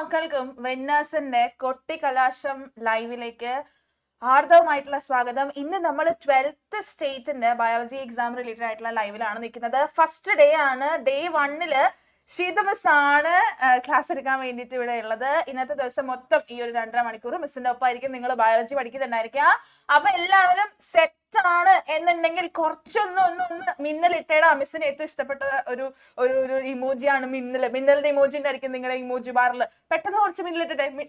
മക്കൾക്കും വിന്നേഴ്സിന്റെ കൊട്ടിക്കലാശം ലൈവിലേക്ക് ഹാർദവമായിട്ടുള്ള സ്വാഗതം. ഇന്ന് നമ്മൾ 12th സ്റ്റേറ്റിന്റെ ബയോളജി എക്സാം റിലേറ്റഡ് ആയിട്ടുള്ള ലൈവിലാണ് നിൽക്കുന്നത്. ഫസ്റ്റ് ഡേ ആണ്. ഡേ 1 ഷീത മിസ് ആണ് ക്ലാസ് എടുക്കാൻ വേണ്ടിയിട്ട് ഇവിടെ ഉള്ളത്. ഇന്നത്തെ ദിവസം മൊത്തം ഈ ഒരു 2.5 മണിക്കൂർ മിസ്സിന്റെ ഒപ്പമായിരിക്കും നിങ്ങൾ ബയോളജി പഠിക്കുന്നുണ്ടായിരിക്കുക. അപ്പൊ എല്ലാവരും സെറ്റ് ആണ് എന്നുണ്ടെങ്കിൽ കുറച്ചൊന്ന് മിന്നലിട്ടേടാ. മിസ്സിന് ഏറ്റവും ഇഷ്ടപ്പെട്ട ഒരു ഇമോജിയാണ് മിന്നലിന്റെ ഇമോജി ഉണ്ടായിരിക്കും നിങ്ങളുടെ ഇമോജി ബാറിൽ. പെട്ടെന്ന് കുറച്ച്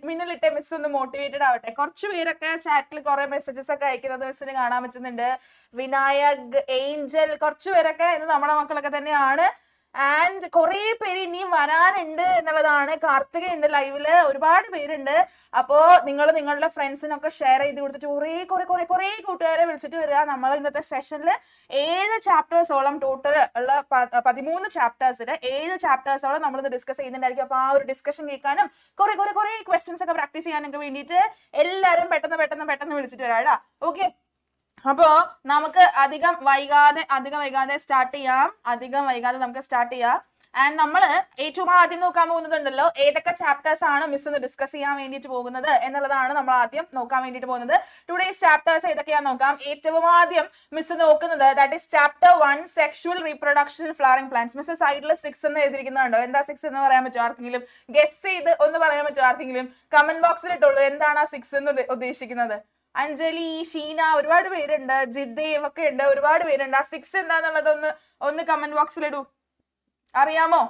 മിന്നലിട്ടെ മിസ് ഒന്ന് മോട്ടിവേറ്റഡ് ആവട്ടെ. കുറച്ച് പേരൊക്കെ ചാറ്റിൽ കുറെ മെസ്സേജസ് ഒക്കെ അയക്കുന്നത് മിസ്സിന് കാണാൻ പറ്റുന്നുണ്ട്. വിനായക്, ഏഞ്ചൽ, കുറച്ചു പേരൊക്കെ ഇത് നമ്മുടെ മക്കളൊക്കെ തന്നെയാണ്. ആൻഡ് കുറെ പേര് ഇനിയും വരാനുണ്ട് എന്നുള്ളതാണ്. കാർത്തിക ഉണ്ട് ലൈവില്, ഒരുപാട് പേരുണ്ട്. അപ്പോ നിങ്ങൾ നിങ്ങളുടെ ഫ്രണ്ട്സിനൊക്കെ ഷെയർ ചെയ്ത് കൊടുത്തിട്ട് കുറെ കൂട്ടുകാരെ വിളിച്ചിട്ട് വരിക. നമ്മൾ ഇന്നത്തെ സെഷനിൽ 7 ചാപ്റ്റേഴ്സോളം ടോട്ടൽ ഉള്ള 13 ചാപ്റ്റേഴ്സിൽ 7 ചാപ്റ്റേഴ്സോളം നമ്മളിന്ന് ഡിസ്കസ് ചെയ്യുന്നുണ്ടായിരിക്കും. അപ്പൊ ആ ഒരു ഡിസ്കഷൻ കേൾക്കാനും കുറെ ക്വസ്റ്റ്യൻസ് ഒക്കെ പ്രാക്ടീസ് ചെയ്യാനൊക്കെ വേണ്ടിയിട്ട് എല്ലാവരും പെട്ടെന്ന് വിളിച്ചിട്ട് വരാടാ. ഓക്കെ, അപ്പോ നമുക്ക് അധികം വൈകാതെ സ്റ്റാർട്ട് ചെയ്യാം. ആൻഡ് നമ്മള് ഏറ്റവും ആദ്യം നോക്കാൻ പോകുന്നതുണ്ടല്ലോ, ഏതൊക്കെ ചാപ്റ്റേഴ്സ് ആണ് മിസ് ഒന്ന് ഡിസ്കസ് ചെയ്യാൻ വേണ്ടിയിട്ട് പോകുന്നത് എന്നുള്ളതാണ് നമ്മൾ ആദ്യം നോക്കാൻ വേണ്ടിയിട്ട് പോകുന്നത്. ടുഡേസ് ചാപ്റ്റേഴ്സ് ഏതൊക്കെയാന്ന് നോക്കാം. ഏറ്റവും ആദ്യം മിസ് നോക്കുന്നത് that is chapter 1 sexual reproduction flowering plants. Miss സൈഡിൽ 6 എന്ന് എഴുതിയിരിക്കുന്നുണ്ടോ? എന്താ 6 എന്ന് പറയാൻ പറ്റുമോ ആർക്കെങ്കിലും? ഗെസ് ചെയ്ത് ഒന്ന് പറയാൻ പറ്റുമോ ആർക്കെങ്കിലും? കമന്റ് ബോക്സിൽ ഇട്ടുള്ളൂ എന്താണ് ആ 6 എന്ന് ഉദ്ദേശിക്കുന്നത്. അഞ്ജലി, ഷീന, ഒരുപാട് പേരുണ്ട്. ജിദ്ദേവ് ഒക്കെ ഉണ്ട്, ഒരുപാട് പേരുണ്ട്. ആ 6 എന്താന്നുള്ളത് ഒന്ന് കമന്റ് ബോക്സിൽ ഇടൂ. അറിയാമോ?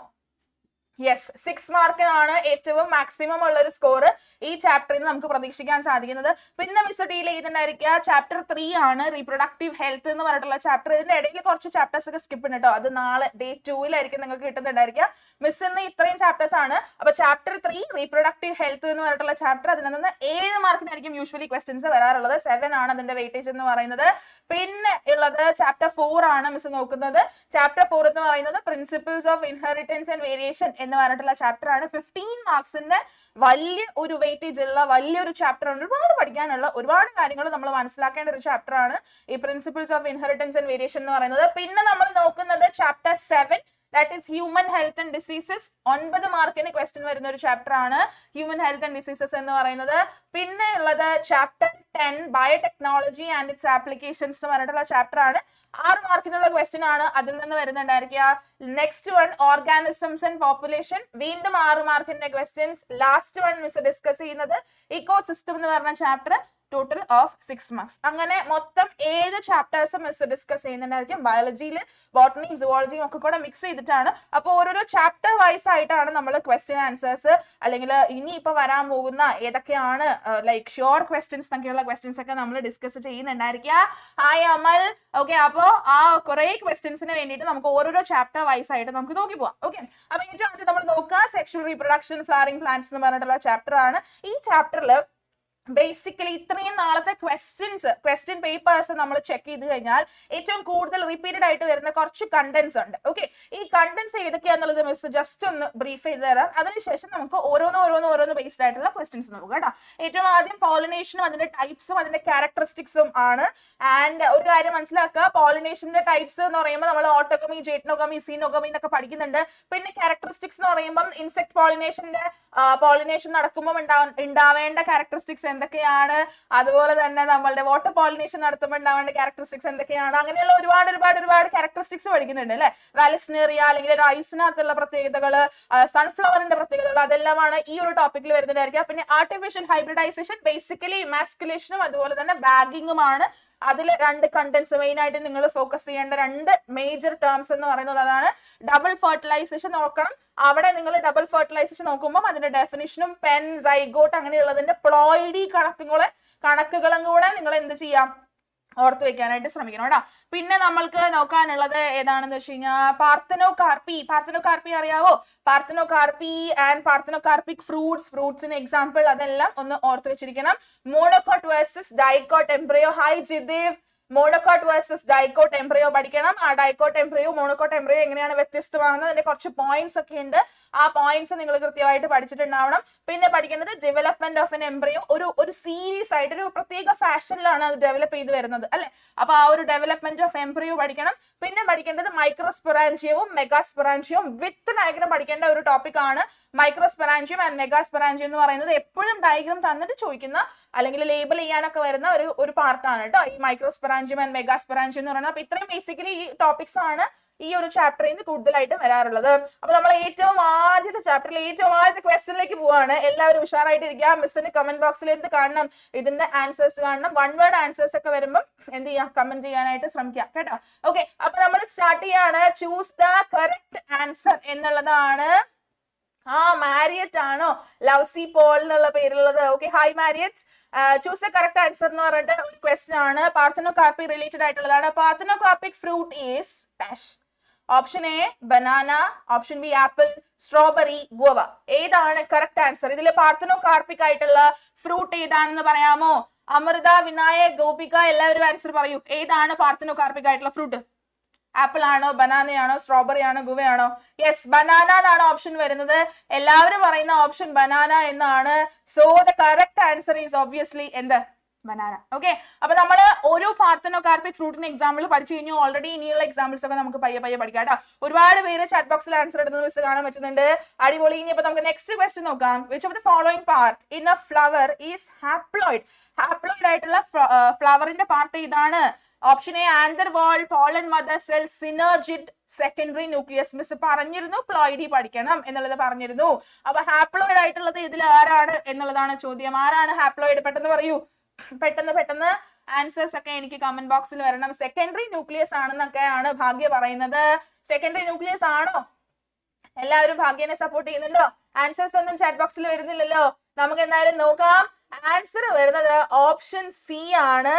യെസ്, 6 മാർക്കിനാണ് ഏറ്റവും മാക്സിമം ഉള്ള ഒരു സ്കോർ ഈ ചാപ്റ്ററിൽ നിന്ന് നമുക്ക് പ്രതീക്ഷിക്കാൻ സാധിക്കുന്നത്. പിന്നെ മിസ് ഡീൽ ചെയ്തിട്ടുണ്ടായിരിക്കുക ചാപ്റ്റർ 3 ആണ് റീപ്രൊഡക്റ്റീവ് ഹെൽത്ത് എന്ന് പറഞ്ഞിട്ടുള്ള ചാപ്റ്റർ. ഇതിന്റെ ഇടയിൽ കുറച്ച് ചാപ്റ്റേഴ്സ് ഒക്കെ സ്കിപ്പ് ഉണ്ട് കേട്ടോ. അത് നാളെ ഡേ 2 നിങ്ങൾക്ക് കിട്ടുന്നുണ്ടായിരിക്കുക. മിസ് ഇന്ന് ഇത്രയും ചാപ്റ്റേഴ്സ് ആണ്. അപ്പൊ ചാപ്റ്റർ 3 റീപ്രൊഡക്റ്റീവ് ഹെൽത്ത് എന്ന് പറഞ്ഞിട്ടുള്ള ചാപ്റ്റർ, അതിൽ നിന്ന് 7 മാർക്കിനായിരിക്കും യൂഷ്വലി ക്വസ്റ്റ്യൻസ് വരാറുള്ളത്. 7 ആണ് അതിന്റെ വെയിറ്റേജ് എന്ന് പറയുന്നത്. പിന്നെ ഉള്ളത് ചാപ്റ്റർ 4 ആണ് മിസ് നോക്കുന്നത്. ചാപ്റ്റർ 4 എന്ന് പറയുന്നത് principles of inheritance and variation എന്ന് പറഞ്ഞിട്ടുള്ള ചാപ്റ്റർ ആണ്. 15 മാർക്സിന്റെ വലിയ ഒരു വെയിറ്റേജ് ഉള്ള വലിയൊരു ചാപ്റ്റർ ആണ്. ഒരുപാട് പഠിക്കാനുള്ള ഒരുപാട് കാര്യങ്ങൾ നമ്മൾ മനസ്സിലാക്കേണ്ട ഒരു ചാപ്റ്റർ ആണ് ഈ principles of inheritance and variation എന്ന് പറയുന്നത്. പിന്നെ നമ്മൾ നോക്കുന്നത് chapter 7 that is human health and diseases. 9 മാർക്കിന് ക്വസ്റ്റ്യൻ വരുന്ന ഒരു ചാപ്റ്റർ ആണ് ഹ്യൂമൻ ഹെൽത്ത് ആൻഡ് ഡിസീസസ് എന്ന് പറയുന്നത്. പിന്നെ ഉള്ളത് chapter 10 biotechnology and its applications എന്ന് പറഞ്ഞിട്ടുള്ള ചാപ്റ്റർ ആണ്. 6 മാർക്കിനുള്ള ക്വസ്റ്റ്യൻ ആണ് അതിൽ നിന്ന് വരുന്നുണ്ടായിരിക്കുക. Next one organisms and population, വീണ്ടും 6 മാർക്കിന്റെ questions. Last one miss discuss ചെയ്യുന്നത് ഇക്കോസിസ്റ്റം എന്ന് പറഞ്ഞ ചാപ്റ്റർ, ടോട്ടൽ ഓഫ് 6 മാർക്സ്. അങ്ങനെ മൊത്തം 7 ചാപ്റ്റേഴ്സ് മിസ് ഡിസ്കസ് ചെയ്യുന്നുണ്ടായിരിക്കും. ബയോളജിയിൽ ബോട്ടണിയും സുവോളജിയും ഒക്കെ കൂടെ മിക്സ് ചെയ്തിട്ടാണ്. അപ്പോൾ ഓരോരോ ചാപ്റ്റർ വൈസ് ആയിട്ടാണ് നമ്മൾ ക്വസ്റ്റ്യൻ ആൻസേഴ്സ്, അല്ലെങ്കിൽ ഇനി ഇപ്പൊ വരാൻ പോകുന്ന ഏതൊക്കെയാണ് ലൈക്ക് ഷുവർ ക്വസ്റ്റ്യൻസ് എന്നൊക്കെയുള്ള ക്വസ്റ്റ്യൻസ് ഒക്കെ നമ്മൾ ഡിസ്കസ് ചെയ്യുന്നുണ്ടായിരിക്കുക. ഹായ് അമൽ. ഓക്കെ, അപ്പോൾ ആ കുറെ ക്വസ്റ്റ്യൻസിന് വേണ്ടിയിട്ട് നമുക്ക് ഓരോരോ ചാപ്റ്റർ വൈസ് ആയിട്ട് നമുക്ക് നോക്കി പോവാം. ഓക്കെ, അപ്പൊ ഏറ്റവും ആദ്യം നമ്മൾ നോക്കുക സെക്ഷുവൽ റീപ്രൊഡക്ഷൻ ഫ്ലവറിംഗ് പ്ലാന്റ്സ് എന്ന് പറഞ്ഞിട്ടുള്ള ചാപ്റ്റർ ആണ്. ഈ ചാപ്റ്ററിൽ ബേസിക്കലി ഇത്രയും നാളത്തെ ക്വസ്റ്റ്യൻ പേപ്പേഴ്സ് നമ്മൾ ചെക്ക് ചെയ്ത് കഴിഞ്ഞാൽ ഏറ്റവും കൂടുതൽ റിപ്പീറ്റഡ് ആയിട്ട് വരുന്ന കുറച്ച് കണ്ടന്റ്സ് ഉണ്ട്. ഓക്കെ, ഈ കണ്ടന്റ്സ് ഏതൊക്കെയാന്നുള്ളത് മിസ് ജസ്റ്റ് ഒന്ന് ബ്രീഫ് ചെയ്ത് തരാം. അതിനുശേഷം നമുക്ക് ഓരോന്ന് ബേസ്ഡ് ആയിട്ടുള്ള ക്വസ്റ്റ്യൻസ് നോക്കാം കേട്ടോ. ഏറ്റവും ആദ്യം പോളിനേഷനും അതിന്റെ ടൈപ്സും അതിന്റെ ക്യാരക്ടറിസ്റ്റിക്സും ആണ്. ആൻഡ് ഒരു കാര്യം മനസ്സിലാക്കുക, പോളിനേഷന്റെ ടൈപ്സ് എന്ന് പറയുമ്പോൾ നമ്മൾ ഓട്ടോഗമി, ജെറ്റ്നോഗമി, സീനോഗമി എന്നൊക്കെ പഠിക്കുന്നുണ്ട്. പിന്നെ ക്യാരക്ടറിസ്റ്റിക്സ് എന്ന് പറയുമ്പോൾ ഇൻസെക്ട് പോളിനേഷൻ നടക്കുമ്പോൾ ഉണ്ടാവേണ്ട ക്യാരക്ടറിസ്റ്റിക്സ് എന്തൊക്കെയാണ്, അതുപോലെ തന്നെ നമ്മളുടെ വാട്ടർ പോളിനേഷൻ നടത്തുമ്പോൾ ഉണ്ടാവേണ്ട ക്യാരക്ടറിസ്റ്റിക്സ് എന്തൊക്കെയാണ്, അങ്ങനെയുള്ള ഒരുപാട് ക്യാരക്ടറിസ്റ്റിക്സ് പഠിക്കുന്നുണ്ട് അല്ലെ. വാലിസ്നേറിയ അല്ലെങ്കിൽ റൈസിനകത്തുള്ള പ്രത്യേകതകൾ, സൺഫ്ലവറിന്റെ പ്രത്യേകതകൾ, അതെല്ലാമാണ് ഈ ഒരു ടോപ്പിക്കിൽ വരുന്നതായിരിക്കും. പിന്നെ ആർട്ടിഫിഷ്യൽ ഹൈബ്രിഡൈസേഷൻ ബേസിക്കലി ഇമാസ്കുലേഷനും അതുപോലെ തന്നെ ബാഗിങ്ങുമാണ്. അതിൽ 2 കണ്ടന്റ്സ് മെയിൻ ആയിട്ട് നിങ്ങൾ ഫോക്കസ് ചെയ്യേണ്ട 2 മേജർ ടേംസ് എന്ന് പറയുന്നത് അതാണ്. ഡബിൾ ഫെർട്ടിലൈസേഷൻ നോക്കണം. അവിടെ നിങ്ങൾ ഡബിൾ ഫെർട്ടിലൈസേഷൻ നോക്കുമ്പോൾ അതിന്റെ ഡെഫിനിഷനും പെൻ, സൈഗോട്ട് അങ്ങനെയുള്ളതിന്റെ പ്ലോയിഡി കണക്കുകളും കൂടെ നിങ്ങൾ എന്ത് ചെയ്യാം, ഓർത്ത് വെക്കാനായിട്ട് ശ്രമിക്കണം കേട്ടോ. പിന്നെ നമ്മൾക്ക് നോക്കാനുള്ളത് ഏതാണെന്ന് വെച്ച് കഴിഞ്ഞാൽ പാർത്തനോകാർപ്പി അറിയാവോ? പാർത്തനോകാർപ്പി ആൻഡ് പാർത്തനോകാർപ്പിക് ഫ്രൂട്ട്സിന് എക്സാമ്പിൾ, അതെല്ലാം ഒന്ന് ഓർത്ത് വെച്ചിരിക്കണം. Monocot versus dicot embryo. Hi Jidev. Monocot versus dicot embryo പഠിക്കണം. ആ ഡൈക്കോട്ട് എംബ്രിയോ മോണോകോട്ട് എംബ്രിയോ എങ്ങനെയാണ് വ്യത്യസ്തമാകുന്നത്, അതിന്റെ കുറച്ച് പോയിന്റ്സ് ഒക്കെ ഉണ്ട്. ആ പോയിന്റ്സ് നിങ്ങൾ കൃത്യമായിട്ട് പഠിച്ചിട്ടുണ്ടാവണം. പിന്നെ പഠിക്കേണ്ടത് ഡെവലപ്മെന്റ് ഓഫ് എൻ എംബ്രിയോ ഒരു സീരീസ് ആയിട്ട് ഒരു പ്രത്യേക ഫാഷനിലാണ് അത് ഡെവലപ്പ് ചെയ്ത് വരുന്നത് അല്ലെ. അപ്പൊ ആ ഒരു ഡെവലപ്മെന്റ് ഓഫ് എംബ്രിയോ പഠിക്കണം. പിന്നെ പഠിക്കേണ്ടത് മൈക്രോസ്പൊറാൻജിയവും മെഗാസ്പൊറാൻജിയവും വിത്ത് ഡയഗ്രം പഠിക്കേണ്ട ഒരു ടോപ്പിക് ആണ്. മൈക്രോസ്പൊറാൻജിയം ആൻഡ് മെഗാസ്പൊറാൻജിയം എന്ന് പറയുന്നത് എപ്പോഴും ഡയഗ്രം തന്നിട്ട് ചോദിക്കുന്ന അല്ലെങ്കിൽ ലേബൽ ചെയ്യാനൊക്കെ വരുന്ന ഒരു പാർട്ടാണ് കേട്ടോ ഈ മൈക്രോസ്പൊറാൻജിയം ആൻഡ് മെഗാസ്പൊറാൻജിയം എന്ന് പറയുന്നത്. അപ്പൊ ഇത്രയും ബേസിക്കലി ഈ ടോപ്പിക്സ് ആണ് ഈ ഒരു ചാപ്റ്ററിൽ നിന്ന് കൂടുതലായിട്ടും വരാറുള്ളത്. അപ്പൊ നമ്മൾ ഏറ്റവും ആദ്യത്തെ ചാപ്റ്ററിൽ ഏറ്റവും ആദ്യത്തെ ക്വസ്റ്റ്യനിലേക്ക് പോവാണ്. എല്ലാവരും ഉഷാറായിട്ട് ഇരിക്കുക. മിസ്സിന് കമന്റ് ബോക്സിൽ എന്ത് കാണണം, ഇതിന്റെ ആൻസേഴ്സ് കാണണം. വൺ വേർഡ് ആൻസേഴ്സ് ഒക്കെ വരുമ്പോൾ എന്ത് ചെയ്യാം, കമന്റ് ചെയ്യാനായിട്ട് ശ്രമിക്കാം കേട്ടോ. ഓക്കെ, അപ്പൊ നമ്മൾ സ്റ്റാർട്ട് ചെയ്യാണ്. ചൂസ് ദ കറക്റ്റ് ആൻസർ എന്നുള്ളതാണ്. മാരിയറ്റ് ആണോ ലവ്സി പോൾ എന്നുള്ള പേരുള്ളത്? Okay, hi Mariyat. Choose the correct answer എന്ന് പറഞ്ഞിട്ട് ഒരു ക്വസ്റ്റ്യൻ ആണ്. പാർത്തനോകാർപ്പി റിലേറ്റഡ് ആയിട്ടുള്ളതാണ്. Parthenocarpic fruit is dash. Option A banana, option B apple, strawberry, guava. ഏതാണ് കറക്റ്റ് ആൻസർ? ഇതിൽ പാർത്തനോകാർപ്പിക് ആയിട്ടുള്ള ഫ്രൂട്ട് ഏതാണെന്ന് പറയാമോ? അമൃത, വിനായക്, ഗോപിക എല്ലാവരും ആൻസർ പറയൂ. ഏതാണ് പാർത്തനോകാർപ്പിക് ആയിട്ടുള്ള ഫ്രൂട്ട്? ആപ്പിൾ ആണോ, ബനാനയാണോ, സ്ട്രോബെറി ആണോ, ഗുവയാണോ? യെസ്, ബനാന എന്നാണ് ഓപ്ഷൻ വരുന്നത്. എല്ലാവരും പറയുന്ന ഓപ്ഷൻ ബനാന എന്നാണ്. So the correct answer is obviously എന്ത്? ബനാന. ഓക്കെ, അപ്പൊ നമ്മൾ ഓരോ പാർത്തനോകാർപ്പിക് ഫ്രൂട്ടിന് എക്സാമ്പിൾ പഠിച്ചു കഴിഞ്ഞു ഓൾറെഡി. ഇനിയുള്ള എക്സാമ്പിൾസ് ഒക്കെ നമുക്ക് പയ്യെ പഠിക്കാം കേട്ടോ. ഒരുപാട് പേര് ചാറ്റ് ബോക്സിൽ ആൻസർ എടുത്തത് മിസ് കാണാൻ പറ്റുന്നുണ്ട്. അടിപൊളി. ഇനി ഇപ്പൊ നമുക്ക് നെക്സ്റ്റ് ക്വസ്റ്റ്യൻ നോക്കാം. Which of the following part in a flower is haploid? Haploid ആയിട്ടുള്ള ഫ്ലവറിന്റെ പാർട്ട് ഇതാണ്. Option A anther wall, pollen mother cell, synergid, secondary nucleus. Miss പറഞ്ഞിരുന്നു പ്ലോയിഡി പഠിക്കണം എന്നുള്ളത് പറഞ്ഞിരുന്നു. അപ്പൊ ഹാപ്ലോയിഡ് ആയിട്ടുള്ളത് ഇതിൽ ആരാണ് എന്നുള്ളതാണ് ചോദ്യം. ആരാണ് ഹാപ്ലോയിഡ്? പെട്ടെന്ന് പറയൂ, പെട്ടെന്ന് ആൻസേഴ്സ് ഒക്കെ എനിക്ക് കമന്റ് ബോക്സിൽ വരണം. സെക്കൻഡറി ന്യൂക്ലിയസ് ആണെന്നൊക്കെയാണ് ഭാഗ്യ പറയുന്നത്. സെക്കൻഡറി ന്യൂക്ലിയസ് ആണോ? എല്ലാവരും ഭാഗ്യനെ സപ്പോർട്ട് ചെയ്യുന്നുണ്ടോ? ആൻസേഴ്സ് ഒന്നും ചാറ്റ് ബോക്സിൽ വരുന്നില്ലല്ലോ. നമുക്ക് എന്തായാലും നോക്കാം. ആൻസർ വരുന്നത് ഓപ്ഷൻ സി ആണ്.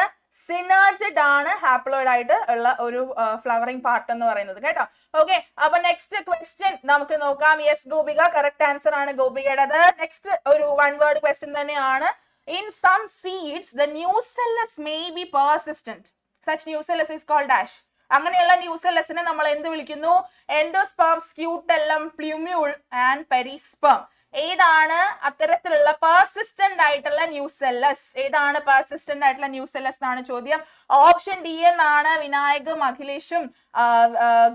സിനർജിഡ് ആണ് ഹാപ്ലോയിഡ് ആയിട്ട് ഉള്ള ഒരു ഫ്ലവറിംഗ് പാർട്ട് എന്ന് പറയുന്നത് കേട്ടോ. ഓക്കെ, അപ്പൊ നെക്സ്റ്റ് ക്വസ്റ്റ്യൻ നമുക്ക് നോക്കാം. യെസ് ഗോപിക, കറക്റ്റ് ആൻസർ ആണ് ഗോപികയുടേത്. നെക്സ്റ്റ് ഒരു വൺ വേർഡ് ക്വസ്റ്റ്യൻ തന്നെയാണ്. In some seeds, the nucellus may be persistent. Such nucellus is called dash. അങ്ങനെയുള്ള ന്യൂസെല്ലസിനെ നമ്മൾ എന്ത് വിളിക്കുന്നു? Endosperm, scutellum, plumule and perisperm. ഏതാണ് അത്തരത്തിലുള്ള പെർസിസ്റ്റന്റ് ആയിട്ടുള്ള ന്യൂസെല്ലസ്? ഏതാണ് പെർസിസ്റ്റന്റ് ആയിട്ടുള്ള ന്യൂസെല്ലസ് എന്നാണ് ചോദ്യം. ഓപ്ഷൻ ഡി എന്നാണ് വിനായകും അഖിലേഷും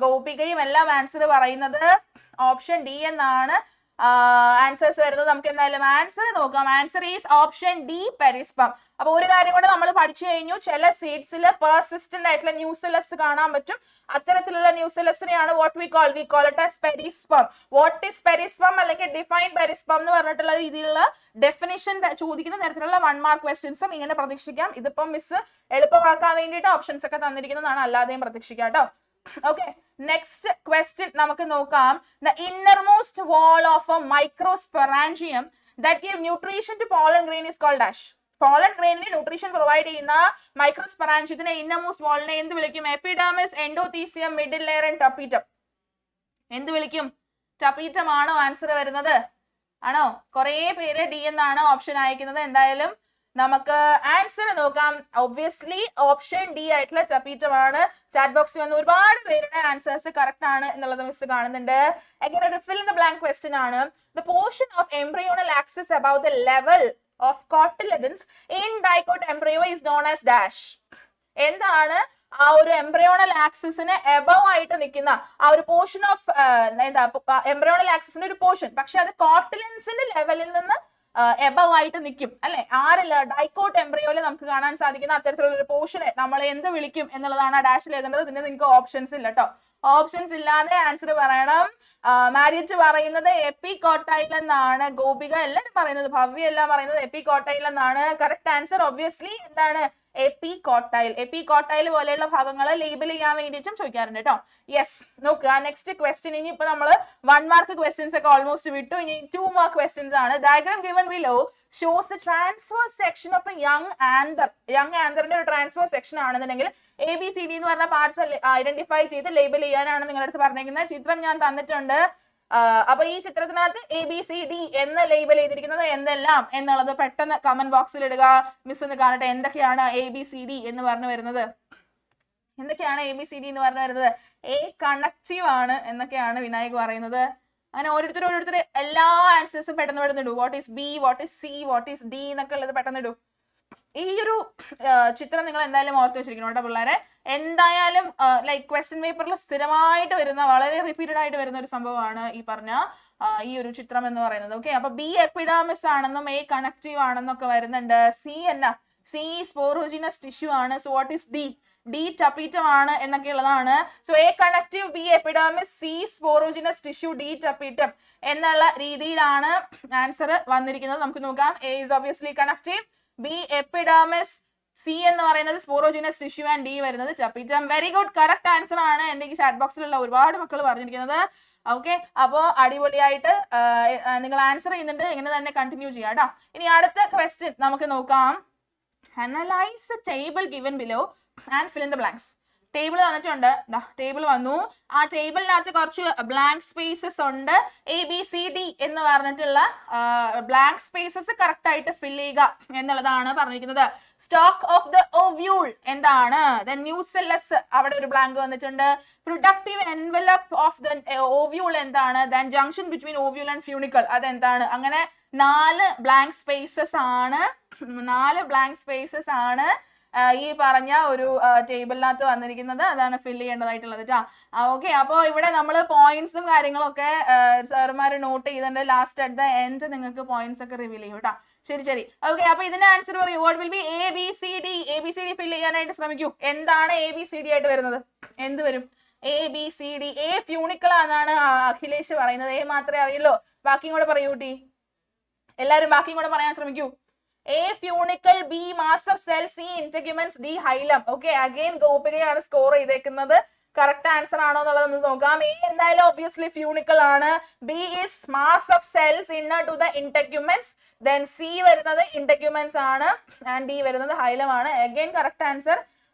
ഗോപികയും എല്ലാം ആൻസർ പറയുന്നത്. ഓപ്ഷൻ ഡി എന്നാണ് ആൻസേഴ്സ് വരുന്നത്. നമുക്ക് എന്തായാലും ആൻസർ നോക്കാം. Answer is option D, perisperm. അപ്പൊ ഒരു കാര്യം കൂടെ നമ്മൾ പഠിച്ചു കഴിഞ്ഞു. ചില സീഡ്സിൽ പെർസിസ്റ്റന്റ് ആയിട്ടുള്ള ന്യൂസെല്ലസ് കാണാൻ പറ്റും. അത്തരത്തിലുള്ള ന്യൂസെല്ലസിനെയാണ് what we call it as perisperm. What is perisperm അല്ലെങ്കിൽ ഡിഫൈൻ പെരിസ്പം എന്ന് പറഞ്ഞിട്ടുള്ള രീതിയിലുള്ള ഡെഫിനിഷൻ ചോദിക്കുന്ന തരത്തിലുള്ള 1 മാർക്ക് ക്വസ്റ്റ്യൻസും ഇങ്ങനെ പ്രതീക്ഷിക്കാം. ഇതിപ്പം മിസ് എളുപ്പമാക്കാൻ വേണ്ടിയിട്ട് ഓപ്ഷൻസ് ഒക്കെ തന്നിരിക്കുന്നതാണ്, അല്ലാതെയും പ്രതീക്ഷിക്കാം കേട്ടോ. Okay, next question നമുക്ക് നോക്കാം. The innermost wall of a microsporangium that give nutrition to pollen grain is called dash. Pollen grainന് ന്യൂട്രീഷൻ പ്രൊവൈഡ് ചെയ്യുന്ന മൈക്രോസ്പൊറാൻജിയത്തിനെ ഇന്നർമോസ്റ്റ് വാളിനെ എന്ത് വിളിക്കും? Epidermis, endothecium, middle layer and tapetum. എന്ത് വിളിക്കും? ടപ്പീറ്റം ആണോ ആൻസർ വരുന്നത്? ആണോ? കുറെ പേര് ഡി എന്നാണ് ഓപ്ഷൻ അയക്കുന്നത്. എന്തായാലും നമുക്ക് ആൻസർ നോക്കാം. ഒബ്വിയസ്ലി ഓപ്ഷൻ ഡി ആയിട്ടുള്ള ടപ്പീറ്റം ആണ്. ചാറ്റ് ബോക്സിൽ വന്ന് ഒരുപാട് പേരുടെ ആൻസേഴ്സ് കറക്റ്റ് ആണ് എന്നുള്ളത് മിസ് കാണുന്നുണ്ട്. എങ്ങനെ ഒരു fill in the blank question ആണ്. The portion of embryonal axis above the level of cotyledons in dicot embryo is known as dash. എന്താണ് ആ ഒരു എംബ്രിയോണൽ ആക്സിസിന് എബവ് ആയിട്ട് നിൽക്കുന്ന ആ ഒരു പോർഷൻ ഓഫ് എംബ്രിയോണൽ ആക്സിസിന്റെ ഒരു പോർഷൻ, പക്ഷെ അത് കോട്ടിലൻസിന്റെ ലെവലിൽ നിന്ന് എബവ് ആയിട്ട് നിൽക്കും അല്ലെ. ആരില്ല ഡൈക്കോട്ട് എംബ്രിയോയിൽ നമുക്ക് കാണാൻ സാധിക്കുന്ന അത്തരത്തിലുള്ള ഒരു പോർഷനെ നമ്മൾ എന്ത് വിളിക്കും എന്നുള്ളതാണ് ആ ഡാഷിൽ എഴുതേണ്ടത്. ഇതിന് നിങ്ങൾക്ക് ഓപ്ഷൻസ് ഇല്ല കേട്ടോ. ഓപ്ഷൻസ് ഇല്ലാതെ ആൻസർ പറയണം. മാരിയറ്റ് പറയുന്നത് എപ്പികോട്ടൈൽ എന്നാണ്. ഗോപിക എല്ലാവരും പറയുന്നത്, ഭവ്യ എല്ലാം പറയുന്നത് എപ്പികോട്ടൈൽ എന്നാണ്. കറക്റ്റ് ആൻസർ ഒബ്വിയസ്ലി എന്താണ്? എപ്പികോട്ടൈൽ. എപ്പികോട്ടൈൽ പോലെയുള്ള ഭാഗങ്ങൾ ലേബിൾ ചെയ്യാൻ വേണ്ടിയിട്ടും ചോദിക്കാറുണ്ട് കേട്ടോ. യെസ്, നോക്കുക നെക്സ്റ്റ് ക്വസ്റ്റ്യൻ. ഇനി ഇപ്പൊ നമ്മൾ 1 മാർക്ക് ക്വസ്റ്റ്യൻസ് ഒക്കെ ഓൾമോസ്റ്റ് വിട്ടു. ഇനി 2 മാർക്ക് ക്വസ്റ്റ്യൻസ് ആണ്. Diagram given below shows transfer section of a young anther. Young ആന്തറിന്റെ ഒരു ട്രാൻസ്ഫർ സെക്ഷൻ ആണെന്നുണ്ടെങ്കിൽ ABCD എന്ന് പറഞ്ഞ പാർട്സ് ഐഡന്റിഫൈ ചെയ്ത് ലേബിൾ ചെയ്യാനാണ് നിങ്ങളുടെ അടുത്ത് പറഞ്ഞിരിക്കുന്നത്. ചിത്രം ഞാൻ തന്നിട്ടുണ്ട്. അപ്പൊ ഈ ചിത്രത്തിനകത്ത് ABCD എന്ന് ലേബൽ ചെയ്തിരിക്കുന്നത് എന്തെല്ലാം എന്നുള്ളത് പെട്ടെന്ന് കമന്റ് ബോക്സിൽ ഇടുക. മിസ് ഒന്ന് കാണട്ടെ എന്തൊക്കെയാണ് ABCD എന്ന് പറഞ്ഞു വരുന്നത്. എന്തൊക്കെയാണ് ABCD എന്ന് പറഞ്ഞു വരുന്നത്? A കണക്റ്റീവ് ആണ് എന്നൊക്കെയാണ് വിനായക് പറയുന്നത്. അങ്ങനെ ഓരോരുത്തർ എല്ലാ ആൻസേഴ്സും പെട്ടെന്ന് ഇടൂ. What is B, what is C, what is D എന്നൊക്കെ ഉള്ളത് പെട്ടെന്ന് ഇടൂ. ഈ ഒരു ചിത്രം നിങ്ങൾ എന്തായാലും ഓർത്ത് വെച്ചിരിക്കണം കേട്ടോ പിള്ളേരെ. എന്തായാലും ലൈക്ക് ക്വസ്റ്റ്യൻ പേപ്പറിൽ സ്ഥിരമായിട്ട് വരുന്ന, വളരെ റിപ്പീറ്റഡ് ആയിട്ട് വരുന്ന ഒരു സംഭവമാണ് ഈ പറഞ്ഞ ഈ ഒരു ചിത്രം എന്ന് പറയുന്നത്. ഓക്കെ, അപ്പൊ B എപ്പിഡാമിസ് ആണെന്നും A കണക്റ്റീവ് ആണെന്നൊക്കെ വരുന്നുണ്ട്. C സ്പോറോജിനസ് ടിഷ്യൂ ആണ്. So what is D tapetum ആണ് എന്നൊക്കെ ഉള്ളതാണ്. So A connective, B epidermis, C sporogenous tissue, D tapetum എന്നുള്ള രീതിയിലാണ് ആൻസർ വന്നിരിക്കുന്നത്. നമുക്ക് നോക്കാം. A is obviously connective, B epidermis, C എന്ന് പറയുന്നത് സ്പോറോജിനസ് ടിഷ്യൂ ആൻഡ് D വരുന്നത് tapetum. Very good, correct answer ആണ് എൻ്റെ ഈ ചാറ്റ് ബോക്സിലുള്ള ഒരുപാട് മക്കൾ പറഞ്ഞിരിക്കുന്നത്. ഓക്കെ, അപ്പോൾ അടിപൊളിയായിട്ട് നിങ്ങൾ ആൻസർ ചെയ്യുന്നുണ്ട്. ഇങ്ങനെ തന്നെ കണ്ടിന്യൂ ചെയ്യാം കേട്ടോ. ഇനി അടുത്ത ക്വസ്റ്റ്യൻ നമുക്ക് നോക്കാം. Analyze the table given below and fill in the blanks. Table തന്നിട്ടുണ്ട്. ടേബിൾ വന്നു. ആ ടേബിളിനകത്ത് കുറച്ച് ബ്ലാങ്ക് സ്പേസസ് ഉണ്ട്. ABCD എന്ന് പറഞ്ഞിട്ടുള്ള ബ്ലാങ്ക് സ്പേസസ് കറക്റ്റ് ആയിട്ട് ഫിൽ ചെയ്യുക എന്നുള്ളതാണ് പറഞ്ഞിരിക്കുന്നത്. സ്റ്റോക്ക് ഓഫ് ദ ഓവ്യൂൾ എന്താണ്? ദെൻ ന്യൂസെല്ലസ്, അവിടെ ഒരു ബ്ലാങ്ക് വന്നിട്ടുണ്ട്. Productive envelope of the ovule എന്താണ്? Then junction between ovule and funicle അതെന്താണ്? അങ്ങനെ 4 ബ്ലാങ്ക് സ്പേസസ് ആണ് ഈ പറഞ്ഞ ഒരു ടേബിളിനകത്ത് വന്നിരിക്കുന്നത്. അതാണ് ഫിൽ ചെയ്യേണ്ടതായിട്ടുള്ളത് കേട്ടോ. ഓക്കെ, അപ്പോൾ ഇവിടെ നമ്മൾ പോയിന്റ്സും കാര്യങ്ങളൊക്കെ സാറുമാർ നോട്ട് ചെയ്തിട്ടുണ്ട്. ലാസ്റ്റ് അറ്റ് ദ എൻഡ് നിങ്ങൾക്ക് പോയിന്റ്സ് ഒക്കെ റിവീൽ ചെയ്യും കേട്ടോ. ശരി. ഓക്കെ, അപ്പൊ ഇതിന്റെ ആൻസർ പറയൂ. വാട്ട് വിൽ ബി ABCD ഫിൽ ചെയ്യാനായിട്ട് ശ്രമിക്കൂ. എന്താണ് ABCD ആയിട്ട് വരുന്നത്? എന്ത് വരും? ABCD. A ഫ്യൂണിക്കിൾ എന്നാണ് അഖിലേഷ് പറയുന്നത്. A മാത്രമേ അറിയുള്ളൂ. ബാക്കിയും കൂടെ പറയൂ കുട്ടി. എല്ലാരും ബാക്കിയും കൂടെ പറയാൻ ശ്രമിക്കൂ. A funicle, B mass of cell, C integuments, D hilum. Okay, again ഗോപികയാണ് സ്കോർ ചെയ്തേക്കുന്നത്. കറക്റ്റ് ആൻസർ ആണോ എന്നുള്ളത് നമുക്ക് നോക്കാം. A എന്തായാലും ഒബ്വിയസ്ലി ഫ്യൂണിക്കൽ ആണ്. B is mass of cells inner to the integuments. Then C വരുന്നത് ഇന്റഗ്യുമെന്റ്സ് ആണ് and D വരുന്നത് ഹൈലം ആണ്. അഗൈൻ കറക്റ്റ് ആൻസർ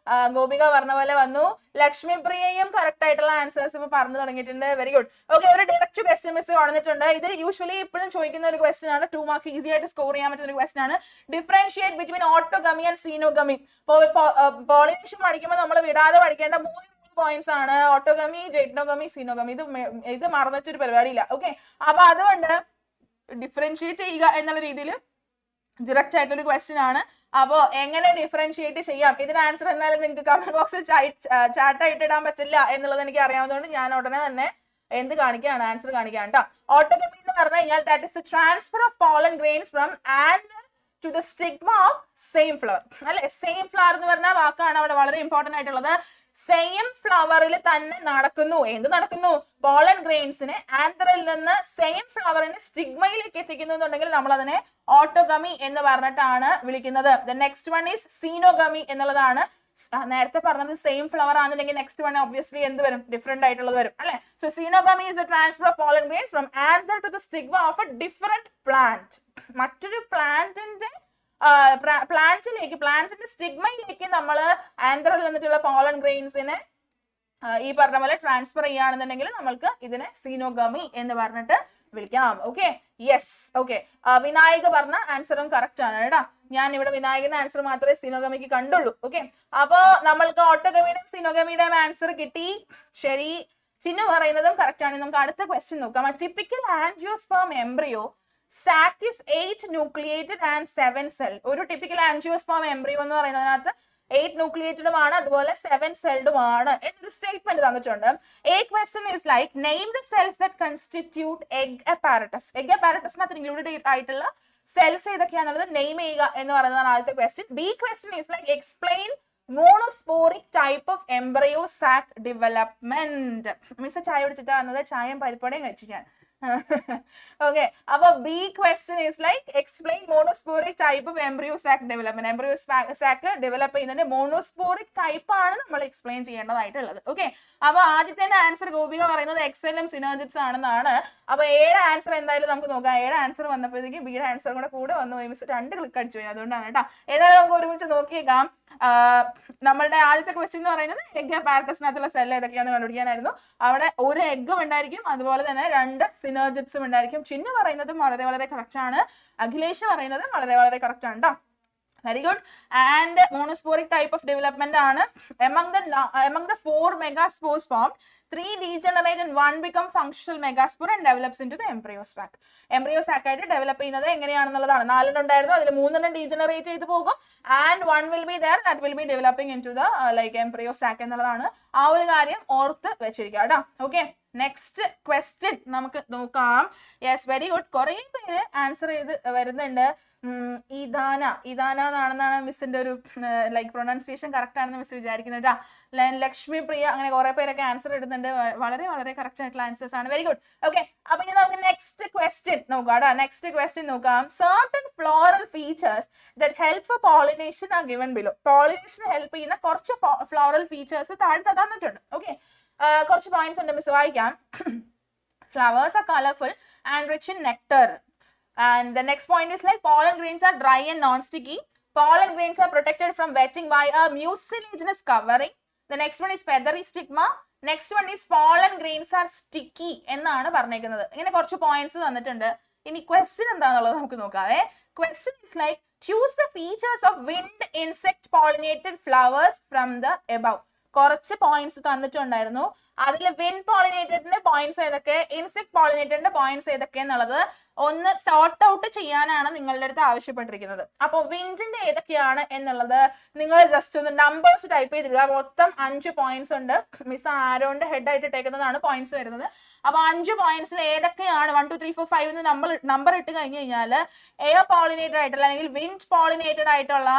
ഗോപിക പറഞ്ഞ പോലെ വന്നു. ലക്ഷ്മി പ്രിയയും കറക്റ്റ് ആയിട്ടുള്ള ആൻസേഴ്സ് ഇപ്പൊ പറഞ്ഞു തുടങ്ങിയിട്ടുണ്ട്. Very good. ഓക്കെ, ഒരു ഡയറക്റ്റ് ക്വസ്റ്റ്യൻ മിസ് വന്നിട്ടുണ്ട്. ഇത് യൂഷ്വലി ഇപ്പോഴും ചോദിക്കുന്ന ഒരു ക്വസ്റ്റ്യൻ ആണ്. 2 മാർക്ക് ഈസി ആയിട്ട് സ്കോർ ചെയ്യാൻ പറ്റുന്ന ഒരു ക്വസ്റ്റ്യൻ ആണ്. Differentiate between autogamy and xenogamy. Pollination പഠിക്കുമ്പോൾ നമ്മൾ വിടാതെ പഠിക്കേണ്ട 3 പോയിന്റ്സ് ആണ്. Autogamy, geitonogamy, xenogamy. ഇത് മറന്നിട്ടൊരു പരിപാടിയില്ല. ഓക്കെ, അപ്പൊ അതുകൊണ്ട് ഡിഫറൻഷിയേറ്റ് ചെയ്യുക എന്നുള്ള രീതിയിൽ ഡയറക്റ്റ് ആയിട്ടൊരു ക്വസ്റ്റ്യൻ ആണ്. അപ്പോ എങ്ങനെ ഡിഫറൻഷിയേറ്റ് ചെയ്യാം? ഇതിന് ആൻസർ എന്നാലും നിങ്ങൾക്ക് കമന്റ് ബോക്സിൽ ചാറ്റായിട്ട് ഇടാൻ പറ്റില്ല എന്നുള്ളത് എനിക്ക് അറിയാവുന്നതുകൊണ്ട് ഞാൻ ഉടനെ തന്നെ എന്ത് കാണിക്കുകയാണ്? ആൻസർ കാണിക്കുകയാണ് കേട്ടോ. ഓട്ടോഗമി എന്ന് പറഞ്ഞു കഴിഞ്ഞാൽ that is a transfer of pollen grains from anther to the stigma of same flower. അല്ലെ, സെയിം ഫ്ലവർ എന്ന് പറഞ്ഞ വാക്കാണ് അവിടെ വളരെ ഇമ്പോർട്ടന്റ് ആയിട്ടുള്ളത്. സെയിം ഫ്ലവറിൽ തന്നെ നടക്കുന്നു. എന്ത് നടക്കുന്നു? പോളൻ ഗ്രെയിൻസിനെ ആന്തറിൽ നിന്ന് സെയിം ഫ്ലവറിന് സ്റ്റിഗ്മയിലേക്ക് എത്തിക്കുന്നു എന്നുണ്ടെങ്കിൽ നമ്മൾ അതിനെ ഓട്ടോഗമി എന്ന് പറഞ്ഞിട്ടാണ് വിളിക്കുന്നത്. The next one is xenogamy എന്നുള്ളതാണ്. നേരത്തെ പറഞ്ഞത് സെയിം ഫ്ലവർ ആണെന്നുണ്ടെങ്കിൽ നെക്സ്റ്റ് വൺ ഒബ്വിയസ്ലി എന്ത് വരും? ഡിഫറെന്റ് ആയിട്ടുള്ളത് വരും അല്ലെ. So xenogamy is a transfer of pollen grains from anther to the stigma of a different plant. മറ്റൊരു പ്ലാന്റിന്റെ പ്ലാന്റിന്റെ സ്റ്റിഗ്മയിലേക്ക് നമ്മൾ ആന്തറിൽ നിന്നിട്ടുള്ള പോളൻ ഗ്രെയിൻസിനെ ഈ പറഞ്ഞ പോലെ ട്രാൻസ്ഫർ ചെയ്യുകയാണെന്നുണ്ടെങ്കിൽ നമ്മൾക്ക് ഇതിനെ സീനോഗമി എന്ന് പറഞ്ഞിട്ട് വിളിക്കാം. Okay, yes. ഓക്കെ, വിനായക പറഞ്ഞ ആൻസറും കറക്റ്റ് ആണ് കേട്ടോ. ഞാൻ ഇവിടെ വിനായകന്റെ ആൻസർ മാത്രമേ സീനോഗമിക്ക് കണ്ടുള്ളൂ. ഓക്കെ, അപ്പോ നമ്മൾക്ക് ഓട്ടോഗമിയുടെയും സീനോഗമിയുടെയും ആൻസർ കിട്ടി. ശരി, ചിന്നു പറയുന്നതും കറക്റ്റ് ആണ്. നമുക്ക് അടുത്ത ക്വസ്റ്റ്യൻ നോക്കാം. Typical angiosperm embryo sac is 8 nucleated and 7 cell. ഒരു ടിപ്പിക്കൽ ആൻജിയോസ്പേം എംബ്രിയോ എന്ന് പറയുന്നതിനകത്ത് 8 ന്യൂക്ലിയേറ്റഡും ആണ്, അതുപോലെ 7 സെൽഡും ആണ് എന്നൊരു സ്റ്റേറ്റ്മെന്റ് തന്നിട്ടുണ്ട്. A question is like name the cells that constitute egg apparatus. Egg apparatusനകത്ത് ഇൻക്ലൂഡഡ് ആയിട്ടുള്ള സെൽസ് ഏതൊക്കെയാണെന്നുള്ളത് നെയിം ചെയ്യുക എന്ന് പറയുന്നതാണ് ആദ്യത്തെ question. B question is like explain monosporic type of embryo sac development. Miss ചായ കുടിച്ചിട്ടാ വന്നത്. ചായയും പരിപ്പടയും കഴിച്ചു ഞാൻ. Okay, അപ്പൊ B question is like explain monosporic type of embryo sac development. embryo sac develop ചെയ്യുന്നതിന്റെ മോണോസ്പോറിക് ടൈപ്പ് ആണ് നമ്മൾ എക്സ്പ്ലെയിൻ ചെയ്യേണ്ടതായിട്ടുള്ളത്. ഓക്കെ, അപ്പൊ ആദ്യത്തെ ആൻസർ ഗോപിക പറയുന്നത് എക്സലും സിനർജിറ്റ്സ് ആണെന്നാണ്. അപ്പൊ ഏഴ് ആൻസർ എന്തായാലും നമുക്ക് നോക്കാം. ഏഴ് ആൻസർ വന്നപ്പോഴത്തേക്ക് ബിയുടെ ആൻസർ കൂടെ വന്നു. മിസ് 2 ക്ലിക്ക് അടിച്ചു പോയി, അതുകൊണ്ടാണ് കേട്ടോ. ഏതായാലും നമുക്ക് ഒരുമിച്ച് നോക്കിയേക്കാം. നമ്മളുടെ ആദ്യത്തെ ക്വസ്റ്റ്യൻ എന്ന് പറയുന്നത് എഗ് അപ്പാരറ്റസിനകത്തുള്ള സെൽ ഏതൊക്കെയാണെന്ന് കണ്ടുപിടിക്കാനായിരുന്നു. അവിടെ ഒരു എഗ്ഗും ഉണ്ടായിരിക്കും, അതുപോലെ തന്നെ 2 സിനർജിറ്റ്സും ഉണ്ടായിരിക്കും. ചിന്നു പറയുന്നതും വളരെ വളരെ കറക്റ്റ് ആണ്. അഖിലേഷ് പറയുന്നതും വളരെ വളരെ കറക്റ്റ് ആണ് കേട്ടോ. Very good. And monosporic type of development ആണ്. Among the 4 megaspores formed, 3 degenerate and 1 become functional megaspore and develops into the embryo sac. Embryo sac ആയിട്ട് ഡെവലപ്പ് ചെയ്യുന്നത് എങ്ങനെയാണെന്നുള്ളതാണ്. 4 ഉണ്ടായിരുന്നു, അതിൽ 3 ഡീജനറേറ്റ് ചെയ്ത് പോകും and 1 will be there that will be developing into the like embryo sac എന്നുള്ളതാണ്. ആ ഒരു കാര്യം ഓർത്ത് വെച്ചിരിക്കുക കേട്ടോ. ഓക്കെ, നെക്സ്റ്റ് ക്വസ്റ്റ്യൻ നമുക്ക് നോക്കാം. Yes, very good. കുറെ പേര് ആൻസർ ചെയ്ത് വരുന്നുണ്ട്. ഇദാന എന്നാണെന്നാണ് മിസ്സിന്റെ ഒരു ലൈക്ക് പ്രൊനൗൺസിയേഷൻ കറക്റ്റ് ആണെന്ന് മിസ് വിചാരിക്കുന്നത്. ലക്ഷ്മി പ്രിയ, അങ്ങനെ കുറെ പേരൊക്കെ ആൻസർ ഇടുന്നുണ്ട്. വളരെ വളരെ കറക്റ്റ് ആയിട്ടുള്ള ആൻസേഴ്സ് ആണ്. Very good. ഓക്കെ, അപ്പൊ ഇനി നമുക്ക് നെക്സ്റ്റ് ക്വസ്റ്റ്യൻ നോക്കാം. നെക്സ്റ്റ് ക്വസ്റ്റ്യൻ നോക്കാം. Certain floral features that help four pollination R given below. Pollination help ചെയ്യുന്ന കുറച്ച് ഫ്ലോറൽ ഫീച്ചേഴ്സ് താഴെ തന്നിട്ടുണ്ട്. ഓക്കെ, കുറച്ച് പോയിന്റ്സ് ഉണ്ട്, മിസ് വായിക്കാം. Flowers are colorful and rich in nectar. And the next point is like pollen grains are dry and non-sticky. Pollen grains are protected from wetting by a mucilaginous covering. The next one is feathery stigma. Next one is pollen grains are sticky എന്നാണ് പറഞ്ഞേക്കുന്നത്. ഇങ്ങനെ കുറച്ച് points തന്നിട്ടുണ്ട്. ഇനി question എന്താണെന്നുള്ളത് നമുക്ക് നോക്കാവേ. Question is like choose the features of wind insect pollinated flowers from the above. കുറച്ച് പോയിന്റ്സ് തന്നിട്ടുണ്ടായിരുന്നു. അതിൽ വിൻഡ് പോളിനേറ്റഡിന്റെ പോയിന്റ്സ് ഏതൊക്കെ, ഇൻസെക്ട് പോളിനേറ്റഡിന്റെ പോയിന്റ്സ് ഏതൊക്കെ എന്നുള്ളത് ഒന്ന് സോർട്ട് ഔട്ട് ചെയ്യാനാണ് നിങ്ങളുടെ അടുത്ത് ആവശ്യപ്പെട്ടിരിക്കുന്നത്. അപ്പോൾ വിൻഡിന്റെ ഏതൊക്കെയാണ് എന്നുള്ളത് നിങ്ങൾ ജസ്റ്റ് ഒന്ന് നമ്പേഴ്സ് ടൈപ്പ് ചെയ്തിരിക്കുക. മൊത്തം 5 പോയിന്റ്സ് ഉണ്ട്. മിസ് ആരോന്റെ ഹെഡ് ആയിട്ട് ഇട്ടേക്കുന്നതാണ് പോയിന്റ്സ് വരുന്നത്. അപ്പൊ 5 പോയിന്റ്സിൽ ഏതൊക്കെയാണ് 1 2 3 4 5 എന്ന് നമ്പർ ഇട്ട് കഴിഞ്ഞ് കഴിഞ്ഞാൽ എയർ പോളിനേറ്റഡ് ആയിട്ടുള്ള അല്ലെങ്കിൽ വിൻഡ് പോളിനേറ്റഡ് ആയിട്ടുള്ള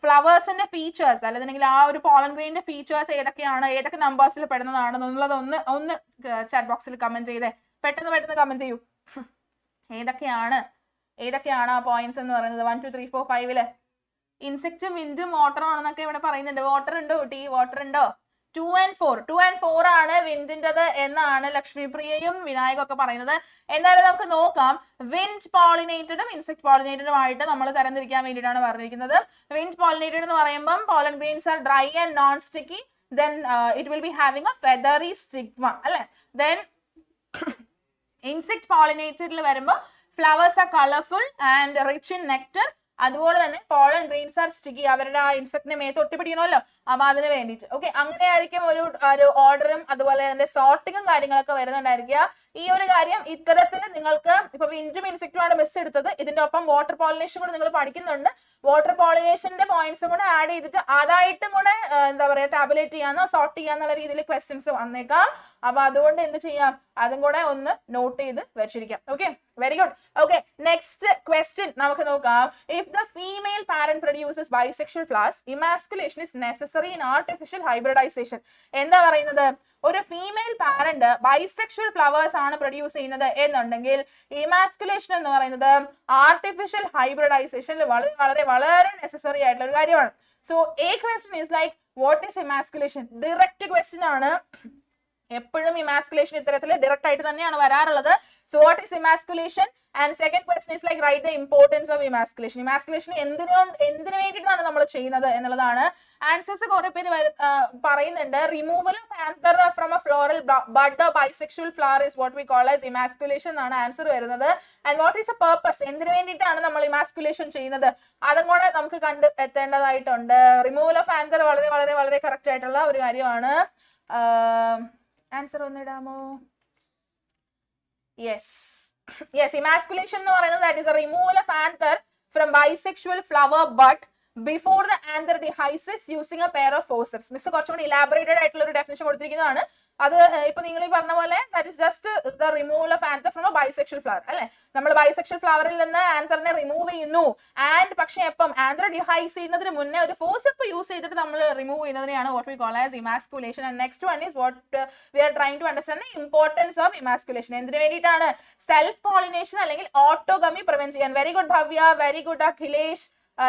ഫ്ലവേഴ്സിന്റെ ഫീച്ചേഴ്സ് അല്ലെങ്കിൽ ആ ഒരു പോളൻ ഗ്രെയിനിന്റെ ഫീച്ചേഴ്സ് ഏതൊക്കെയാണ്, ഏതൊക്കെ നമ്പേഴ്സിൽ പെടുന്നതാണ് എന്നുള്ളത് ഒന്ന് ചാറ്റ് ബോക്സിൽ കമന്റ് ചെയ്തേ. പെട്ടെന്ന് കമന്റ് ചെയ്യൂ. ഏതൊക്കെയാണ് ആ പോയിന്റ്സ് എന്ന് പറയുന്നത് 1 2 3 4 5 ഇൻസെക്റ്റും വിൻഡും വാട്ടറും ആണെന്നൊക്കെ ഇവിടെ പറയുന്നുണ്ട്. വാട്ടർ ഉണ്ടോ കുട്ടി? വാട്ടർ ഉണ്ടോ? 2 and 4 ആണ് വിൻഡിൻ്റെത് എന്നാണ് ലക്ഷ്മി പ്രിയയും വിനായകും ഒക്കെ പറയുന്നത്. എന്തായാലും നമുക്ക് നോക്കാം. വിൻഡ് പോളിനേറ്റഡും ഇൻസെക്ട് പോളിനേറ്റഡും ആയിട്ട് നമ്മൾ തരംതിരിക്കാൻ വേണ്ടിയിട്ടാണ് പറഞ്ഞിരിക്കുന്നത്. വിൻഡ് പോളിനേറ്റഡ് എന്ന് പറയുമ്പോൾ pollen grains R dry and non sticky. then it will be having a feathery stigma അല്ലെ. then insect pollinated വരുമ്പോൾ flowers are colorful and rich in nectar. അതുപോലെ തന്നെ pollen grains are sticky. അവരുടെ ആ ഇൻസെക്ടിനെ മേത്ത് ഒട്ടിപ്പിടിക്കണമല്ലോ, അപ്പൊ അതിന് വേണ്ടിയിട്ട്. ഓക്കെ, അങ്ങനെ ആയിരിക്കും ഒരു ഓർഡറും അതുപോലെ തന്നെ സോർട്ടിങ്ങും കാര്യങ്ങളൊക്കെ വരുന്നുണ്ടായിരിക്കുക. ഈ ഒരു കാര്യം ഇത്തരത്തിൽ നിങ്ങൾക്ക് ഇപ്പൊ വിൻഡും ഇൻസെക്റ്റും ആണ് മിസ് എടുത്തത്. ഇതിന്റെ ഒപ്പം വാട്ടർ പോളിനേഷൻ കൂടെ നിങ്ങൾ പഠിക്കുന്നുണ്ട്. വാട്ടർ പോളിനേഷന്റെ പോയിന്റ്സും കൂടെ ആഡ് ചെയ്തിട്ട് അതായിട്ടും കൂടെ എന്താ പറയാ ടാബുലേറ്റ് ചെയ്യാന്നോ സോർട്ട് ചെയ്യാന്നുള്ള രീതിയിൽ ക്വസ്റ്റ്യൻസ് വന്നേക്കാം. അപ്പൊ അതുകൊണ്ട് എന്ത് ചെയ്യാം, അതും കൂടെ ഒന്ന് നോട്ട് ചെയ്ത് വെച്ചിരിക്കാം. Okay, very good. Okay, next question നമുക്ക് നോക്കാം. If the female parent produces bisexual flowers, emasculation is necessary in artificial hybridization. എന്താ പറയുന്നത്? ഒരു ഫീമെയിൽ പാരന്റ് ബൈസെക്ഷൽ ഫ്ലവേഴ്സ് ആണ് പ്രൊഡ്യൂസ് ചെയ്യുന്നത് എന്നുണ്ടെങ്കിൽ ഇമാസ്കുലേഷൻ എന്ന് പറയുന്നത് ആർട്ടിഫിഷ്യൽ ഹൈബ്രിഡൈസേഷനിൽ വളരെ വളരെ വളരെ നെസസറി ആയിട്ടുള്ള ഒരു കാര്യമാണ്. So A question is like what is emasculation? Direct question ആണ്. എപ്പോഴും ഇമാസ്കുലേഷൻ ഇത്തരത്തിൽ ഡയറക്റ്റ് ആയിട്ട് തന്നെയാണ് വരാറുള്ളത്. So what is emasculation? And second question is like write the importance of emasculation. Emasculation എന്തിനു വേണ്ടിയിട്ടാണ് നമ്മൾ ചെയ്യുന്നത് എന്നുള്ളതാണ്. ആൻസേഴ്സ് കുറെ പേര് പറയുന്നുണ്ട്. Removal of anther from A floral bud bisexual flower is what we call as emasculation എന്നാണ് answer വരുന്നത്. And what is A purpose? എന്തിനു വേണ്ടിയിട്ടാണ് നമ്മൾ ഇമാസ്കുലേഷൻ ചെയ്യുന്നത്? അതും കൂടെ നമുക്ക് കണ്ട് എത്തേണ്ടതായിട്ടുണ്ട്. റിമൂവൽ ഓഫ് ആന്തർ വളരെ വളരെ വളരെ കറക്റ്റ് ആയിട്ടുള്ള ഒരു കാര്യമാണ്. ആൻസർ ഒന്നിടാമോ? യെസ്, ഇമാസ്കുലേഷൻ എന്ന് പറയുന്നത് that is a removal of anther from bisexual flower bud before the anther dehisces using a pair of forceps. Miss കുറച്ചുകൂടി ഇലാബറേറ്റഡ് ആയിട്ടുള്ള ഒരു ഡെഫിനിഷൻ കൊടുത്തിരിക്കുന്നതാണ്. അത് ഇപ്പൊ നിങ്ങൾ ഈ പറഞ്ഞ പോലെ that is just the removal of anther from a bisexual flower അല്ലെ. നമ്മൾ ബൈസെക്ഷൽ ഫ്ലവറിൽ നിന്ന് ആന്തറിനെ റിമൂവ് ചെയ്യുന്നു. ആൻഡ് പക്ഷെ എപ്പം ആന്തർ ഡിഹൈസ് ചെയ്യുന്നതിന് മുന്നേ ഒരു ഫോസപ്പ് യൂസ് ചെയ്തിട്ട് നമ്മൾ remove ചെയ്യുന്നതിനെയാണ് what we call as emasculation. And next one is what we are trying to understand the importance of emasculation. എന്തിനു വേണ്ടിയിട്ടാണ്? സെൽഫ് പോളിനേഷൻ അല്ലെങ്കിൽ ഓട്ടോഗമി പ്രിവെന്റ് ചെയ്യാൻ. Very good Bhavya, very good Akhilesh.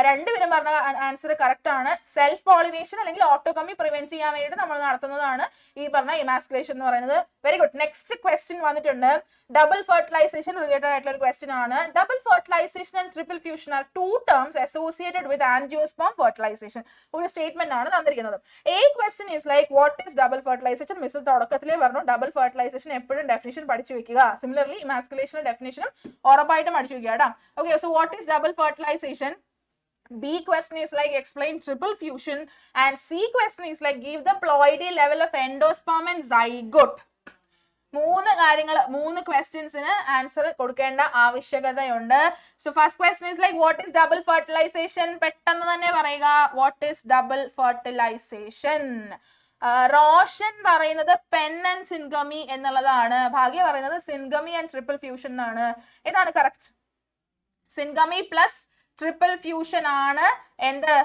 രണ്ടുപേരും പറഞ്ഞ ആൻസർ കറക്റ്റ് ആണ്. Self pollination അല്ലെങ്കിൽ autogamy prevent ചെയ്യാൻ വേണ്ടി നമ്മൾ നടത്തുന്നതാണ് ഈ പറഞ്ഞ ഇമാസ്കുലേഷൻ എന്ന് പറയുന്നത്. Very good. നെക്സ്റ്റ് ക്വസ്റ്റ്യൻ വന്നിട്ടുണ്ട്. ഡബിൾ ഫെർട്ടിലൈസേഷൻ റിലേറ്റഡ് ആയിട്ടുള്ള ഒരു ക്വസ്റ്റ്യൻ ആണ്. Double fertilization and triple fusion are 2 terms associated with angiosperm fertilization. ഒരു സ്റ്റേറ്റ്മെന്റ് ആണ് തന്നിരിക്കുന്നത്. A question is like what is double fertilisation? Miss തുടക്കത്തിലേ പറഞ്ഞു ഡബിൾ ഫെർട്ടിലൈസേഷൻ എപ്പോഴും definition പഠിച്ചു വെക്കുക. സിമിലർലി ഇമാസ്കുലേഷന്റെ ഡെഫിനിഷനും ഉറപ്പായിട്ടും പഠിച്ചു വെക്കുക കേട്ടോ. Okay, so what is double fertilization? B question is like explain triple fusion, and C question is like give the ploidy level of endosperm and zygote. മൂന്ന് ക്വസ്റ്റ്യൻസിന് ആൻസർ കൊടുക്കേണ്ട ആവശ്യകതയുണ്ട്. So first question is like what is double fertilization? പെട്ടെന്ന് തന്നെ പറയുക, what is double fertilization? Roshan പറയുന്നത് pen and syngamy എന്നുള്ളതാണ്. ഭാഗ്യ പറയുന്നത് സിൻഗമി ആൻഡ് ട്രിപ്പിൾ ഫ്യൂഷൻ എന്നാണ്. ഏതാണ് correct? Syngamy plus triple fusion ആണ് എന്ത്?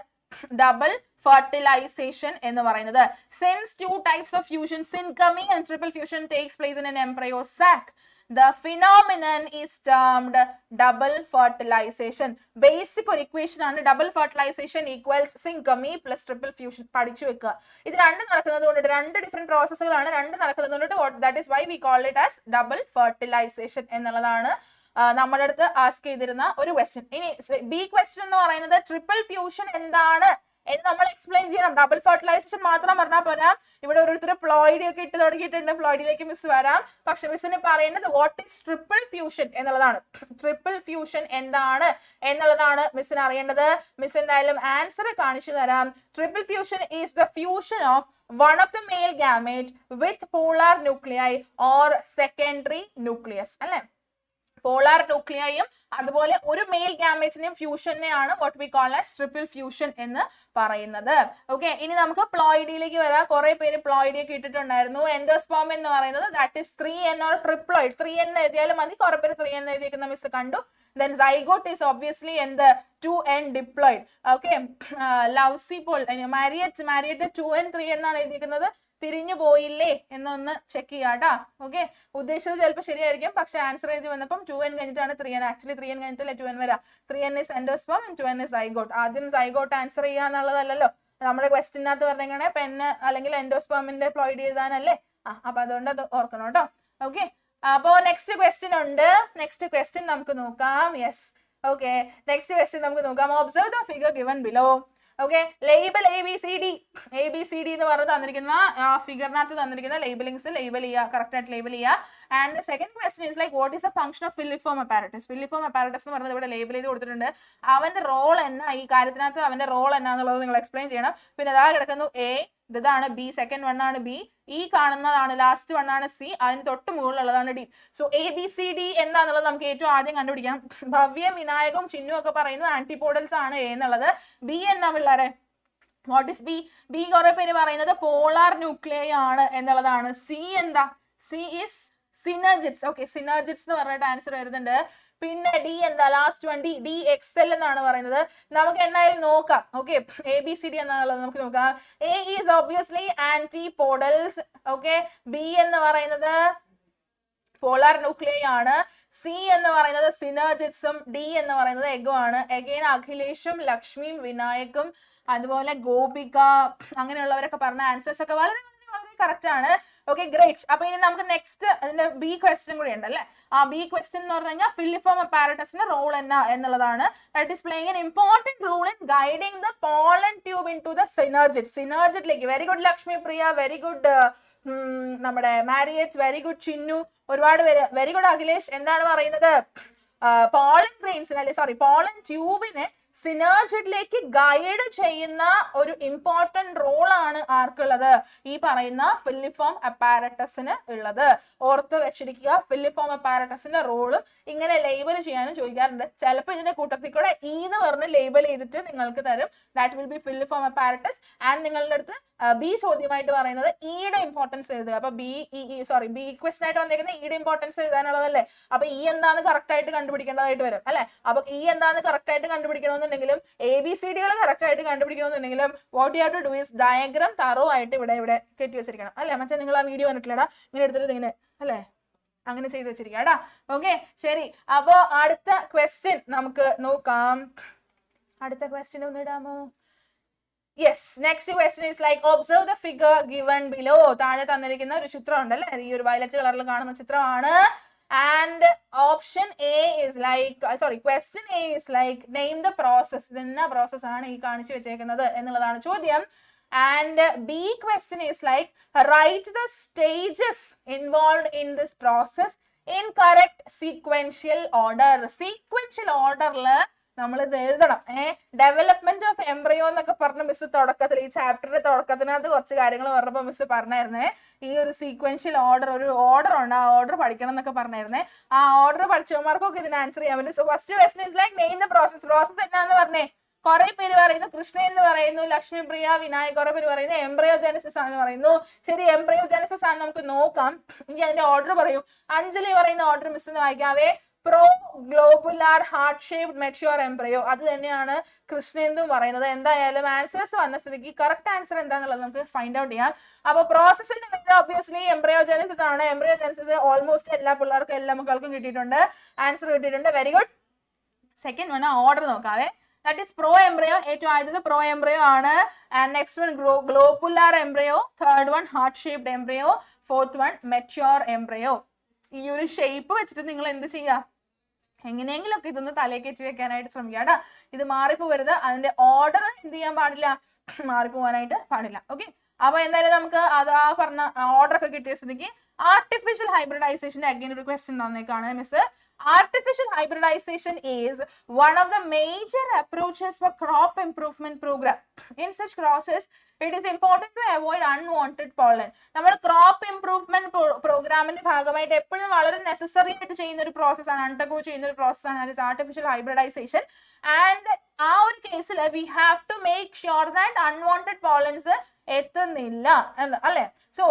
ഡബിൾ fertilization എന്ന് പറയുന്നത്. Since two types of fusion, synchrony and triple fusion, takes place in an embryo sac, the phenomenon is termed double fertilization. Basic ഒരു equation ആണ്. double fertilization equals synchrony plus triple fusion. പഠിച്ചു വെക്കുക. ഇത് രണ്ട് നടക്കുന്നത് കൊണ്ട് രണ്ട് ഡിഫറെന്റ് പ്രോസസ്സുകളാണ്. രണ്ട് നടക്കുന്നത് കൊണ്ട് that is why we call it as double fertilization എന്നുള്ളതാണ് നമ്മുടെ അടുത്ത് ആസ്ക് ചെയ്തിരുന്ന ഒരു ക്വസ്റ്റ്യൻ. ഇനി ബി ക്വസ്റ്റ്യൻ എന്ന് പറയുന്നത് ട്രിപ്പിൾ ഫ്യൂഷൻ എന്താണ് എന്ന് നമ്മൾ എക്സ്പ്ലെയിൻ ചെയ്യണം. ഡബിൾ ഫെർട്ടിലൈസേഷൻ മാത്രം പറഞ്ഞാൽ പോരാ. ഇവിടെ ഓരോരുത്തർ പ്ലോയിഡി ഒക്കെ ഇട്ട് തുടങ്ങിയിട്ടുണ്ട്. പ്ലോയിഡിലേക്ക് മിസ് വരാം. പക്ഷെ മിസ്സിന് പറയുന്നത് വാട്ട് ഈസ് ട്രിപ്പിൾ ഫ്യൂഷൻ എന്നുള്ളതാണ്. ട്രിപ്പിൾ ഫ്യൂഷൻ എന്താണ് എന്നുള്ളതാണ് മിസ്സിന് അറിയേണ്ടത്. മിസ് എന്തായാലും ആൻസർ കാണിച്ചു തരാം. Triple fusion is the fusion of one of the male gamete with polar nuclei or secondary nucleus. അല്ലേ? പോളാർ ന്യൂക്ലിയയും അതുപോലെ ഒരു മെയിൽ ഗാമേറ്റിന്റെയും ഫ്യൂഷനെയാണ് what we call as triple fusion എന്ന് പറയുന്നത്. ഓക്കെ, ഇനി നമുക്ക് പ്ലോയിഡിയിലേക്ക് വരാം. കുറെ പേര് പ്ലോയിഡി ഒക്കെ ഇട്ടിട്ടുണ്ടായിരുന്നു. എൻഡോസ്പേം എന്ന് പറയുന്നത് that is 3N or triploid. 3N എഴുതിയാലും മതി. കുറെ പേര് 3N എഴുതിയിരിക്കുന്ന മിസ് കണ്ടു. Then zygote is obviously in the 2N diploid. Okay, lousy pole marriage 2N 3N എന്നാണ് എഴുതിയിരിക്കുന്നത്. തിരിഞ്ഞു പോയില്ലേ എന്നൊന്ന് ചെക്ക് ചെയ്യാട്ടാ. ഓക്കെ, ഉദ്ദേശിച്ചത് ചിലപ്പോൾ ശരിയായിരിക്കും, പക്ഷെ ആൻസർ എഴുതി വന്നപ്പം 2N കഴിഞ്ഞിട്ടാണ് 3N. ആക്ച്വലി 3N കഴിഞ്ഞിട്ടല്ലേ 2N വരാം. 3N is endosperm and 2N is zygote. ആദ്യം zygote ആൻസർ ചെയ്യാന്നുള്ളതല്ലോ നമ്മുടെ ക്വസ്റ്റിനകത്ത് പറഞ്ഞെങ്ങനെ പെന്ന് അല്ലെങ്കിൽ എൻഡോസ്പേമിന്റെ പ്ലോയിഡ് എഴുതാനല്ലേ. അപ്പൊ അതുകൊണ്ട് അത് ഓർക്കണം കേട്ടോ. ഓക്കെ, അപ്പോ നെക്സ്റ്റ് ക്വസ്റ്റ്യൻ ഉണ്ട്. നെക്സ്റ്റ് ക്വസ്റ്റ്യൻ നമുക്ക് നോക്കാം. യെസ്, ഓക്കെ, നെക്സ്റ്റ് ക്വസ്റ്റ്യൻ നമുക്ക് നോക്കാം. Observe the figure given below. Okay, label ABCD എന്ന് പറഞ്ഞ് തന്നിരിക്കുന്ന ഫിഗറിനകത്ത് തന്നിരിക്കുന്ന ലേബലിംഗ്സ് ലേബൽ ചെയ്യുക, കറക്റ്റ് ആയിട്ട് ലേബൽ ചെയ്യുക. And the second question is like what is A function of filiform apparatus? Filiform apparatus എന്ന് പറഞ്ഞത് ഇവിടെ ലേബൽ ചെയ്ത് കൊടുത്തിട്ടുണ്ട്. അവന്റെ റോൾ എന്നാ, ഈ കാര്യത്തിനകത്ത് അവന്റെ റോൾ എന്നാന്നുള്ളത് നിങ്ങൾ എക്സ്പ്ലെയിൻ ചെയ്യണം. പിന്നെ അതാ കിടക്കുന്നു A, ഇതാണ് B, സെക്കൻഡ് വൺ ആണ് B, ഈ കാണുന്നതാണ് ലാസ്റ്റ് വൺ ആണ് C, അതിന് തൊട്ട് മുകളിലുള്ളതാണ് D. സോ ABCD എന്താന്നുള്ളത് നമുക്ക് ഏറ്റവും ആദ്യം കണ്ടുപിടിക്കാം. ഭവ്യം, വിനായകം, ചിന്നു ഒക്കെ പറയുന്നത് ആന്റിപോഡൽസ് ആണ് A എന്നുള്ളത്. B എന്നാ പിള്ളേരെ? What is B? കുറെ പേര് പറയുന്നത് പോളാർ ന്യൂക്ലിയൈ ആണ് എന്നുള്ളതാണ്. C എന്താ? C is synergids. Okay, synergids എന്ന് പറഞ്ഞിട്ട് ആൻസർ വരുന്നുണ്ട്. പിന്നെ D എന്താ? ലാസ്റ്റ് വൺ D XL എന്നാണ് പറയുന്നത്. നമുക്ക് എന്തായാലും നോക്കാം. ഓക്കെ, ABCD എന്നുള്ളത് നമുക്ക് നോക്കാം. A is obviously antipodals. Okay, B എന്ന് പറയുന്നത് പോളാർ ന്യൂക്ലിയൈ ആണ്. C എന്ന് പറയുന്നത് സിനർജിറ്റ്സും D എന്ന് പറയുന്നത് എഗും ആണ്. അഗൈൻ അഖിലേഷും ലക്ഷ്മിയും വിനായക്കും അതുപോലെ ഗോപിക അങ്ങനെയുള്ളവരൊക്കെ പറഞ്ഞ ആൻസേഴ്സ് ഒക്കെ വളരെ വളരെ കറക്റ്റ് ആണ്. Okay, great. അപ്പൊ ഇനി നമുക്ക് നെക്സ്റ്റ് അതിന്റെ B ക്വസ്റ്റ്യൻ കൂടി ഉണ്ട് അല്ലെ. ആ B ക്വസ്റ്റ്യൻ എന്ന് പറഞ്ഞു കഴിഞ്ഞാൽ ഫില്ലിഫോം അപ്പാരറ്റസിന്റെ റോൾ എന്നാ എന്നുള്ളതാണ്. That is playing an important role in guiding the pollen tube in to the സിനർജിറ്റിലേക്ക്. Very good Lakshmi Priya, very good നമ്മുടെ മാരിയറ്റ്, വെരി ഗുഡ് ചിന്നു, ഒരുപാട് പേര് വെരി ഗുഡ് അഖിലേഷ്. എന്താണ് പറയുന്നത്? പോളൻ ഗ്രെയിൻസിന് അല്ലെ സോറി പോളൻ ട്യൂബിനെ സിനർജിറ്റിലേക്ക് ഗൈഡ് ചെയ്യുന്ന ഒരു ഇമ്പോർട്ടന്റ് റോൾ ആണ് ആർക്കുള്ളത്? ഈ പറയുന്ന ഫില്ലിഫോം അപ്പാരറ്റസിന് ഉള്ളത്. ഓർത്ത് വെച്ചിരിക്കുക, ഫില്ലിഫോം അപ്പാരറ്റസിന്റെ റോളും ഇങ്ങനെ ലേബൽ ചെയ്യാനും ചോദിക്കാറുണ്ട്. ചിലപ്പോൾ ഇതിന്റെ കൂട്ടത്തിൽ കൂടെ E എന്ന് പറഞ്ഞ് ലേബൽ ചെയ്തിട്ട് നിങ്ങൾക്ക് തരും. That will B filiform apparatus. And നിങ്ങളുടെ അടുത്ത് B ചോദ്യമായിട്ട് പറയുന്നത് ഇയുടെ ഇമ്പോർട്ടൻസ് എഴുതുക. അപ്പൊ B ക്വസ്റ്റൻ ആയിട്ട് വന്നിരിക്കുന്നത് ഇയുടെ ഇമ്പോർട്ടൻസ് എഴുതാനുള്ളതല്ലേ. അപ്പൊ E എന്താന്ന് കറക്റ്റ് ആയിട്ട് കണ്ടുപിടിക്കേണ്ടതായിട്ട് വരും അല്ലെ. അപ്പൊ E എന്താന്ന് കറക്റ്റ് ആയിട്ട് കണ്ടുപിടിക്കണമെന്നുണ്ടെങ്കിലും ABCDകൾ കറക്റ്റ് ആയിട്ട് കണ്ടുപിടിക്കണമെന്നുണ്ടെങ്കിലും what you have to do is diagram thorough ആയിട്ട് ഇവിടെ കെട്ടി വെച്ചിരിക്കണം അല്ലെ. മറ്റേ നിങ്ങൾ ആ വീഡിയോ കണ്ടിട്ടില്ലടാ, ഇങ്ങനെ എടുത്തിട്ട് ഇങ്ങനെ അല്ലെ അങ്ങനെ ചെയ്ത് വെച്ചിരിക്കടാ. ഓക്കെ, ശരി. അപ്പോ അടുത്ത ക്വസ്റ്റ്യൻ നമുക്ക് നോക്കാം. അടുത്ത ക്വസ്റ്റ്യൻ ഒന്ന് ഇടാമോ? Yes, next question is like observe the figure given below. താഴെ തന്നിരിക്കുന്ന ഒരു ചിത്രം ഉണ്ടല്ലേ, ഈ ഒരു വയലറ്റ് കളറിൽ കാണുന്ന ചിത്രമാണ്. And option A is like question A is like name the process. ഇതെന്നാ പ്രോസസ് ആണ് ഈ കാണിച്ചു വെച്ചേക്കുന്നത് എന്നുള്ളതാണ് ചോദ്യം. And B question is like write the stages involved in this process in correct sequential order. Sequential order നമ്മൾ ഇത് എഴുതണം. ഡെവലപ്മെന്റ് ഓഫ് എംബ്രയോ എന്നൊക്കെ പറഞ്ഞ മിസ് തുടക്കത്തിൽ ഈ ചാപ്റ്ററിന്റെ തുടക്കത്തിനകത്ത് കുറച്ച് കാര്യങ്ങൾ പറഞ്ഞപ്പോൾ മിസ് പറഞ്ഞായിരുന്നേ, ഈ ഒരു സീക്വൻഷ്യൽ ഓർഡർ, ഒരു ഓർഡർ ഉണ്ട്, ആ ഓർഡർ പഠിക്കണം എന്നൊക്കെ പറഞ്ഞായിരുന്നേ. ആ ഓർഡർ പഠിച്ചവന്മാർക്കൊക്കെ ഇതിന് ആൻസർ ചെയ്യാൻ പറ്റും. So first question is like name the process. Process എന്നാന്ന് പറഞ്ഞേ, കുറെ പേര് പറയുന്നു കൃഷ്ണ എന്ന് പറയുന്നു, ലക്ഷ്മി പ്രിയ, വിനായക്, കുറെ പേര് പറയുന്നു എംബ്രയോജെനസിസ് ആണെന്ന് പറയുന്നു. ശരി, എംബ്രയോജെനസിസ് ആണ്, നമുക്ക് നോക്കാം. ഇനി അതിന്റെ ഓർഡർ പറയും. അഞ്ജലി പറയുന്ന ഓർഡർ മിസ് എന്ന് വായിക്കാവേ. Pro globular heart shaped mature embryo, അത് തന്നെയാണ് കൃഷ്ണേന്ദു പറയുന്നത്. എന്തായാലും ആൻസേഴ്സ് വന്ന സ്ഥിതിക്ക് കറക്റ്റ് ആൻസർ എന്താണെന്നുള്ളത് നമുക്ക് ഫൈൻഡ് ഔട്ട് ചെയ്യാം. അപ്പൊ പ്രോസസ്സിന്റെ പേര് ഒബ്വിയസ്ലി എംബ്രയോജെനസിസ് ആണ്. എംബ്രയോജെനസിസ് ഓൾമോസ്റ്റ് എല്ലാ പിള്ളേർക്കും എല്ലാ മക്കൾക്കും കിട്ടിയിട്ടുണ്ട്, ആൻസർ കിട്ടിയിട്ടുണ്ട്. Very good. Second one order നോക്കാവേ. That is pro embryo. ഏറ്റവും ആദ്യത് pro embryo ആണ്. And next one globular embryo. Third one heart shaped embryo. Fourth one mature embryo. ഈ ഒരു ഷേപ്പ് വെച്ചിട്ട് നിങ്ങൾ എന്ത് ചെയ്യുക, എങ്ങനെയെങ്കിലും ഒക്കെ ഇതൊന്ന് തലയിൽ കയറ്റി വെക്കാനായിട്ട് ശ്രമിക്കുക കേട്ടോ. ഇത് മാറിപ്പോവരുത്. അതിന്റെ ഓർഡർ എന്ത് ചെയ്യാൻ പാടില്ല, മാറിപ്പോവാനായിട്ട് പാടില്ല. ഓക്കെ, അപ്പൊ എന്തായാലും നമുക്ക് അത് ആ പറഞ്ഞ ഓർഡർ ഒക്കെ കിട്ടിയ സ്ഥിതിക്ക് artificial hybridization again ഒരു question തന്നേക്കാണ് miss. Artificial hybridization is one of the major approaches for crop improvement program. In such process, it is important to avoid unwanted pollen. നമ്മൾ crop improvement പ്രോഗ്രാമിന്റെ ഭാഗമായിട്ട് എപ്പോഴും വളരെ നെസസറി ആയിട്ട് ചെയ്യുന്ന ഒരു പ്രോസസ്സാണ്, അണ്ടർഗോ ചെയ്യുന്ന ഒരു പ്രോസസ്സാണ്, that is artificial hybridization. And ആ ഒരു കേസിൽ we have to make sure that unwanted pollens എത്തുന്നില്ല അല്ലെ. So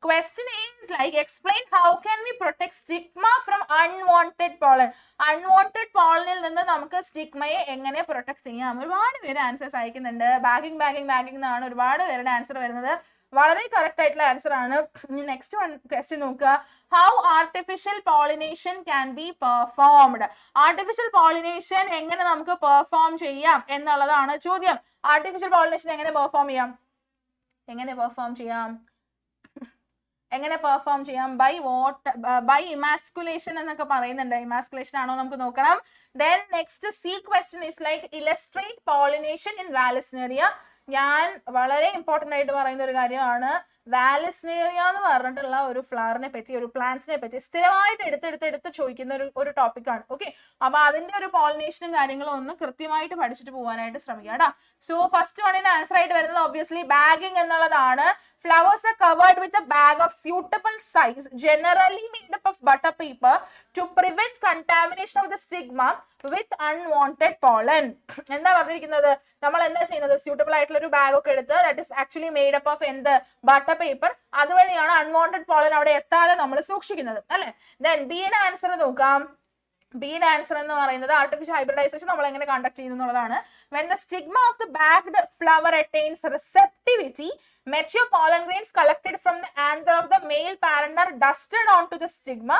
question is like explain how can we protect stigma from unwanted pollen. Unwanted pollenil നിന്ന് നമുക്ക് സ്റ്റിഗ്മയെ എങ്ങനെ പ്രൊട്ടക്ട് ചെയ്യാം. ഒരുപാട് പേര് ആൻസേഴ്സ് അയക്കുന്നുണ്ട്. ബാഗിങ് എന്നാണ് ഒരുപാട് പേരുടെ ആൻസർ വരുന്നത്. വളരെ കറക്റ്റ് ആയിട്ടുള്ള ആൻസർ ആണ്. ഇനി നെക്സ്റ്റ് വൺ ക്വസ്റ്റ്യൻ നോക്കുക. How artificial pollination can be performed. Artificial pollination എങ്ങനെ നമുക്ക് പെർഫോം ചെയ്യാം എന്നുള്ളതാണ് ചോദ്യം. ആർട്ടിഫിഷ്യൽ പോളിനേഷൻ എങ്ങനെ പെർഫോം ചെയ്യാം, എങ്ങനെ പെർഫോം ചെയ്യാം? ബൈ ഇമാസ്കുലേഷൻ എന്നൊക്കെ പറയുന്നുണ്ട്. ഇമാസ്കുലേഷൻ ആണോ നമുക്ക് നോക്കണം. Then next C question is like illustrate pollination in Vallisneria. ഞാൻ വളരെ ഇമ്പോർട്ടന്റ് ആയിട്ട് പറയുന്ന ഒരു കാര്യമാണ്, വാലിസ്നേറിയ എന്ന് പറഞ്ഞിട്ടുള്ള ഒരു ഫ്ലവറിനെ പറ്റി, ഒരു പ്ലാന്റ്സിനെ പറ്റി സ്ഥിരമായിട്ട് എടുത്ത് ചോദിക്കുന്ന ഒരു ടോപ്പിക്കാണ്. ഓക്കെ, അപ്പൊ അതിന്റെ ഒരു പോളിനേഷനും കാര്യങ്ങളും ഒന്ന് കൃത്യമായിട്ട് പഠിച്ചിട്ട് പോകാനായിട്ട് ശ്രമിക്കുക കേട്ടോ. സോ ഫസ്റ്റ് വണ്ണിന് ആൻസർ ആയിട്ട് വരുന്നത് ഒബ്വിയസ്ലി ബാഗിങ് എന്നുള്ളതാണ്. Flowers are covered with a bag of suitable size, generally made up of butter paper, to prevent contamination of the stigma with unwanted pollen. എന്താ പറഞ്ഞിരിക്കുന്നത്, നമ്മൾ എന്താ ചെയ്യുന്നത്, സ്യൂട്ടബിൾ ആയിട്ടുള്ള ഒരു ബാഗ് ഒക്കെ എടുത്ത് that is actually made up of എന്ത്, ബട്ടർ പേപ്പർ, അതുവഴിയാണ് അൺവാണ്ടഡ് പോളൻ അവിടെ എത്താതെ നമ്മൾ സൂക്ഷിക്കുന്നത് അല്ലെ. Then ബിയുടെ ആൻസർ നോക്കാം. ബിയുടെ ആൻസർ എന്ന് പറയുന്നത് ആർട്ടിഫിഷ്യൽ ഹൈബ്രിഡൈസേഷൻ നമ്മൾ എങ്ങനെ കണ്ടക്ട് ചെയ്യുന്നു എന്നുള്ളതാണ്. When the stigma of the bagged flower attains receptivity, mature pollen grains collected from the anther of the male parent are dusted onto the stigma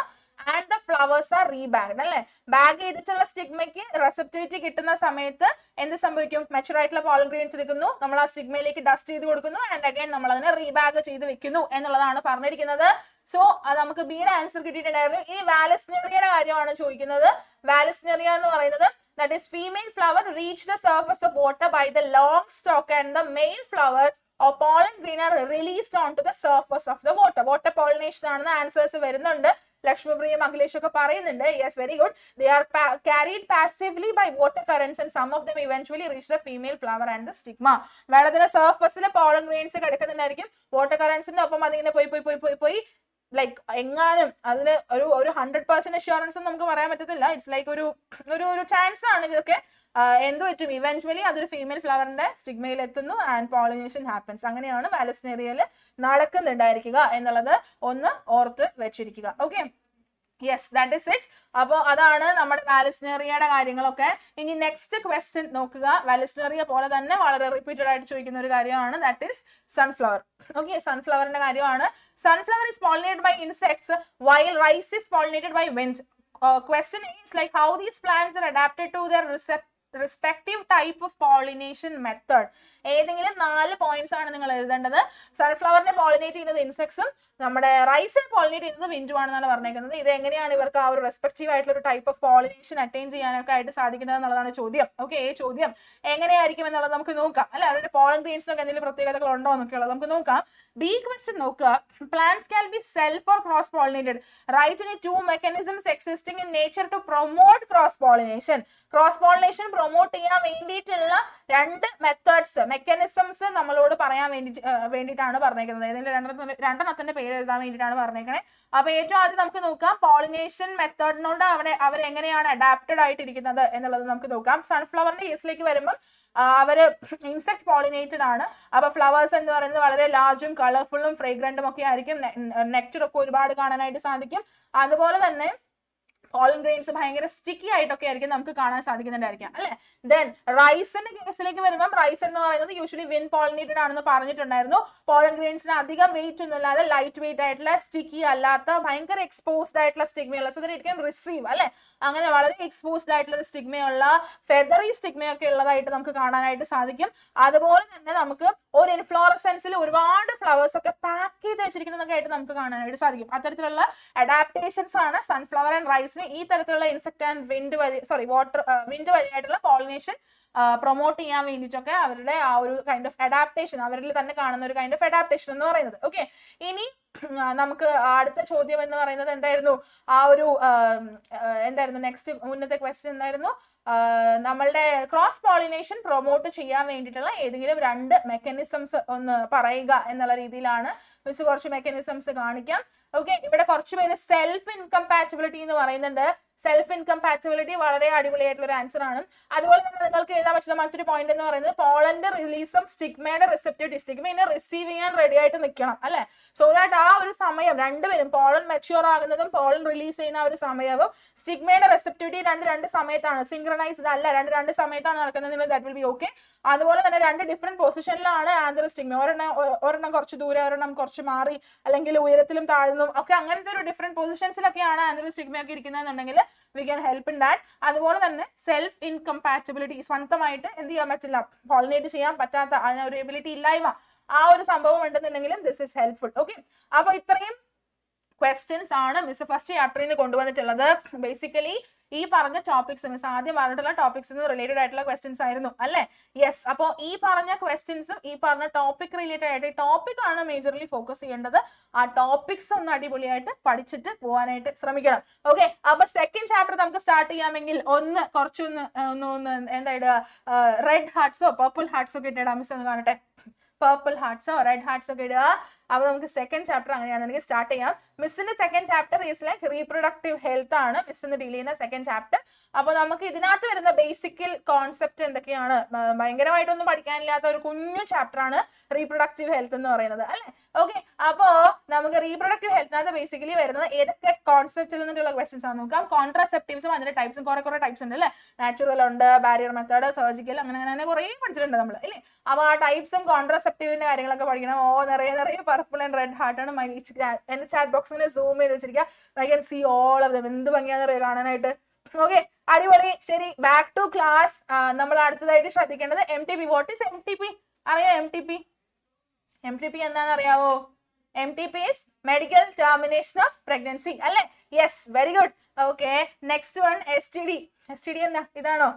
and the flowers are rebagged അല്ലെ. Bag ചെയ്തിട്ടുള്ള സ്റ്റിഗ്മയ്ക്ക് റെസപ്റ്റിവിറ്റി കിട്ടുന്ന സമയത്ത് എന്ത് സംഭവിക്കും, mature ആയിട്ടുള്ള pollen grains എടുക്കുന്നു, നമ്മൾ ആ സ്റ്റിഗ്മയിലേക്ക് ഡസ്റ്റ് ചെയ്ത് കൊടുക്കുന്നു, ആൻഡ് അഗൈൻ നമ്മൾ അതിനെ റീബാഗ് ചെയ്ത് വെക്കുന്നു എന്നുള്ളതാണ് പറഞ്ഞിരിക്കുന്നത്. സോ നമുക്ക് ബിയുടെ ആൻസർ കിട്ടിയിട്ടുണ്ടായിരുന്നു. ഈ വാലിസ്നേറിയയുടെ കാര്യമാണ് ചോദിക്കുന്നത്. വാലിസ്നേറിയ എന്ന് പറയുന്നത് that is female flower reach the surface of water by the long stalk and the male flower or pollen grain are released onto the surface of the water. Water pollination ആണെന്ന് answers വരുന്നുണ്ട്. ലക്ഷ്മിപ്രിയ അഖിലേഷ് ഒക്കെ പറയുന്നുണ്ട്. Yes, very good. They are carried passively by water currents and some of them eventually reach the female flower and the stigma. വെള്ളത്തിന്റെ സർഫസിൽ pollen grains കിടക്കുന്നുണ്ടായിരിക്കും. Water കറൻസിന്റെ ഒപ്പം അതിങ്ങനെ പോയി like എങ്ങാനും അതിന് ഒരു 100% അഷ്യൂറൻസ് നമുക്ക് പറയാൻ പറ്റത്തില്ല. ഇറ്റ്സ് ലൈക്ക് ഒരു ചാൻസ് ആണ് ഇതൊക്കെ. എന്ത് പറ്റും, ഇവൻച്വലി അതൊരു ഫീമെയിൽ ഫ്ലവറിന്റെ സ്റ്റിഗ്മയിൽ എത്തുന്നു ആൻഡ് പോളിനേഷൻ ഹാപ്പൻസ്. അങ്ങനെയാണ് വാലിസ്നേറിയയിൽ നടക്കുന്നുണ്ടായിരിക്കുക എന്നുള്ളത് ഒന്ന് ഓർത്ത് വെച്ചിരിക്കുക. Okay, yes, that is it. അപ്പോൾ അതാണ് നമ്മുടെ വാലിസ്നേറിയയുടെ കാര്യങ്ങളൊക്കെ. ഇനി നെക്സ്റ്റ് ക്വസ്റ്റ്യൻ നോക്കുക. വാലിസ്നേറിയ പോലെ തന്നെ വളരെ റിപ്പീറ്റഡ് ആയിട്ട് ചോദിക്കുന്ന ഒരു കാര്യമാണ്, ദാറ്റ് ഈസ് സൺഫ്ലവർ. ഓക്കെ, സൺഫ്ലവറിന്റെ കാര്യമാണ്. Sunflower is pollinated by insects while rice is pollinated by winds. Question is like how these plants are adapted to their respective type of pollination method. ഏതെങ്കിലും 4 points ആണ് നിങ്ങൾ എഴുതേണ്ടത്. സൺഫ്ലവറിനെ pollinate ചെയ്യുന്നത് ഇൻസെക്ട്സും നമ്മുടെ റൈസിനെ pollinate ചെയ്യുന്നത് വിൻഡും ആണെന്നാണ് പറഞ്ഞേക്കുന്നത്. ഇത് എങ്ങനെയാണ് ഇവർക്ക് ആ ഒരു റെസ്പെക്റ്റീവ് ആയിട്ടുള്ള ഒരു ടൈപ്പ് ഓഫ് പോളിനേഷൻ അറ്റൈൻ ചെയ്യാനൊക്കെ ആയിട്ട് സാധിക്കുന്നത് എന്നുള്ളതാണ് ചോദ്യം. ഓക്കെ, ഈ ചോദ്യം എങ്ങനെയായിരിക്കും എന്നുള്ളത് നമുക്ക് നോക്കാം അല്ലെ. അവരുടെ പോളൻ ഗ്രെയിൻസിനൊക്കെ എന്തെങ്കിലും പ്രത്യേകതകൾ ഉണ്ടോ എന്നൊക്കെയുള്ളത് നമുക്ക് നോക്കാം. ബി ക്വസ്റ്റ്യൻ നോക്കുക. Plants can be self or cross pollinated. Write any 2 mechanisms existing in nature to promote cross pollination. Cross pollination promote ചെയ്യാൻ വേണ്ടിയിട്ടുള്ള രണ്ട് മെക്കാനിസംസ് നമ്മളോട് പറയാൻ വേണ്ടിയിട്ടാണ് പറഞ്ഞേക്കുന്നത്. ഇതിന്റെ രണ്ടെണ്ണത്തിന്റെ പേര് എഴുതാൻ വേണ്ടിയിട്ടാണ് പറഞ്ഞേക്കണേ. അപ്പൊ ഏറ്റവും ആദ്യം നമുക്ക് നോക്കാം പോളിനേഷൻ മെത്തേഡിനോട് അവരെങ്ങനെയാണ് അഡാപ്റ്റഡ് ആയിട്ടിരിക്കുന്നത് എന്നുള്ളത് നമുക്ക് നോക്കാം. സൺഫ്ലവറിന്റെ കേസിലേക്ക് വരുമ്പോൾ അവര് ഇൻസെക്ട് പോളിനേറ്റഡ് ആണ്. അപ്പൊ ഫ്ലവേഴ്സ് എന്ന് പറയുന്നത് വളരെ ലാർജും കളർഫുള്ളും ഫ്രേഗ്രന്റും ഒക്കെ ആയിരിക്കും. നെക്ടർ ഒക്കെ ഒരുപാട് കാണാനായിട്ട് സാധിക്കും. അതുപോലെ തന്നെ പോളൻ ഗ്രെയിൻസ് ഭയങ്കര സ്റ്റിക്കി ആയിട്ടൊക്കെ ആയിരിക്കും നമുക്ക് കാണാൻ സാധിക്കുന്നുണ്ടായിരിക്കാം അല്ലെ. ദെൻ റൈസിന്റെ കേസിലേക്ക് വരുമ്പോൾ റൈസ് എന്ന് പറയുന്നത് യൂഷ്വലി വിൻ പോളിനേറ്റഡ് ആണെന്ന് പറഞ്ഞിട്ടുണ്ടായിരുന്നു. പോളൻ ഗ്രെയിൻസിന് അധികം വെയിറ്റ് ഒന്നും ഇല്ലാതെ ലൈറ്റ് വെയിറ്റ് ആയിട്ടുള്ള സ്റ്റിക്കി അല്ലാത്ത ഭയങ്കര എക്സ്പോസ്ഡ് ആയിട്ടുള്ള സ്റ്റിഗ്മയുള്ള, so that it can receive അല്ലെ. അങ്ങനെ വളരെ എക്സ്പോസ്ഡ് ആയിട്ടുള്ള ഒരു സ്റ്റിഗ്മയുള്ള ഫെദറി സ്റ്റിഗ്മയൊക്കെ ഉള്ളതായിട്ട് നമുക്ക് കാണാനായിട്ട് സാധിക്കും. അതുപോലെ തന്നെ നമുക്ക് ഒരു ഇൻഫ്ലോറസെൻസിൽ ഒരുപാട് ഫ്ലവേഴ്സ് ഒക്കെ പാക്ക് ചെയ്ത് വെച്ചിരിക്കുന്നതൊക്കെ ആയിട്ട് നമുക്ക് കാണാനായിട്ട് സാധിക്കും. അത്തരത്തിലുള്ള അഡാപ്റ്റേഷൻസ് ആണ് സൺഫ്ലവർ ആൻഡ് റൈസിന് ഈ തരത്തിലുള്ള ഇൻസെക്ട് ആൻഡ് വിൻഡ് വഴിയായിട്ടുള്ള പോളിനേഷൻ പ്രൊമോട്ട് ചെയ്യാൻ വേണ്ടിയിട്ടൊക്കെ അവരുടെ ആ ഒരു കൈൻഡ് ഓഫ് അഡാപ്റ്റേഷൻ, അവരിൽ തന്നെ കാണുന്ന ഒരു കൈൻഡ് ഓഫ് അഡാപ്റ്റേഷൻ എന്ന് പറയുന്നത്. ഓക്കെ, ഇനി നമുക്ക് അടുത്ത ചോദ്യം എന്ന് പറയുന്നത് എന്തായിരുന്നു? ആ ഒരു എന്തായിരുന്നു നെക്സ്റ്റ് മുന്നത്തെ ക്വസ്റ്റ്യൻ എന്തായിരുന്നു? നമ്മളുടെ ക്രോസ് പോളിനേഷൻ പ്രൊമോട്ട് ചെയ്യാൻ വേണ്ടിയിട്ടുള്ള ഏതെങ്കിലും രണ്ട് മെക്കാനിസംസ് ഒന്ന് പറയുക എന്നുള്ള രീതിയിലാണ് മിസ് കുറച്ച് മെക്കാനിസംസ് കാണിക്കാം. ഓക്കെ, ഇവിടെ കുറച്ച് പേര് സെൽഫ് ഇൻകംപാറ്റബിലിറ്റി എന്ന് പറയുന്നുണ്ട്. സെൽഫ് ഇൻകംപാറ്റബിലിറ്റി വളരെ അടിപൊളിയായിട്ടുള്ള ഒരു ആൻസർ ആണ്. അതുപോലെ തന്നെ നിങ്ങൾക്ക് എഴുതാൻ പറ്റുന്ന മറ്റൊരു പോയിന്റ് എന്ന് പറയുന്നത് പോളന്റെ റിലീസും സ്റ്റിഗ്മയുടെ റിസെപ്റ്റിവിറ്റി, സ്റ്റിഗ്മ റിസീവ് ചെയ്യാൻ റെഡി ആയിട്ട് നിൽക്കണം അല്ലെ. സോ ദാറ്റ് ആ ഒരു സമയം രണ്ടുപേരും പോളൻ മെച്യൂർ ആകുന്നതും പോളൻ റിലീസ് ചെയ്യുന്ന ആ ഒരു സമയവും സ്റ്റിഗ്മയുടെ റിസെപ്റ്റിവിറ്റി രണ്ട് സമയത്താണ്, സിംഗ്രണൈസ്ഡ് അല്ല, രണ്ട് സമയത്താണ് നടക്കുന്നത്. That will B okay. അതുപോലെ തന്നെ രണ്ട് ഡിഫറെന്റ് പൊസിഷനിലാണ് ആന്തർ സ്റ്റിഗ്മ, ഒരെണ്ണം കുറച്ച് ദൂരെ, ഒരെണ്ണം കുറച്ച് മാറി, അല്ലെങ്കിൽ ഉയരത്തിലും താഴ്ന്നും ഒക്കെ അങ്ങനത്തെ ഒരു ഡിഫറെന്റ് പൊസിഷൻസിലൊക്കെയാണ് ആന്തർ സ്റ്റിഗ്മ ഒക്കെ ഇരിക്കുന്നതെന്നുണ്ടെങ്കിൽ we can help in that. അതുപോലെ തന്നെ സെൽഫ് ഇൻകംപാറ്റബിലിറ്റി, സ്വന്തമായിട്ട് എന്ത് ചെയ്യാൻ പറ്റില്ല, പോളിനേറ്റ് ചെയ്യാൻ പറ്റാത്ത ഒരു എബിലിറ്റി ഇല്ലായ്മ, ആ ഒരു സംഭവം ഉണ്ടെന്നുണ്ടെങ്കിലും ദിസ് ഇസ് ഹെൽപ്ഫുൾ. ഓക്കെ, അപ്പൊ ഇത്രയും ക്വസ്റ്റ്യൻസ് ആണ് മിസ് ഫസ്റ്റ് ചാപ്റ്ററിൽ നിന്ന് കൊണ്ടുവന്നിട്ടുള്ളത്. ബേസിക്കലി ഈ പറഞ്ഞ ടോപ്പിക്സ്, മിസ് ആദ്യം പറഞ്ഞിട്ടുള്ള ടോപ്പിക്സിന് റിലേറ്റഡ് ആയിട്ടുള്ള ക്വസ്റ്റ്യൻസ് ആയിരുന്നു അല്ലെ. യെസ്, അപ്പോൾ ഈ പറഞ്ഞ ക്വസ്റ്റ്യൻസും ഈ പറഞ്ഞ ടോപ്പിക് റിലേറ്റഡ് ആയിട്ട്, ടോപ്പിക് ആണ് മേജർലി ഫോക്കസ് ചെയ്യേണ്ടത്. ആ ടോപ്പിക്സ് ഒന്ന് അടിപൊളിയായിട്ട് പഠിച്ചിട്ട് പോകാനായിട്ട് ശ്രമിക്കണം. ഓക്കെ, അപ്പൊ സെക്കൻഡ് ചാപ്റ്റർ നമുക്ക് സ്റ്റാർട്ട് ചെയ്യാമെങ്കിൽ കുറച്ചൊന്ന് എന്തായിട്ട് റെഡ് ഹാർട്ട്സോ പർപ്പിൾ ഹാർട്ട്സോ ഒക്കെ ഇട്ടിടാം. മിസ് ഒന്ന് കാണട്ടെ. പർപ്പിൾ ഹാർട്ട്സോ റെഡ് ഹാർട്ട്സോ ഒക്കെ ഇടുക. അപ്പൊ നമുക്ക് സെക്കൻഡ് ചാപ്റ്റർ അങ്ങനെയാണെങ്കിൽ സ്റ്റാർട്ട് ചെയ്യാം. മിസ്സിന്റെ second chapter is like reproductive health ആണ് മിസ്സിന് ഡീൽ ചെയ്യുന്ന സെക്കൻഡ് ചാപ്റ്റർ. അപ്പൊ നമുക്ക് ഇതിനകത്ത് വരുന്ന ബേസിക്കൽ കോൺസെപ്റ്റ് എന്തൊക്കെയാണ്, ഭയങ്കരമായിട്ടൊന്നും പഠിക്കാനില്ലാത്ത ഒരു കുഞ്ഞു ചാപ്റ്റർ ആണ് റീപ്രൊഡക്റ്റീവ് ഹെൽത്ത് എന്ന് പറയുന്നത് അല്ലെ. ഓക്കെ, അപ്പോ നമുക്ക് റീപ്രൊഡക്റ്റീവ് ഹെൽത്തിനകത്ത് ബേസിക്കലി വരുന്നത് ഏതൊക്കെ കോൺസെപ്റ്റിൽ നിന്നിട്ടുള്ള ക്വസ്റ്റ്യൻസ് ആണ് നോക്കാം. കോൺട്രാസെപ്റ്റീവ്സും അതിന്റെ ടൈപ്സും കുറെ ടൈപ്സ് ഉണ്ട് അല്ലെ. നാച്ചുറൽ ഉണ്ട്, ബാരിയർ മെത്തേഡ്, സർജിക്കൽ, അങ്ങനെ കുറെ പഠിച്ചിട്ടുണ്ട് നമ്മൾ അല്ലേ. അപ്പൊ ആ ടൈപ്സും കോൺട്രാസെപ്റ്റീവിന്റെ കാര്യങ്ങളൊക്കെ പഠിക്കണം. നിറയെ പർപ്പിൾ ആൻഡ് റെഡ് ഹാർട്ട് ആണ്. എന്റെ ചാറ്റ് ബോക്സിനെ സൂം ചെയ്ത് വെച്ചിരിക്കുക. I can see all of them. എന്ത് ഭംഗിയാണെന്ന് കാണാനായിട്ട്. ഓക്കെ, അടിപൊളി. ശരി, ബാക്ക് ടു ക്ലാസ്. നമ്മൾ അടുത്തതായിട്ട് ശ്രദ്ധിക്കേണ്ടത് MTP. What is MTP? അറിയാം MTP എന്താണെന്ന് അറിയാവോ? MTP is medical termination of pregnancy അല്ലെ. Yes, very good. Okay, next one STD എന്താ? ഇതാണോ?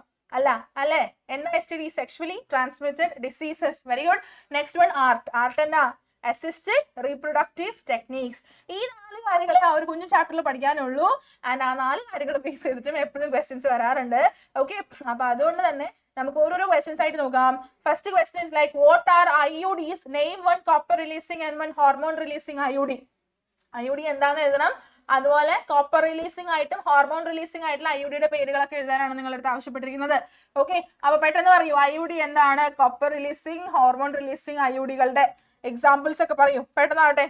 അല്ലേ. എന്താ STD? Sexually transmitted diseases. Very good. Next one ART എന്താ? Assisted reproductive techniques. ഈ 4 കാര്യങ്ങളെ ആ ഒരു കുഞ്ഞു ചാപ്റ്ററിൽ പഠിക്കാനുള്ളൂ. ആൻഡ് ആ 4 കാര്യങ്ങൾ ബേസ് ചെയ്തിട്ടും എപ്പോഴും ക്വസ്റ്റ്യൻസ് വരാറുണ്ട്. ഓക്കെ, അപ്പൊ അതുകൊണ്ട് തന്നെ നമുക്ക് ഓരോരോ ക്വസ്റ്റ്യൻസ് ആയിട്ട് നോക്കാം. First question is like what are IUDs? Name one copper releasing and one hormone releasing IUD. IUD എന്താണെന്ന് എഴുതണം. അതുപോലെ കോപ്പർ റിലീസിംഗ് ആയിട്ടും ഹോർമോൺ റിലീസിംഗ് ആയിട്ടുള്ള IUDയുടെ പേരുകളൊക്കെ എഴുതാനാണ് നിങ്ങളടുത്ത് ആവശ്യപ്പെട്ടിരിക്കുന്നത്. ഓക്കെ, അപ്പൊ പെട്ടെന്ന് പറയൂ, IUD എന്താണ്? കോപ്പർ റിലീസിംഗ്, ഹോർമോൺ റിലീസിംഗ് IUDകളുടെ എക്സാമ്പിൾസ് ഒക്കെ പറയൂ, പെട്ടെന്നാവട്ടെ.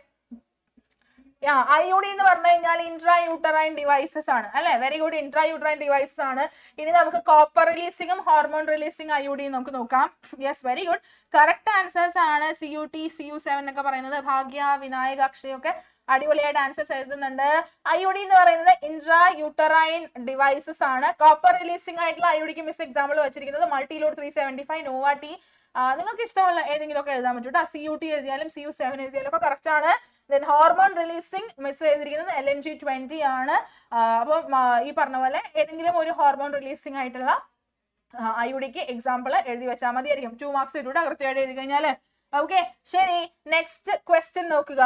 IUD എന്ന് പറഞ്ഞു കഴിഞ്ഞാൽ ഇൻട്രാ യൂട്ടറൈൻ ഡിവൈസസ് ആണ് അല്ലെ. Very good, intra uterine devices ആണ്. ഇനി നമുക്ക് കോപ്പർ റിലീസിംഗും ഹോർമോൺ റിലീസിംഗ് IUD നമുക്ക് നോക്കാം. Yes, very good. Correct answers ആണ് CUT, CU7 എന്നൊക്കെ പറയുന്നത്. ഭാഗ്യ, വിനായക, അക്ഷയ് ഒക്കെ അടിപൊളിയായിട്ട് ആൻസേഴ്സ് എഴുതുന്നുണ്ട്. IUD എന്ന് പറയുന്നത് ഇൻട്രാ യൂട്ടറൈൻ ഡിവൈസസ് ആണ്. കോപ്പർ റിലീസിംഗ് ആയിട്ടുള്ള IUDക്ക് മിസ് എക്സാമ്പിൾ വെച്ചിരിക്കുന്നത് മൾട്ടിലോഡ് 375, നോവ ടി. നിങ്ങൾക്ക് ഇഷ്ടമുള്ള ഏതെങ്കിലും ഒക്കെ എഴുതാൻ പറ്റൂട്ടോ. CUT എഴുതിയാലും CU7 എഴുതിയാലും ഒക്കെ കറക്റ്റ് ആണ്. ദെൻ ഹോർമോൺ റിലീസിംഗ് മിസ് ചെയ്തിരിക്കുന്നത് LNG20 ആണ്. അപ്പം ഈ പറഞ്ഞ പോലെ ഏതെങ്കിലും ഒരു ഹോർമോൺ റിലീസിംഗ് ആയിട്ടുള്ള IUDക്ക് എക്സാമ്പിൾ എഴുതി വെച്ചാൽ മതിയായിരിക്കും. 2 മാർക്സ് ഇട്ടൂടെ കൃത്യമായിട്ട് എഴുതി കഴിഞ്ഞാല്. ഓക്കെ, ശരി. നെക്സ്റ്റ് ക്വസ്റ്റ്യൻ നോക്കുക.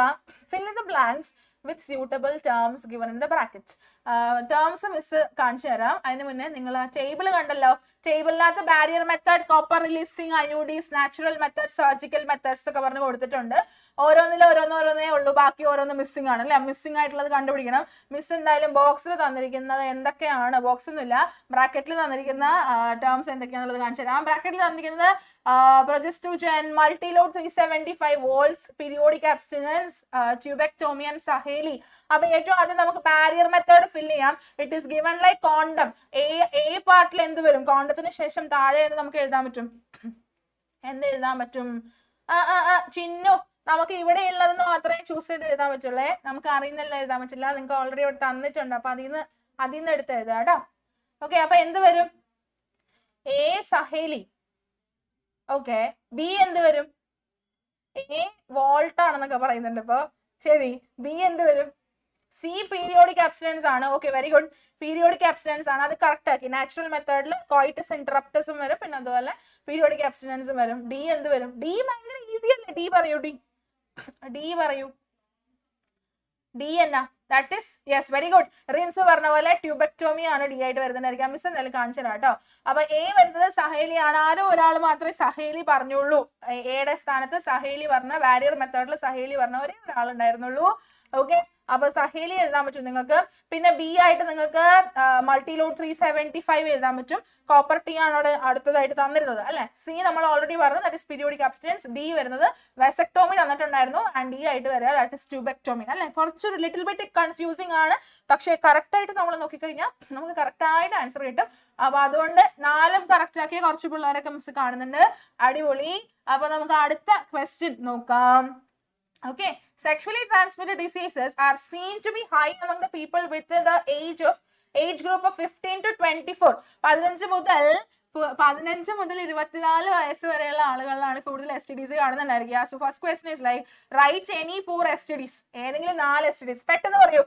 Fill in the blanks with suitable terms given in the bracket. Terms miss കാണിച്ചു തരാം. അതിന് മുന്നേ നിങ്ങൾ ആ ടേബിൾ കണ്ടല്ലോ, ടേബിളിനകത്ത് barrier method, copper releasing, IUDs, natural method, surgical methods ഒക്കെ പറഞ്ഞ് കൊടുത്തിട്ടുണ്ട്. ഓരോന്നേ ഉള്ളൂ, ബാക്കി ഓരോന്ന് മിസ്സിംഗ് ആണ് അല്ലെ. മിസ്സിംഗ് ആയിട്ടുള്ളത് കണ്ടുപിടിക്കണം. മിസ് എന്തായാലും ബോക്സിൽ തന്നിരിക്കുന്നത് എന്തൊക്കെയാണ്, ബോക്സ് ഒന്നുമില്ല, ബ്രാക്കറ്റിൽ തന്നിരിക്കുന്ന ടേംസ് എന്തൊക്കെയാണെന്നുള്ളത് കാണിച്ചു തരാം. ബ്രാക്കറ്റിൽ തന്നിരിക്കുന്നത് പ്രൊജസ്റ്റോജൻ, Multiload 375 volts, periodic abstinence, ട്യൂബെക്ടോമി and Saheli. അപ്പൊ ഏറ്റവും ആദ്യം നമുക്ക് ബാരിയർ മെത്തേഡ് ഫിൽ ചെയ്യാം. It is given like condom. A പാർട്ടിൽ എന്ത് വരും? കോണ്ടത്തിന് ശേഷം താഴെ നമുക്ക് എഴുതാൻ പറ്റും. എന്ത് എഴുതാൻ പറ്റും? ചിഹ്നു. നമുക്ക് ഇവിടെ ഉള്ളതെന്ന് മാത്രമേ ചൂസ് ചെയ്ത് എഴുതാൻ പറ്റുള്ളേ. നമുക്ക് അറിയുന്നില്ല എഴുതാൻ പറ്റില്ല. നിങ്ങൾക്ക് ഓൾറെഡി ഇവിടെ തന്നിട്ടുണ്ട്. അപ്പൊ അതിന്ന് എടുത്ത് എഴുതാം കേട്ടോ. ഓക്കെ, അപ്പൊ എന്ത് വരും? എ സഹേലി. ഓക്കെ, ബി എന്ത് വരും? എ വോൾട്ട് ആണെന്നൊക്കെ പറയുന്നുണ്ട്. ഇപ്പൊ ശരി, ബി എന്ത് വരും? സി പീരിയോഡിക് അബ്സ്റ്റിനൻസ് ആണ്. Okay, very good, periodic abstinence ആണ്. അത് കറക്റ്റ് ആക്കി. നാച്ചുറൽ മെത്തേഡിൽ കോയിറ്റസ് ഇന്ററപ്റ്റസും വരും, പിന്നെ അതുപോലെ പീരിയോഡിക് അബ്സ്റ്റിനൻസും വരും. ഡി എന്ത് വരും? ഡി ഭയങ്കര ഈസി അല്ലേ? ഡി പറയൂ. ഡി പറയൂ. ഡി എന്നാ? That is yes, very good. Rinse പറഞ്ഞ പോലെ ട്യൂബെക്ടോമി ആണ് ഡി ആയിട്ട് വരുന്നുണ്ടായിരിക്കാം. മിസ് എന്തായാലും കാണിച്ചു തരാം കേട്ടോ. അപ്പൊ എ വരുന്നത് സഹേലി ആണ്. ആരോ ഒരാൾ മാത്രമേ സഹേലി പറഞ്ഞുള്ളൂ. എയുടെ സ്ഥാനത്ത് സഹേലി പറഞ്ഞ, ബാരിയർ മെത്തേഡിൽ സഹേലി പറഞ്ഞ ഒരേ ഒരാളുണ്ടായിരുന്നുള്ളൂ. ഓക്കെ, അപ്പൊ സഹേലി എഴുതാൻ പറ്റും നിങ്ങൾക്ക്. പിന്നെ ബി ആയിട്ട് നിങ്ങൾക്ക് മൾട്ടിലോഡ് 375 എഴുതാൻ പറ്റും. കോപ്പർ ടി ആണ് അവിടെ അടുത്തതായിട്ട് തന്നിരുന്നത് അല്ലെ. സി നമ്മൾ ഓൾറെഡി പറഞ്ഞു, that is periodic abstinence. D വരുന്നത് വെസക്ടോമി തന്നിട്ടുണ്ടായിരുന്നു. ആൻഡ് ഡി ആയിട്ട് വരിക ദാറ്റ് ഇസ് ട്യൂബെക്ടോമി അല്ലെ. കുറച്ചൊരു ലിറ്റിൽ ബിറ്റ് കൺഫ്യൂസിങ് ആണ്, പക്ഷേ കറക്റ്റ് ആയിട്ട് നമ്മൾ നോക്കിക്കഴിഞ്ഞാൽ നമുക്ക് കറക്റ്റ് ആയിട്ട് ആൻസർ കിട്ടും. അപ്പൊ അതുകൊണ്ട് 4ഉം കറക്റ്റ് ആക്കിയ കുറച്ച് പിള്ളേരൊക്കെ മിസ് കാണുന്നുണ്ട്. അടിപൊളി. അപ്പൊ നമുക്ക് അടുത്ത ക്വസ്റ്റ്യൻ നോക്കാം. Okay, sexually transmitted diseases are seen to be high among the people within the age group of 15 to 24. 15 മുതൽ 24 വയസ്സ് വരെയുള്ള ആളുകളിലാണ് കൂടുതൽ STDs കാണുന്നുണ്ടായിരിക്കുക. So first question is like write any 4 STDs. ഏതെങ്കിലും 4 STDs പെട്ടെന്ന് പറയൂ.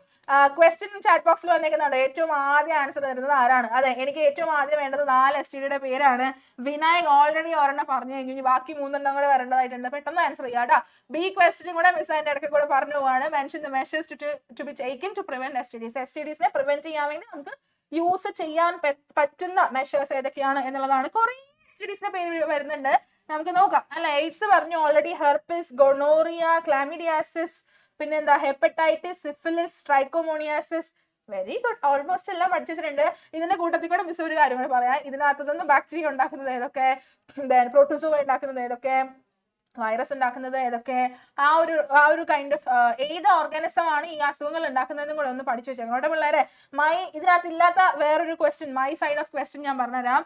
ക്വസ്റ്റ്യൻ ചാറ്റ് ബോക്സിൽ വന്നേക്കുന്നുണ്ട്. ഏറ്റവും ആദ്യം ആൻസർ തരുന്നത് ആരാണ്? അതെ, എനിക്ക് ഏറ്റവും ആദ്യം വേണ്ടത് 4 STDയുടെ പേരാണ്. വിനായക് ഓൾറെഡി ഒരെണ്ണം പറഞ്ഞു കഴിഞ്ഞു, ഇനി ബാക്കി 3 കൂടെ വരേണ്ടതായിട്ടുണ്ട്. പെട്ടെന്ന് ആൻസർ ചെയ്യാം കേട്ടോ. ബി ക്വസ്റ്റ്യനും കൂടെ മിസ് അതിന്റെ ഇടയ്ക്ക് കൂടെ പറഞ്ഞു പോവാണ്. Mention the measures to be taken to prevent STDs. STDസിനെ പ്രിവെന്റ് ചെയ്യാൻ വേണ്ടി നമുക്ക് യൂസ് ചെയ്യാൻ പറ്റുന്ന മെഷേഴ്സ് ഏതൊക്കെയാണ് എന്നുള്ളതാണ്. കുറെ STDസിന്റെ പേര് വരുന്നുണ്ട്, നമുക്ക് നോക്കാം അല്ലെ. എയ്ഡ്സ് പറഞ്ഞു ഓൾറെഡി, ഹെർപ്പിസ്, ഗൊണോറിയ, ക്ലാമിഡിയാസിസ്, പിന്നെന്താ hepatitis, syphilis, trichomoniasis. Very good, almost എല്ലാം പഠിച്ചിട്ടുണ്ട്. ഇതിന്റെ കൂട്ടത്തിൽ കൂടെ മിസ് ഒരു കാര്യം കൂടെ പറയാം. ഇതിനകത്ത് നിന്ന് ബാക്ടീരിയ ഉണ്ടാക്കുന്നത് ഏതൊക്കെ, പ്രോട്ടോസോവ ഉണ്ടാക്കുന്നത് ഏതൊക്കെ, വൈറസ് ഉണ്ടാക്കുന്നത് ഏതൊക്കെ, ആ ഒരു കൈൻഡ് ഓഫ് ഏത് ഓർഗാനിസം ആണ് ഈ അസുഖങ്ങൾ ഉണ്ടാക്കുന്നതെന്നും കൂടെ ഒന്ന് പഠിച്ചു വെച്ചേക്കണം കേട്ടോ പിള്ളേരെ. ഇതിനകത്ത് ഇല്ലാത്ത വേറൊരു question, my side of question ഞാൻ പറഞ്ഞുതരാം.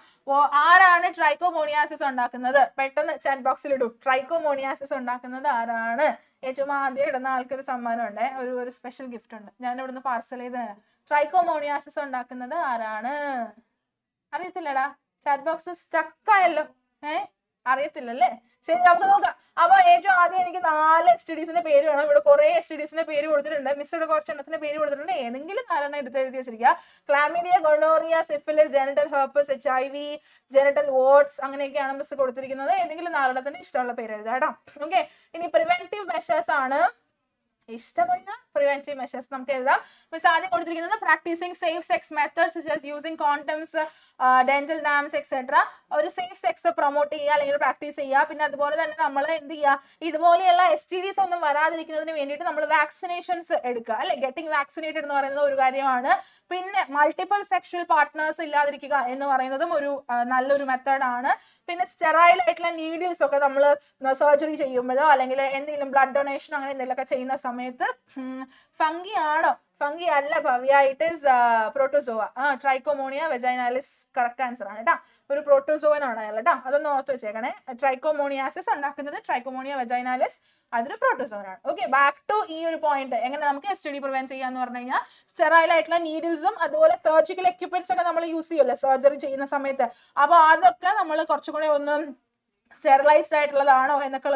ആരാണ് ട്രൈക്കോമോണിയാസിസ് ഉണ്ടാക്കുന്നത്? പെട്ടെന്ന് ചാറ്റ് ബോക്സിൽ ഇടൂ. ട്രൈക്കോമോണിയാസിസ് ഉണ്ടാക്കുന്നത് ആരാണ്? ഏറ്റവും ആദ്യം ഇടുന്ന ആൾക്കൊരു സമ്മാനം ഉണ്ട്, ഒരു സ്പെഷ്യൽ ഗിഫ്റ്റ് ഉണ്ട്. ഞാൻ ഇവിടുന്ന് പാർസൽ ചെയ്ത് തരാം. ട്രൈക്കോമോണിയാസിസ് ഉണ്ടാക്കുന്നത് ആരാണ്? അറിയത്തില്ലടാ, ചാറ്റ് ബോക്സ് സ്റ്റക്കായല്ലോ. അറിയത്തില്ലല്ലേ? ശരി, നമുക്ക് നോക്കാം. അപ്പൊ ഏറ്റവും ആദ്യം എനിക്ക് 4 STDസിന്റെ പേര് വേണം. ഇവിടെ കുറെ STDസിന്റെ പേര് കൊടുത്തിട്ടുണ്ട്. മിസ് ഇവിടെ കുറച്ച് എണ്ണത്തിന്റെ പേര് കൊടുത്തിട്ടുണ്ട്. ഏതെങ്കിലും 4 എടുത്ത് എഴുതി വെച്ചിരിക്കുക. Chlamydia, gonorrhoea, syphilis, genital herpes, HIV, genital warts, അങ്ങനെയൊക്കെയാണ് മിസ് കൊടുത്തിരിക്കുന്നത്. ഏതെങ്കിലും 4 ഇഷ്ടമുള്ള പേര് എഴുതാം കേട്ടോ. ഓക്കെ, ഇനി പ്രിവെന്റീവ് മെഷേഴ്സ് ആണ്. ഇഷ്ടമുള്ള പ്രിവെന്റീവ് മെഷേഴ്സ് നമുക്ക് എഴുതാം. മിസ് ആദ്യം കൊടുത്തിരിക്കുന്നത് practising safe sex methods using condoms, dental dams etcetera. ഒരു സേഫ് സെക്സ് പ്രൊമോട്ട് ചെയ്യുക അല്ലെങ്കിൽ പ്രാക്ടീസ് ചെയ്യുക. പിന്നെ അതുപോലെ തന്നെ നമ്മൾ എന്ത് ചെയ്യുക, ഇതുപോലെയുള്ള STDs ഒന്നും വരാതിരിക്കുന്നതിന് വേണ്ടിയിട്ട് നമ്മൾ വാക്സിനേഷൻസ് എടുക്കുക അല്ലെ. ഗെറ്റിംഗ് വാക്സിനേറ്റഡ് എന്ന് പറയുന്നത് ഒരു കാര്യമാണ്. പിന്നെ മൾട്ടിപ്പിൾ സെക്ഷൽ പാർട്ട്നേഴ്സ് ഇല്ലാതിരിക്കുക എന്ന് പറയുന്നതും ഒരു നല്ലൊരു മെത്തേഡാണ്. പിന്നെ സ്റ്റെറൈൽ ആയിട്ടുള്ള നീഡിൽസ് ഒക്കെ നമ്മൾ സർജറി ചെയ്യുമ്പോഴോ അല്ലെങ്കിൽ എന്തെങ്കിലും ബ്ലഡ് ഡൊണേഷൻ അങ്ങനെ എന്തെങ്കിലുമൊക്കെ ചെയ്യുന്ന സമയത്ത് ഫംഗി ആണോ? ഫംഗി അല്ല Bhavya, it is protozoa. Trichomonas vaginalis correct answer ആണ് കേട്ടോ. ഒരു പ്രോട്ടോസോവൻ ആണ് അയാൾ കേട്ടോ, അതൊന്ന് ഓർത്ത് വെച്ചേക്കണേ. ട്രൈക്കോമോണിയാസിസ് ഉണ്ടാക്കുന്നത് ട്രൈക്കോമോണിയ വെജൈനാലിസ്, അതൊരു പ്രോട്ടോസോവൻ ആണ്. ഓക്കെ, ബാക്ക് ടു ഈ ഒരു പോയിന്റ്. എങ്ങനെ നമുക്ക് STD പ്രിവെന്റ് ചെയ്യാന്ന് പറഞ്ഞു കഴിഞ്ഞാൽ സ്റ്റെറൈൽ ആയിട്ടുള്ള നീഡിൽസും അതുപോലെ സർജിക്കൽ എക്യുപ്മെന്റ്സ് ഒക്കെ നമ്മൾ യൂസ് ചെയ്യുമല്ലോ സർജറി ചെയ്യുന്ന സമയത്ത്. അപ്പൊ അതൊക്കെ നമ്മൾ കുറച്ചുകൂടെ ഒന്ന് സ്റ്റെറിലൈസ്ഡ് ആയിട്ടുള്ളതാണോ എന്നൊക്കെ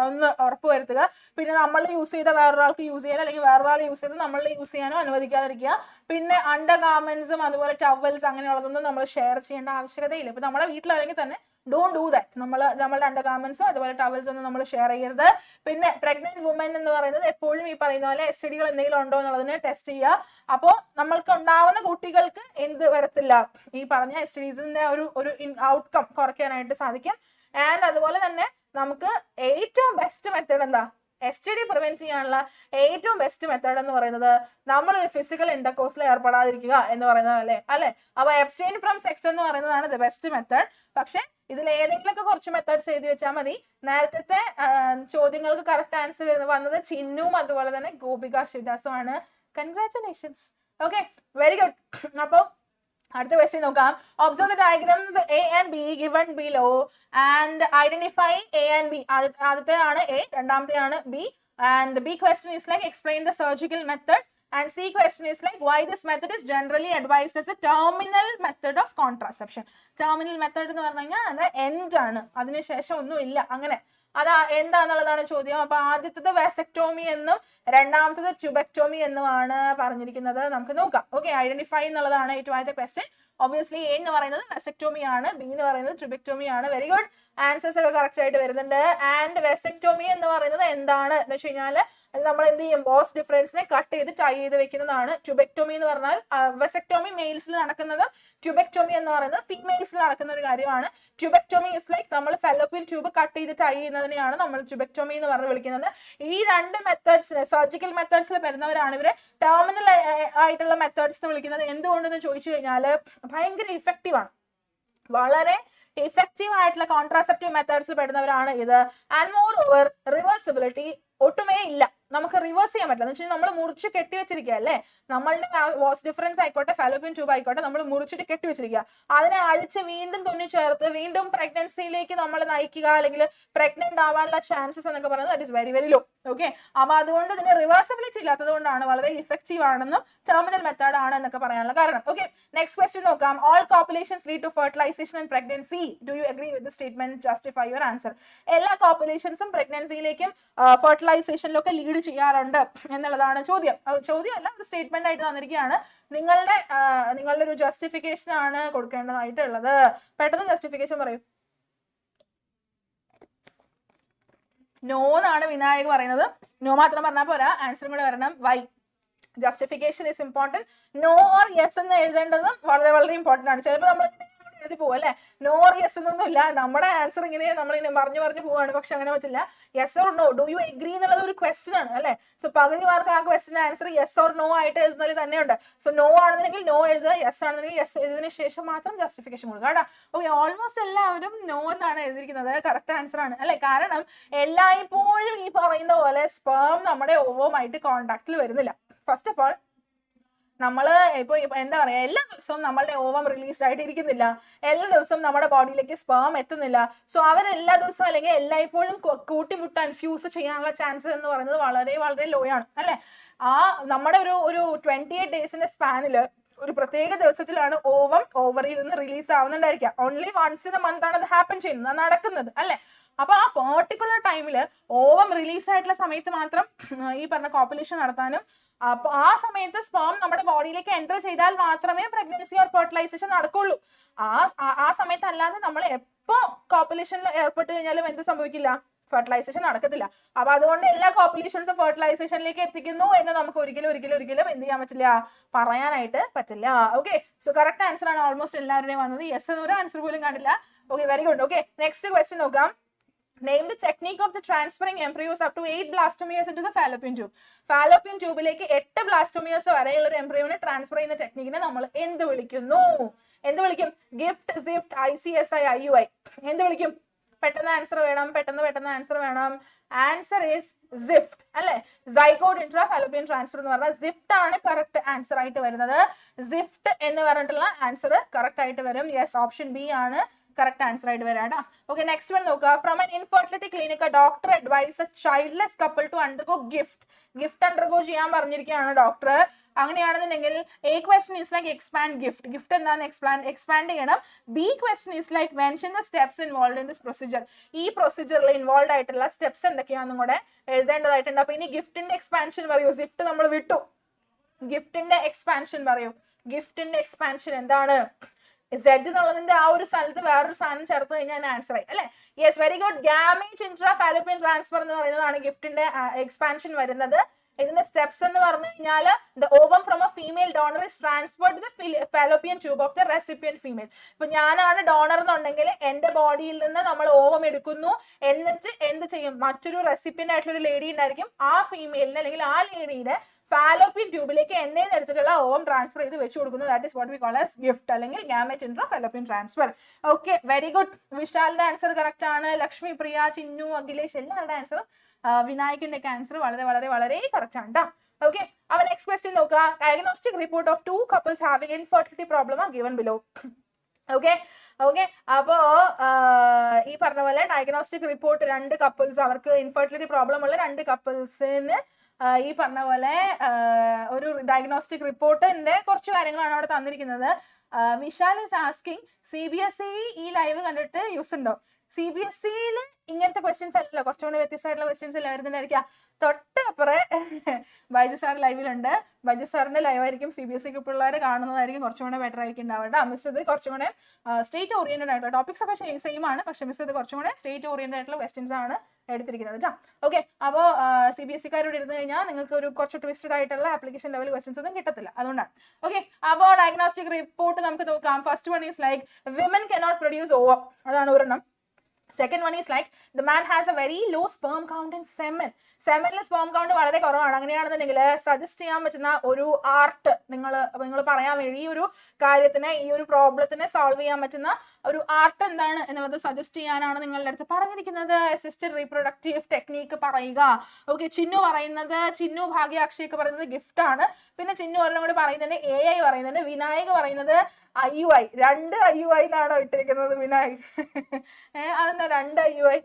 ഒന്ന് ഉറപ്പ് വരുത്തുക. പിന്നെ നമ്മൾ യൂസ് ചെയ്ത വേറൊരാൾക്ക് യൂസ് ചെയ്യാനോ അല്ലെങ്കിൽ വേറൊരാൾ യൂസ് ചെയ്ത് നമ്മൾ യൂസ് ചെയ്യാനോ അനുവദിക്കാതിരിക്കുക. പിന്നെ അണ്ടർ ഗാർമെന്റ്സും അതുപോലെ ടവൽസ് അങ്ങനെയുള്ളതൊന്നും നമ്മൾ ഷെയർ ചെയ്യേണ്ട ആവശ്യകതയില്ല. ഇപ്പൊ നമ്മുടെ വീട്ടിലാണെങ്കിൽ തന്നെ ഡോണ്ട് ഡു ദാറ്റ്. നമ്മളുടെ അണ്ടർ ഗാർമെന്റ്സും അതുപോലെ ടവൽസ് ഒന്നും നമ്മൾ ഷെയർ ചെയ്യരുത്. പിന്നെ പ്രഗ്നന്റ് വുമൻ എന്ന് പറയുന്നത് എപ്പോഴും ഈ പറയുന്ന പോലെ STDകൾ എന്തെങ്കിലും ഉണ്ടോ എന്നുള്ളതിനെ ടെസ്റ്റ് ചെയ്യുക. അപ്പോൾ നമ്മൾക്ക് ഉണ്ടാവുന്ന കുട്ടികൾക്ക് എന്ത് വരത്തില്ല, ഈ പറഞ്ഞ STDസിന്റെ ഒരു ഔട്ട്കം കുറയ്ക്കാനായിട്ട് സാധിക്കും. ആൻഡ് അതുപോലെ തന്നെ നമുക്ക് ഏറ്റവും ബെസ്റ്റ് മെത്തേഡ് എന്താ, STD പ്രിവെന്റ് ചെയ്യാനുള്ള ഏറ്റവും ബെസ്റ്റ് മെത്തേഡ് എന്ന് പറയുന്നത് നമ്മൾ ഫിസിക്കൽ ഇന്റർകോഴ്സിൽ ഏർപ്പെടാതിരിക്കുക എന്ന് പറയുന്നത് അല്ലെ. അപ്പൊ അബ്സ്റ്റെയിൻ ഫ്രം സെക്സ് എന്ന് പറയുന്നതാണ് ദ ബെസ്റ്റ് മെത്തേഡ്. പക്ഷെ ഇതിൽ ഏതെങ്കിലുമൊക്കെ കുറച്ച് മെത്തേഡ്സ് എഴുതി വെച്ചാൽ മതി. നേരത്തെ ചോദ്യങ്ങൾക്ക് കറക്റ്റ് ആൻസർ വന്നത് ചിന്നുവും അതുപോലെ തന്നെ ഗോപിക ശിവദാസുമാണ്. കൺഗ്രാറ്റുലേഷൻസ്. Okay, very good. അപ്പോൾ അടുത്ത ക്വസ്റ്റ്യൻ നോക്കാം. Observe the diagrams A and B given below and identify A and B. ആദ്യത്തെയാണ് A, രണ്ടാമത്തെയാണ് B. And the B question is like explain the surgical method. And C question is like why this method is generally advised as a terminal method of contraception. Terminal method എന്ന് പറഞ്ഞു കഴിഞ്ഞാൽ അത് end ആണ്, അതിനുശേഷം ഒന്നും ഇല്ല, അങ്ങനെ അതാ എന്താന്നുള്ളതാണ് ചോദ്യം. അപ്പൊ ആദ്യത്തത് വാസെക്ടോമി എന്നും രണ്ടാമത്തത് ട്യൂബെക്ടോമി എന്നുമാണ് പറഞ്ഞിരിക്കുന്നത്. നമുക്ക് നോക്കാം. ഓക്കെ, ഐഡന്റിഫൈ എന്നുള്ളതാണ് ഏറ്റവും ആദ്യത്തെ ക്വസ്റ്റ്യൻ. ഒബ്വിയസ്ലി A എന്ന് പറയുന്നത് വാസെക്ടോമി ആണ്, B എന്ന് പറയുന്നത് ട്യൂബെക്ടോമി ആണ്. വെരി ഗുഡ്, ആൻസേഴ്സ് ഒക്കെ കറക്റ്റ് ആയിട്ട് വരുന്നുണ്ട്. ആൻഡ് വാസെക്ടോമി എന്ന് പറയുന്നത് എന്താണ് എന്ന് വെച്ച് കഴിഞ്ഞാൽ നമ്മൾ എന്ത് ചെയ്യും, ബോസ് ഡിഫറൻസിനെ കട്ട് ചെയ്ത് ടൈ ചെയ്ത് വെക്കുന്നതാണ്. ട്യൂബെക്ടോമി എന്ന് പറഞ്ഞാൽ വാസെക്ടോമി മെയിൽസിൽ നടക്കുന്നത്, ട്യൂബെക്ടോമി എന്ന് പറയുന്നത് ഫീമെയിൽസിൽ നടക്കുന്ന ഒരു കാര്യമാണ്. ട്യൂബെക്ടോമി ഇസ് ലൈക്ക് നമ്മൾ ഫെലോപ്പിയൻ ട്യൂബ് കട്ട് ചെയ്ത് ടൈ ചെയ്യുന്നതിനെയാണ് നമ്മൾ ട്യൂബെക്ടോമി എന്ന് പറഞ്ഞ് വിളിക്കുന്നത്. ഈ രണ്ട് മെത്തേഡ്സിന് സർജിക്കൽ മെത്തേഡ്സിൽ വരുന്നവരാണ് ഇവര് ടെർമിനൽ ആയിട്ടുള്ള മെത്തേഡ്സ് എന്ന് വിളിക്കുന്നത്. എന്തുകൊണ്ടെന്ന് ചോദിച്ചു കഴിഞ്ഞാൽ ഭയങ്കര ഇഫക്റ്റീവ് ആണ്, വളരെ ഇഫക്റ്റീവ് ആയിട്ടുള്ള കോൺട്രാസെപ്റ്റീവ് മെത്തേഡ്സിൽ പെടുന്നവരാണ് ഇത്. ആൻഡ് മോർ ഓവർ റിവേഴ്സിബിലിറ്റി ഒട്ടുമേ ഇല്ല, നമുക്ക് റിവേഴ്സ് ചെയ്യാൻ പറ്റില്ല. എന്ന് വെച്ചാൽ നമ്മൾ മുറിച്ച് കെട്ടിവെച്ചിരിക്കുക അല്ലേ, നമ്മളുടെ വാസ് ഡിഫറൻസ് ആയിക്കോട്ടെ ഫാലോപ്പിയൻ ട്യൂബ് ആയിക്കോട്ടെ, നമ്മൾ മുറിച്ചിട്ട് കെട്ടിവെച്ചിരിക്കുക. അതിനെ അഴിച്ച് വീണ്ടും തുന്നി ചേർത്ത് വീണ്ടും പ്രഗ്നൻസിയിലേക്ക് നമ്മൾ നയിക്കുക അല്ലെങ്കിൽ പ്രഗ്നന്റ് ആവാനുള്ള ചാൻസസ് എന്നൊക്കെ പറയുന്നത് that is very very low. Okay, അപ്പൊ അതുകൊണ്ട് ഇതിന് റിവേഴ്സിബിലിറ്റി ഇല്ലാത്തത് കൊണ്ടാണ് വളരെ ഇഫക്റ്റീവ് ആണെന്നും ടെർമിനൽ മെത്തേഡ് ആണ് എന്നൊക്കെ പറയാനുള്ള കാരണം. ഓക്കെ, നെക്സ്റ്റ് ക്വസ്റ്റ്യൻ നോക്കാം. All copulations lead to fertilization and pregnancy. Do you agree with the statement? Justify your answer. എല്ലാ കോപ്പുലേഷൻസും പ്രഗ്നൻസിയിലേക്കും ഫെർട്ടിലൈസേഷനിലൊക്കെ ലീഡ് ചെയ്യാറുണ്ട് എന്നുള്ളതാണ് ചോദ്യം. ചോദ്യമല്ല, ഒരു സ്റ്റേറ്റ്മെന്റ് ആയിട്ട് തന്നിരിക്കുകയാണ്. നിങ്ങളുടെ ഒരു ജസ്റ്റിഫിക്കേഷൻ ആണ് കൊടുക്കേണ്ടതായിട്ടുള്ളത്. പെട്ടെന്ന് ജസ്റ്റിഫിക്കേഷൻ പറയൂ. നോ എന്നാണ് വിനായക് പറയുന്നത്. നോ മാത്രം പറഞ്ഞാൽ പോരാ, ആൻസറും കൂടെ വരണം. Why? Justification is important. No or yes എന്ന് എഴുതേണ്ടതും വളരെ വളരെ ഇമ്പോർട്ടന്റ് ആണ്. ചിലപ്പോൾ നമ്മൾ എഴുതി പോകും അല്ലെ, നോ ഓർ യെസ് എന്നൊന്നും ഇല്ല, നമ്മുടെ ആൻസർ ഇങ്ങനെ നമ്മളിങ്ങനെ പറഞ്ഞു പോവാണ്. പക്ഷെ അങ്ങനെ പറ്റില്ല. Yes or no, do you agree എന്നുള്ളത് ഒരു ക്വസ്റ്റ്യൻ ആണ് അല്ലെ. സോ പകുതി മാർക്ക് ആ ക്വസ്റ്റിന്റെ ആൻസർ യെസ് ഓർ നോ ആയിട്ട് എഴുതുന്നതിൽ തന്നെയുണ്ട്. സോ നോ ആണെന്നുണ്ടെങ്കിൽ നോ എഴുതുക, യെസ് ആണെന്നുണ്ടെങ്കിൽ യെസ് എഴുതിയതിനു ശേഷം മാത്രം ജസ്റ്റിഫിക്കേഷൻ കൊടുക്കുക കേട്ടോ. ഓക്കെ, ഓൾമോസ്റ്റ് എല്ലാവരും നോ എന്നാണ് എഴുതിയിരിക്കുന്നത്. കറക്റ്റ് ആൻസർ ആണ് അല്ലെ. കാരണം എല്ലായ്പ്പോഴും ഈ പറയുന്ന പോലെ സ്പേം നമ്മുടെ ഓവമായിട്ട് കോണ്ടാക്റ്റിൽ വരുന്നില്ല. ഫസ്റ്റ് ഓഫ് ഓൾ നമ്മള് ഇപ്പൊ എന്താ പറയാ, എല്ലാ ദിവസവും നമ്മളുടെ ഓവം റിലീസ്ഡ് ആയിട്ട് ഇരിക്കുന്നില്ല, എല്ലാ ദിവസവും നമ്മുടെ ബോഡിയിലേക്ക് സ്പേം എത്തുന്നില്ല. സോ അവരെല്ലാ ദിവസവും അല്ലെങ്കിൽ എല്ലായ്പ്പോഴും കൂട്ടിമുട്ടാൻ ഫ്യൂസ് ചെയ്യാനുള്ള ചാൻസസ് എന്ന് പറയുന്നത് വളരെ വളരെ ലോ ആണ് അല്ലെ. നമ്മുടെ ഒരു 28 ഡേയ്സിന്റെ സ്പാനില് ഒരു പ്രത്യേക ദിവസത്തിലാണ് ഓവറിയിൽ നിന്ന് റിലീസ് ആവുന്നുണ്ടായിരിക്കുക. Only once in a month ആണ് അത് ഹാപ്പൻ ചെയ്യുന്നത്, നടക്കുന്നത് അല്ലെ. അപ്പൊ ആ പെർട്ടിക്കുലർ ടൈമില് ഓവം റിലീസ് ആയിട്ടുള്ള സമയത്ത് മാത്രം ഈ പറഞ്ഞ കോപ്പുലേഷൻ നടത്താനും അപ്പൊ ആ സമയത്ത് സ്പേം നമ്മുടെ ബോഡിയിലേക്ക് എൻ്റർ ചെയ്താൽ മാത്രമേ പ്രഗ്നൻസി ഓർ ഫെർട്ടിലൈസേഷൻ നടക്കുള്ളൂ. ആ സമയത്ത് അല്ലാതെ നമ്മൾ എപ്പോ കോപ്പുലേഷനിൽ ഏർപ്പെട്ട് കഴിഞ്ഞാലും എന്ത് സംഭവിക്കില്ല, ഫെർട്ടിലൈസേഷൻ നടക്കത്തില്ല. അപ്പൊ അതുകൊണ്ട് എല്ലാ കോപ്പുലേഷൻസും ഫെർട്ടിലൈസേഷനിലേക്ക് എത്തിക്കുന്നു എന്ന് നമുക്ക് ഒരിക്കലും എന്ത് ചെയ്യാൻ പറ്റില്ല, പറയാനായിട്ട് പറ്റില്ല. ഓക്കെ, സോ കറക്റ്റ് ആൻസർ ആണ് ഓൾമോസ്റ്റ് എല്ലാവരുടെയും വന്നത്. യെസ് എന്നൊരു ആൻസർ പോലും കണ്ടില്ല. Okay, very good. Okay, next question നോക്കാം. Name the technique of the transferring embryos up to 8 blastomeres into the fallopian tube. Fallopian ട്യൂബിലേക്ക് 8 ബ്ലാസ്റ്റോമിയേഴ്സ് വരെയുള്ള ഒരു എംബ്രിയോനെ ട്രാൻസ്ഫർ ചെയ്യുന്ന ടെക്നിക്കിനെ നമ്മൾ എന്ത് വിളിക്കുന്നു? വിളിക്കും? GIFT, ZIFT, ICSI, IUI. എന്ത് വിളിക്കും? പെട്ടെന്ന് ആൻസർ വേണം. ആൻസർ ഈസ് സിഫ്റ്റ് അല്ലെ. സൈഗോട്ട് ഇൻട്രാ ഫാലോപ്പിയൻ ട്രാൻസ്ഫർ എന്ന് പറഞ്ഞാൽ സിഫ്റ്റ് ആണ് കറക്റ്റ് ആൻസർ ആയിട്ട് വരുന്നത്. സിഫ്റ്റ് എന്ന് പറഞ്ഞിട്ടുള്ള ആൻസർ കറക്റ്റ് ആയിട്ട് വരും. യെസ്, ഓപ്ഷൻ ബി ആണ് കറക്റ്റ് ആൻസർ ആയിട്ട് വരാം. ഓക്കെ, നെക്സ്റ്റ് വൺ നോക്കുക. From an infertility clinic a doctor advised a childless couple to undergo gift undergo ചെയ്യാൻ പറഞ്ഞിരിക്കുകയാണ് ഡോക്ടർ. അങ്ങനെയാണെന്നുണ്ടെങ്കിൽ A question is like expand gift എന്താണ് expand ചെയ്യണം. B question is like mention the steps involved in this procedure. ഈ പ്രൊസീജിയറിൽ involve ആയിട്ടുള്ള steps എന്തൊക്കെയാണെന്നും കൂടെ എഴുതേണ്ടതായിട്ടുണ്ട്. അപ്പൊ ഇനി ഗിഫ്റ്റിന്റെ എക്സ്പാൻഷൻ പറയൂ. ഗിഫ്റ്റ് നമ്മൾ വിട്ടു. ഗിഫ്റ്റിന്റെ എക്സ്പാൻഷൻ പറയൂ. ഗിഫ്റ്റിന്റെ എക്സ്പാൻഷൻ എന്താണ്? Z എന്നുള്ളതിന്റെ ആ ഒരു സ്ഥലത്ത് വേറൊരു സാധനം ചേർത്ത് കഴിഞ്ഞാൽ ആൻസർ ആയി അല്ലെ? Yes, very good. Gamete intra fallopian transfer എന്ന് പറയുന്നതാണ് ഗിഫ്റ്റിന്റെ എക്സ്പാൻഷൻ വരുന്നത്. ഇതിന്റെ സ്റ്റെപ്സ് എന്ന് പറഞ്ഞു കഴിഞ്ഞാൽ the ovum from a female donor is transferred to the fallopian tube of the recipient female. ഇപ്പൊ ഞാനാണ് ഡോണർ എന്നുണ്ടെങ്കിൽ എന്റെ ബോഡിയിൽ നിന്ന് നമ്മൾ ഓവം എടുക്കുന്നു. എന്നിട്ട് എന്ത് ചെയ്യും? മറ്റൊരു റെസിപ്പിയന്റ് ആയിട്ടുള്ള ഒരു ലേഡി ഉണ്ടായിരിക്കും. ആ ഫീമെയിലിന് അല്ലെങ്കിൽ ആ ലേഡിയുടെ ഫാലോപ്പിയൻ ട്യൂബിലേക്ക് എന്നെ എടുത്തിട്ടുള്ള ഓവം ട്രാൻസ്ഫർ ചെയ്ത് വെച്ച് കൊടുക്കുന്നു. That is what we call as GIFT അല്ലെങ്കിൽ gamete intra fallopian transfer. Okay, very good. വിശാലിന്റെ ആൻസർ കറക്റ്റ് ആണ്. ലക്ഷ്മി, പ്രിയ, ചിന്നു, അഖിലേഷ് എല്ലാവരുടെ ആൻസറും വിനായകിന്റെ ഒക്കെ ആൻസർ വളരെ വളരെ വളരെ കറക്റ്റ് ആണ് കേട്ടോ. ഓക്കെ, അപ്പൊ നെക്സ്റ്റ് ക്വസ്റ്റ്യൻ നോക്കുക. Diagnostic report of 2 couples having infertility problem are given below. Okay okay, അപ്പോ ഈ പറഞ്ഞ പോലെ ഡയഗ്നോസ്റ്റിക് റിപ്പോർട്ട് 2 കപ്പിൾസ്, അവർക്ക് ഇൻഫെർട്ടിലിറ്റി പ്രോബ്ലം ഉള്ള 2 കപ്പിൾസിന് ഈ പറഞ്ഞ പോലെ ഒരു ഡയഗ്നോസ്റ്റിക് റിപ്പോർട്ടിന്റെ കുറച്ച് കാര്യങ്ങളാണ് അവിടെ തന്നിരിക്കുന്നത്. വിശാൽ ഇസ് ആസ്കിങ് CBSE ഈ ലൈവ് കണ്ടിട്ട് യൂസ് ഉണ്ടോ? CBSEയിൽ ഇങ്ങനത്തെ ക്വസ്റ്റ്യൻസ് അല്ലല്ലോ, കുറച്ചുകൂടി വ്യത്യസ്തമായിട്ടുള്ള ക്വസ്റ്റ്യൻസ് അല്ല വരുന്നുണ്ടായിരിക്കുക. തൊട്ടപ്പുറേ ബൈജു സാർ ലൈവിലുണ്ട്. ബൈജു സാറിന്റെ ലൈവ് ആയിരിക്കും CBSE പിള്ളേർ കാണുന്നതായിരിക്കും കുറച്ചുകൂടെ ബെറ്റർ ആയിരിക്കും ഉണ്ടാവുക. മിസ് ഇത് കുറച്ചുകൂടെ സ്റ്റേറ്റ് ഓറിയന്റഡ് ആയിട്ടുള്ള ടോപ്പിക്സ് ഒക്കെ സെയിം ആണ്, പക്ഷെ മിസ് ഇത് കുറച്ചുകൂടെ സ്റ്റേറ്റ് ഓറിയന്റഡ് ആയിട്ടുള്ള ക്വസ്റ്റ്യൻസ് ആണ് എടുത്തിരിക്കുന്നത് കേട്ടോ. ഓക്കെ, അപ്പോൾ CBSE-കാരോട് ഇരുന്ന് കഴിഞ്ഞാൽ നിങ്ങൾക്ക് ഒരു കുറച്ച് ട്വിസ്റ്റഡ് ആയിട്ടുള്ള ആപ്ലിക്കേഷൻ ലെവൽ ക്വസ്റ്റ്യൻസ് ഒന്നും കിട്ടത്തില്ല, അതുകൊണ്ടാണ്. ഓക്കെ, അപ്പോൾ ഡയഗ്നോസ്റ്റിക് റിപ്പോർട്ട് നമുക്ക് നോക്കാം. First one is like women cannot produce ovum, അതാണ് ഒരെണ്ണം. Second one is like the man has a very low sperm count in semen. സെമനിൽ സ്പേം കൗണ്ട് വളരെ കുറവാണ്. അങ്ങനെയാണെന്നുണ്ടെങ്കിൽ സജസ്റ്റ് ചെയ്യാൻ പറ്റുന്ന ഒരു ആർട്ട് നിങ്ങൾ പറയാൻ വേണ്ടി ഈ ഒരു കാര്യത്തിനെ, ഈ ഒരു പ്രോബ്ലത്തിനെ സോൾവ് ചെയ്യാൻ പറ്റുന്ന ഒരു ആർട്ട് എന്താണ് എന്നുള്ളത് സജസ്റ്റ് ചെയ്യാനാണ് നിങ്ങളുടെ അടുത്ത് പറഞ്ഞിരിക്കുന്നത്. അസിസ്റ്റഡ് റീപ്രൊഡക്റ്റീവ് ടെക്നീക്ക് പറയുക. ഓക്കെ, ചിന്നു ഭാഗ്യ അക്ഷയൊക്കെ പറയുന്നത് ഗിഫ്റ്റ് ആണ്. പിന്നെ ചിന്നു ഒരെണ്ണം കൂടി പറയുന്നുണ്ട്, AI പറയുന്നുണ്ട്, വിനായക് പറയുന്നത് IUI. 2 IUI എന്നാണോ ഇട്ടിരിക്കുന്നത് വിനായക്? അതെന്താ 2 IUI?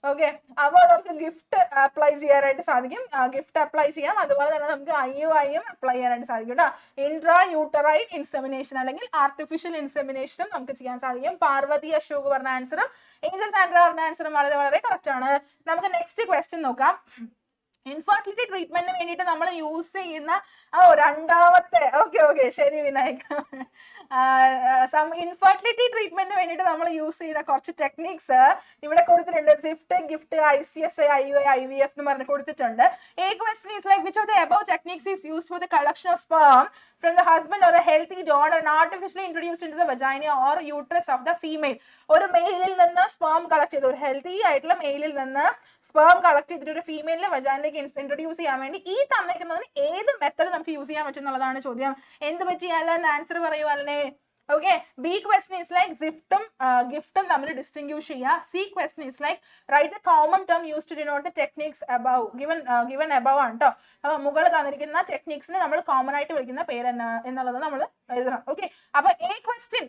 ഓക്കെ, അപ്പോൾ നമുക്ക് ഗിഫ്റ്റ് അപ്ലൈ ചെയ്യാനായിട്ട് സാധിക്കും. ഗിഫ്റ്റ് അപ്ലൈ ചെയ്യാം, അതുപോലെ തന്നെ നമുക്ക് IUIയും അപ്ലൈ ചെയ്യാനായിട്ട് സാധിക്കും കേട്ടോ. ഇൻട്രാ യൂട്ടറൈൻ ഇൻസെമിനേഷൻ അല്ലെങ്കിൽ ആർട്ടിഫിഷ്യൽ ഇൻസെമിനേഷനും നമുക്ക് ചെയ്യാൻ സാധിക്കും. പാർവതി അശോക് പറഞ്ഞ ആൻസറും ഏഞ്ചൽ സാൻഡ്ര പറഞ്ഞ ആൻസറും വളരെ വളരെ കറക്റ്റ് ആണ്. നമുക്ക് നെക്സ്റ്റ് ക്വസ്റ്റ്യൻ നോക്കാം. ഇൻഫെർട്ടിലിറ്റി ട്രീറ്റ്മെന്റിന് വേണ്ടിയിട്ട് നമ്മൾ യൂസ് ചെയ്യുന്ന രണ്ടാമത്തെ, ഓക്കെ ശരി വിനായക, ഇൻഫെർട്ടിലിറ്റി ട്രീറ്റ്മെന്റിന് വേണ്ടിയിട്ട് നമ്മൾ യൂസ് ചെയ്യുന്ന കുറച്ച് ടെക്നിക്സ് ഇവിടെ കൊടുത്തിട്ടുണ്ട്. ZIFT, GIFT, ICSI, IUI, IVF എന്ന് പറഞ്ഞ് കൊടുത്തിട്ടുണ്ട്. A question is like which of the above techniques is used for the collection of sperm from the husband or a healthy donor and artificially introduced into the vagina or uterus of the female. ഒരു മെയിലിൽ നിന്ന് sperm collect ചെയ്ത്, ഒരു healthy ആയിട്ടുള്ള മെയിലിൽ നിന്ന് sperm collect ചെയ്തിട്ട് ഒരു ഫീമെയിലിനെ വജാനിലേക്ക് ഇൻട്രൊഡ്യൂസ് ചെയ്യാൻ വേണ്ടി ഈ തന്നേക്കുന്നതിന് ഏത് മെത്തഡ് നമുക്ക് യൂസ് ചെയ്യാൻ പറ്റും എന്നുള്ളതാണ് ചോദ്യം. എന്ത് പറ്റിയാലും ആൻസർ പറയൂ അല്ലേ? Okay, B question is like ഗിഫ്റ്റും തമ്മിൽ ഡിസ്റ്റിങ്ക്യൂഷ് ചെയ്യുക. C question is like write the common term used to denote the techniques above. given above ആണ് കേട്ടോ. മുകളിൽ തന്നിരിക്കുന്ന ടെക്നിക്സിന് നമ്മൾ കോമൺ ആയിട്ട് വിളിക്കുന്ന പേര് എന്നുള്ളത് നമ്മൾ എഴുതണം. ഓക്കെ, അപ്പൊ A question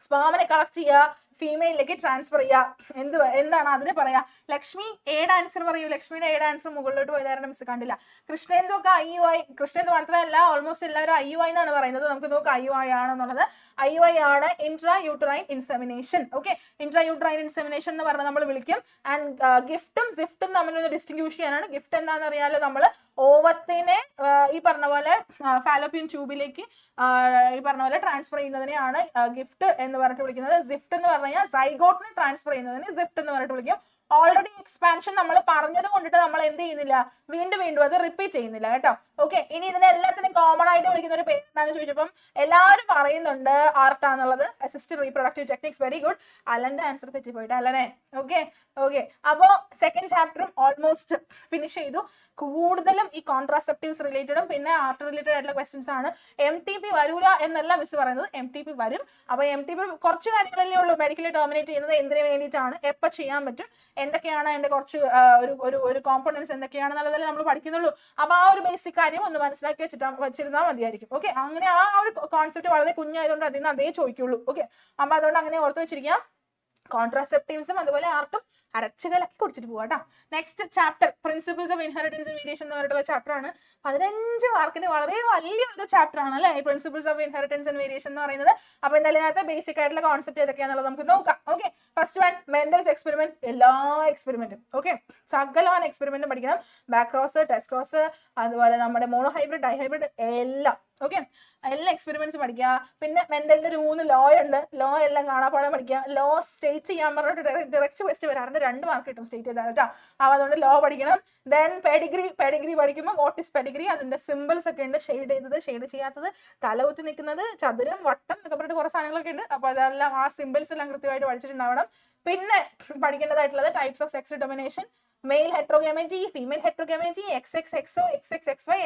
സ്പേമിനെ കളക്ട് ചെയ്യുക, ഫീമെയിലേക്ക് ട്രാൻസ്ഫർ ചെയ്യുക, എന്താണ് അതിന് പറയാ? ലക്ഷ്മി ഏഡ് ആൻസർ പറയൂ. ലക്ഷ്മിയുടെ ഏഡ് ആൻസർ മുകളിലോട്ട് പോയതായിരുന്നു മിസ് കണ്ടില്ല. കൃഷ്ണേന്ദു ഒക്കെ IUI, കൃഷ്ണേന്ദു മാത്രമല്ല ഓൾമോസ്റ്റ് എല്ലാവരും IUI എന്നാണ് പറയുന്നത്. നമുക്ക് നോക്കാം IUI ആണെന്നുള്ളത്. IUI ആണ് intra uterine insemination. Okay, intra uterine insemination എന്ന് പറഞ്ഞാൽ നമ്മൾ വിളിക്കും. ആൻഡ് ഗിഫ്റ്റും സിഫ്റ്റും തമ്മിലൊന്ന് ഡിസ്റ്റിങ്ക്യൂഷ് ചെയ്യാനാണ്. ഗിഫ്റ്റ് എന്താണെന്ന് അറിയാലോ, നമ്മൾ ഓവത്തിനെ ഈ പറഞ്ഞ പോലെ ഫാലോപ്പിയൻ ട്യൂബിലേക്ക് ഈ പറഞ്ഞ പോലെ ട്രാൻസ്ഫർ ചെയ്യുന്നതിനെയാണ് ഗിഫ്റ്റ് എന്ന് പറഞ്ഞിട്ട് വിളിക്കുന്നത്. സിഫ്റ്റ് എന്ന് പറഞ്ഞാൽ സൈഗോട്ടിനെ ട്രാൻസ്ഫർ ചെയ്യുന്നതിന് സിഫ്റ്റ് എന്ന് പറഞ്ഞിട്ട് വിളിക്കും. ഓൾറെഡി എക്സ്പാൻഷൻ നമ്മൾ പറഞ്ഞത് കൊണ്ടിട്ട് നമ്മൾ എന്ത് ചെയ്യുന്നില്ല, വീണ്ടും അത് റിപ്പീറ്റ് ചെയ്യുന്നില്ല കേട്ടോ. ഓക്കെ, ഇനി ഇതിനെ എല്ലാത്തിനും കോമൺ ആയിട്ട് വിളിക്കുന്ന ഒരു പേര് എന്താണെന്ന് ചോദിച്ചപ്പം എല്ലാവരും പറയുന്നുണ്ട് ആർട്ടാന്നുള്ളത്. Assisted reproductive techniques. Very good. അലന്റെ ആൻസർ തെറ്റിപ്പോയിട്ട് അല്ലനെ. ഓക്കെ, അപ്പോ സെക്കൻഡ് ചാപ്റ്ററും ഓൾമോസ്റ്റ് ഫിനിഷ് ചെയ്തു. കൂടുതലും ഈ കോൺട്രാസെപ്റ്റീവ്സ് റിലേറ്റഡും പിന്നെ ആർട്ട് റിലേറ്റഡ് ആയിട്ടുള്ള ക്വസ്റ്റ്യൻസ് ആണ്. MTP വരൂല എന്നല്ല മിസ് പറയുന്നത്, MTP വരും. അപ്പൊ MTP കുറച്ച് കാര്യങ്ങളല്ലേ ഉള്ളൂ. മെഡിക്കലി ടെർമിനേറ്റ് ചെയ്യുന്നത് എന്തിനു വേണ്ടിയിട്ടാണ്, എപ്പോൾ ചെയ്യാൻ പറ്റും, എന്തൊക്കെയാണ് അതിന്റെ കുറച്ച് ഒരു കോമ്പോണൻസ് എന്തൊക്കെയാണെന്നുള്ളതല്ലേ നമ്മൾ പഠിക്കുന്നുള്ളൂ. അപ്പൊ ആ ഒരു ബേസിക് കാര്യം ഒന്ന് മനസ്സിലാക്കി വെച്ചിരുന്നാൽ മതിയായിരിക്കും. ഓക്കെ, അങ്ങനെ ആ ഒരു കോൺസെപ്റ്റ് വളരെ കുഞ്ഞായതുകൊണ്ട് അതിൽ നിന്ന് അതേ ചോദിക്കുള്ളൂ. ഓക്കെ, അപ്പൊ അതുകൊണ്ട് അങ്ങനെ ഓർത്ത് വെച്ചിരിക്കാം. കോൺട്രാസെപ്റ്റീവ്സും അതുപോലെ ആർട്ടും അരച്ചു കലക്കി കുടിച്ചിട്ട് പോവാ കേട്ടോ. Next chapter principles of inheritance and variation എന്ന് പറഞ്ഞിട്ടുള്ള ചാപ്റ്റർ ആണ്. 15 മാർക്കിന് വളരെ വലിയൊരു ചാപ്റ്റർ ആണ് അല്ലെ, principles of inheritance and variation എന്ന് പറയുന്നത്. അപ്പൊ എന്തായാലും ഇതിനകത്ത് ബേസിക് ആയിട്ടുള്ള കോൺസെപ്റ്റ് ഏതൊക്കെയാണെന്നുള്ളത് നമുക്ക് നോക്കാം. Okay, first one Mendel's experiment. എല്ലാ എക്സ്പെരിമെന്റും ഓക്കെ, സകലവാൻ എക്സ്പെരിമെന്റും പഠിക്കണം. ബാക്രോസ്, ടെസ്റ്റ് ക്രോസ്, അതുപോലെ നമ്മുടെ മോണോ ഹൈബ്രിഡ്, ഡൈ ഹൈബ്രിഡ് എല്ലാം ഓക്കെ, എല്ലാ എക്സ്പെരിമെന്റ്സ് പഠിക്കുക. പിന്നെ മെന്റലിന്റെ ഒരു 3 ലോ ഉണ്ട്, ലോ എല്ലാം കാണാപ്പാടം പഠിക്കുക. ലോ സ്റ്റേറ്റ് ചെയ്യാൻ പറഞ്ഞിട്ട് ഡയറക്റ്റ് ക്വസ്റ്റ് വരാറുണ്ട്, 2 മാർക്ക് കിട്ടും സ്റ്റേറ്റ് ചെയ്താൽ കേട്ടോ. അപ്പൊ അതുകൊണ്ട് ലോ പഠിക്കണം. ദെൻ പെഡിഗ്രി പഠിക്കുമ്പോൾ വാട്ട് ഇസ് പെഡിഗ്രി, അതിന്റെ സിമ്പിൾസ് ഒക്കെ ഉണ്ട്, ഷെയ്ഡ് ചെയ്തത്, ഷെയ്ഡ് ചെയ്യാത്തത്, തലകുത്തി നിൽക്കുന്നത്, ചതുരം, വട്ടം എന്നൊക്കെ പറഞ്ഞിട്ട് കുറെ സാധനങ്ങളൊക്കെ ഉണ്ട്. അപ്പൊ അതെല്ലാം ആ സിമ്പിൾസ് എല്ലാം കൃത്യമായിട്ട് പഠിച്ചിട്ടുണ്ടാവണം. പിന്നെ പഠിക്കേണ്ടതായിട്ടുള്ളത് types of sex determination, male heterogamety, female heterogamety, XXXO, XXXY,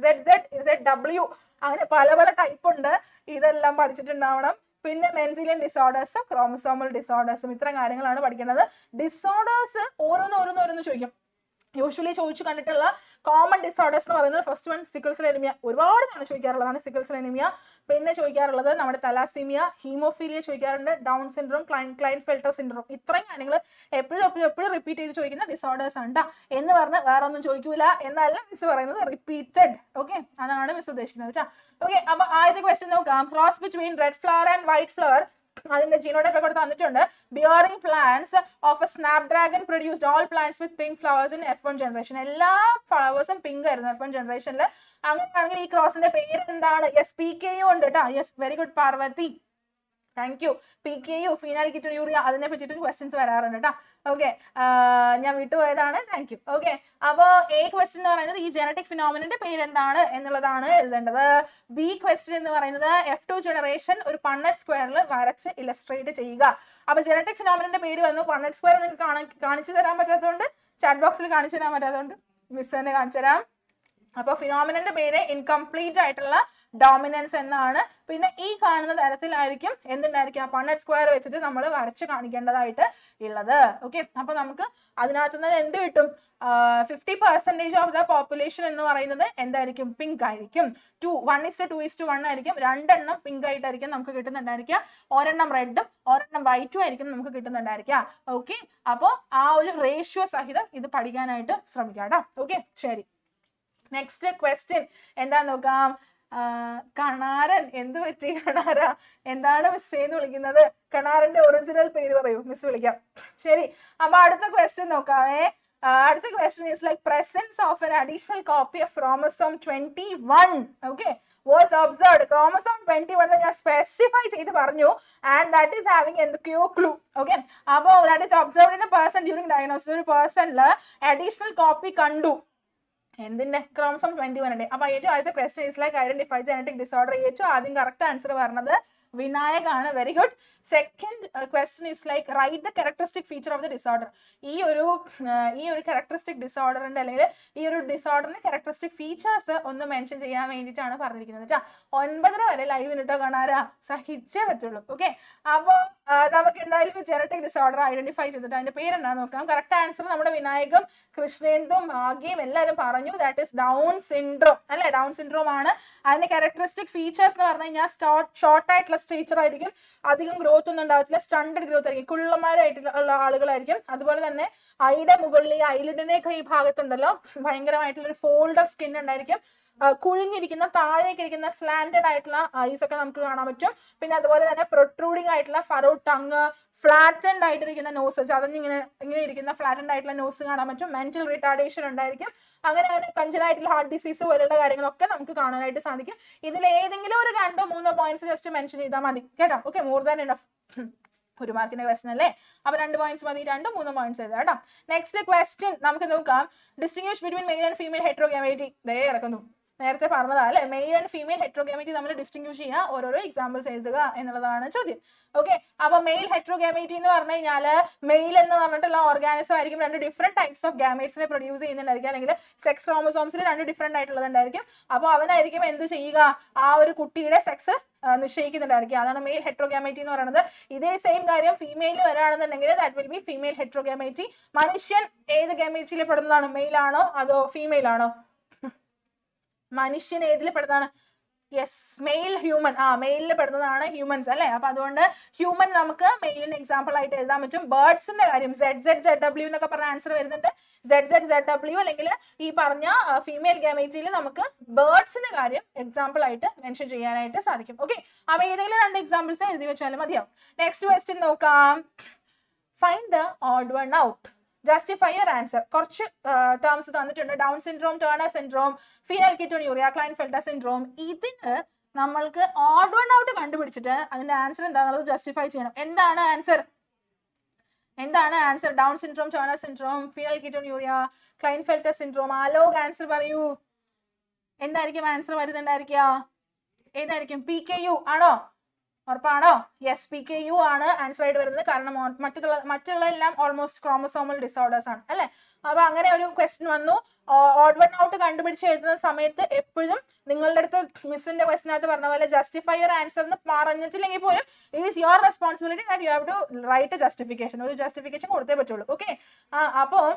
ZZW, അങ്ങനെ പല പല ടൈപ്പ് ഉണ്ട്. ഇതെല്ലാം പഠിച്ചിട്ടുണ്ടാവണം. പിന്നെ മെൻസിലിയൻ ഡിസോർഡേഴ്സും ക്രോമസോമൽ ഡിസോർഡേഴ്സും, ഇത്തരം കാര്യങ്ങളാണ് പഠിക്കേണ്ടത്. ഡിസോർഡേഴ്സ് ഓരോന്ന് ചോദിക്കും. യൂഷ്വലി ചോദിച്ചു കണ്ടിട്ടുള്ള കോമൺ ഡിസോർഡേഴ്സ് എന്ന് പറയുന്നത് first one sickle cell anaemia, ഒരുപാട് തവണ ചോദിക്കാറുള്ളതാണ് സിക്കിൾ സെൽ അനീമിയ. പിന്നെ ചോദിക്കാറുള്ളത് നമ്മുടെ തലാസീമിയ, ഹീമോഫീലിയ ചോദിക്കാറുണ്ട്, ഡൗൺ സിൻഡ്രോം, ക്ലൈൻഫെൽട്ടർ സിൻഡ്രോം. ഇത്രയും കാര്യങ്ങൾ എപ്പോഴും റിപ്പീറ്റ് ചെയ്ത് ചോദിക്കുന്ന ഡിസോർഡേഴ്സ് ആണ് എന്ന് പറഞ്ഞ് വേറെ ഒന്നും ചോദിക്കൂല എന്നല്ല മിസ് പറയുന്നത്, റിപ്പീറ്റഡ്. ഓക്കെ, അതാണ് മിസ് ഉദ്ദേശിക്കുന്നത് കേട്ടോ. ഓക്കെ, അപ്പൊ ആദ്യത്തെ ക്വസ്റ്റ്യൻ നോക്കാം. Cross between red flower and white flower, അതിന്റെ ജീനോടൈപ്പ് ഒക്കെ തന്നിട്ടുണ്ട്. Bearing plants of A Snapdragon produced all plants with pink flowers in F1 generation. എല്ലാ ഫ്ലവേഴ്സും പിങ്ക് ആയിരുന്നു F1 ജനറേഷനിൽ. അങ്ങനെയാണെങ്കിൽ ഈ ക്രോസിന്റെ പേര് എന്താണ്? യെസ്, PKU ഉണ്ട് കേട്ടോ. Yes, very good Parvati, thank you. PKU phenylketonuria, അതിനെ പറ്റിയിട്ട് ക്വസ്റ്റ്യൻസ് വരാറുണ്ട് കേട്ടോ. ഓക്കെ, ഞാൻ വിട്ടുപോയതാണ്, താങ്ക് യു. ഓക്കെ, അപ്പോൾ A ക്വസ്റ്റ്യൻ എന്ന് പറയുന്നത് ഈ ജനറ്റിക് ഫിനോമിനന്റെ പേരെന്താണ് എന്നുള്ളതാണ് എഴുതേണ്ടത്. B ക്വസ്റ്റ്യൻ എന്ന് പറയുന്നത് F2 ജനറേഷൻ ഒരു പണ്ണറ്റ് സ്ക്വയറിൽ വരച്ച് ഇലസ്ട്രേറ്റ് ചെയ്യുക. അപ്പൊ ജനറ്റിക് ഫിനോമിനന്റെ പേര് വന്നു. പണ്ണറ്റ് സ്ക്വയർ നിങ്ങൾക്ക് കാണിച്ചു തരാൻ പറ്റാത്തതുകൊണ്ട്, ചാറ്റ് ബോക്സിൽ കാണിച്ചു തരാൻ പറ്റാത്തതുകൊണ്ട് മിസ് തന്നെ കാണിച്ചു തരാം. അപ്പൊ ഫിനോമിനന്റെ പേര് ഇൻകംപ്ലീറ്റ് ആയിട്ടുള്ള ഡോമിനൻസ് എന്നാണ്. പിന്നെ ഈ കാണുന്ന തരത്തിലായിരിക്കും എന്തുണ്ടായിരിക്കും, പണ്ണറ്റ് സ്ക്വയർ വെച്ചിട്ട് നമ്മൾ വരച്ച് കാണിക്കേണ്ടതായിട്ട് ഉള്ളത്. ഓക്കെ, അപ്പൊ നമുക്ക് അതിനകത്ത് നിന്ന് എന്ത് കിട്ടും? 50% ഓഫ് ദ പോപ്പുലേഷൻ എന്ന് പറയുന്നത് എന്തായിരിക്കും? പിങ്ക് ആയിരിക്കും. 1:2:1 ആയിരിക്കും. 2 എണ്ണം പിങ്ക് ആയിട്ടായിരിക്കും നമുക്ക് കിട്ടുന്നുണ്ടായിരിക്കുക. ഒരെണ്ണം റെഡും ഒരെണ്ണം വൈറ്റും ആയിരിക്കും നമുക്ക് കിട്ടുന്നുണ്ടായിരിക്കുക. ഓക്കെ, അപ്പോൾ ആ ഒരു റേഷ്യോ സഹിതം ഇത് പഠിക്കാനായിട്ട് ശ്രമിക്കാം കേട്ടോ. ഓക്കെ, ശരി. നെക്സ്റ്റ് ക്വസ്റ്റ്യൻ എന്താ നോക്കാം. കണാരൻ, എന്ത് പറ്റി കണാര? എന്താണ് മിസ് എന്ന് വിളിക്കുന്നത്? കണാരന്റെ ഒറിജിനൽ പേര് പറയൂ, മിസ് വിളിക്കാം. ശരി, അപ്പൊ അടുത്ത ക്വസ്റ്റ്യൻ നോക്കാവേ. അടുത്ത question is like presence of an additional copy of chromosome 21 okay was observed. chromosome 21 ഞാൻ സ്പെസിഫൈ ചെയ്ത് പറഞ്ഞു, and that is having എന്തൊക്കെയോ clue. okay, അപ്പോൾ that is observed in a person during diagnosis. ഒരു പേഴ്സണിൽ അഡീഷണൽ കോപ്പി കണ്ടു. എന്തിന്റെ? Chromosome 21. അപ്പൊ ഏറ്റവും ആദ്യത്തെ question is like identify genetic disorder. ഏറ്റവും ആദ്യം കറക്റ്റ് ആൻസർ പറഞ്ഞത് വിനായകാണ്. Very good. Second question is like write the characteristic feature of the disorder. ഈ ഒരു ക്യാരക്ടറിസ്റ്റിക് ഡിസോർഡറിന്റെ അല്ലെങ്കിൽ ഈ ഒരു ഡിസോർഡറിന്റെ ക്യാരക്ടറിസ്റ്റിക് ഫീച്ചേഴ്സ് ഒന്ന് മെൻഷൻ ചെയ്യാൻ വേണ്ടിയിട്ടാണ് പറഞ്ഞിരിക്കുന്നത് കേട്ടോ. 9:30 വരെ ലൈവ് ഇട്ടോ കാണാറാ, സഹിച്ചേ പറ്റുള്ളൂ. ഓക്കെ, അപ്പോൾ നമുക്ക് എന്തായാലും ജനറ്റിക് ഡിസോർഡർ ഐഡന്റിഫൈ ചെയ്തിട്ട് അതിന്റെ പേരെന്താന്ന് നോക്കാം. കറക്റ്റ് ആൻസർ നമ്മുടെ വിനായകം, കൃഷ്ണേന്ദും, ഭാഗ്യം എല്ലാവരും പറഞ്ഞു. ദാറ്റ് ഇസ് ഡൗൺ സിൻഡ്രോം അല്ലെ, ഡൗൺ സിൻഡ്രോം ആണ്. അതിന്റെ ക്യാരക്ടറിസ്റ്റിക് ഫീച്ചേഴ്സ് എന്ന് പറഞ്ഞു കഴിഞ്ഞാൽ ഷോർട്ട് ആയിട്ടുള്ള സ്റ്റേച്ചർ ആയിരിക്കും, അധികം ഗ്രോത്ത് ഒന്നും ഉണ്ടാവത്തില്ല, സ്റ്റണ്ടഡ് ഗ്രോത്ത് ആയിരിക്കും, കുള്ളന്മാരായിട്ടുള്ള ആളുകളായിരിക്കും. അതുപോലെ തന്നെ ഐയുടെ മുകളിൽ ഈ ഐലിഡിന്റെ ഒക്കെ ഈ ഭാഗത്തുണ്ടല്ലോ ഭയങ്കരമായിട്ടുള്ള ഒരു ഫോൾഡ് ഓഫ് സ്കിൻ ഉണ്ടായിരിക്കും. കുഴിഞ്ഞിരിക്കുന്ന താഴേക്ക് ഇരിക്കുന്ന സ്ലാൻഡഡ് ആയിട്ടുള്ള ഐസ് ഒക്കെ നമുക്ക് കാണാൻ പറ്റും. പിന്നെ അതുപോലെ തന്നെ പ്രൊട്രൂഡിങ് ആയിട്ടുള്ള ഫറോ ടങ്, ഫ്ലാറ്റൻഡ് ആയിട്ടിരിക്കുന്ന നോസ്, ചതഞ്ഞിങ്ങനെ ഇരിക്കുന്ന ഫ്ലാറ്റൻഡ് ആയിട്ടുള്ള നോസ് കാണാൻ പറ്റും. മെന്റൽ റിട്ടാർഡേഷൻ ഉണ്ടായിരിക്കും. അങ്ങനെ കഞ്ചനായിട്ടുള്ള ഹാർട്ട് ഡിസീസ് പോലുള്ള കാര്യങ്ങളൊക്കെ നമുക്ക് കാണാനായിട്ട് സാധിക്കും. ഇതിൽ ഏതെങ്കിലും ഒരു 2-3 പോയിന്റ്സ് ജസ്റ്റ് മെൻഷൻ ചെയ്താൽ മതി കേട്ടോ. Okay, more than enough. ഒരു മാർക്കിന്റെ ക്വസ്റ്റൻ അല്ലേ, അപ്പൊ 2 പോയിന്റ്സ് മതി, 2-3 പോയിന്റ്സ് എഴുതാം കേട്ടോ. നെക്സ്റ്റ് ക്വസ്റ്റ്യൻ നമുക്ക് നോക്കാം. Distinguish between male and female heterogamety. ദേ ഇറക്കുന്നു, നേരത്തെ പറഞ്ഞതാ അല്ലെ, മെയിൽ ആൻഡ് ഫീമെയിൽ ഹെട്രോഗാമറ്റി നമ്മൾ ഡിസ്റ്റിങ്വിഷ് ചെയ്യുക, ഓരോരോ എക്സാമ്പിൾസ് എഴുതുക എന്നുള്ളതാണ് ചോദ്യം. ഓക്കെ, അപ്പൊ മെയിൽ ഹെട്രോഗാമറ്റി എന്ന് പറഞ്ഞു കഴിഞ്ഞാൽ മെയിൽ എന്ന് പറഞ്ഞിട്ടുള്ള ഓർഗാനിസം ആയിരിക്കും 2 ഡിഫറെന്റ് ടൈപ്സ് ഓഫ് ഗാമേറ്റ്സിനെ പ്രൊഡ്യൂസ് ചെയ്യുന്നുണ്ടായിരിക്കും, അല്ലെങ്കിൽ സെക്സ് ക്രോമസോംസിൽ 2 ഡിഫറെന്റ് ആയിട്ടുള്ളതുണ്ടായിരിക്കും. അപ്പോൾ അവനായിരിക്കും എന്ത് ചെയ്യുക, ആ ഒരു കുട്ടിയുടെ സെക്സ് നിശ്ചയിക്കുന്നുണ്ടായിരിക്കും. അതാണ് മെയിൽ ഹെട്രോഗാമറ്റി എന്ന് പറയുന്നത്. ഇതേ സെയിം കാര്യം ഫീമെയിൽ വരാണെന്നുണ്ടെങ്കിൽ that will be female heterogamety. മനുഷ്യൻ ഏത് ഗാമേറ്റിൽ പെടുന്നതാണ്? മെയിൽ ആണോ അതോ ഫീമെയിൽ ആണോ? മനുഷ്യൻ ഏതിൽ പെടുന്നതാണ്? Yes, mail human. മെയിലിൽ പെടുന്നതാണ് ഹ്യൂമൻസ് അല്ലേ. അപ്പൊ അതുകൊണ്ട് ഹ്യൂമൻ നമുക്ക് മെയിലിന് എക്സാമ്പിൾ ആയിട്ട് എഴുതാൻ പറ്റും. ബേർഡ്സിന്റെ കാര്യം ZZZW എന്നൊക്കെ പറഞ്ഞ ആൻസർ വരുന്നുണ്ട്. ZZZW അല്ലെങ്കിൽ ഈ പറഞ്ഞ ഫീമെയിൽ ഗാമേറ്റിയിൽ നമുക്ക് ബേർഡ്സിന്റെ കാര്യം എക്സാമ്പിൾ ആയിട്ട് മെൻഷൻ ചെയ്യാനായിട്ട് സാധിക്കും. ഓക്കെ, അപ്പൊ ഏതെങ്കിലും 2 എക്സാമ്പിൾസ് എഴുതി വെച്ചാലും മതിയാവും. നെക്സ്റ്റ് ക്വസ്റ്റ്യൻ നോക്കാം. Find the odd one out, justify your answer. കുറച്ച് ടേംസ് തന്നിട്ടുണ്ട്. Down syndrome, Turner syndrome, phenylketonuria, Klinefelter syndrome. ഇതിന് നമ്മൾക്ക് ഓഡ് വൺ ഔട്ട് കണ്ടുപിടിച്ചിട്ട് അതിന്റെ ആൻസർ എന്താണെന്നുള്ളത് ജസ്റ്റിഫൈ ചെയ്യണം. എന്താണ് answer? Down syndrome, Turner syndrome, phenylketonuria, Klinefelter syndrome. ആലോഗ് ആൻസർ പറയൂ. എന്തായിരിക്കും ആൻസർ വരുന്നുണ്ടായിരിക്കുക? ഏതായിരിക്കും? PKU ആണോ? ഉറപ്പാണോ? യെസ്, PKU ആണ് ആൻസർ ആയിട്ട് വരുന്നത്. കാരണം മറ്റുള്ള എല്ലാം ഓൾമോസ്റ്റ് ക്രോമസോമൽ ഡിസോർഡേഴ്സ് ആണ് അല്ലെ. അപ്പൊ അങ്ങനെ ഒരു ക്വസ്റ്റ്യൻ വന്നു. ഓഡ് വൺ ഔട്ട് കണ്ടുപിടിച്ച് എഴുതുന്ന സമയത്ത് എപ്പോഴും നിങ്ങളുടെ അടുത്ത് മിസ്സിന്റെ ക്വസ്റ്റിനകത്ത് പറഞ്ഞ പോലെ ജസ്റ്റിഫൈ യുവർ ആൻസർ എന്ന് പറഞ്ഞിട്ടില്ലെങ്കിൽ പോലും it is your responsibility that you have to write justification. ഒരു ജസ്റ്റിഫിക്കേഷൻ കൊടുത്തേ പറ്റുള്ളൂ. ഓക്കെ, അപ്പോൾ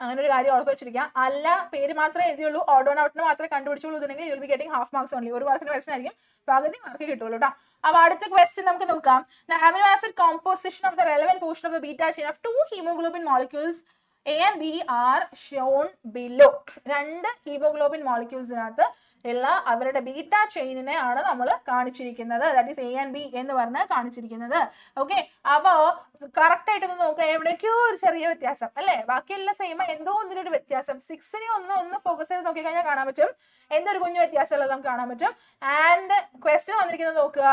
അങ്ങനെ ഒരു കാര്യം ഓർത്ത് വെച്ചിരിക്കുക. അല്ല പേര് മാത്രമേ എഴുതിയുള്ളൂ, ഓഡ് വൺ ഔട്ടിന് മാത്രമേ കണ്ടുപിടിച്ചുള്ളൂ എന്നുണ്ടെങ്കിൽ you will be getting half marks only. 1 മാർക്കിന്റെ ക്വസ്റ്റൻ ആയിരിക്കും, പകുതി മാർക്ക് കിട്ടുള്ളൂ കേട്ടോ. അപ്പൊ അടുത്ത ക്വസ്റ്റ്യൻ നമുക്ക് നോക്കാം. The amino acid composition of the relevant portion of the beta chain of 2 hemoglobin molecules A and B are shown below. 2 haemoglobin മോളിക്യൂൾസിനകത്ത് ഉള്ള അവരുടെ ബീറ്റ ചെയിനിനെ ആണ് നമ്മൾ കാണിച്ചിരിക്കുന്നത്. That is A and B എന്ന് പറഞ്ഞ് കാണിച്ചിരിക്കുന്നത്. ഓക്കെ, അപ്പോ കറക്റ്റ് ആയിട്ട് ഒന്ന് നോക്കുക. എവിടേക്കോ ഒരു ചെറിയ വ്യത്യാസം അല്ലെ, ബാക്കിയെല്ലാം സെയിം, എന്തോ ഒന്നിനൊരു വ്യത്യാസം. 6നെ ഒന്ന് ഫോക്കസ് ചെയ്ത് നോക്കി കഴിഞ്ഞാൽ കാണാൻ പറ്റും എന്തൊരു കുഞ്ഞു വ്യത്യാസം ഉള്ളത് നമുക്ക് കാണാൻ പറ്റും. ആൻഡ് ക്വസ്റ്റ്യൻ വന്നിരിക്കുന്നത് നോക്കുക.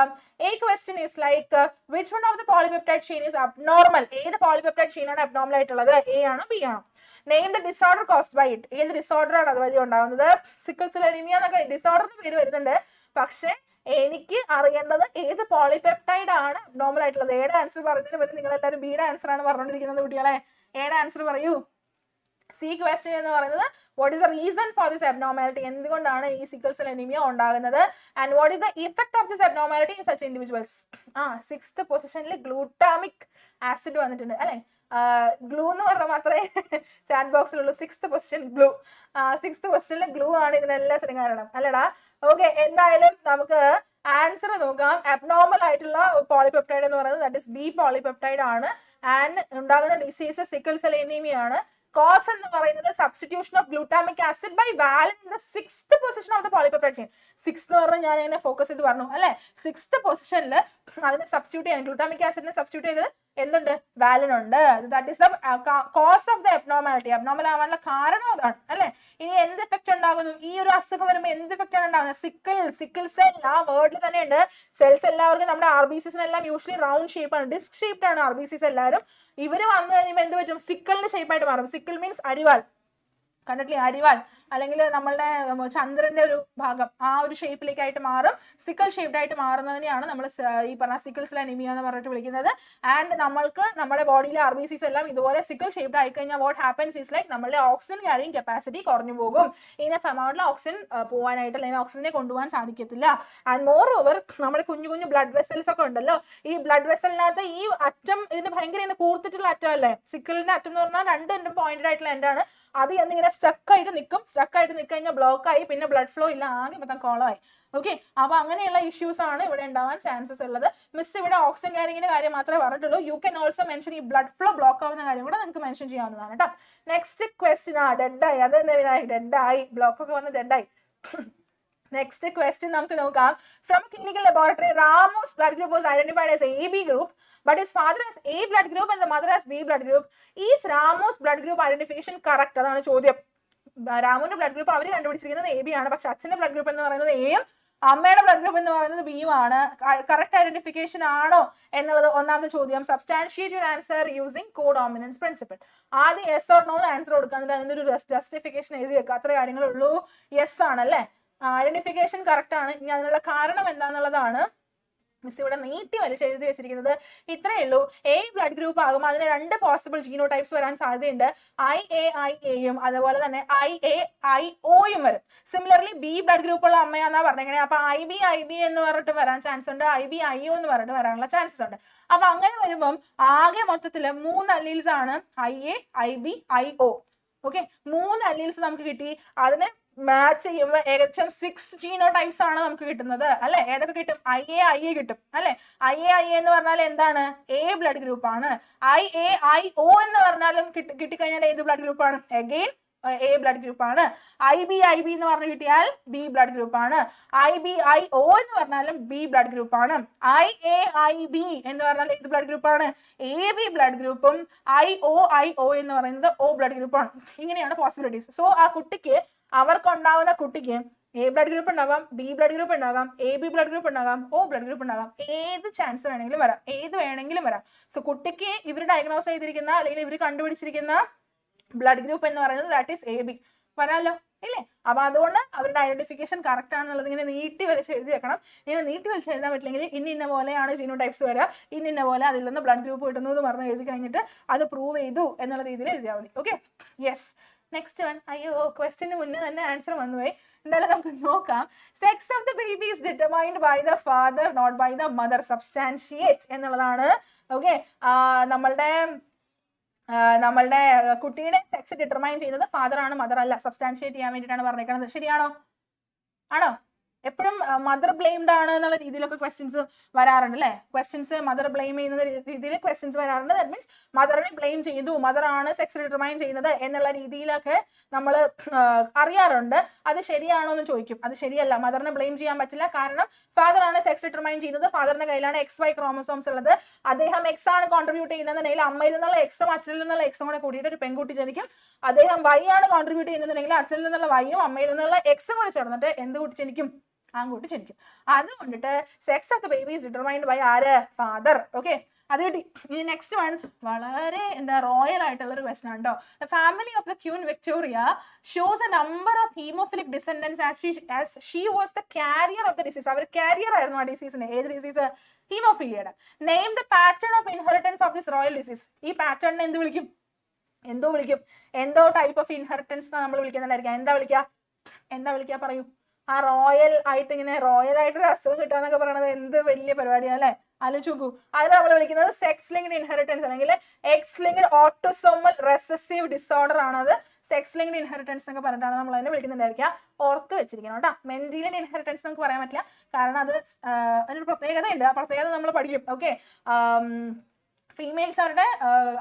A question is like which one of the polypeptide chain is abnormal? ഏത് polypeptide chain ആണ് abnormal ആയിട്ടുള്ളത്? A ആണോ B ആണോ? Name the disorder caused by it. ഏത് ഡിസോർഡർ ആണ് അതുവഴി ഉണ്ടാകുന്നത്? സിക്കിൾ സെൽ അനീമിയ എന്നൊക്കെ ഡിസോർഡറിന് പേര് വരുന്നുണ്ട്. പക്ഷെ എനിക്ക് അറിയേണ്ടത് ഏത് പോളിപെപ്റ്റൈഡ് ആണ് അബ്നോർമൽ ആയിട്ടുള്ളത്. എയുടെ ആൻസർ പറഞ്ഞതിന് പറ്റും നിങ്ങൾ എല്ലാവരും ബിയുടെ ആൻസർ ആണ് പറഞ്ഞുകൊണ്ടിരിക്കുന്നത് കുട്ടികളെ. എയുടെ ആൻസർ പറയൂ. സി ക്വസ്റ്റ്യൻ എന്ന് പറയുന്നത് what is the reason for this abnormality, എന്തുകൊണ്ടാണ് ഈ സിക്കിൾ സെൽ അനീമിയ ഉണ്ടാകുന്നത്, and what is the effect of this abnormality in such individuals. 6th പൊസിഷനിൽ ഗ്ലൂട്ടാമിക് ആസിഡ് വന്നിട്ടുണ്ട് അല്ലെ. ഗ്ലൂ എന്ന് പറഞ്ഞാൽ മാത്രമേ chat ബോക്സിലുള്ളൂ. 6th position glue. 6th പൊസിഷനിൽ ഗ്ലൂ ആണ് ഇതിനെല്ലാത്തിനും കാരണം അല്ലടാ. ഓക്കെ, എന്തായാലും നമുക്ക് ആൻസർ നോക്കാം. അബ്നോർമൽ ആയിട്ടുള്ള പോളിപെപ്റ്റൈഡ് എന്ന് പറയുന്നത് ദാറ്റ് ഇസ് ബി പോളിപെപ്റ്റൈഡ് ആണ്. ആൻഡ് ഉണ്ടാകുന്ന ഡിസീസ് സിക്കിൾ സെൽ അനീമിയ ആണ്. കോസ് എന്ന് പറയുന്നത് substitution of glutamic acid by valine in the 6th position of the polypeptide chain. 6 എന്ന് പറഞ്ഞാൽ ഞാൻ ഇങ്ങനെ ഫോക്കസ് ചെയ്ത് പറഞ്ഞു അല്ലെ. 6th പൊസിഷനിൽ അതിനെ സബ്സ്റ്റിറ്റ്യൂട്ട് ചെയ്യാൻ, ഗ്ലൂട്ടാമിക് ആസിഡിനെ സബ്സ്റ്റിറ്റ്യൂട്ട് ചെയ്ത് എന്തുണ്ട്? വാലിൻ ഉണ്ട്. That is the cause of the abnormality. Abnormal ആവാനുള്ള കാരണം അതാണ് അല്ലെ. ഇനി എന്ത് എഫക്ട് ഉണ്ടാകുന്നു? ഈ ഒരു അസുഖം വരുമ്പോൾ എന്ത് എഫക്ട് ആണ് ഉണ്ടാകുന്നത്? സിക്കിൾ സെൽ ആ വേർഡിൽ തന്നെ ഉണ്ട്. സെൽസ് എല്ലാവർക്കും നമ്മുടെ RBCസിനെല്ലാം യൂഷ്വലി റൗണ്ട് ഷേപ്പ് ആണ്, ഡിസ്ക് ഷേപ്ഡ് ആണ് RBCs എല്ലാവരും. ഇവര് വന്നു കഴിയുമ്പോൾ എന്ത് പറ്റും? സിക്കിളിന്റെ ഷേപ്പായിട്ട് മാറും. സിക്കിൾ മീൻസ് അരിവാൾ, കണ്ടിട്ടില്ലേ? അരിവാൾ അല്ലെങ്കിൽ നമ്മളുടെ ചന്ദ്രന്റെ ഒരു ഭാഗം ആ ഒരു ഷേപ്പിലേക്കായിട്ട് മാറും. സിക്കിൾ ഷേപ്ഡ് ആയിട്ട് മാറുന്നതിനെയാണ് നമ്മൾ ഈ പറഞ്ഞ സിക്കിൾ സെൽ അനീമിയ എന്ന് പറഞ്ഞിട്ട് വിളിക്കുന്നത്. ആൻഡ് നമ്മൾക്ക് നമ്മുടെ ബോഡിയിലെ RBCs എല്ലാം ഇതുപോലെ സിക്കിൾ ഷേപ്ഡ് ആയി കഴിഞ്ഞാൽ വാട്ട് ഹാപ്പൻസ് ഈസ് ലൈക്ക് നമ്മളുടെ ഓക്സിജൻ ക്യാരിങ് കപ്പാസിറ്റി കുറഞ്ഞു പോകും. ഇനഫ് എമൗണ്ടിൽ ഓക്സിജൻ പോകാനായിട്ട് അല്ലെങ്കിൽ ഓക്സിജനെ കൊണ്ടുപോകാൻ സാധിക്കത്തില്ല. ആൻഡ് മോർ ഓവർ നമ്മുടെ കുഞ്ഞു കുഞ്ഞു ബ്ലഡ് വെസൽസ് ഒക്കെ ഉണ്ടല്ലോ, ഈ ബ്ലഡ് വെസലിനകത്ത് ഈ അറ്റം ഇതിന് ഭയങ്കര കൂർത്തിട്ടുള്ള അറ്റം അല്ലേ. സിക്കിളിന്റെ അറ്റം എന്ന് പറഞ്ഞാൽ 2 എൻഡും പോയിന്റഡ് ആയിട്ടുള്ള എൻഡാണ്. അത് എന്നിങ്ങനെ സ്റ്റക്കായിട്ട് നിൽക്കും. സ്റ്റക്കായിട്ട് നിൽക്കുക കഴിഞ്ഞാൽ ബ്ലോക്ക് ആയി, പിന്നെ ബ്ലഡ് ഫ്ലോ ഇല്ല, ആകെ മൊത്തം കോളമായി. ഓക്കെ, അപ്പൊ അങ്ങനെയുള്ള ഇഷ്യൂസ് ആണ് ഇവിടെ ഉണ്ടാവാൻ ചാൻസസ് ഉള്ളത്. മിസ് ഇവിടെ ഓക്സിജൻ ക്യാരിങ്ങിന്റെ കാര്യം മാത്രമേ പറഞ്ഞിട്ടുള്ളൂ. യു കൻ ഓൾസോ മെൻഷൻ ഈ ബ്ലഡ് ഫ്ലോ ബ്ലോക്ക് ആവുന്ന കാര്യം കൂടെ നിങ്ങൾക്ക് മെൻഷൻ ചെയ്യാവുന്നതാണ് കേട്ടോ. നെക്സ്റ്റ് ക്വസ്റ്റ്യൻ ഡെഡായി. അത് തന്നെ ഡെഡായി, ബ്ലോക്ക് ഒക്കെ വന്ന് ഡെഡായി. നെക്സ്റ്റ് ക്വസ്റ്റ്യൻ നമുക്ക് നോക്കാം. From clinical laboratory Ramos blood group was identified as AB group, but his father has A blood group and the mother has B blood group. Is Ramos blood group identification correct? അതാണ് ചോദ്യം. രാമുവിന്റെ blood group അവർ കണ്ടുപിടിച്ചിരിക്കുന്നത് AB ആണ്, പക്ഷെ അച്ഛന്റെ blood group എന്ന് പറയുന്നത് Aയും അമ്മയുടെ blood group എന്ന് പറയുന്നത് Bയും ആണ്. കറക്റ്റ് ഐഡന്റിഫിക്കേഷൻ ആണോ എന്നുള്ളത് ഒന്നാമത്തെ ചോദ്യം. Substantiate your answer using codominance principle. ആദ്യം യെസ് ഓർ നോ ആൻസർ കൊടുക്കാൻ, അതിന്റെ ഒരു ജസ്റ്റിഫിക്കേഷൻ എഴുതി വെക്കുക. അത്ര കാര്യങ്ങളുള്ളൂ. യെസ് ആണല്ലേ, ഐഡന്റിഫിക്കേഷൻ കറക്റ്റ് ആണ്. ഇനി അതിനുള്ള കാരണം എന്താണെന്നുള്ളതാണ് മിസ് ഇവിടെ നീട്ടി വലിച്ച് എഴുതി വെച്ചിരിക്കുന്നത്. ഇത്രയേ ഉള്ളൂ. A ബ്ലഡ് ഗ്രൂപ്പ് ആകുമ്പോൾ അതിന് 2 പോസിബിൾ ജീനോടൈപ്സ് വരാൻ സാധ്യതയുണ്ട്. IAIAയും അതുപോലെ തന്നെ IAIOയും വരും. സിമിലർലി B ബ്ലഡ് ഗ്രൂപ്പ് ഉള്ള അമ്മയാന്നാ പറഞ്ഞേ. അപ്പൊ IB എന്ന് പറഞ്ഞിട്ട് വരാൻ ചാൻസ് ഉണ്ട്, IBIO എന്ന് പറഞ്ഞിട്ട് വരാനുള്ള ചാൻസസ് ഉണ്ട്. അപ്പൊ അങ്ങനെ വരുമ്പം ആകെ മൊത്തത്തില് 3 അല്ലീൽസ് ആണ് IA, IB, IO. Okay, 3 alleles നമുക്ക് കിട്ടി. അതിന് മാച്ച് ചെയ്യുമ്പോൾ ഏകദേശം 6 ജീനോടൈപ്സ് ആണ് നമുക്ക് കിട്ടുന്നത് അല്ലെ. ഏതൊക്കെ കിട്ടും? IA കിട്ടും അല്ലെ. IA എന്ന് പറഞ്ഞാൽ എന്താണ്? A ബ്ലഡ് ഗ്രൂപ്പ് ആണ്. IAIO എന്ന് പറഞ്ഞാലും കിട്ടിക്കഴിഞ്ഞാൽ ഏത് ബ്ലഡ് ഗ്രൂപ്പ് ആണ്? അഗെയിൻ A ബ്ലഡ് ഗ്രൂപ്പ് ആണ്. IB എന്ന് പറഞ്ഞു കിട്ടിയാൽ B ബ്ലഡ് ഗ്രൂപ്പ് ആണ്. IBIO എന്ന് പറഞ്ഞാലും B ബ്ലഡ് ഗ്രൂപ്പ് ആണ്. IAIB എന്ന് പറഞ്ഞാൽ ഏത് ബ്ലഡ് ഗ്രൂപ്പ് ആണ്? AB ബ്ലഡ് ഗ്രൂപ്പും IOIO എന്ന് പറയുന്നത് O ബ്ലഡ് ഗ്രൂപ്പ് ആണ്. ഇങ്ങനെയാണ് പോസിബിലിറ്റീസ്. സോ ആ കുട്ടിക്ക് അവർക്കുണ്ടാവുന്ന കുട്ടിക്ക് A ബ്ലഡ് ഗ്രൂപ്പ് ഉണ്ടാകാം, B ബ്ലഡ് ഗ്രൂപ്പ് ഉണ്ടാകാം, AB ബ്ലഡ് ഗ്രൂപ്പ് ഉണ്ടാകാം, O ബ്ലഡ് ഗ്രൂപ്പ് ഉണ്ടാകാം. ഏത് ചാൻസ് വേണമെങ്കിലും വരാം, ഏത് വേണമെങ്കിലും വരാം. സോ കുട്ടിക്ക് ഇവർ ഡയഗ്നോസ് ചെയ്തിരിക്കുന്ന അല്ലെങ്കിൽ ഇവർ കണ്ടുപിടിച്ചിരിക്കുന്ന ബ്ലഡ് ഗ്രൂപ്പ് എന്ന് പറയുന്നത് ദാറ്റ് ഈസ് AB വരാമല്ലോ ഇല്ലേ. അപ്പൊ അതുകൊണ്ട് അവരുടെ ഐഡന്റിഫിക്കേഷൻ കറക്റ്റ് ആണെന്നുള്ളത് ഇങ്ങനെ നീട്ടി വലിച്ച് എഴുതി വെക്കണം. ഇങ്ങനെ നീട്ടി വലിച്ച് എഴുതാൻ പറ്റില്ലെങ്കിൽ ഇന്ന പോലെയാണ് ജീനോടൈപ്സ് വരിക, ഇന്ന പോലെ അതിൽ നിന്ന് ബ്ലഡ് ഗ്രൂപ്പ് കിട്ടുന്നത് പറഞ്ഞ് എഴുതി കഴിഞ്ഞിട്ട് അത് പ്രൂവ് ചെയ്തു എന്നുള്ള രീതിയിൽ എഴുതിയാൽ മതി. Okay, yes. Next one. അയ്യോ, ക്വസ്റ്റിന് മുന്നേ തന്നെ ആൻസർ വന്നുപോയി. എന്തായാലും നമുക്ക് നോക്കാം. Sex of the baby is determined by the father not by the mother. Substantiate എന്നുള്ളതാണ്. ഓക്കെ, നമ്മളുടെ കുട്ടിയുടെ സെക്സ് ഡിറ്റർമൈൻ ചെയ്യുന്നത് ഫാദർ ആണ്, മദർ അല്ല. സബ്സ്റ്റാൻഷിയേറ്റ് ചെയ്യാൻ വേണ്ടിയിട്ടാണ് പറഞ്ഞേക്കുന്നത്. ശരിയാണോ? ആണോ? എപ്പോഴും മദർ ബ്ലെയിംഡ് ആണ് എന്നുള്ള രീതിയിലൊക്കെ ക്വസ്റ്റ്യൻസ് വരാറുണ്ട് അല്ലേ. ക്വസ്റ്റ്യൻസ് മദർ ബ്ലെയിം ചെയ്യുന്ന രീതിയിൽ ക്വസ്റ്റ്യൻസ് വരാറുണ്ട്. ദാറ്റ് മീൻസ് മദറിനെ ബ്ലെയിം ചെയ്തു, മദർ ആണ് സെക്സ് ഡിറ്റർമൈൻ ചെയ്യുന്നത് എന്നുള്ള രീതിയിലൊക്കെ നമ്മൾ അറിയാറുണ്ട്. അത് ശരിയാണോ എന്ന് ചോദിക്കും. അത് ശരിയല്ല, മദറിനെ ബ്ലെയിം ചെയ്യാൻ പറ്റില്ല. കാരണം ഫാദർ ആണ് സെക്സ് ഡിറ്റർമൈൻ ചെയ്യുന്നത്. ഫാദറിന്റെ കയ്യിലാണ് XY ക്രോമസോംസ് ഉള്ളത്. അദ്ദേഹം X ആണ് കോൺട്രിബ്യൂട്ട് ചെയ്യുന്നതെന്നുണ്ടെങ്കിൽ അമ്മയിൽ നിന്നുള്ള Xും അച്ഛനിൽ നിന്നുള്ള Xും കൂടെ കൂടിയിട്ട് ഒരു പെൺകുട്ടി ജനിക്കും. അദ്ദേഹം Y ആണ് കോൺട്രിബ്യൂട്ട് ചെയ്യുന്നതെന്നുണ്ടെങ്കിൽ അച്ഛനിൽ നിന്നുള്ള Yയും അമ്മയിൽ നിന്നുള്ള Xും കൂടെ ചേർന്നിട്ട് എന്ത് കുട്ടി ജനിക്കും? ആൺകുട്ടി ജനിക്കും. അതുകൊണ്ടിട്ട് sex of the baby is determined by ആര്? ഫാദർ. ഓക്കെ, അത് കിട്ടി. ഇനി നെക്സ്റ്റ് വൺ വളരെ റോയൽ ആയിട്ടുള്ള ഒരു ക്വസ്റ്റൻ ആണ് കേട്ടോ. The family of the Queen Victoria shows a number of haemophilic descendants as she was the carrier of the disease. അവർ കാരിയർ ആയിരുന്നു ആ ഡിസീസിന്. ഏത് ഡിസീസ്? ഹീമോഫീലിയയുടെ. Name the pattern of inheritance of this royal disease. ഈ പാറ്റേണിനെ എന്ത് വിളിക്കും? എന്തോ വിളിക്കും. എന്തോ ടൈപ്പ് ഓഫ് ഇൻഹെറിറ്റൻസ് നമ്മൾ വിളിക്കുന്നുണ്ടായിരിക്കാം. എന്താ വിളിക്കുക പറയൂ. ആ റോയൽ ആയിട്ട് ഇങ്ങനെ റോയൽ ആയിട്ട് ഒരു അസുഖം കിട്ടുക എന്നൊക്കെ പറയുന്നത് എന്ത് വലിയ പരിപാടിയാണ് അല്ലെ. ആലോചിച്ച് നോക്കൂ. അത് നമ്മൾ വിളിക്കുന്നത് സെക്സ് ലിങ്ക്ഡ് ഇൻഹെറിറ്റൻസ് അല്ലെങ്കിൽ X linked autosomal recessive disorder ആണത്. സെക്സ് ലിങ്ക്ഡ് ഇൻഹെറിറ്റൻസ് എന്നൊക്കെ പറഞ്ഞിട്ടാണ് നമ്മൾ അതിനെ വിളിക്കുന്നുണ്ടായിരിക്കുക. ഓർത്ത് വെച്ചിരിക്കണം കേട്ടോ. മെന്റീലിയൻ ഇൻഹെറിറ്റൻസ് നമുക്ക് പറയാൻ പറ്റില്ല, കാരണം അത് അതിനൊരു പ്രത്യേകതയുണ്ട്. ആ പ്രത്യേകത നമ്മൾ പഠിക്കും. ഓക്കെ, ഫീമെയിൽസ്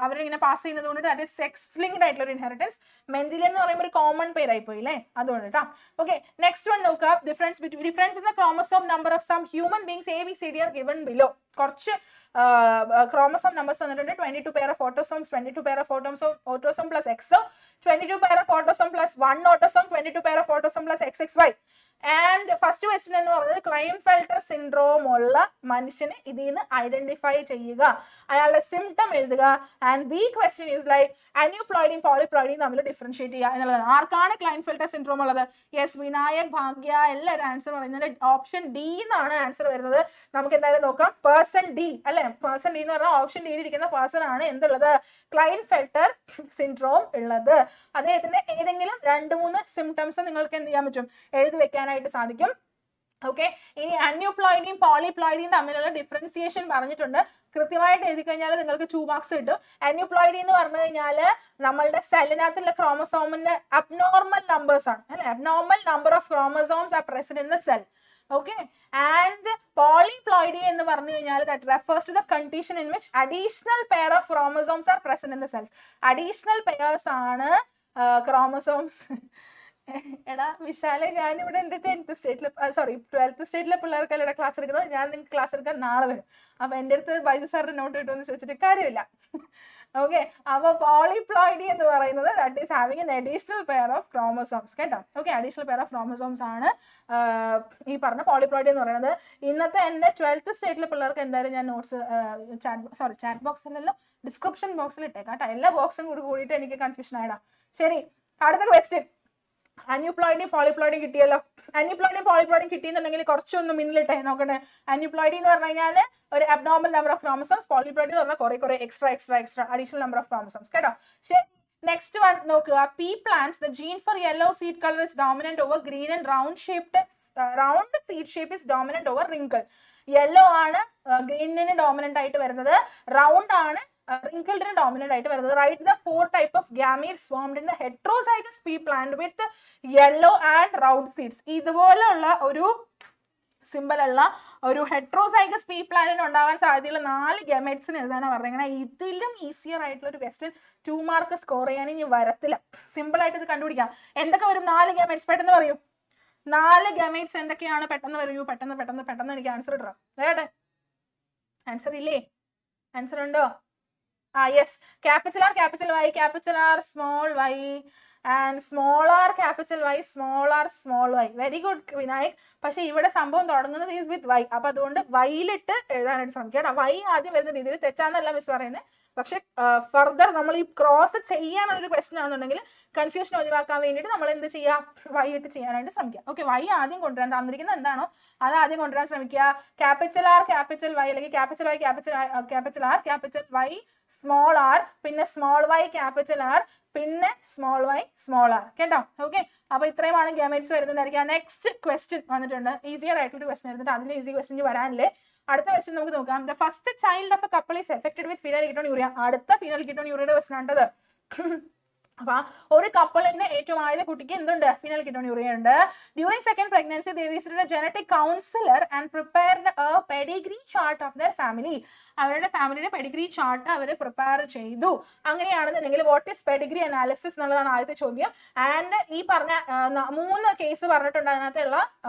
അവരിങ്ങനെ പാസ് ചെയ്യുന്നത് കൊണ്ട് അത് സെക്സ് ലിങ്ക്ഡ് ആയിട്ടുള്ള ഒരു ഇൻഹെറിറ്റൻസ്. മെന്റിലിയൻ എന്ന് പറയുമ്പോൾ ഒരു കോമൺ പേരായി പോയി അല്ലേ, അതുകൊണ്ട് കേട്ടോ. ഓക്കെ, നെക്സ്റ്റ് വൺ നോക്കുക. Difference in the chromosome number of some human beings ABCD are given below. കുറച്ച് ക്രോമസോം നമ്പേഴ്സ് തന്നിട്ടുണ്ട്. 22 pair of autosomes, 22 pair of autosome plus XO, 22 pair of autosome plus 1 autosome, 22 pair of autosome plus XXY. And first question എന്ന് പറയുന്നത് ക്ലൈൻഫെൽട്ടർ syndrome ഉള്ള മനുഷ്യനെ ഇതിൽ നിന്ന് identify ചെയ്യുക, അയാളുടെ സിംറ്റം എഴുതുക. And B question is like അന്യൂപ്ലോയിഡിയും പോളിപ്ലോയിഡിയും തമ്മിൽ ഡിഫറൻഷിയേറ്റ് ചെയ്യുക എന്നുള്ളതാണ്. ആർക്കാണ് ക്ലൈൻഫെൽട്ടർ സിൻഡ്രോം ഉള്ളത്? യെസ്, വിനായക്, ഭാഗ്യ, എല്ലാവരും ആൻസർ പറയുന്നത് ഓപ്ഷൻ ഡി എന്നാണ് ആൻസർ വരുന്നത്. നമുക്ക് എന്തായാലും നോക്കാം. പേഴ്സൺ ഡി അല്ലെ. പേഴ്സൺ ഡി എന്ന് പറഞ്ഞാൽ ഓപ്ഷൻ ഡിയിൽ ഇരിക്കുന്ന പേഴ്സൺ ആണ് എന്തുള്ളത്? ക്ലൈൻഫെൽട്ടർ സിൻഡ്രോം ഉള്ളത്. അദ്ദേഹത്തിന്റെ ഏതെങ്കിലും 2-3 സിംറ്റംസ് നിങ്ങൾക്ക് എന്ത് ചെയ്യാൻ പറ്റും? എഴുതി വെക്കാനായിട്ട് സാധിക്കും. ഓക്കെ, ഇനി അന്യൂപ്ലോയിഡിയും പോളിപ്ലോയിഡിയും തമ്മിലുള്ള ഡിഫറൻസിയേഷൻ പറഞ്ഞിട്ടുണ്ട്. കൃത്യമായിട്ട് എഴുതി കഴിഞ്ഞാൽ നിങ്ങൾക്ക് 2 മാർക്സ് കിട്ടും. അന്യൂപ്ലോയിഡി എന്ന് പറഞ്ഞു കഴിഞ്ഞാൽ നമ്മളുടെ സെല്ലിനകത്തുള്ള ക്രോമസോമിന്റെ അബ്നോർമൽ നമ്പേഴ്സ് ആണ് അല്ലെ. Abnormal number of chromosomes R present in the cell. Okay, and polyploidy എന്ന് പറഞ്ഞു കഴിഞ്ഞാൽ that refers to the condition in which additional pair of chromosomes are present in the cells. Additional pairs ആണ് chromosomes. എടാ വിശാലെ, ഞാനിവിടെ എൻ്റെ 12th സ്റ്റേറ്റിലെ പിള്ളേർക്കല്ല class എടുക്കുന്നത്. ഞാൻ നിങ്ങൾക്ക് ക്ലാസ് എടുക്കാൻ നാളെ വരും. അപ്പൊ എൻ്റെ അടുത്ത് ബൈജു സാറിന്റെ നോട്ട് കിട്ടുമെന്ന് ചോദിച്ചിട്ട് കാര്യമില്ല. ഓക്കെ, അപ്പൊ പോളിപ്ലോയിഡി എന്ന് പറയുന്നത് that is having an additional pair of chromosomes കേട്ടോ. Okay, additional pair of chromosomes ആണ് ഈ പറഞ്ഞ പോളിപ്ലോയിഡി എന്ന് പറയുന്നത്. ഇന്നത്തെ എൻ്റെ 12th സ്റ്റേറ്റിലെ പിള്ളേർക്ക് എന്തായാലും ഞാൻ നോട്ട്സ് ചാറ്റ് ബോക്സിലല്ലോ, ഡിസ്ക്രിപ്ഷൻ ബോക്സിൽ ഇട്ടേക്കാം കേട്ടോ. എല്ലാ ബോക്സും കൂടിയിട്ട് എനിക്ക് കൺഫ്യൂഷൻ ആയിടാം. ശരി, അടുത്ത ക്വസ്റ്റ്യൻ. അന്യൂപ്ലോയിഡിയും പോളിപ്ലോയിഡിയും കിട്ടിയല്ലോ. അന്യൂപ്ലോയിഡിയും പോളിപ്ലോയിഡിയും കിട്ടിയെന്നുണ്ടെങ്കിൽ കുറച്ചൊന്ന് മിന്നിലിട്ടെ നോക്കട്ടെ. അന്യൂപ്ലോയിഡി എന്ന് പറഞ്ഞു കഴിഞ്ഞാൽ ഒരു abnormal number of chromosomes, polyploidy എന്ന് പറഞ്ഞാൽ കുറെ extra additional number of chromosomes കേട്ടോ. ശരി, നെക്സ്റ്റ് വൺ നോക്കുക. Pea plants the gene for yellow seed colour is dominant over green and round seed shape is dominant over wrinkle. Yellow ആണ് ഗ്രീനിന് dominant ആയിട്ട് വരുന്നത്, റൗണ്ട് ആണ് wrinkled dominant ആയിട്ട് വരുന്നത്. Write the 4 type of gametes formed in the heterozygous pea plant with yellow and round seeds. ഇതുപോലെയുള്ള ഒരു simple ഉള്ള ഒരു ഹെട്രോസൈഗസ് പീ പ്ലാന്റിന് ഉണ്ടാവാൻ സാധ്യതയുള്ള 4 ഗമേറ്റ്സിന് എഴുതാനാണ് പറയുന്നത്. ഇതിലും ഈസിയർ ആയിട്ടുള്ള ഒരു ക്വസ്റ്റ്യൻ 2 മാർക്ക് സ്കോർ ചെയ്യാൻ ഇനി വരത്തില്ല. സിമ്പിൾ ആയിട്ട് ഇത് കണ്ടുപിടിക്കാം. എന്തൊക്കെ വരും? 4 ഗമേറ്റ്സ് പെട്ടെന്ന് പറയൂ. 4 ഗമേറ്റ്സ് എന്തൊക്കെയാണ്? പെട്ടെന്ന് പറയൂ. പെട്ടെന്ന് എനിക്ക് ആൻസർ ഇടാം. വേട്ടെ, ആൻസർ ഇല്ലേ? ആൻസർ ഉണ്ടോ? Yes, capital R capital Y, capital R small Y, and small r capital Y, small r small y. Very good Vinayak. പക്ഷെ ഇവിടെ സംഭവം തുടങ്ങുന്നത് ഈസ് വിത്ത് y. അപ്പൊ അതുകൊണ്ട് വൈയിലിട്ട് എഴുതാനായിട്ട് ശ്രമിക്കുക. വൈ ആദ്യം വരുന്ന രീതിയിൽ തെറ്റാന്നല്ല മിസ് പറയുന്നത്. പക്ഷെ ഫർദർ നമ്മൾ ഈ ക്രോസ് ചെയ്യാനൊരു ക്വസ്റ്റൻ ആണെന്നുണ്ടെങ്കിൽ കൺഫ്യൂഷൻ ഒഴിവാക്കാൻ വേണ്ടിയിട്ട് നമ്മൾ എന്ത് ചെയ്യുക? വൈ ഇട്ട് ചെയ്യാനായിട്ട് ശ്രമിക്കുക. ഓക്കെ, വൈ ആദ്യം കൊണ്ടുവരാൻ, തന്നിരിക്കുന്നത് എന്താണോ അത് ആദ്യം കൊണ്ടുവരാൻ ശ്രമിക്കുക. ക്യാപിറ്റൽ ആർ ക്യാപിറ്റൽ വൈ, അല്ലെങ്കിൽ capital Y capital R capital Y small R, പിന്നെ സ്മോൾ വൈ ക്യാപിറ്റൽ ആർ, പിന്നെ സ്മോൾ വൈ സ്മോൾ ആർ. കേട്ടോ? ഓക്കെ, അപ്പൊ ഇത്രയുമാണ് ഗാമേറ്റ്സ് വരുന്നതായിരിക്കും. നെക്സ്റ്റ് ക്വസ്റ്റ്യൻ വന്നിട്ടുണ്ട്. ഈസിയർ ആയിട്ടുള്ള ക്വസ്റ്റൻ എടുത്തിട്ട് അതിന്റെ ഈസി ക്വസ്റ്റ്യൻ വരാനില്ലേ. അടുത്ത ക്വസ്റ്റ്യൻ നമുക്ക് നോക്കാം. The first child of a couple is affected with phenylketonuria. അടുത്ത ഫീനൈൽ കീറ്റോണൂറിയയുടെ ക്വസ്റ്റൻ ആണത്. അപ്പൊ ഒരു കപ്പിളിന്റെ ഏറ്റവും ആദ്യത്തെ കുട്ടിക്ക് എന്തുണ്ട്? ഫീനൈൽ കീറ്റോണൂറിയ ഉണ്ട്. During second pregnancy they visited a genetic counselor and prepared a pedigree chart of their family. അവരുടെ ഫാമിലിയുടെ പെഡിഗ്രി ചാർട്ട് അവർ പ്രിപ്പയർ ചെയ്തു. അങ്ങനെയാണെന്നുണ്ടെങ്കിൽ വാട്ട് ഈസ് പെഡിഗ്രി അനാലിസിസ് എന്നുള്ളതാണ് ആദ്യത്തെ ചോദ്യം. ആൻഡ് ഈ പറഞ്ഞ 3 കേസ് പറഞ്ഞിട്ടുണ്ട്. അതിനകത്തുള്ള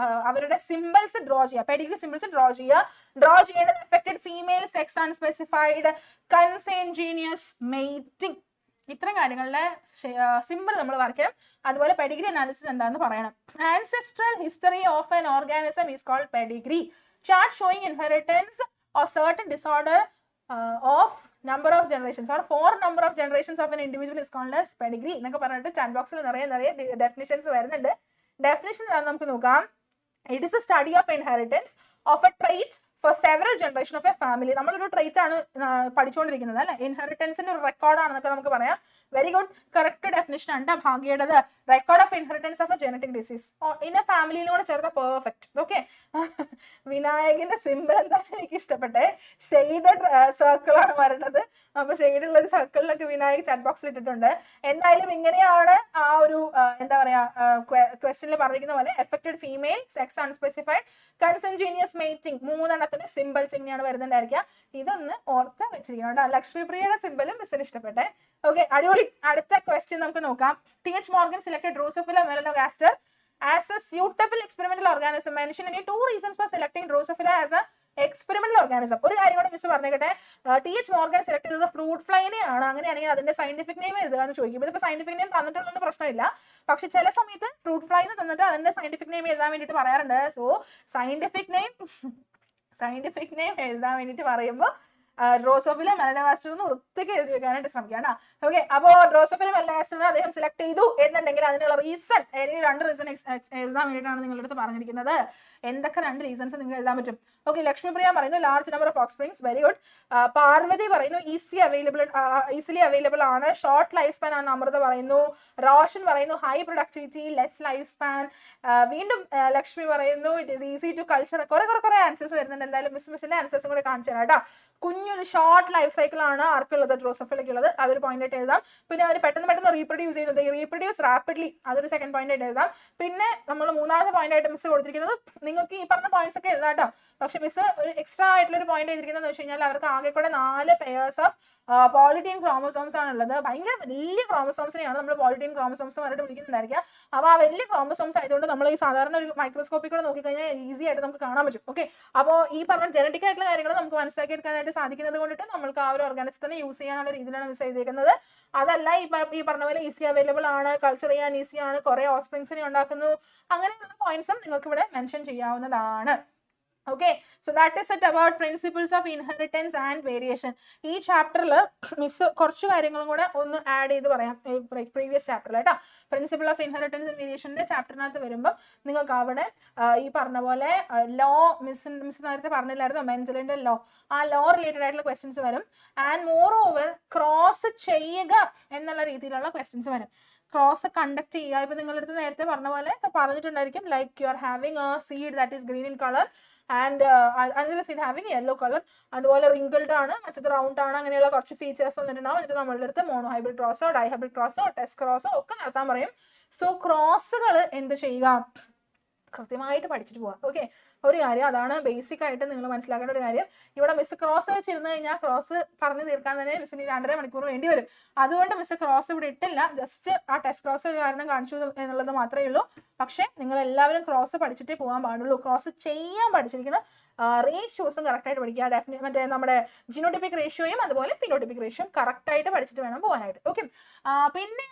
അവരുടെ സിമ്പിൾസ് ഡ്രോ ചെയ്യുക, പെഡിഗ്രി സിമ്പിൾസ് ഡ്രോ ചെയ്യേണ്ടത് affected female sex unspecified consanguineous mating. ഇത്തരം കാര്യങ്ങളുടെ സിമ്പിൾ നമ്മൾ വരയ്ക്കണം. അതുപോലെ പെഡിഗ്രി അനാലിസിസ് എന്താണെന്ന് പറയണം. Ancestral history of an organism is called pedigree. Chart showing inheritance of certain disorder of number of generations or 4 number of generations of an individual is called as pedigree എന്നൊക്കെ പറഞ്ഞിട്ട് chat ബോക്സിൽ നിറയെ definitions വരുന്നുണ്ട്. Definition നമുക്ക് നോക്കാം. It is a study of inheritance of a trait for several generations of a family. നമ്മളൊരു trait ആണ് പഠിച്ചുകൊണ്ടിരിക്കുന്നത് അല്ലെ. ഇൻഹെറിറ്റൻസിന്റെ ഒരു റെക്കോർഡ് ആണെന്നൊക്കെ നമുക്ക് പറയാം. വെരി ഗുഡ്, കറക്റ്റ് ഡെഫിനിഷൻ ആണ് ഭാഗ്യയുടേത്. Record of inheritance of a genetic disease in a ഫാമിലിയിലൂടെ ചേർത്ത പെർഫെക്റ്റ്. ഓക്കെ, വിനായകന്റെ സിമ്പിൾ എന്താണ് എനിക്ക് ഇഷ്ടപ്പെട്ടെ? ഷെയ്ഡഡ് സർക്കിൾ ആണ് വരുന്നത്. അപ്പൊ ഷെയ്ഡുള്ള ഒരു സർക്കിളിലൊക്കെ വിനായക് ചാറ്റ് ബോക്സിൽ ഇട്ടിട്ടുണ്ട്. എന്തായാലും ഇങ്ങനെയാണ് ആ ഒരു എന്താ പറയാ ക്വസ്റ്റ്യനിൽ പറഞ്ഞിരിക്കുന്ന പോലെ affected female sex unspecified consanguineous mating 3 symbols ഇങ്ങനെയാണ് വരുന്നുണ്ടായിരിക്കുക. ഇതൊന്ന് ഓർത്ത് വെച്ചിരിക്കണം. ലക്ഷ്മിപ്രിയയുടെ സിമ്പിളും മിസ്സിന് ഇഷ്ടപ്പെട്ടെ. ഓക്കെ, അടിപൊളി. അടുത്ത ക്വസ്റ്റ്യൻ നമുക്ക് നോക്കാം. T H. Morgan selected Drosophila melanogaster as a suitable experimental organism. Mention any 2 reasons for selecting Drosophila as a experimental organism. ഒരു കാര്യം കൂടെ മിസ് പറഞ്ഞേക്കട്ടെ. ടി.എച്ച്. മോർഗൻ സെലക്ട് ചെയ്തത് ഫ്രൂട്ട് ഫ്ലൈനെ ആണ്. അങ്ങനെയാണെങ്കിൽ അതിന്റെ സയന്റിഫിക് നെയിം എഴുതുകയെന്ന് ചോദിക്കും. ഇതിപ്പോ സയന്റിഫിക് നെയിം തന്നിട്ടുള്ളൊന്നും പ്രശ്നമില്ല. പക്ഷെ ചില സമയത്ത് ഫ്രൂട്ട് ഫ്ലൈ തന്നിട്ട് അതിന്റെ സയന്റിഫിക് നെയിം എഴുതാൻ വേണ്ടിയിട്ട് പറയാറുണ്ട്. സോ സയന്റിഫിക് നെയിം എഴുതാൻ വേണ്ടിയിട്ട് പറയുമ്പോൾ ഡ്രോസോഫില മെലനോഗാസ്റ്റർ എന്ന് വൃത്തിക്ക് എഴുതി വെക്കാനായിട്ട് ശ്രമിക്കാം. ഓക്കെ, അപ്പോ ഡ്രോസോഫില മെലനോഗാസ്റ്ററിനെ അദ്ദേഹം സെലക്ട് ചെയ്തു എന്നുണ്ടെങ്കിൽ അതിനുള്ള റീസൺ, ഏതെങ്കിലും 2 റീസൺ എഴുതാൻ വേണ്ടിയിട്ടാണ് നിങ്ങളുടെ അടുത്ത് പറഞ്ഞിരിക്കുന്നത്. എന്തൊക്കെ 2 റീസൺസ് നിങ്ങൾക്ക് എഴുതാൻ പറ്റും? ഓക്കെ, ലക്ഷ്മിപ്രിയ പറയുന്നു large number of offsprings. Very good. Parvathi പറയുന്നു ഈസിലി അവൈലബിൾ ആണ്, ഷോർട്ട് ലൈഫ് സ്പാൻ ആണ്. അമൃത പറയുന്നു. റോഷൻ പറയുന്നു high productivity, less life span. വീണ്ടും ലക്ഷ്മി പറയുന്നു it is easy to culture. കുറെ ആൻസേഴ്സ് വരുന്നുണ്ട്. എന്തായാലും മിസ്സിന്റെ ആൻസേഴ്സും കൂടെ കാണിച്ചു തരാം കേട്ടോ. കുഞ്ഞൊരു ഷോർട്ട് ലൈഫ് സൈക്കിൾ ആണ് ആർക്കുള്ളത്? ഡ്രോസോഫിലയ്ക്ക് ഉള്ളത്. അതൊരു പോയിന്റ് ആയിട്ട് എഴുതാം. പിന്നെ അവർ പെട്ടെന്ന് റീപ്രൊഡ്യൂസ് ചെയ്യുന്നത്, റീപ്രൊഡ്യൂസ് റാപ്പിഡ്ലി, അതൊരു സെക്കൻഡ് പോയിന്റ് ആയിട്ട് എഴുതാം. പിന്നെ നമ്മൾ 3ാമത്തെ പോയിന്റ് ആയിട്ട് മിസ് കൊടുത്തിരിക്കുന്നത്, നിങ്ങൾക്ക് ഈ പറഞ്ഞ പോയിന്റ്സ് ഒക്കെ എഴുതാം കേട്ടോ. പക്ഷെ മിസ് ഒരു എക്സ്ട്രാ ആയിട്ടുള്ള ഒരു പോയിന്റ് ചെയ്തിരിക്കുന്നത് വെച്ച് കഴിഞ്ഞാൽ അവർക്ക് ആകെ കൂടെ 4 പെയേഴ്സ് ഓഫ് പോളിറ്റീൻ ക്രോമസോംസ് ആണുള്ളത്. ഭയങ്കര വലിയ ക്രോമസോംസിനെയാണ് നമ്മൾ പോളിറ്റീൻ ക്രോമസോംസ് പറഞ്ഞിട്ട് വിളിക്കുന്നുണ്ടായിരിക്കുക. അപ്പോൾ ആ വലിയ ക്രോമസോംസ് ആയതുകൊണ്ട് നമ്മൾ ഈ സാധാരണ ഒരു മൈക്രോസ്കോപ്പിൽ കൂടെ നോക്കിക്കഴിഞ്ഞാൽ ഈസി ആയിട്ട് നമുക്ക് കാണാൻ പറ്റും. ഓക്കെ, അപ്പോൾ ഈ പറഞ്ഞ ജനറ്റിക് ആയിട്ടുള്ള കാര്യങ്ങൾ നമുക്ക് മനസ്സിലാക്കി എടുക്കാനായിട്ട് സാധിക്കുന്നത് കൊണ്ടിട്ട് നമുക്ക് ആ ഒരു ഓർഗാനിസത്തിനെ യൂസ് ചെയ്യാനുള്ള രീതിയിലാണ് മിസ് ചെയ്തേക്കുന്നത്. അതല്ല ഈ പറഞ്ഞ പോലെ ഈസി അവൈലബിൾ ആണ്, കൾച്ചർ ചെയ്യാൻ ഈസിയാണ്, കുറെ ഓഫ്സ്പ്രിങ്സിനെ ഉണ്ടാക്കുന്നു, അങ്ങനെയുള്ള പോയിന്റ്സും നിങ്ങൾക്ക് ഇവിടെ മെൻഷൻ ചെയ്യാവുന്നതാണ്. Okay, so that is it about principles of inheritance and variation. ഈ ചാപ്റ്ററിൽ മിസ് കുറച്ച് കാര്യങ്ങളും കൂടെ ഒന്ന് ആഡ് ചെയ്ത് പറയാം. പ്രീവിയസ് ചാപ്റ്ററിൽ കേട്ടോ, പ്രിൻസിപ്പിൾ ഓഫ് ഇൻഹെറിറ്റൻസ് ആൻഡ് വേരിയേഷന്റെ ചാപ്റ്ററിനകത്ത് വരുമ്പോൾ നിങ്ങൾക്ക് അവിടെ ഈ പറഞ്ഞ പോലെ ലോ മിസ് നേരത്തെ പറഞ്ഞില്ലായിരുന്നു, മെൻഡലിന്റെ ലോ, ആ ലോ റിലേറ്റഡ് ആയിട്ടുള്ള ക്വസ്റ്റ്യൻസ് വരും. ആൻഡ് മോർ ഓവർ ക്രോസ് ചെയ്യുക എന്നുള്ള രീതിയിലുള്ള ക്വസ്റ്റ്യൻസ് വരും. ക്രോസ് കണ്ടക്ട് ചെയ്യുക. ഇപ്പൊ നിങ്ങളുടെ അടുത്ത് നേരത്തെ പറഞ്ഞ പോലെ പറഞ്ഞിട്ടുണ്ടായിരിക്കും, like you are having a seed that is green in colour and another seed having yellow colour, അതുപോലെ റിങ്കിൾഡ് ആണ്, മറ്റത് റൗണ്ട് ആണ്, അങ്ങനെയുള്ള കുറച്ച് ഫീച്ചേഴ്സ് വന്നിട്ടുണ്ടാവും. എന്നിട്ട് നമ്മളുടെ അടുത്ത് മോണോ ഹൈബ്രിഡ് ക്രോസോ ഡൈ ഹൈബ്രിഡ് ക്രോസോ ടെസ്റ്റ് ക്രോസോ ഒക്കെ നടത്താൻ പറയും. സോ ക്രോസുകൾ എന്ത് ചെയ്യുക, കൃത്യമായിട്ട് പഠിച്ചിട്ട് പോവാം. ഓക്കെ, ഒരു കാര്യം അതാണ് ബേസിക് ആയിട്ട് നിങ്ങൾ മനസ്സിലാക്കേണ്ട ഒരു കാര്യം. ഇവിടെ മിസ് ക്രോസ് വെച്ചിരുന്നു കഴിഞ്ഞാൽ ക്രോസ് പറഞ്ഞു തീർക്കാൻ തന്നെ മിസ്സിന് 2.5 മണിക്കൂർ വേണ്ടി വരും. അതുകൊണ്ട് മിസ് ക്രോസ് ഇവിടെ ഇട്ടില്ല, ജസ്റ്റ് ആ ടെസ്റ്റ് ക്രോസ് ഒരു കാരണം കാണിച്ചു എന്നുള്ളത് മാത്രമേ ഉള്ളൂ. പക്ഷെ നിങ്ങൾ എല്ലാവരും ക്രോസ് പഠിച്ചിട്ടേ പോകാൻ പാടുള്ളൂ. ക്രോസ് ചെയ്യാൻ പഠിച്ചിരിക്കണം, റേഷ്യോസും കറക്റ്റായിട്ട് പഠിക്കുക. ഡെഫിനറ്റ് മറ്റേ നമ്മുടെ ജിനോട്ടിപ്പിക് റേഷ്യോയും അതുപോലെ ഫിനോട്ടിപ്പിക് റേഷ്യോയും കറക്റ്റായിട്ട് പഠിച്ചിട്ട് വേണം പോകാനായിട്ട്. ഓക്കെ, പിന്നെ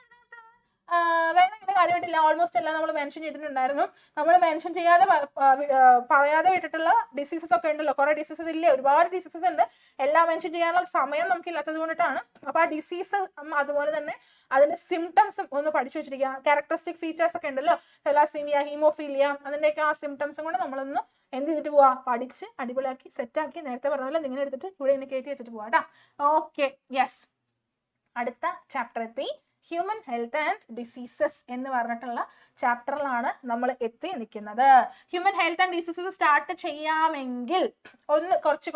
വേറെ ഇങ്ങനെ കാര്യമായിട്ടില്ല, ഓൾമോസ്റ്റ് എല്ലാം നമ്മൾ മെൻഷൻ ചെയ്തിട്ടുണ്ടായിരുന്നു. നമ്മൾ മെൻഷൻ ചെയ്യാതെ പറയാതെ വിട്ടിട്ടുള്ള ഡിസീസസ് ഒക്കെ ഉണ്ടല്ലോ, കുറെ ഡിസീസസ് ഇല്ലേ, ഒരുപാട് ഡിസീസസ് ഉണ്ട്. എല്ലാം മെൻഷൻ ചെയ്യാനുള്ള സമയം നമുക്ക് ഇല്ലാത്തത് കൊണ്ടിട്ടാണ്. അപ്പൊ ആ ഡിസീസ് അതുപോലെ തന്നെ അതിന്റെ സിംറ്റംസും ഒന്ന് പഠിച്ചു വെച്ചിരിക്കുക. ക്യാരക്ടറിസ്റ്റിക് ഫീച്ചേഴ്സ് ഒക്കെ ഉണ്ടല്ലോ, തെലാസീമിയ, ഹീമോഫീലിയ, അതിന്റെയൊക്കെ ആ സിംറ്റംസും കൂടെ നമ്മളൊന്ന് എന്ത് ചെയ്തിട്ട് പോവാ, പഠിച്ച് അടിപൊളിയാക്കി സെറ്റാക്കി നേരത്തെ പറഞ്ഞ പോലെ നിങ്ങൾ എടുത്തിട്ട് ഇവിടെ ഇങ്ങനെ കയറ്റി വെച്ചിട്ട് പോവാ കേട്ടോ. ഓക്കെ, യെസ്, അടുത്ത ചാപ്റ്റർ എത്തി. ഹ്യൂമൻ ഹെൽത്ത് ആൻഡ് ഡിസീസസ് എന്ന് പറഞ്ഞിട്ടുള്ള ചാപ്റ്ററിലാണ് നമ്മൾ എത്തി നിൽക്കുന്നത്. Human health and diseases start ചെയ്യാമെങ്കിൽ ഒന്ന് കുറച്ച്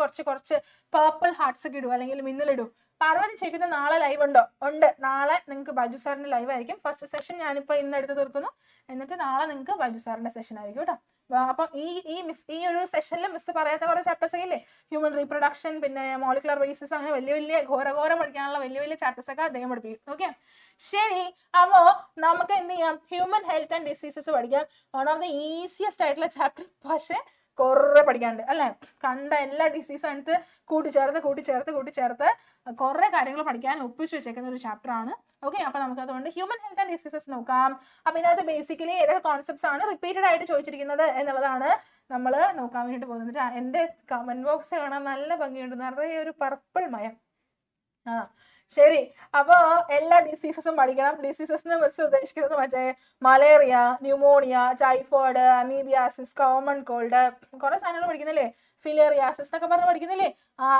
പേർപ്പിൾ ഹാർട്ട്സ് ഒക്കെ ഇടൂ, അല്ലെങ്കിൽ മിന്നലിടൂ. പാർവതി ചോദിക്കുന്ന നാളെ ലൈവ് ഉണ്ടോ? ഉണ്ട്, നാളെ നിങ്ങൾക്ക് ബൈജു സാറിന്റെ ലൈവ് ആയിരിക്കും. ഫസ്റ്റ് സെഷൻ ഞാനിപ്പോൾ ഇന്ന് എടുത്ത് തീർക്കുന്നു, എന്നിട്ട് നാളെ നിങ്ങൾക്ക് ബൈജു സാറിന്റെ സെഷൻ ആയിരിക്കും കേട്ടോ. അപ്പൊ ഈ ഒരു സെഷനിൽ മിസ് പറയാത്ത കുറെ ചാപ്റ്റേഴ്സ് ഒക്കെ ഇല്ലേ, ഹ്യൂമൻ റീപ്രൊഡക്ഷൻ, പിന്നെ മോളിക്കുലർ ബേസിസ്, അങ്ങനെ വലിയ ഘോരഘോരം പഠിക്കാനുള്ള വലിയ ചാപ്റ്റേഴ്സ് ഒക്കെ അദ്ദേഹം പഠിപ്പിക്കും. ഓക്കെ, ശരി. അപ്പോ നമുക്ക് എന്ത് ചെയ്യാം, ഹ്യൂമൻ ഹെൽത്ത് ആൻഡ് ഡിസീസസ് പഠിക്കാം. വൺ ഓഫ് ദ ഈസിയസ്റ്റ് ആയിട്ടുള്ള ചാപ്റ്റർ, പക്ഷെ കുറെ പഠിക്കാനുണ്ട് അല്ലെ. കണ്ട എല്ലാ ഡിസീസും എടുത്ത് കൂട്ടിച്ചേർത്ത് കുറെ കാര്യങ്ങൾ പഠിക്കാൻ ഒപ്പിച്ചു വെച്ചേക്കുന്ന ഒരു ചാപ്റ്റർ ആണ്. ഓക്കെ, അപ്പൊ നമുക്ക് അതുകൊണ്ട് ഹ്യൂമൻ ഹെൽത്ത് ആൻഡ് ഡിസീസസ് നോക്കാം. അപ്പൊ ഇതിനകത്ത് ബേസിക്കലി ഏതൊക്കെ കോൺസെപ്റ്റ്സ് ആണ് റിപ്പീറ്റഡ് ആയിട്ട് ചോദിച്ചിരിക്കുന്നത് എന്നുള്ളതാണ് നമ്മൾ നോക്കാൻ വേണ്ടിട്ട് പോകുന്നത്. എന്റെ കമന്റ് ബോക്സ് കാണാൻ നല്ല ഭംഗിയുണ്ട്, നിറയെ ഒരു പർപ്പിൾ മയം. ശരി, അപ്പൊ എല്ലാ ഡിസീസസും പഠിക്കണം. ഡിസീസസ് മിസ് ഉദ്ദേശിക്കുന്നത് മറ്റേ malaria, pneumonia, typhoid, amoebiasis, common called, കുറെ സാധനങ്ങൾ പഠിക്കുന്നില്ലേ, ഫിലേറിയാസിസ് എന്നൊക്കെ പറഞ്ഞ് പഠിക്കുന്നില്ലേ.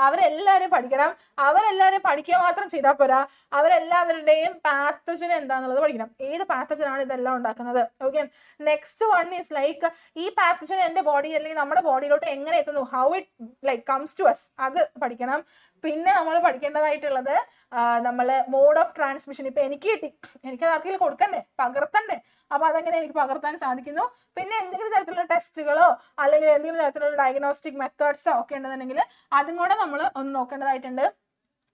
അവരെല്ലാവരും പഠിക്കണം. അവരെല്ലാവരും പഠിക്കുക മാത്രം ചെയ്താൽ പോരാ, അവരെല്ലാവരുടെയും പാത്തജൻ എന്താന്നുള്ളത് പഠിക്കണം. ഏത് പാത്തജനാണ് ഇതെല്ലാം ഉണ്ടാക്കുന്നത്. Okay, next one is like ഈ പാത്തജൻ എന്റെ ബോഡി അല്ലെങ്കിൽ നമ്മുടെ ബോഡിയിലോട്ട് എങ്ങനെ എത്തുന്നു, how it like comes to us, അത് പഠിക്കണം. പിന്നെ നമ്മൾ പഠിക്കേണ്ടതായിട്ടുള്ളത് നമ്മൾ മോഡ് ഓഫ് ട്രാൻസ്മിഷൻ. ഇപ്പൊ എനിക്ക് കിട്ടി, എനിക്കത് ആർക്കെങ്കിലും കൊടുക്കണ്ടേ, പകർത്തണ്ടേ, അപ്പൊ അതെങ്ങനെ എനിക്ക് പകർത്താൻ സാധിക്കുന്നു. പിന്നെ എന്തെങ്കിലും തരത്തിലുള്ള ടെസ്റ്റുകളോ അല്ലെങ്കിൽ എന്തെങ്കിലും തരത്തിലുള്ള ഡയഗ്നോസ്റ്റിക് മെത്തേഡ്സോ ഒക്കെ ഉണ്ടെന്നുണ്ടെങ്കിൽ അതും കൂടെ നമ്മൾ ഒന്ന് നോക്കേണ്ടതായിട്ടുണ്ട്.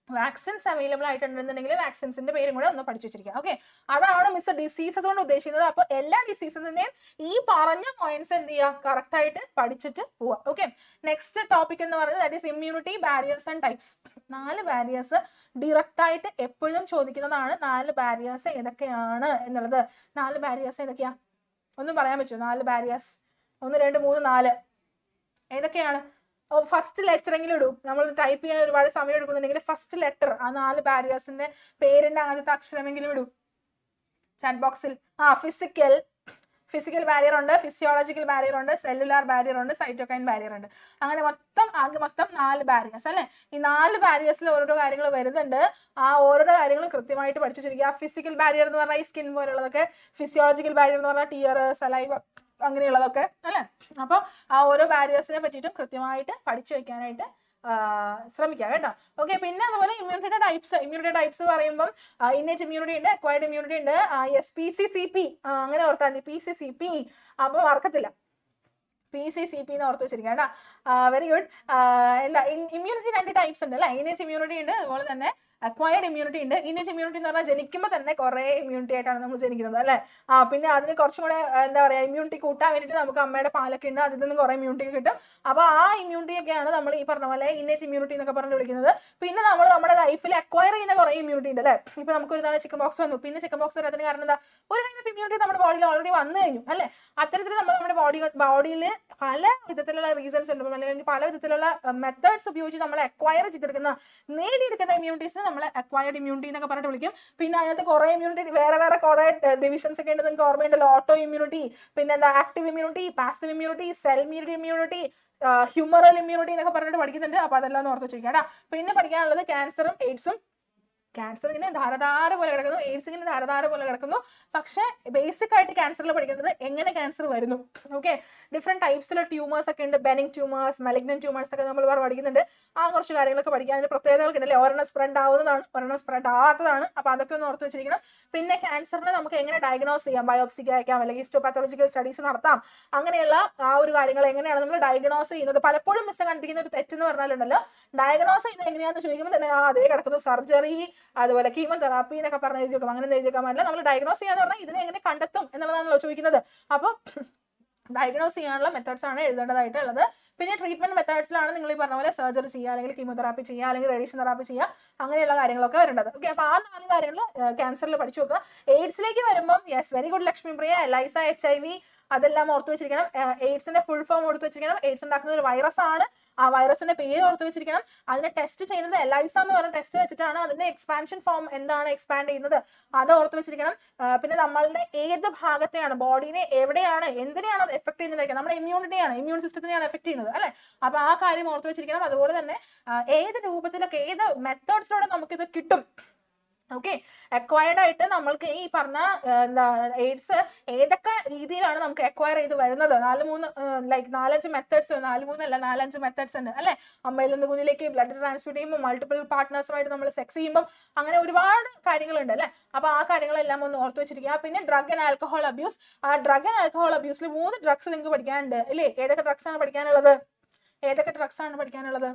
വാക്സിൻസ് അവൈലബിൾ ആയിട്ടുണ്ടെന്നുണ്ടെങ്കിൽ വാക്സിൻസിന്റെ പേരും കൂടെ ഒന്ന് പഠിച്ചു വെച്ചിരിക്കുക. ഓക്കെ, അതാണ് മിസ് ഡിസീസസ് കൊണ്ട് ഉദ്ദേശിക്കുന്നത്. അപ്പൊ എല്ലാ ഡിസീസസിന്റെയും ഈ പറഞ്ഞ പോയിന്റ്സ് എന്ത് ചെയ്യുക, കറക്റ്റ് ആയിട്ട് പഠിച്ചിട്ട് പോവാം. ഓക്കെ, നെക്സ്റ്റ് ടോപ്പിക് എന്ന് പറയുന്നത് that is immunity, barriers and types. 4 barriers direct ആയിട്ട് എപ്പോഴും ചോദിക്കുന്നതാണ്. 4 ബാരിയേഴ്സ് ഏതൊക്കെയാണ് എന്നുള്ളത്. 4 ബാരിയേഴ്സ് ഏതൊക്കെയാ ഒന്നും പറയാൻ പറ്റുമോ? 4 ബാരിയേഴ്സ് 1 2 3 4 ഏതൊക്കെയാണ്? ഫസ്റ്റ് ലെറ്റർ എങ്കിലും ഇടൂ. നമ്മൾ ടൈപ്പ് ചെയ്യാൻ ഒരുപാട് സമയം എടുക്കുന്നുണ്ടെങ്കിൽ ഫസ്റ്റ് ലെറ്റർ, ആ 4 ബാരിയേഴ്സിന്റെ പേരിന്റെ ആദ്യത്തെ അക്ഷരമെങ്കിലും ഇടൂ ചാറ്റ് ബോക്സിൽ. ഫിസിക്കൽ ബാരിയർ ഉണ്ട്, ഫിസിയോളജിക്കൽ ബാരിയർ ഉണ്ട്, സെല്ലുലാർ ബാരിയർ ഉണ്ട്, സൈറ്റോകൈൻ ബാരിയർ ഉണ്ട്. അങ്ങനെ ആകെ മൊത്തം 4 ബാരിയേഴ്സ് അല്ലെ. ഈ 4 ബാരിയേഴ്സിൽ ഓരോരോ കാര്യങ്ങൾ വരുന്നുണ്ട്. ആ ഓരോരോ കാര്യങ്ങളും കൃത്യമായിട്ട് പഠിച്ചു വെച്ചിരിക്കുക. ഫിസിക്കൽ ബാരിയർ എന്ന് പറഞ്ഞാൽ ഈ സ്കിൻ പോലുള്ളതൊക്കെ, ഫിസിയോളജിക്കൽ ബാരിയർ എന്ന് പറഞ്ഞാൽ ടിയർ, സലൈവ, അങ്ങനെയുള്ളതൊക്കെ അല്ലെ. അപ്പോൾ ആ ഓരോ ബാരിയേഴ്സിനെ പറ്റിയിട്ടും കൃത്യമായിട്ട് പഠിച്ചു വെക്കാനായിട്ട് ശ്രമിക്കാം കേട്ടോ. ഓക്കെ, പിന്നെ അതുപോലെ ഇമ്മ്യൂണിറ്റി ടൈപ്സ് പറയുമ്പോൾ ഇന്നേറ്റ് ഇമ്മ്യൂണിറ്റി ഉണ്ട്, അക്വയർഡ് ഇമ്മ്യൂണിറ്റി ഉണ്ട്. യെസ്, PCCP അങ്ങനെ ഓർത്താൽ മതി, PCCP. അപ്പോൾ മറക്കത്തില്ല, PCCP എന്ന് ഓർത്ത് വെച്ചിരിക്കുക കേട്ടോ. Very good. എന്താ ഇമ്മ്യൂണിറ്റി 2 ടൈപ്സ് ഉണ്ട് അല്ലെ. ഇന്നേറ്റ് ഇമ്മ്യൂണിറ്റി ഉണ്ട്, അതുപോലെ തന്നെ അക്വയർഡ് ഇമ്മ്യൂണിറ്റി ഉണ്ട്. ഇന്നേറ്റ് ഇമ്മ്യൂണിറ്റി എന്ന് പറഞ്ഞാൽ ജനിക്കുമ്പോൾ തന്നെ കുറെ ഇമ്മ്യൂണിറ്റി ആയിട്ടാണ് നമ്മൾ ജനിക്കുന്നത് അല്ലെ. പിന്നെ അതിന് കുറച്ചും കൂടെ എന്താ പറയാ, ഇമ്മ്യൂണിറ്റി കൂട്ടാൻ വേണ്ടിയിട്ട് നമുക്ക് അമ്മയുടെ പാലൊക്കെ ഉണ്ട്, അതിൽ നിന്ന് കുറെ ഇമ്മ്യൂണിറ്റി കിട്ടും. അപ്പൊ ആ ഇമ്മ്യൂണിറ്റി ഒക്കെയാണ് നമ്മൾ ഈ പറഞ്ഞ പോലെ ഇന്നേറ്റ് ഇമ്മ്യൂണിറ്റി എന്നൊക്കെ പറഞ്ഞ് വിളിക്കുന്നത്. പിന്നെ നമ്മൾ നമ്മുടെ ലൈഫിൽ അക്വയർ ചെയ്യുന്ന കുറെ ഇമ്മ്യൂണിറ്റി ഉണ്ട് അല്ലെ. ഇപ്പൊ നമുക്ക് ഒരു തവണ ചിക്കൻ ബോക്സ് വന്നു, പിന്നെ ചിക്കൻ ബോക്സ് വരാത്തതിന് കാരണം എന്താ, ഒരു കൈൻഡ് ഓഫ് ഇമ്മ്യൂണിറ്റി നമ്മുടെ ബോഡിയിൽ ഓൾറെഡി വന്നു കഴിഞ്ഞു അല്ലെ. അത്തരത്തിൽ നമ്മുടെ ബോഡിയിൽ പല വിധത്തിലുള്ള റീസൺസ് ഉണ്ട്, അല്ലെങ്കിൽ പല വിധത്തിലുള്ള മെത്തേഡ്സ് ഉപയോഗിച്ച് നമ്മൾ അക്വയർ ചെയ്തെടുക്കുന്ന നേടിയെടുക്കുന്ന ഇമ്മ്യൂണിറ്റീസിനെ നമ്മൾ അക്വയർഡ് ഇമ്മ്യൂണിറ്റി എന്നൊക്കെ പറഞ്ഞിട്ട് വിളിക്കും. പിന്നെ അതിനകത്ത് കുറെ ഇമ്മ്യൂണിറ്റി വേറെ കുറെ ഡിവിഷൻസ് ഒക്കെ ഉണ്ട്. നിങ്ങൾക്ക് ഓർമ്മയുണ്ടല്ലോ, ഓട്ടോ ഇമ്മ്യൂണിറ്റി, പിന്നെ എന്താ active immunity, passive immunity, cell mediated immunity, humoral immunity എന്നൊക്കെ പറഞ്ഞിട്ട് പഠിക്കുന്നുണ്ട്. അപ്പൊ അതെല്ലാം ഒന്ന് ഓർത്ത് വെച്ചിരിക്കാം. പിന്നെ പഠിക്കാനുള്ളത് ക്യാൻസറും എയ്ഡ്സും ക്യാൻസർ ഇങ്ങനെ ധാരധാര പോലെ കിടക്കുന്നു, എയ്ഡ്സ് ഇങ്ങനെ ധാരധാര പോലെ കിടക്കുന്നു. പക്ഷെ ബേസിക് ആയിട്ട് ക്യാൻസറിൽ പഠിക്കുന്നത് എങ്ങനെ ക്യാൻസർ വരുന്നു. ഓക്കെ, ഡിഫറെന്റ് ടൈപ്സിലെ ട്യൂമേഴ്സ് ഒക്കെ ഉണ്ട്, ബെനിങ് ട്യൂമേഴ്സ്, മലിഗ്നന്റ് ട്യൂമേഴ്സ് ഒക്കെ നമ്മൾ പഠിക്കുന്നുണ്ട്. ആ കുറച്ച് കാര്യങ്ങളൊക്കെ പഠിക്കാൻ, അതിന് പ്രത്യേകതകളൊക്കെ ഉണ്ടല്ലേ, ഒരെണ്ണം സ്പ്രെഡ് ആവുന്നതാണ്, ഒരെണ്ണം സ്പ്രെഡ് ആവാത്തതാണ്. അപ്പൊ അതൊക്കെ ഒന്ന് ഓർത്ത് വെച്ചിരിക്കണം. പിന്നെ ക്യാൻസറിനെ നമുക്ക് എങ്ങനെ ഡയഗ്നോസ് ചെയ്യാം, ബയോപ്സിക്ക് അയക്കാം, അല്ലെങ്കിൽ ഹിസ്റ്റോപാത്തോളജിക്കൽ സ്റ്റഡീസ് നടത്താം, അങ്ങനെയുള്ള ആ ഒരു കാര്യങ്ങൾ എങ്ങനെയാണ് നമ്മൾ ഡയഗ്നോസ് ചെയ്യുന്നത്. പലപ്പോഴും മിസ് കണ്ടിരിക്കുന്ന ഒരു തെറ്റെന്ന് പറഞ്ഞാലുണ്ടല്ലോ, ഡയഗ്നോസ് ചെയ്യുന്നത് എങ്ങനെയാണെന്ന് ചോദിക്കുമ്പോൾ തന്നെ അതേ കിടക്കുന്നു സർജറി, അതുപോലെ കീമോതെറാപ്പി എന്നൊക്കെ പറഞ്ഞ് എഴുതി വെക്കാം. അങ്ങനെ എഴുതി വെക്കാൻ പാടില്ല. നമ്മൾ ഡയഗ്നോസ് ചെയ്യാന്ന് പറഞ്ഞാൽ ഇതിനെ എങ്ങനെ കണ്ടെത്തും എന്നുള്ളതാണല്ലോ ചോദിക്കുന്നത്. അപ്പോൾ ഡയഗ്നോസ് ചെയ്യാനുള്ള മെത്തേഡ്സ് ആണ് എഴുതേണ്ടതായിട്ടുള്ളത്. പിന്നെ ട്രീറ്റ്മെന്റ് മെത്തേഡ്സിലാണ് നിങ്ങൾ ഈ പറഞ്ഞ പോലെ സർജറി ചെയ്യുക, അല്ലെങ്കിൽ കീമോതെറാപ്പി ചെയ്യുക, അല്ലെങ്കിൽ റേഡിയേഷൻ തെറാപ്പി ചെയ്യുക, അങ്ങനെയുള്ള കാര്യങ്ങളൊക്കെ വരേണ്ടത്. ഓക്കെ, അപ്പോൾ ആ 4 കാര്യങ്ങൾ ക്യാൻസറിൽ പഠിച്ചു വെക്കുക. എയ്ഡ്സിലേക്ക് വരുമ്പം യെസ്, വെരി ഗുഡ് ലക്ഷ്മി പ്രിയ, എലൈസ, HIV അതെല്ലാം ഓർത്ത് വെച്ചിരിക്കണം. എയ്ഡ്സിന്റെ ഫുൾ ഫോം ഓർത്ത് വെച്ചിരിക്കണം. എയ്ഡ്സ് ഉണ്ടാക്കുന്ന ഒരു വൈറസ് ആണ്, ആ വൈറസിന്റെ പേര് ഓർത്ത് വെച്ചിരിക്കണം. അതിനെ ടെസ്റ്റ് ചെയ്യുന്നത് എലൈസ എന്ന് പറഞ്ഞ ടെസ്റ്റ് വെച്ചിട്ടാണ്. അതിന്റെ എക്സ്പാൻഷൻ ഫോം എന്താണ് എക്സ്പാൻഡ് ചെയ്യുന്നത് അത് ഓർത്ത് വെച്ചിരിക്കണം. പിന്നെ നമ്മളുടെ ഏത് ഭാഗത്തെയാണ്, ബോഡീനെ എവിടെയാണ്, എന്തിനെയാണ് അത് എഫക്ട് ചെയ്യുന്നത്, നമ്മുടെ ഇമ്മ്യൂണിറ്റിയാണ്, ഇമ്മ്യൂൺ സിസ്റ്റത്തിനെയാണ് എഫക്ട് ചെയ്യുന്നത് അല്ലെ. അപ്പൊ ആ കാര്യം ഓർത്ത് വെച്ചിരിക്കണം. അതുപോലെ തന്നെ ഏത് രൂപത്തിലൊക്കെ ഏത് മെത്തേഡ്സിലൂടെ നമുക്കിത് കിട്ടും. ഓക്കെ, അക്വയർഡ് ആയിട്ട് നമ്മൾക്ക് ഈ പറഞ്ഞ എന്താ എയ്ഡ്സ് ഏതൊക്കെ രീതിയിലാണ് നമുക്ക് അക്വയർ ചെയ്ത് വരുന്നത്, 4-5 മെത്തേഡ്സ്, 4-3 മെത്തേഡ്സ് ഉണ്ട് അല്ലെ. അമ്മയിൽ നിന്ന് കുഞ്ഞിലേക്ക് ബ്ലഡ് ട്രാൻസ്ഫ്യൂട്ട് ചെയ്യുമ്പോൾ, മൾട്ടിപ്പിൾ പാർട്ട്നേഴ്സുമായിട്ട് നമ്മൾ സെക്സ് ചെയ്യുമ്പോൾ, അങ്ങനെ ഒരുപാട് കാര്യങ്ങളുണ്ട് അല്ലെ. അപ്പൊ ആ കാര്യങ്ങളെല്ലാം ഒന്ന് ഓർത്ത് വെച്ചിരിക്കുക. പിന്നെ ഡ്രഗ് ആൻഡ് ആൽക്കഹോൾ അബ്യൂസ്, ആ ഡ്രഗ് ആൻഡ് ആൽക്കഹോൾ അബ്യൂസിൽ 3 ഡ്രഗ്സ് നിങ്ങൾക്ക് പഠിക്കാനുണ്ട് അല്ലേ. ഏതൊക്കെ ഡ്രഗ്സ് ആണ് പഠിക്കാനുള്ളത്,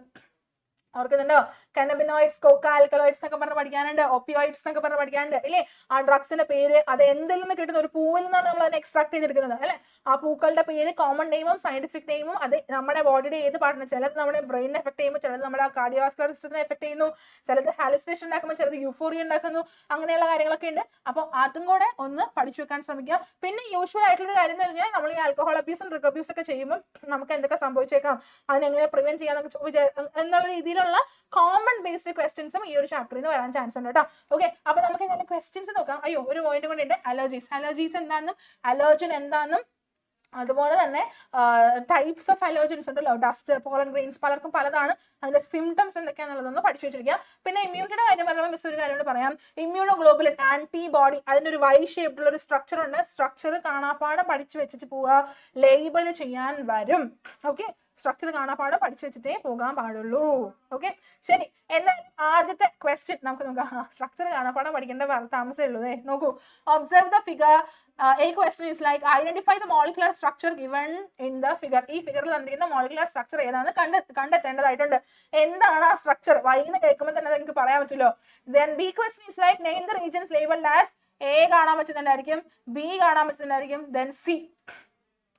ഓർക്കുന്നുണ്ടോ? കനബിനോയിഡ്സ്, കോക്ക ആൽക്കലോയിഡ്സ് എന്നൊക്കെ പറഞ്ഞ് പഠിക്കാനുണ്ട്, ഒപ്പിയോയിഡ്സ് എന്നൊക്കെ പറഞ്ഞ് പഠിക്കാനുണ്ട് അല്ലേ. ആ ഡ്രഗ്സിന്റെ പേര് അത് എന്തിൽ നിന്ന് കിട്ടുന്ന, ഒരു പൂവിൽ നിന്നാണ് നമ്മൾ അതിനെ എക്സ്ട്രാക്ട് ചെയ്തെടുക്കുന്നത് അല്ലെ. ആ പൂക്കളുടെ പേര്, കോമൺ നെയിമും സയന്റിഫിക് നെയിമും, അത് നമ്മുടെ ബോഡിയുടെ ഏത് പാർട്ടിന്, ചിലത് നമ്മുടെ ബ്രെയിനിനെ എഫക്ട് ചെയ്യുമ്പോൾ, ചിലത് നമ്മുടെ കാർഡിയോവാസ്കുലർ സിസ്റ്റത്തിനെ എഫക്ട് ചെയ്യുന്നു, ചിലത് ഹാലുസിനേഷൻ ഉണ്ടാക്കുമ്പോൾ, ചിലത് യൂഫോറിയ ഉണ്ടാക്കുന്നു, അങ്ങനെയുള്ള കാര്യങ്ങളൊക്കെ ഉണ്ട്. അപ്പോൾ അതും കൂടെ ഒന്ന് പഠിച്ചു വെക്കാൻ ശ്രമിക്കുക. പിന്നെ യൂഷ്വൽ ആയിട്ടുള്ള കാര്യം എന്ന് പറഞ്ഞാൽ, നമ്മൾ ഈ ആൽക്കഹോൾ അബ്യൂസും ഡ്രഗ് അബ്യൂസ് ഒക്കെ ചെയ്യുമ്പോൾ നമുക്ക് എന്തൊക്കെ സംഭവിച്ചേക്കാം, അതിനെങ്ങനെ പ്രിവെന്റ് ചെയ്യാന്നൊക്കെ എന്നുള്ള രീതിയിലുള്ള കോമൺ ബേസ്ഡ് ക്വസ്റ്റ്യൻസും ഈ ഒരു ചാപ്റ്ററിൽ നിന്ന് വരാൻ ചാൻസ് ഉണ്ട് കേട്ടോ. ഓക്കെ, അപ്പൊ നമുക്ക് എന്തായാലും ക്വസ്റ്റ്യൻസ് നോക്കാം. അയ്യോ, ഒരു പോയിന്റ് കൂടി ഉണ്ട്, അലർജീസ് എന്താണെന്നും അലർജൻ എന്താണെന്നും, അതുപോലെ തന്നെ ടൈപ്സ് ഓഫ് അലർജൻസ് ഉണ്ടല്ലോ, ഡസ്റ്റ്, പോളൻ ഗ്രെയിൻസ്, പലർക്കും പലതാണ്, അതിന്റെ സിംറ്റംസ് എന്തൊക്കെയാണെന്നുള്ളതൊന്ന് പഠിച്ചു വെച്ചിരിക്കുക. പിന്നെ ഇമ്മ്യൂണിറ്റിയുടെ കാര്യം പറയുമ്പോൾ മിസ് ഒരു കാര്യം പറയാം, ഇമ്മ്യൂണോഗ്ലോബുലിൻ ആന്റിബോഡി, അതിന്റെ ഒരു വൈ ഷേപ്പിലുള്ള ഒരു സ്ട്രക്ചർ ഉണ്ട്. സ്ട്രക്ചർ കാണാപ്പാടം പഠിച്ചു വെച്ചിട്ട് പോവുക, ലേബൽ ചെയ്യാൻ വരും. ഓക്കെ, സ്ട്രക്ചർ കാണാപ്പാടം പഠിച്ചു വെച്ചിട്ടേ പോകാൻ പാടുള്ളൂ. ഓക്കെ, ശരി. എന്നാലും ആദ്യത്തെ ക്വസ്റ്റ്യൻ നമുക്ക് നോക്കാം. സ്ട്രക്ചർ കാണാപ്പാടം പഠിക്കേണ്ട താമസമേ ഉള്ളൂ. നോക്കൂ, observe the figure. A question is like, identify the molecular structure given in the figure. ഈ ഫിഗറിൽ തന്നിരിക്കുന്ന മോളിക്കുലർ സ്ട്രക്ചർ ഏതാണെന്ന് കണ്ടെത്തേണ്ടതായിട്ടുണ്ട്. എന്താണ് ആ സ്ട്രക്ചർ? വൈ എന്ന് കേൾക്കുമ്പോൾ തന്നെ നിങ്ങൾക്ക് പറയാൻ പറ്റുമല്ലോ. Then B question is like, name the regions labeled as. A കാണാൻ പറ്റുന്നുണ്ടായിരിക്കും, B കാണാൻ പറ്റുന്നുണ്ടായിരിക്കും, then C.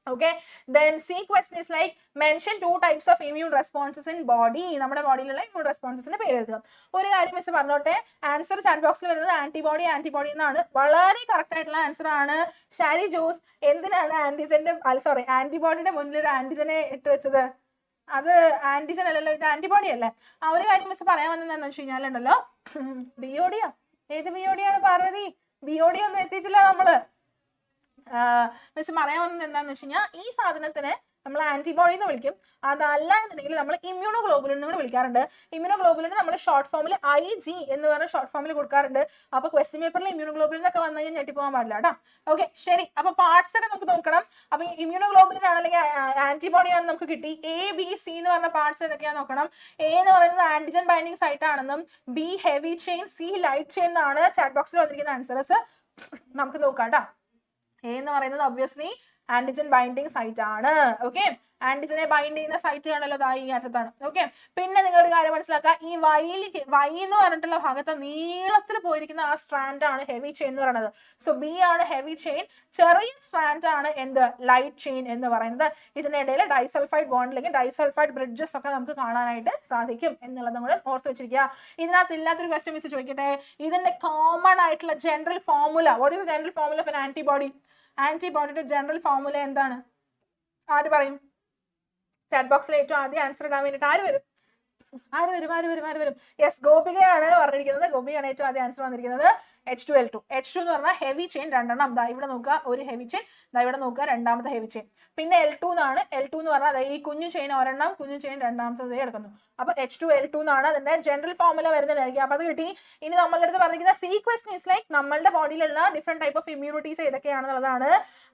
Okay, then C question is like, mention 2 types of immune responses in body. നമ്മുടെ ബോഡിയിലുള്ള ഇമ്മ്യൂൺ റെസ്പോൺസസിന്റെ പേര് എഴുതുക. ഒരു കാര്യം മിസ് പറഞ്ഞോട്ടെ, ആൻസർ ചാറ്റ് ബോക്സിൽ വരുന്നത് ആന്റിബോഡി എന്നാണ്. വളരെ കറക്റ്റ് ആയിട്ടുള്ള ആൻസർ ആണ്. ഷാരി ജോസ്, എന്തിനാണ് ആന്റിബോഡിയുടെ മുന്നിൽ ഒരു ആന്റിജനെ ഇട്ട് വെച്ചത്? അത് ആന്റിജൻ അല്ലല്ലോ, ഇത് ആന്റിബോഡി അല്ലേ. ആ ഒരു കാര്യം മിസ് പറയാൻ വന്നതെന്ന് വെച്ച് കഴിഞ്ഞാലുണ്ടല്ലോ, ബിയോഡിയാ. ഏത് ബിയോഡിയാണ് പാർവതി? ബിയോഡി ഒന്നും എത്തിച്ചില്ല നമ്മള്. മിസ് പറയാൻ വന്നത് എന്താണെന്ന് വെച്ച് കഴിഞ്ഞാൽ, ഈ സാധനത്തിന് നമ്മൾ ആന്റിബോഡി എന്ന് വിളിക്കും. അതല്ല എന്നുണ്ടെങ്കിൽ നമ്മൾ ഇമ്മ്യൂണോഗ്ലോബുലിൻ എന്ന് വിളിക്കാറുണ്ട്. ഇമ്മ്യൂണോഗ്ലോബുലിൻ നമ്മൾ ഷോർട്ട് ഫോമിൽ IG എന്ന് പറഞ്ഞ ഷോർട്ട് ഫോമിൽ കൊടുക്കാറുണ്ട്. അപ്പൊ ക്വസ്റ്റ്യൻ പേപ്പറിൽ ഇമ്മ്യൂണോഗ്ലോബുലിൻ എന്നൊക്കെ വന്നു കഴിഞ്ഞാൽ ഞെട്ടിപ്പോകാൻ പാടില്ല കേട്ടോ. ഓക്കെ, ശരി. അപ്പൊ പാർട്സ് ഒക്കെ നമുക്ക് നോക്കണം. അപ്പൊ ഇമ്മ്യൂണോഗ്ലോബുലിൻ ആണ് അല്ലെങ്കിൽ ആന്റിബോഡി ആണെന്ന് നമുക്ക് കിട്ടി. A-B-C എന്ന് പറഞ്ഞ പാർട്സ് ഏതൊക്കെയാ നോക്കണം. A എന്ന് പറയുന്നത് ആന്റിജൻ ബൈൻഡിങ് സൈറ്റ് ആണെന്നും, B heavy chain, C light chain എന്നാണ് ചാറ്റ് ബോക്സിൽ വന്നിരിക്കുന്ന ആൻസേഴ്സ്. നമുക്ക് നോക്കാം കേട്ടോ. A എന്ന് പറയുന്നത് ഒബ്വിയസ്ലി ആന്റിജൻ ബൈൻഡിങ് സൈറ്റ് ആണ്. ഓക്കെ, ആന്റിജനെ ബൈൻഡ് ചെയ്യുന്ന സൈറ്റ് ആണല്ലോ ഈ അറ്റത്താണ്. ഓക്കെ, പിന്നെ നിങ്ങളൊരു കാര്യം മനസ്സിലാക്കുക, ഈ വൈ എന്ന് പറഞ്ഞിട്ടുള്ള ഭാഗത്ത് നീളത്തിൽ പോയിരിക്കുന്ന ആ സ്ട്രാൻഡ് ആണ് ഹെവി ചെയിൻ എന്ന് പറയുന്നത്. സോ B ആണ് ഹെവി ചെയിൻ. ചെറിയ സ്ട്രാൻഡ് ആണ് എന്ത്, ലൈറ്റ് ചെയിൻ എന്ന് പറയുന്നത്. ഇതിനിടയിൽ ഡൈസൾഫൈഡ് ബോണ്ട് അല്ലെങ്കിൽ ഡൈസൾഫൈഡ് ബ്രിഡ്ജസ് ഒക്കെ നമുക്ക് കാണാനായിട്ട് സാധിക്കും എന്നുള്ളതും കൂടെ ഓർത്ത് വെച്ചിരിക്കുക. ഇതിനകത്ത് ഇല്ലാത്തൊരു ക്വസ്റ്റ്യൻ മിസ് ചോദിക്കട്ടെ, ഇതിന്റെ കോമൺ ആയിട്ടുള്ള general formula, what is the general formula of an antibody? ആന്റിബോഡിയുടെ ജനറൽ ഫോർമുല എന്താണ്? ആര് പറയും? ചാറ്റ് ബോക്സിൽ ഏറ്റവും ആദ്യം ആൻസർ ഇടാൻ വേണ്ടിയിട്ട് ആര് വരും? യെസ്, ഗോപികയാണ് പറഞ്ഞിരിക്കുന്നത്. ഗോപികയാണ് ഏറ്റവും ആദ്യം ആൻസർ വന്നിരിക്കുന്നത്. H2L2. H2 എന്ന് പറഞ്ഞാൽ ഹെവി ചെയിൻ രണ്ടെണ്ണം. ദാ ഇവിടെ നോക്കുക ഒരു ഹെവി ചെയിൻ, ദാ ഇവിടെ നോക്കുക രണ്ടാമത്തെ ഹെവി ചെയിൻ. പിന്നെ L2 എന്നാണ്. L2 എന്ന് പറഞ്ഞാൽ ഈ കുഞ്ഞു ചെയിൻ ഒരെണ്ണം, കുഞ്ഞു ചെയിൻ രണ്ടാമത്തെ കിടക്കുന്നു. അപ്പൊ H2L2 എന്നാണ് അതിന്റെ ജനറൽ ഫോർമുല വരുന്നതായിരിക്കും. അപ്പൊ അത് കിട്ടി. ഇനി നമ്മളുടെ അടുത്ത് പറഞ്ഞിരിക്കുന്ന C question is like നമ്മളുടെ ബോഡിയിലുള്ള ഡിഫറെന്റ് ടൈപ്പ് ഓഫ് ഇമ്മ്യൂണിറ്റീസ് ഏതൊക്കെയാണെന്നുള്ളതാണ്.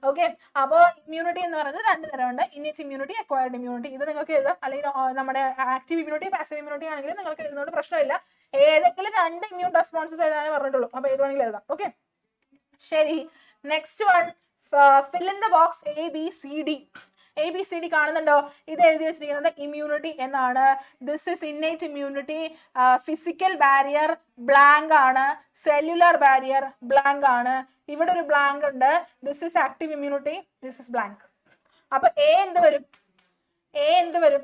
ഓക്കെ, അപ്പോൾ ഇമ്മ്യൂണിറ്റി എന്ന് പറയുന്നത് രണ്ട് തരമുണ്ട്. Innate immunity, acquired immunity. ഇത് നിങ്ങൾക്ക് എഴുതാം. അല്ലെങ്കിൽ നമ്മുടെ ആക്റ്റീവ് ഇമ്മ്യൂണിറ്റി, പാസീവ് ഇമ്മ്യൂണിറ്റി ആണെങ്കിലും നിങ്ങൾക്ക് എഴുതുന്നതുകൊണ്ട് പ്രശ്നമില്ല. ഏതെങ്കിലും രണ്ട് ഇമ്മ്യൂൺ റെസ്പോൺസസ് എഴുതാനേ പറഞ്ഞിട്ടുള്ളൂ. അപ്പൊ ഏത് വേണമെങ്കിലും എഴുതാം. ഓക്കെ, ശരി. Next one, fill in the box ABCD. ABCD കാണുന്നുണ്ടോ? ഇത് എഴുതി വെച്ചിരിക്കുന്നത് ഇമ്മ്യൂണിറ്റി എന്നാണ്. This is innate immunity. Physical barrier blank ആണ്. സെല്ലുലാർ ബാരിയർ ബ്ലാങ്ക് ആണ്. ഇവിടെ ഒരു ബ്ലാങ്ക് ഉണ്ട്. This is active immunity, this is blank. അപ്പൊ എ എന്ത് വരും? എ എന്ത് വരും?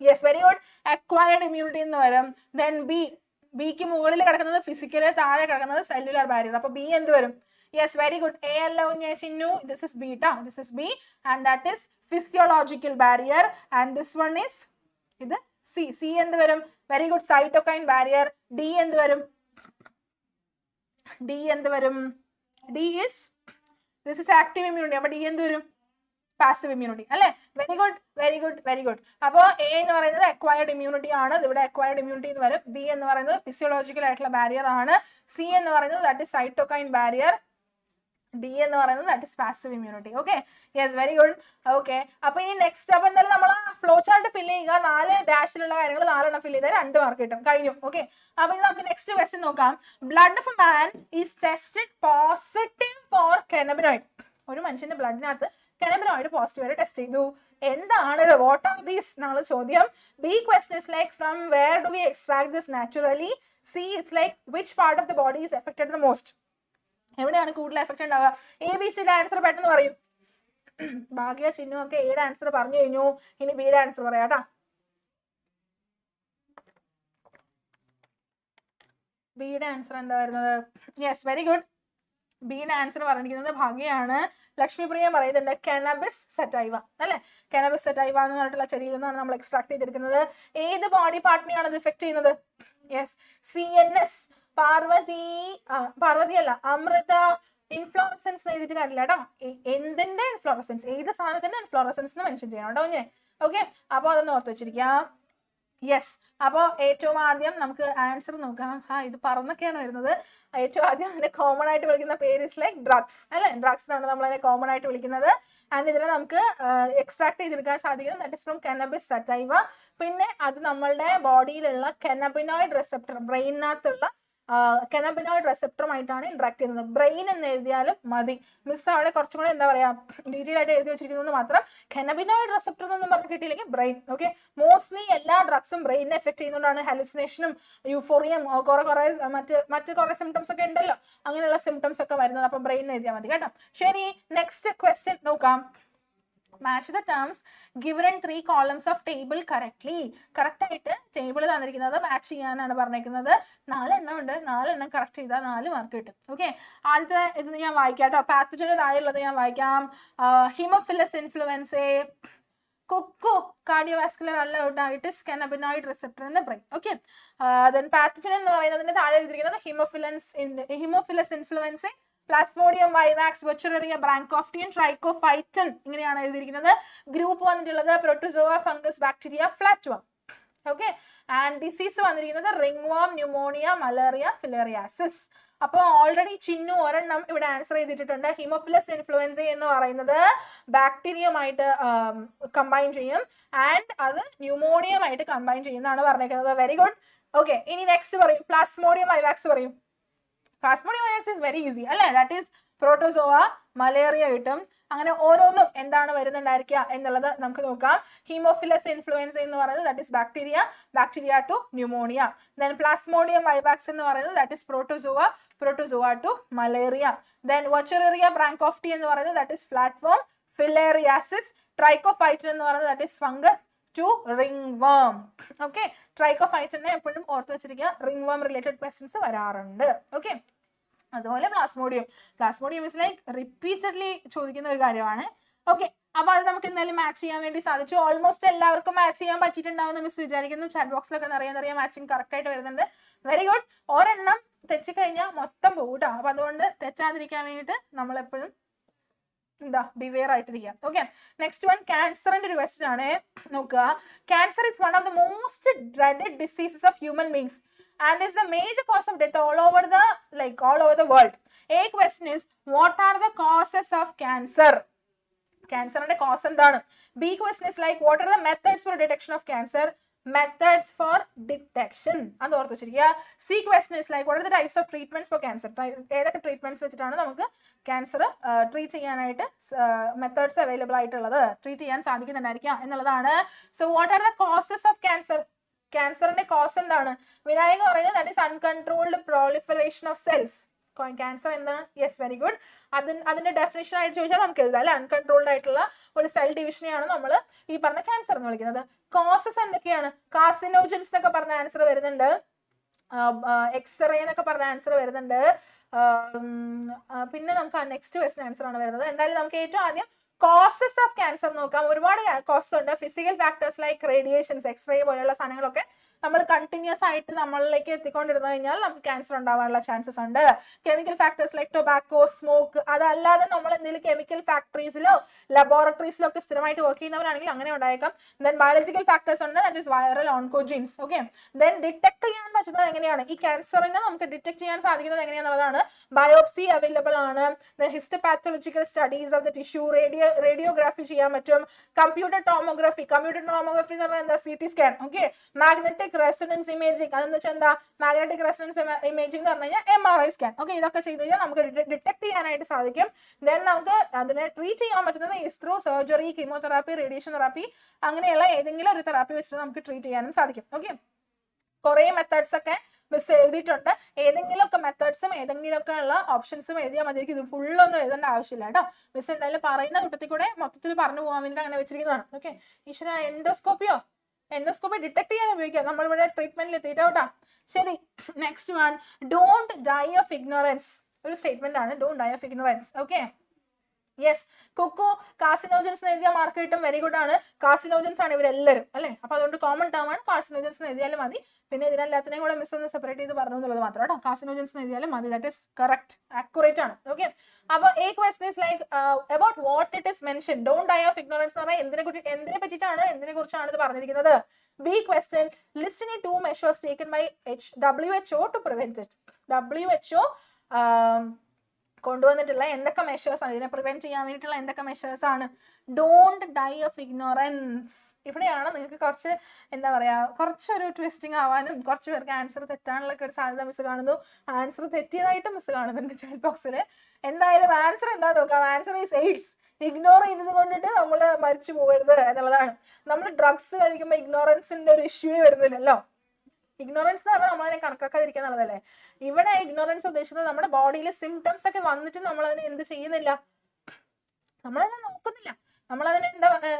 Yes, very good, acquired immunity എന്ന് വരും. ദെൻ ബിക്ക് മുകളിൽ കിടക്കുന്നത് ഫിസിക്കല്, താഴെ കിടക്കുന്നത് സെല്ലുലാർ ബാരിയർ. അപ്പൊ ബി എന്ത് വരും? Yes, very good. A alone chinnu. This is beta. This is B, and that is physiological barrier. And this one is C. C endu varum. Very good. Cytokine barrier. D endu varum. D endu varum. D is, this is active immunity. But D endu varum? Passive immunity. Alle? Very good. Very good. Very good. Appo A ennu parayunnathu acquired immunity aanu. Ivide acquired immunity ennu varum. B ennu parayunnathu physiological aayittulla barrier aanu. C ennu parayunnathu that is cytokine barrier. D എന്ന് പറയുന്നത് that is passive immunity. Okay, yes, very good. Okay, അപ്പോൾ ഇനി next അപ്പോൾ എന്തായാലും നമ്മൾ flow chart fill ചെയ്യുക. 4 ഡാഷിലുള്ള കാര്യങ്ങൾ 4 എണ്ണം ഫില്ല് ചെയ്താൽ 2 മാർക്ക് കിട്ടും. കഴിഞ്ഞു. ഓക്കെ, അപ്പോൾ ഇനി നമുക്ക് നെക്സ്റ്റ് ക്വസ്റ്റ്യൻ നോക്കാം. Blood of a man is tested positive for cannabinoid. ഒരു മനുഷ്യന്റെ ബ്ലഡിനകത്ത് കനബിനോയിഡ് പോസിറ്റീവ് ആയിട്ട് ടെസ്റ്റ് ചെയ്തു. എന്താണ് ഇത്? വാട്ട് ആർ ദീസ് എന്നാണ് ചോദ്യം. B question is like from where do we extract this naturally. C is like which part of the body is affected the most. എവിടെയാണ് കൂടുതൽ എഫക്റ്റ് ഉണ്ടാവുക? ABCയുടെ ആൻസർ പെട്ടെന്ന് പറയും. ഭാഗ്യ ചിഹ്നം ഒക്കെ എയുടെ ആൻസർ പറഞ്ഞു കഴിഞ്ഞു. ഇനി ബിയുടെ ആൻസർ പറയാട്ടാ. ബിയുടെ ആൻസർ എന്താ വരുന്നത്? Yes, very good. ബിയുടെ ആൻസർ പറഞ്ഞിരിക്കുന്നത് ഭാഗ്യയാണ്. ലക്ഷ്മിപ്രിയ പറയുന്നുണ്ട് കനബിസ് സറ്റൈവ അല്ലെ. കനബിസ് സറ്റൈവ എന്ന് പറഞ്ഞിട്ടുള്ള ചെടിയിൽ നിന്നാണ് നമ്മൾ എക്സ്ട്രാക്ട് ചെയ്തെടുക്കുന്നത്. ഏത് ബോഡി പാർട്ടിനെയാണ് ഇത് എഫക്ട് ചെയ്യുന്നത്? Yes, CNS. പാർവതി അല്ല, അമൃത. ഇൻഫ്ലോറസൻസ് എഴുതിയിട്ട് കാര്യമില്ല കേട്ടോ. എന്തിന്റെ ഇൻഫ്ലോറസൻസ്, ഏത് സാധനത്തിന്റെ ഇൻഫ്ലോറസൻസ് എന്ന് മെൻഷൻ ചെയ്യണം കേട്ടോ ഞാൻ. ഓക്കെ, അപ്പോൾ അതൊന്ന് ഓർത്ത് വെച്ചിരിക്കാം. യെസ്, അപ്പോൾ ഏറ്റവും ആദ്യം നമുക്ക് ആൻസർ നോക്കാം. ഇത് പറന്നൊക്കെയാണ് വരുന്നത്. ഏറ്റവും ആദ്യം അതിനെ കോമൺ ആയിട്ട് വിളിക്കുന്ന പേര് ഇസ് ലൈക്ക് ഡ്രഗ്സ് അല്ലെ. ഡ്രഗ്സ് എന്നാണ് നമ്മൾ അതിനെ കോമൺ ആയിട്ട് വിളിക്കുന്നത്. ആൻഡ് ഇതിനെ നമുക്ക് എക്സ്ട്രാക്ട് ചെയ്തെടുക്കാൻ സാധിക്കുന്നത് ദാറ്റ് ഇസ് ഫ്രം കനബിസ് സറ്റൈവ. പിന്നെ അത് നമ്മളുടെ ബോഡിയിലുള്ള കനബിനോയിഡ് റിസെപ്റ്റർ, ബ്രെയിനകത്തുള്ള കനബിനോയിഡ് റെസെപ്റ്ററുമായിട്ടാണ് ഇന്ററാക്ട് ചെയ്യുന്നത്. ബ്രെയിൻ എന്ന് എഴുതിയാലും മതി. മിസ് അവിടെ കുറച്ചും കൂടെ എന്താ പറയാ ഡീറ്റെയിൽ ആയിട്ട് എഴുതി വെച്ചിരിക്കുന്നത് മാത്രം. കനബിനോയിഡ് റെസെപ്റ്റർ എന്നൊന്നും പറഞ്ഞ് കിട്ടിയില്ലെങ്കിൽ ബ്രെയിൻ. ഓക്കെ, മോസ്റ്റ്ലി എല്ലാ ഡ്രഗ്സും ബ്രെയിനിനെ എഫക്ട് ചെയ്യുന്നതുകൊണ്ടാണ് ഹലുസിനേഷനും യൂഫോറിയം മറ്റ് കുറെ സിംറ്റംസ് ഒക്കെ ഉണ്ടല്ലോ. അങ്ങനെയുള്ള സിംറ്റംസ് ഒക്കെ വരുന്നത്. അപ്പൊ ബ്രെയിൻ എഴുതിയാൽ മതി കേട്ടോ. ശരി, നെക്സ്റ്റ് ക്വസ്റ്റ്യൻ നോക്കാം. Match the terms given in 3 columns of table correctly. Correct ആയിട്ട് ടേബിൾ തന്നിരിക്കുന്നത് മാച്ച് ചെയ്യാനാണ് പറഞ്ഞിരിക്കുന്നത്. 4 എണ്ണം ഉണ്ട്. 4 എണ്ണം കറക്റ്റ് ചെയ്താൽ 4 മാർക്ക് കിട്ടും. ഓക്കെ, ആദ്യത്തെ ഇത് ഞാൻ വായിക്കാം കേട്ടോ. പാത്തജന് താഴെയുള്ളത് ഞാൻ വായിക്കാം. ഹിമോഫിലസ് ഇൻഫ്ലുവൻസേ, കൊക്കോ കാർഡിയോവാസ്കുലർ അല്ല കേട്ടോ. It is cannabinoid receptor in the brain. Okay, then pathogen എന്ന് പറയുന്നതിന്റെ താഴെ എഴുതിയിരിക്കുന്നത് Haemophilus influenzae, Plasmodium vivax, Wuchereria, bancrofti, Trichophyton ഇങ്ങനെയാണ് എഴുതിയിരിക്കുന്നത്. ഗ്രൂപ്പ് വന്നിട്ടുള്ളത് protozoa, fungus, bacteria, flatworm. Okay, and disease വന്നിരിക്കുന്നത് റിംഗ്വാം, ന്യൂമോണിയ, മലേറിയ, ഫിലേറിയാസിസ്. അപ്പോൾ ഓൾറെഡി ചിന്നു ഒരെണ്ണം ഇവിടെ ആൻസർ ചെയ്തിട്ടുണ്ട്. ഹിമോഫിലസ് ഇൻഫ്ലുവൻസ എന്ന് പറയുന്നത് ബാക്ടീരിയമായിട്ട് കമ്പൈൻ ചെയ്യും ആൻഡ് അത് ന്യൂമോണിയമായിട്ട് കമ്പൈൻ ചെയ്യുന്നതാണ് പറഞ്ഞിരിക്കുന്നത്. Very good. ഓക്കെ, ഇനി നെക്സ്റ്റ് പറയും. പ്ലാസ്മോഡിയം വൈവാക്സ് പറയും. Plasmodium vivax is very easy അല്ലേ. ദാറ്റ് ഈസ് പ്രോട്ടോസോവ, മലേറിയ കിട്ടും. അങ്ങനെ ഓരോന്നും എന്താണ് വരുന്നുണ്ടായിരിക്കുക എന്നുള്ളത് നമുക്ക് നോക്കാം. ഹീമോഫിലസ് ഇൻഫ്ലുവൻസ എന്ന് പറയുന്നത് that is bacteria to pneumonia. Then Plasmodium vivax എന്ന് പറയുന്നത് that is protozoa to malaria. Then Wuchereria bancrofti എന്ന് പറയുന്നത് that is flatworm, filariasis. Trichophyton എന്ന് പറയുന്നത് that is fungus to ringworm. Okay, ട്രൈക്കോഫൈറ്റനെ എപ്പോഴും ഓർത്ത് വെച്ചിരിക്കുക. റിംഗ്വാം റിലേറ്റഡ് ക്വസ്റ്റ്യൻസ് വരാറുണ്ട്. ഓക്കെ, അതുപോലെ പ്ലാസ്മോഡിയം ഇസ് ലൈക്ക് റിപ്പീറ്റഡ്ലി ചോദിക്കുന്ന ഒരു കാര്യമാണ്. ഓക്കെ, അപ്പൊ അത് നമുക്ക് എന്തായാലും മാച്ച് ചെയ്യാൻ വേണ്ടി സാധിച്ചു. ഓൾമോസ്റ്റ് എല്ലാവർക്കും മാച്ച് ചെയ്യാൻ പറ്റിയിട്ടുണ്ടാവുന്ന മിസ് വിചാരിക്കുന്നു. ചാറ്റ് ബോക്സിലൊക്കെ നിറയെ മാച്ചിങ് കറക്റ്റ് ആയിട്ട് വരുന്നുണ്ട്. Very good. ഒരെണ്ണം തെറ്റിക്കഴിഞ്ഞാൽ മൊത്തം പോകും കേട്ടോ. അപ്പൊ അതുകൊണ്ട് തെറ്റാതിരിക്കാൻ വേണ്ടിയിട്ട് നമ്മൾ എപ്പോഴും എന്താ ബിവെയർ ആയിട്ടിരിക്കുക. ഓക്കെ, നെക്സ്റ്റ് വൺ ക്യാൻസറിന്റെ ഒരു ക്വസ്റ്റ്യൻ ആണ്. നോക്കുക, cancer is one of the most dreaded diseases of human beings and is the major cause of death all over the world. A question is, what are the causes of cancer? Cancer ന്റെ cause എന്താണ്? B question is what are the methods for detection of cancer? Methods for detection. അത് ഓർത്ത് വെച്ചിരിക്കുക. C question is what are the types of treatments for cancer? ഏതൊക്കെ treatments വെച്ചിട്ടാണ് നമുക്ക് cancer treat ചെയ്യാനായിട്ട് methods available ആയിട്ടുള്ളത്, treat ചെയ്യാൻ സാധിക്കുന്നുണ്ടായിരിക്കാം എന്നുള്ളതാണ്. So what are the causes of cancer? ക്യാൻസറിന്റെ കോസ് എന്താണ്? വിനായക പറയുന്നത് that is uncontrolled proliferation of cells. Cancer എന്താണ്? Yes, very good. അതിന്റെ ഡെഫിനേഷൻ ആയിട്ട് ചോദിച്ചാൽ നമുക്ക് എഴുതാം അല്ലെ. അൺകൺട്രോൾഡ് ആയിട്ടുള്ള ഒരു സെൽ ഡിവിഷനെയാണ് നമ്മൾ ഈ പറഞ്ഞ ക്യാൻസർ എന്ന് വിളിക്കുന്നത്. കോസസ് എന്തൊക്കെയാണ്? കാർസിനോജൻസ് എന്നൊക്കെ പറഞ്ഞ ആൻസർ വരുന്നുണ്ട്, എക്സ്റേ എന്നൊക്കെ പറഞ്ഞ ആൻസർ വരുന്നുണ്ട്. പിന്നെ നമുക്ക് നെക്സ്റ്റ് ക്വസ്റ്റ്യൻ ആൻസർ ആണ് വരുന്നത്. എന്തായാലും നമുക്ക് ഏറ്റവും ആദ്യം കോസസ് ഓഫ് ക്യാൻസർ നോക്കാം. ഒരുപാട് കോസസ് ഉണ്ട്. Physical factors like radiations, X-ray പോലെയുള്ള സാധനങ്ങളൊക്കെ നമ്മൾ കണ്ടിന്യൂസ് ആയിട്ട് നമ്മളിലേക്ക് എത്തിക്കൊണ്ടിരുന്നു കഴിഞ്ഞാൽ നമുക്ക് ക്യാൻസർ ഉണ്ടാവാനുള്ള ചാൻസസ് ഉണ്ട്. Chemical factors like tobacco, smoke, അതല്ലാതെ നമ്മൾ എന്തെങ്കിലും കെമിക്കൽ ഫാക്ടറീസിലോ ലബോറട്ടറീസിലോ ഒക്കെ സ്ഥിരമായിട്ട് വർക്ക് ചെയ്യുന്നവരാണെങ്കിൽ അങ്ങനെ ഉണ്ടായേക്കാം. ദെൻ ബയോളജിക്കൽ ഫാക്ടേഴ്സ് ഉണ്ട്, that is viral oncogenes. Okay, then detect ചെയ്യാൻ പറ്റുന്നത് എങ്ങനെയാണ്? ഈ ക്യാൻസറിനെ നമുക്ക് ഡിറ്റക്ട് ചെയ്യാൻ സാധിക്കുന്നത് എങ്ങനെയാണെന്നുള്ളതാണ്. ബയോപ്സി അവൈലബിൾ ആണ്. Then histopathological studies of the tissue, radiography ചെയ്യാൻ പറ്റും. കമ്പ്യൂട്ടർ ടോമോഗ്രഫി എന്ന് പറഞ്ഞാൽ എന്താ? CT scan. Okay, magnetic resonance imaging, അതെന്ന് വെച്ചാൽ എന്താ? മാഗ്നറ്റിക് റെസൊണൻസ് ഇമേജിംഗ് എന്ന് പറഞ്ഞു കഴിഞ്ഞാൽ MRI സ്കാൻ. ഓക്കെ, ഇതൊക്കെ ചെയ്ത് കഴിഞ്ഞാൽ നമുക്ക് ഡിറ്റക്ട് ചെയ്യാനായിട്ട് സാധിക്കും. ദെൻ നമുക്ക് അതിനെ ട്രീറ്റ് ചെയ്യാൻ പറ്റുന്നത് is through surgery, chemotherapy, radiation therapy, അങ്ങനെയുള്ള ഏതെങ്കിലും ഒരു തെറാപ്പി വെച്ചിട്ട് നമുക്ക് ട്രീറ്റ് ചെയ്യാനും സാധിക്കും. ഓക്കെ, കുറെ മെത്തേഡ്സ് ഒക്കെ മിസ് എഴുതിയിട്ടുണ്ട്. ഏതെങ്കിലുമൊക്കെ മെത്തേഡ്സും ഏതെങ്കിലുമൊക്കെ ഉള്ള ഓപ്ഷൻസും എഴുതിയാൽ മതി. ഇത് ഫുള്ളൊന്നും എഴുതേണ്ട ആവശ്യമില്ല കേട്ടോ. മിസ് എന്തായാലും പറയുന്ന കൂട്ടത്തിൽ കൂടെ മൊത്തത്തിൽ പറഞ്ഞു പോകാൻ വേണ്ടിയിട്ട് അങ്ങനെ വെച്ചിരിക്കുന്നതാണ്. ഓക്കെ, ഈശ്വര, എൻഡോസ്കോപ്പി ഡിറ്റക്ട് ചെയ്യാൻ ഉപയോഗിക്കാം നമ്മളിവിടെ ട്രീറ്റ്മെന്റിൽ എത്തിയിട്ട് കേട്ടോ. ശരി, next one, don't die of ignorance. ഒരു സ്റ്റേറ്റ്മെന്റ് ആണ്, don't die of ignorance. Okay, yes, Kukku carcinogens എഴുതിയാൽ മാർക്ക് കിട്ടും. വെരി ഗുഡ് ആണ്. കാർസിനോജൻസ് ആണ് ഇവരെല്ലാവരും അല്ലെ. അപ്പൊ അതുകൊണ്ട് കോമൺ ടേം ആണ്, കാർസിനോജൻസ് എഴുതിയാലും മതി. പിന്നെ ഇതിനെല്ലാത്തിനെയും കൂടെ മിസ് ഒന്ന് സെപ്പറേറ്റ് ചെയ്ത് പറഞ്ഞു എന്നുള്ളത് മാത്രം കേട്ടോ. കാർസിനോജൻസ് എഴുതിയാലും മതി. ദാറ്റ് ഈസ് കറക്റ്റ്, ആക്യുറേറ്റ് ആണ്. ഓക്കെ, അപ്പൊ A question is about what it is mentioned. Don't die of ignorance എന്ന് പറഞ്ഞാൽ എന്തിനെ പറ്റിയിട്ടാണ്, എന്തിനെ കുറിച്ചാണ് ഇത് പറഞ്ഞിരിക്കുന്നത്? B question, list any 2 measures taken by WHO to prevent it. WHO കൊണ്ടുവന്നിട്ടുള്ള എന്തൊക്കെ മെഷേഴ്സ് ആണ്, ഇതിനെ പ്രിവെന്റ് ചെയ്യാൻ വേണ്ടിയിട്ടുള്ള എന്തൊക്കെ മെഷേഴ്സ് ആണ്? Don't die of ignorance. ഇവിടെയാണ് നിങ്ങൾക്ക് കുറച്ച് എന്താ പറയാ, കുറച്ചൊരു ട്വിസ്റ്റിംഗ് ആവാനും കുറച്ച് പേർക്ക് ആൻസർ തെറ്റാനുള്ള ഒരു സാധ്യത മിസ് കാണുന്നു. ആൻസർ തെറ്റിയതായിട്ട് മിസ് കാണുന്നുണ്ട് ചാറ്റ് ബോക്സിൽ. എന്തായാലും ആൻസർ എന്താ നോക്കാം. Answer is AIDS. ഇഗ്നോർ ചെയ്തത് കൊണ്ടിട്ട് നമ്മൾ മരിച്ചു പോകരുത് എന്നുള്ളതാണ്. നമ്മൾ ഡ്രഗ്സ് കഴിക്കുമ്പോൾ ഇഗ്നോറൻസിന്റെ ഒരു ഇഷ്യൂ വരുന്നില്ലല്ലോ. ഇഗ്നോറൻസ് എന്ന് പറഞ്ഞാൽ നമ്മളതിനെ കണക്കാക്കാതിരിക്കുക എന്നുള്ളതല്ലേ. ഇവിടെ ഇഗ്നോറൻസ് ഉദ്ദേശിക്കുന്നത് നമ്മുടെ ബോഡിയിൽ സിംറ്റംസ് ഒക്കെ വന്നിട്ട് നമ്മളതിനെ എന്ത് ചെയ്യുന്നില്ല, നമ്മളതിനെ നോക്കുന്നില്ല,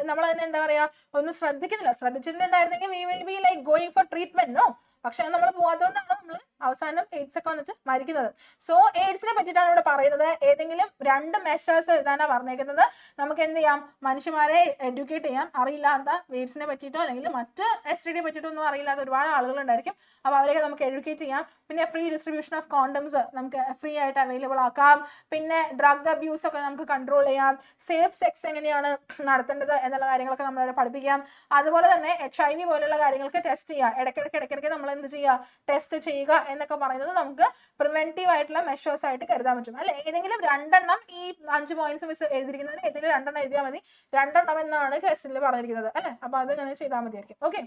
നമ്മളതിനെ എന്താ പറയാ, ഒന്നും ശ്രദ്ധിക്കുന്നില്ല. ശ്രദ്ധിച്ചിട്ടുണ്ടായിരുന്നെങ്കിൽ we will be going for treatment. No, പക്ഷെ നമ്മൾ പോകാത്തതുകൊണ്ടാണ് നമ്മൾ അവസാനം എയ്ഡ്സ് ഒക്കെ വന്നിട്ട് മരിക്കുന്നത്. സോ എയ്ഡ്സിനെ പറ്റിയിട്ടാണ് ഇവിടെ പറയുന്നത്. ഏതെങ്കിലും 2 മെഷേഴ്സ് എഴുതാനാണ് പറഞ്ഞേക്കുന്നത്. നമുക്ക് എന്ത് ചെയ്യാം, മനുഷ്യന്മാരെ എഡ്യൂക്കേറ്റ് ചെയ്യാം. അറിയില്ലാത്ത എയ്ഡ്സിനെ പറ്റിയിട്ടോ അല്ലെങ്കിൽ മറ്റ് STD പറ്റിയിട്ടോ ഒന്നും അറിയില്ലാത്ത ഒരുപാട് ആളുകൾ ഉണ്ടായിരിക്കും. അപ്പൊ അവരെയൊക്കെ നമുക്ക് എഡ്യൂക്കേറ്റ് ചെയ്യാം. പിന്നെ ഫ്രീ ഡിസ്ട്രിബ്യൂഷൻ ഓഫ് കോണ്ടംസ് നമുക്ക് ഫ്രീ ആയിട്ട് അവൈലബിൾ ആക്കാം. പിന്നെ ഡ്രഗ് അബ്യൂസ് ഒക്കെ നമുക്ക് കൺട്രോൾ ചെയ്യാം. സേഫ് സെക്സ് എങ്ങനെയാണ് നടത്തേണ്ടത് എന്നുള്ള കാര്യങ്ങളൊക്കെ നമ്മളെ പഠിപ്പിക്കാം. അതുപോലെ തന്നെ HIV പോലുള്ള കാര്യങ്ങൾക്ക് ടെസ്റ്റ് ചെയ്യാം. ഇടയ്ക്കിടയ്ക്ക് നമ്മൾ എന്ത് ചെയ്യുക, ടെസ്റ്റ് ചെയ്യുക എന്നൊക്കെ പറയുന്നത് നമുക്ക് പ്രിവെന്റീവ് ആയിട്ടുള്ള മെഷേഴ്സ് ആയിട്ട് കരുതാൻ പറ്റും അല്ലെ. ഏതെങ്കിലും 2 ഈ 5 പോയിന്റ്സ് മിസ് എഴുതിയിരിക്കുന്നതിന് ഏതെങ്കിലും 2 എഴുതിയാൽ മതി. 2 എന്നാണ് ക്വസ്റ്റ്യനിൽ പറഞ്ഞിരിക്കുന്നത് അല്ലെ. അപ്പൊ അത് ഇങ്ങനെ ചെയ്താൽ മതിയായിരിക്കും. Okay,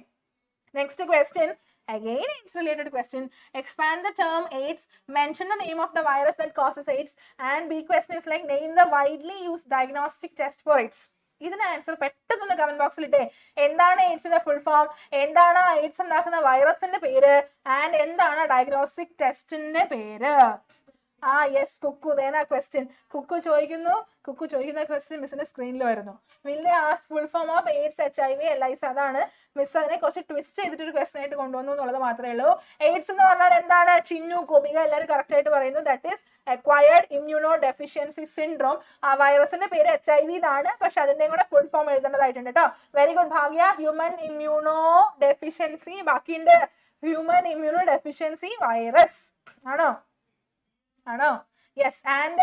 next question. Again, it's related question. Expand the term AIDS. Mention the name of the virus that causes AIDS. And B question is name the widely used diagnostic test for AIDS. ഇതിന് answer പെട്ടെന്ന് comment ബോക്സിൽ ഇട്ടേ. എന്താണ് എയ്ഡ്സിന്റെ full form, എന്താണ് AIDS ഉണ്ടാക്കുന്ന വൈറസിന്റെ പേര്, and എന്താണ് ഡയഗ്നോസ്റ്റിക് ടെസ്റ്റിന്റെ പേര്. യെസ്, കുക്കു. ദേനാ ക്വസ്റ്റ്യൻ. കുക്കു ചോദിക്കുന്ന ക്വസ്റ്റ്യൻ മിസ്സിന്റെ സ്ക്രീനിൽ വരുന്നു. Will they ask full form of AIDS, HIV, LIS? അതാണ് മിസ് അതിനെ കുറച്ച് ട്വിസ്റ്റ് ചെയ്തിട്ട് ഒരു ക്വസ്റ്റ്യൻ ആയിട്ട് കൊണ്ടുവന്നു എന്നുള്ളത് മാത്രമേ ഉള്ളൂ. എയ്ഡ്സ് എന്ന് പറഞ്ഞാൽ എന്താണ്? ചിന്നു, ഗോപിക എല്ലാവരും കറക്റ്റ് ആയിട്ട് പറയുന്നു. That is acquired immunodeficiency syndrome. ആ വൈറസിന്റെ പേര് HIV എന്നാണ്, പക്ഷെ അതിന്റെ കൂടെ ഫുൾ ഫോം എഴുതേണ്ടതായിട്ടുണ്ട് കേട്ടോ. Very good Bhagya. Human immunodeficiency, ബാക്കിയുണ്ട് ഹ്യൂമൻ ഇമ്മ്യൂണോ ഡെഫിഷ്യൻസി വൈറസ് ആണോ? യെസ്. ആൻഡ്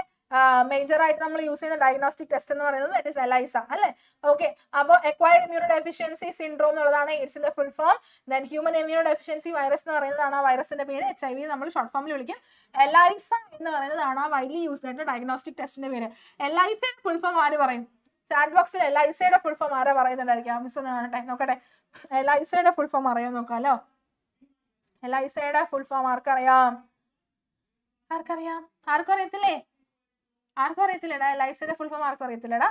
മേജർ ആയിട്ട് നമ്മൾ യൂസ് ചെയ്യുന്ന ഡയഗ്നോസ്റ്റിക് ടെസ്റ്റ് എന്ന് പറയുന്നത് ദാറ്റ് ഈസ് എലൈസ അല്ലേ? ഓക്കെ. അപ്പോൾ അക്വയർഡ് ഇമ്മ്യൂണോ ഡെഫിഷ്യൻസി സിൻഡ്രോം എന്നുള്ളതാണ് എയ്ഡ്സിന്റെ full form. Then human immunodeficiency virus എന്ന് പറയുന്നതാണ് ആ വൈറസിന്റെ പേര്. HIV നമ്മൾ ഷോർട്ട് ഫോമിൽ വിളിക്കും. എലൈസ എന്ന് പറയുന്നതാണ് ആ വൈഡ്ലി യൂസ്ഡ് ആയിട്ട് ഡയഗ്നോസ്റ്റിക് ടെസ്റ്റിന്റെ പേര്. എലൈസയുടെ ഫുൾ ഫോം ആര് പറയും? ചാറ്റ് ബോക്സിൽ എലൈസയുടെ ഫുൾ ഫോം ആരാ പറയുന്നുണ്ടായിരിക്കാം? മിസ് ഒന്ന് കാണട്ടെ, നോക്കട്ടെ. എലൈസയുടെ ഫുൾ ഫോം അറിയാൻ നോക്കാമല്ലോ. എലൈസയുടെ ഫുൾ ഫോം ആർക്കറിയാം? ആർക്കും അറിയത്തില്ലേടാ? എലൈസയുടെ ഫുൾ ഫോം ആർക്കും അറിയത്തില്ലടാ?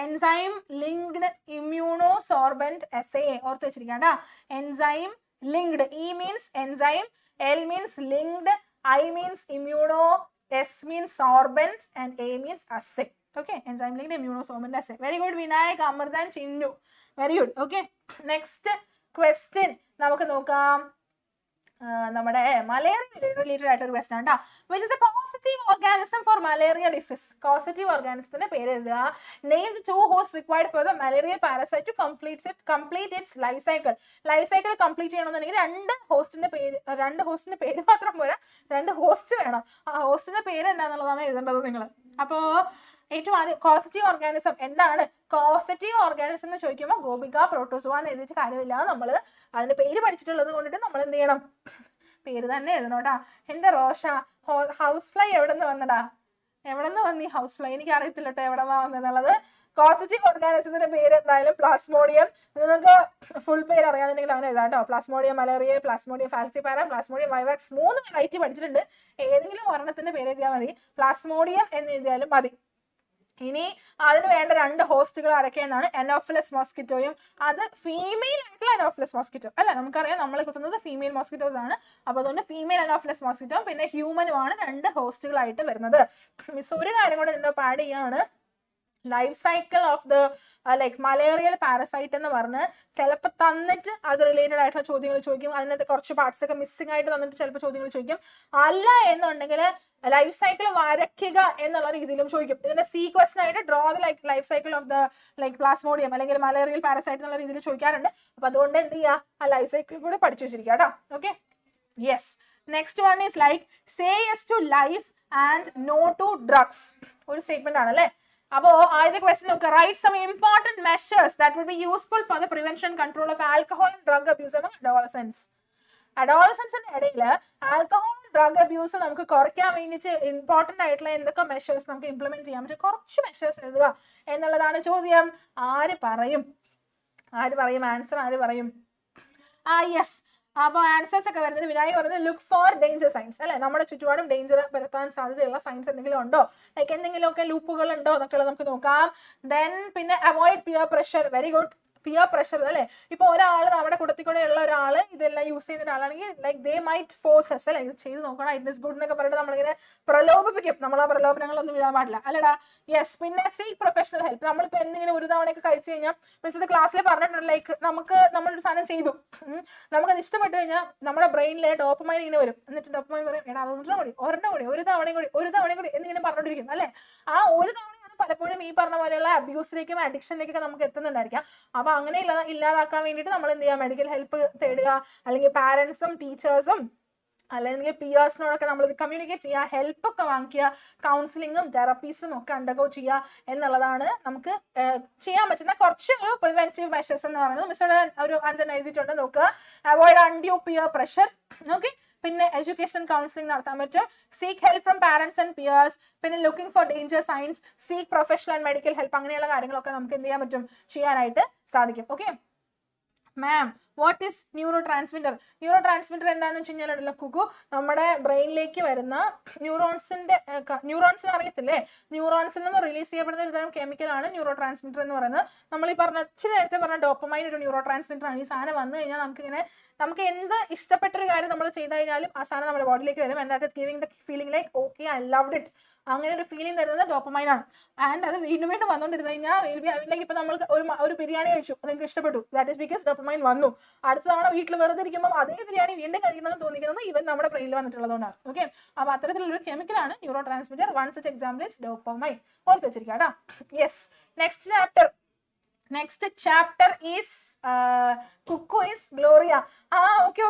Enzyme linked immunosorbent assay. ഓർത്ത് വെച്ചിരിക്കാണ്ടാ. Enzyme linked. E means enzyme, L means linked, I means immuno, S means sorbent and A means assay. Okay, enzyme linked immunosorbent assay. Very good, Vinayak, Amarthan, Chinnu. Very good. Okay, next question നമുക്ക് നോക്കാം. നമ്മുടെ malaria related ആയിട്ടൊരു question ആണ്. Which is a causative organism for malaria disease? Causative ഓർഗാനിസത്തിന്റെ പേര് എഴുതുക. Name the 2 host required for the malaria parasite to complete its life cycle. Life cycle complete ചെയ്യണമെന്നുണ്ടെങ്കിൽ രണ്ട് ഹോസ്റ്റിന്റെ പേര് മാത്രം പോരാ, 2 ഹോസ്റ്റ് വേണം. ആ ഹോസ്റ്റിന്റെ പേര് എന്താണെന്നുള്ളതാണ് എഴുതേണ്ടത് നിങ്ങൾ. അപ്പോ ഏറ്റവും ആദ്യം കോസറ്റീവ് ഓർഗാനിസം എന്താണ്? കോസറ്റീവ് ഓർഗാനിസം എന്ന് ചോദിക്കുമ്പോൾ ഗോപിക പ്രോട്ടോസോവ എന്ന് എഴുതിയിട്ട് കാര്യമില്ല. നമ്മൾ അതിന്റെ പേര് പഠിച്ചിട്ടുള്ളത് കൊണ്ടിട്ട് നമ്മൾ എന്ത് ചെയ്യണം? പേര് തന്നെ എഴുതണോട്ടാ. എന്താ റോഷ, ഹൗസ് ഫ്ലൈ എവിടെ നിന്ന് വന്നടാ? എവിടെ നിന്ന് വന്നി ഹൗസ് ഫ്ലൈ? എനിക്ക് അറിയത്തില്ല കേട്ടോ എവിടെ നിന്നാ വന്നെന്നുള്ളത്. പോസിറ്റീവ് ഓർഗാനിസത്തിന്റെ പേര് എന്തായാലും പ്ലാസ്മോഡിയം. നിങ്ങൾക്ക് ഫുൾ പേര് അറിയാമെന്നുണ്ടെങ്കിൽ അങ്ങനെ എഴുതാം കേട്ടോ. Plasmodium malariae, Plasmodium falciparum, Plasmodium vivax, 3 variety പഠിച്ചിട്ടുണ്ട്. ഏതെങ്കിലും ഒരെണ്ണത്തിന്റെ പേര് എഴുതിയാൽ മതി, പ്ലാസ്മോഡിയം എന്ന് എഴുതിയാലും മതി. ഇനി അതിന് വേണ്ട 2 ഹോസ്റ്റുകൾ ആരൊക്കെയെന്നാണ്? എനോഫിലസ് മോസ്കിറ്റോയും, അത് ഫീമെയിൽ ആയിട്ടുള്ള എനോഫിലസ് മോസ്കിറ്റോ അല്ല, നമുക്കറിയാം നമ്മൾ കുത്തുന്നത് ഫീമെയിൽ മോസ്കിറ്റോസ് ആണ്. അപ്പൊ അതുകൊണ്ട് ഫീമെയിൽ എനോഫിലസ് മോസ്കിറ്റോ പിന്നെ ഹ്യൂമനുമാണ് 2 ഹോസ്റ്റുകളായിട്ട് വരുന്നത്. മിസ് ഒരു കാര്യം കൂടെ ഇതിന്റെ പാഡ് ചെയ്യാണ്. Life cycle of the like malarial parasite എന്ന് പറഞ്ഞ് ചിലപ്പോൾ തന്നിട്ട് അത് റിലേറ്റഡ് ആയിട്ടുള്ള ചോദ്യങ്ങൾ ചോദിക്കും. അതിനകത്ത് കുറച്ച് പാർട്സ് ഒക്കെ മിസ്സിംഗ് ആയിട്ട് തന്നിട്ട് ചിലപ്പോൾ ചോദ്യങ്ങൾ ചോദിക്കും. അല്ല എന്നുണ്ടെങ്കിൽ ലൈഫ് സൈക്കിൾ വരയ്ക്കുക എന്നുള്ള രീതിയിലും ചോദിക്കും. ഇതിന്റെ C ക്വസ്റ്റൻ ആയിട്ട് draw the life cycle of the like Plasmodium അല്ലെങ്കിൽ മലേറിയൽ പാരസൈറ്റ് എന്നുള്ള രീതിയിൽ ചോദിക്കാറുണ്ട്. അപ്പൊ അതുകൊണ്ട് എന്ത് ചെയ്യുക, ആ ലൈഫ് സൈക്കിൾ കൂടെ പഠിച്ചു വെച്ചിരിക്കുക കേട്ടോ. Okay, yes. Next one is like say yes to life and no to drugs. ഒരു സ്റ്റേറ്റ്മെന്റ് ആണല്ലേ. അപ്പോ ആദ്യത്തെ ക്വസ്റ്റൻ നോക്കുക. Right some important measures that would be useful for the prevention control of alcohol and drug abuse among adolescents. അഡോളസൻസിന്റെ ഇടയിൽ alcohol drug abuse നമുക്ക് കുറയ്ക്കാൻ വേണ്ടിയിട്ട് ഇമ്പോർട്ടന്റ് ആയിട്ടുള്ള എന്തൊക്കെ മെഷേഴ്സ് നമുക്ക് ഇംപ്ലിമെന്റ് ചെയ്യാൻ പറ്റും? കുറച്ച് മെഷേഴ്സ് എഴുതുക എന്നുള്ളതാണ് ചോദ്യം. ആര് പറയും? ആൻസർ ആര് പറയും? യെസ്. അപ്പോൾ ആൻസേഴ്സ് ഒക്കെ വരുന്നത് വിനായക് പറയുന്നത് ലുക്ക് ഫോർ ഡേഞ്ചർ സൈൻസ് അല്ലെ. നമ്മുടെ ചുറ്റുപാടും ഡേഞ്ചർ വരുത്താൻ സാധ്യതയുള്ള സൈൻസ് എന്തെങ്കിലും ഉണ്ടോ, ലൈക്ക് എന്തെങ്കിലുമൊക്കെ ലൂപ്പുകൾ ഉണ്ടോ എന്നൊക്കെ നമുക്ക് നോക്കാം. ദെൻ പിന്നെ avoid peer pressure. Very good. Peer pressure അല്ലെ. ഇപ്പൊ ഒരാൾ നമ്മുടെ കൂട്ടത്തിൽ കൂടെ ഉള്ള ഒരാൾ ഇതെല്ലാം യൂസ് ചെയ്യുന്ന ഒരാളാണെങ്കിൽ like they might force us അല്ലെ, ഇത് ചെയ്ത് നോക്കണം, ഇറ്റ് ഇസ് ഗുഡ് എന്നൊക്കെ പറഞ്ഞിട്ട് നമ്മളിങ്ങനെ പ്രലോഭിപ്പിക്കും. നമ്മൾ ആ പ്രലോഭനങ്ങളൊന്നും വിടാൻ പാടില്ല അല്ലടാ. യെസ്. പിന്നെ സീക്ക് പ്രൊഫഷണൽ ഹെൽപ്പ്. നമ്മളിപ്പോൾ എന്തെങ്കിലും ഒരു തവണയൊക്കെ കഴിച്ചു കഴിഞ്ഞാൽ മിസ് ഇത് ക്ലാസ്സിൽ പറഞ്ഞിട്ടുണ്ട്, ലൈക്ക് നമ്മളൊരു സാധനം ചെയ്തു, നമുക്കത് ഇഷ്ടപ്പെട്ട് കഴിഞ്ഞാൽ നമ്മുടെ ബ്രെയിനിലെ ഡോപ്പമൈൻ ഇങ്ങനെ വരും. എന്നിട്ട് ഡോപ്പമൈൻ പറയും എടാ ഒരെണ്ണം കൂടി ഒരു തവണയും കൂടി എന്നിങ്ങനെ പറഞ്ഞോണ്ടിരിക്കും അല്ലെ. ആ ഒരു തവണ പലപ്പോഴും ഈ പറഞ്ഞ പോലെയുള്ള അബ്യൂസിലേക്കും അഡിക്ഷനിലേക്കൊക്കെ നമുക്ക് എത്തുന്നുണ്ടായിരിക്കാം. അപ്പൊ അങ്ങനെ ഇല്ലാതാക്കാൻ വേണ്ടിയിട്ട് നമ്മൾ എന്ത് ചെയ്യുക, മെഡിക്കൽ ഹെൽപ്പ് തേടുക, അല്ലെങ്കിൽ പാരന്റ്സും ടീച്ചേഴ്സും അല്ലെങ്കിൽ പിയേഴ്സിനോടൊക്കെ നമ്മൾ കമ്മ്യൂണിക്കേറ്റ് ചെയ്യുക, ഹെൽപ്പ് ഒക്കെ വാങ്ങിക്കുക, കൗൺസിലിങ്ങും തെറപ്പീസും ഒക്കെ അണ്ടർഗോ ചെയ്യുക എന്നുള്ളതാണ് നമുക്ക് ചെയ്യാൻ പറ്റുന്ന കുറച്ച് ഒരു പ്രിവെന്റീവ് മെഷേഴ്സ് എന്ന് പറയുന്നത്. മിസ്സോടെ ഒരു 5 എഴുതിയിട്ടുണ്ട്, നോക്കുക. Avoid undue peer pressure. Okay. പിന്നെ എഡ്യൂക്കേഷൻ കൗൺസിലിംഗ് നടത്താൻ പറ്റും. Seek help from parents and peers. പിന്നെ looking for danger signs, seek professional and medical help. അങ്ങനെയുള്ള കാര്യങ്ങളൊക്കെ നമുക്ക് എന്ത് ചെയ്യാൻ പറ്റും, ചെയ്യാനായിട്ട് സാധിക്കും. Okay. Ma'am what is neurotransmitter? Neurotransmitter എന്താണെന്ന് വെച്ച് കഴിഞ്ഞാൽ കുക്കു നമ്മുടെ ബ്രെയിനിലേക്ക് വരുന്ന ന്യൂറോൺസിന് അറിയത്തില്ലേ, ന്യൂറോൺസിൽ നിന്ന് റിലീസ് ചെയ്യപ്പെടുന്ന ഒരു തരം കെമിക്കലാണ് ന്യൂറോ ട്രാൻസ്മിറ്റർ എന്ന് പറയുന്നത്. നമ്മൾ ഈ പറഞ്ഞ ഇച്ചിരി നേരത്തെ പറഞ്ഞ ഡോപ്പമൈൻ ഒരു ന്യൂറോ ട്രാൻസ്മിറ്റർ ആണ്. ഈ സാധനം വന്നു കഴിഞ്ഞാൽ നമുക്ക് എന്ത് ഇഷ്ടപ്പെട്ടൊരു കാര്യം നമ്മൾ ചെയ്ത് കഴിഞ്ഞാലും ആ സാധനം നമ്മുടെ ബോഡിയിലേക്ക് വരും. And that is giving the feeling like okay I loved it. അങ്ങനെ ഒരു ഫീലിംഗ് തരുന്നത് ഡോപ്പമൈൻ ആണ്. ആൻഡ് അത് വീണ്ടും വീണ്ടും വന്നുകൊണ്ടിരുന്നു കഴിഞ്ഞാൽ ഇപ്പൊ നമ്മൾ ഒരു ബിരിയാണി കഴിച്ചു, നിങ്ങൾക്ക് ഇഷ്ടപ്പെട്ടു, ദാറ്റ് ഈസ് ബിക്കോസ് ഡോപ്പമൈൻ വന്നു. അടുത്ത തവണ വീട്ടിൽ വെറുതെ ഇരിക്കുമ്പോൾ അതേ ബിരിയാണി വീണ്ടും കഴിക്കണമെന്ന് തോന്നിക്കുന്നത് ഇവൻ നമ്മുടെ ബ്രെയിനിൽ വന്നിട്ടുള്ളതുകൊണ്ടാണ്. ഓക്കെ, അപ്പൊ അത്തരത്തിലുള്ള കെമിക്കലാണ് neurotransmitter. One such example is dopamine. ഓർത്ത് വെച്ചിരിക്കാം കേട്ടോ. Yes, next chapter is Kukku is Gloria. Okay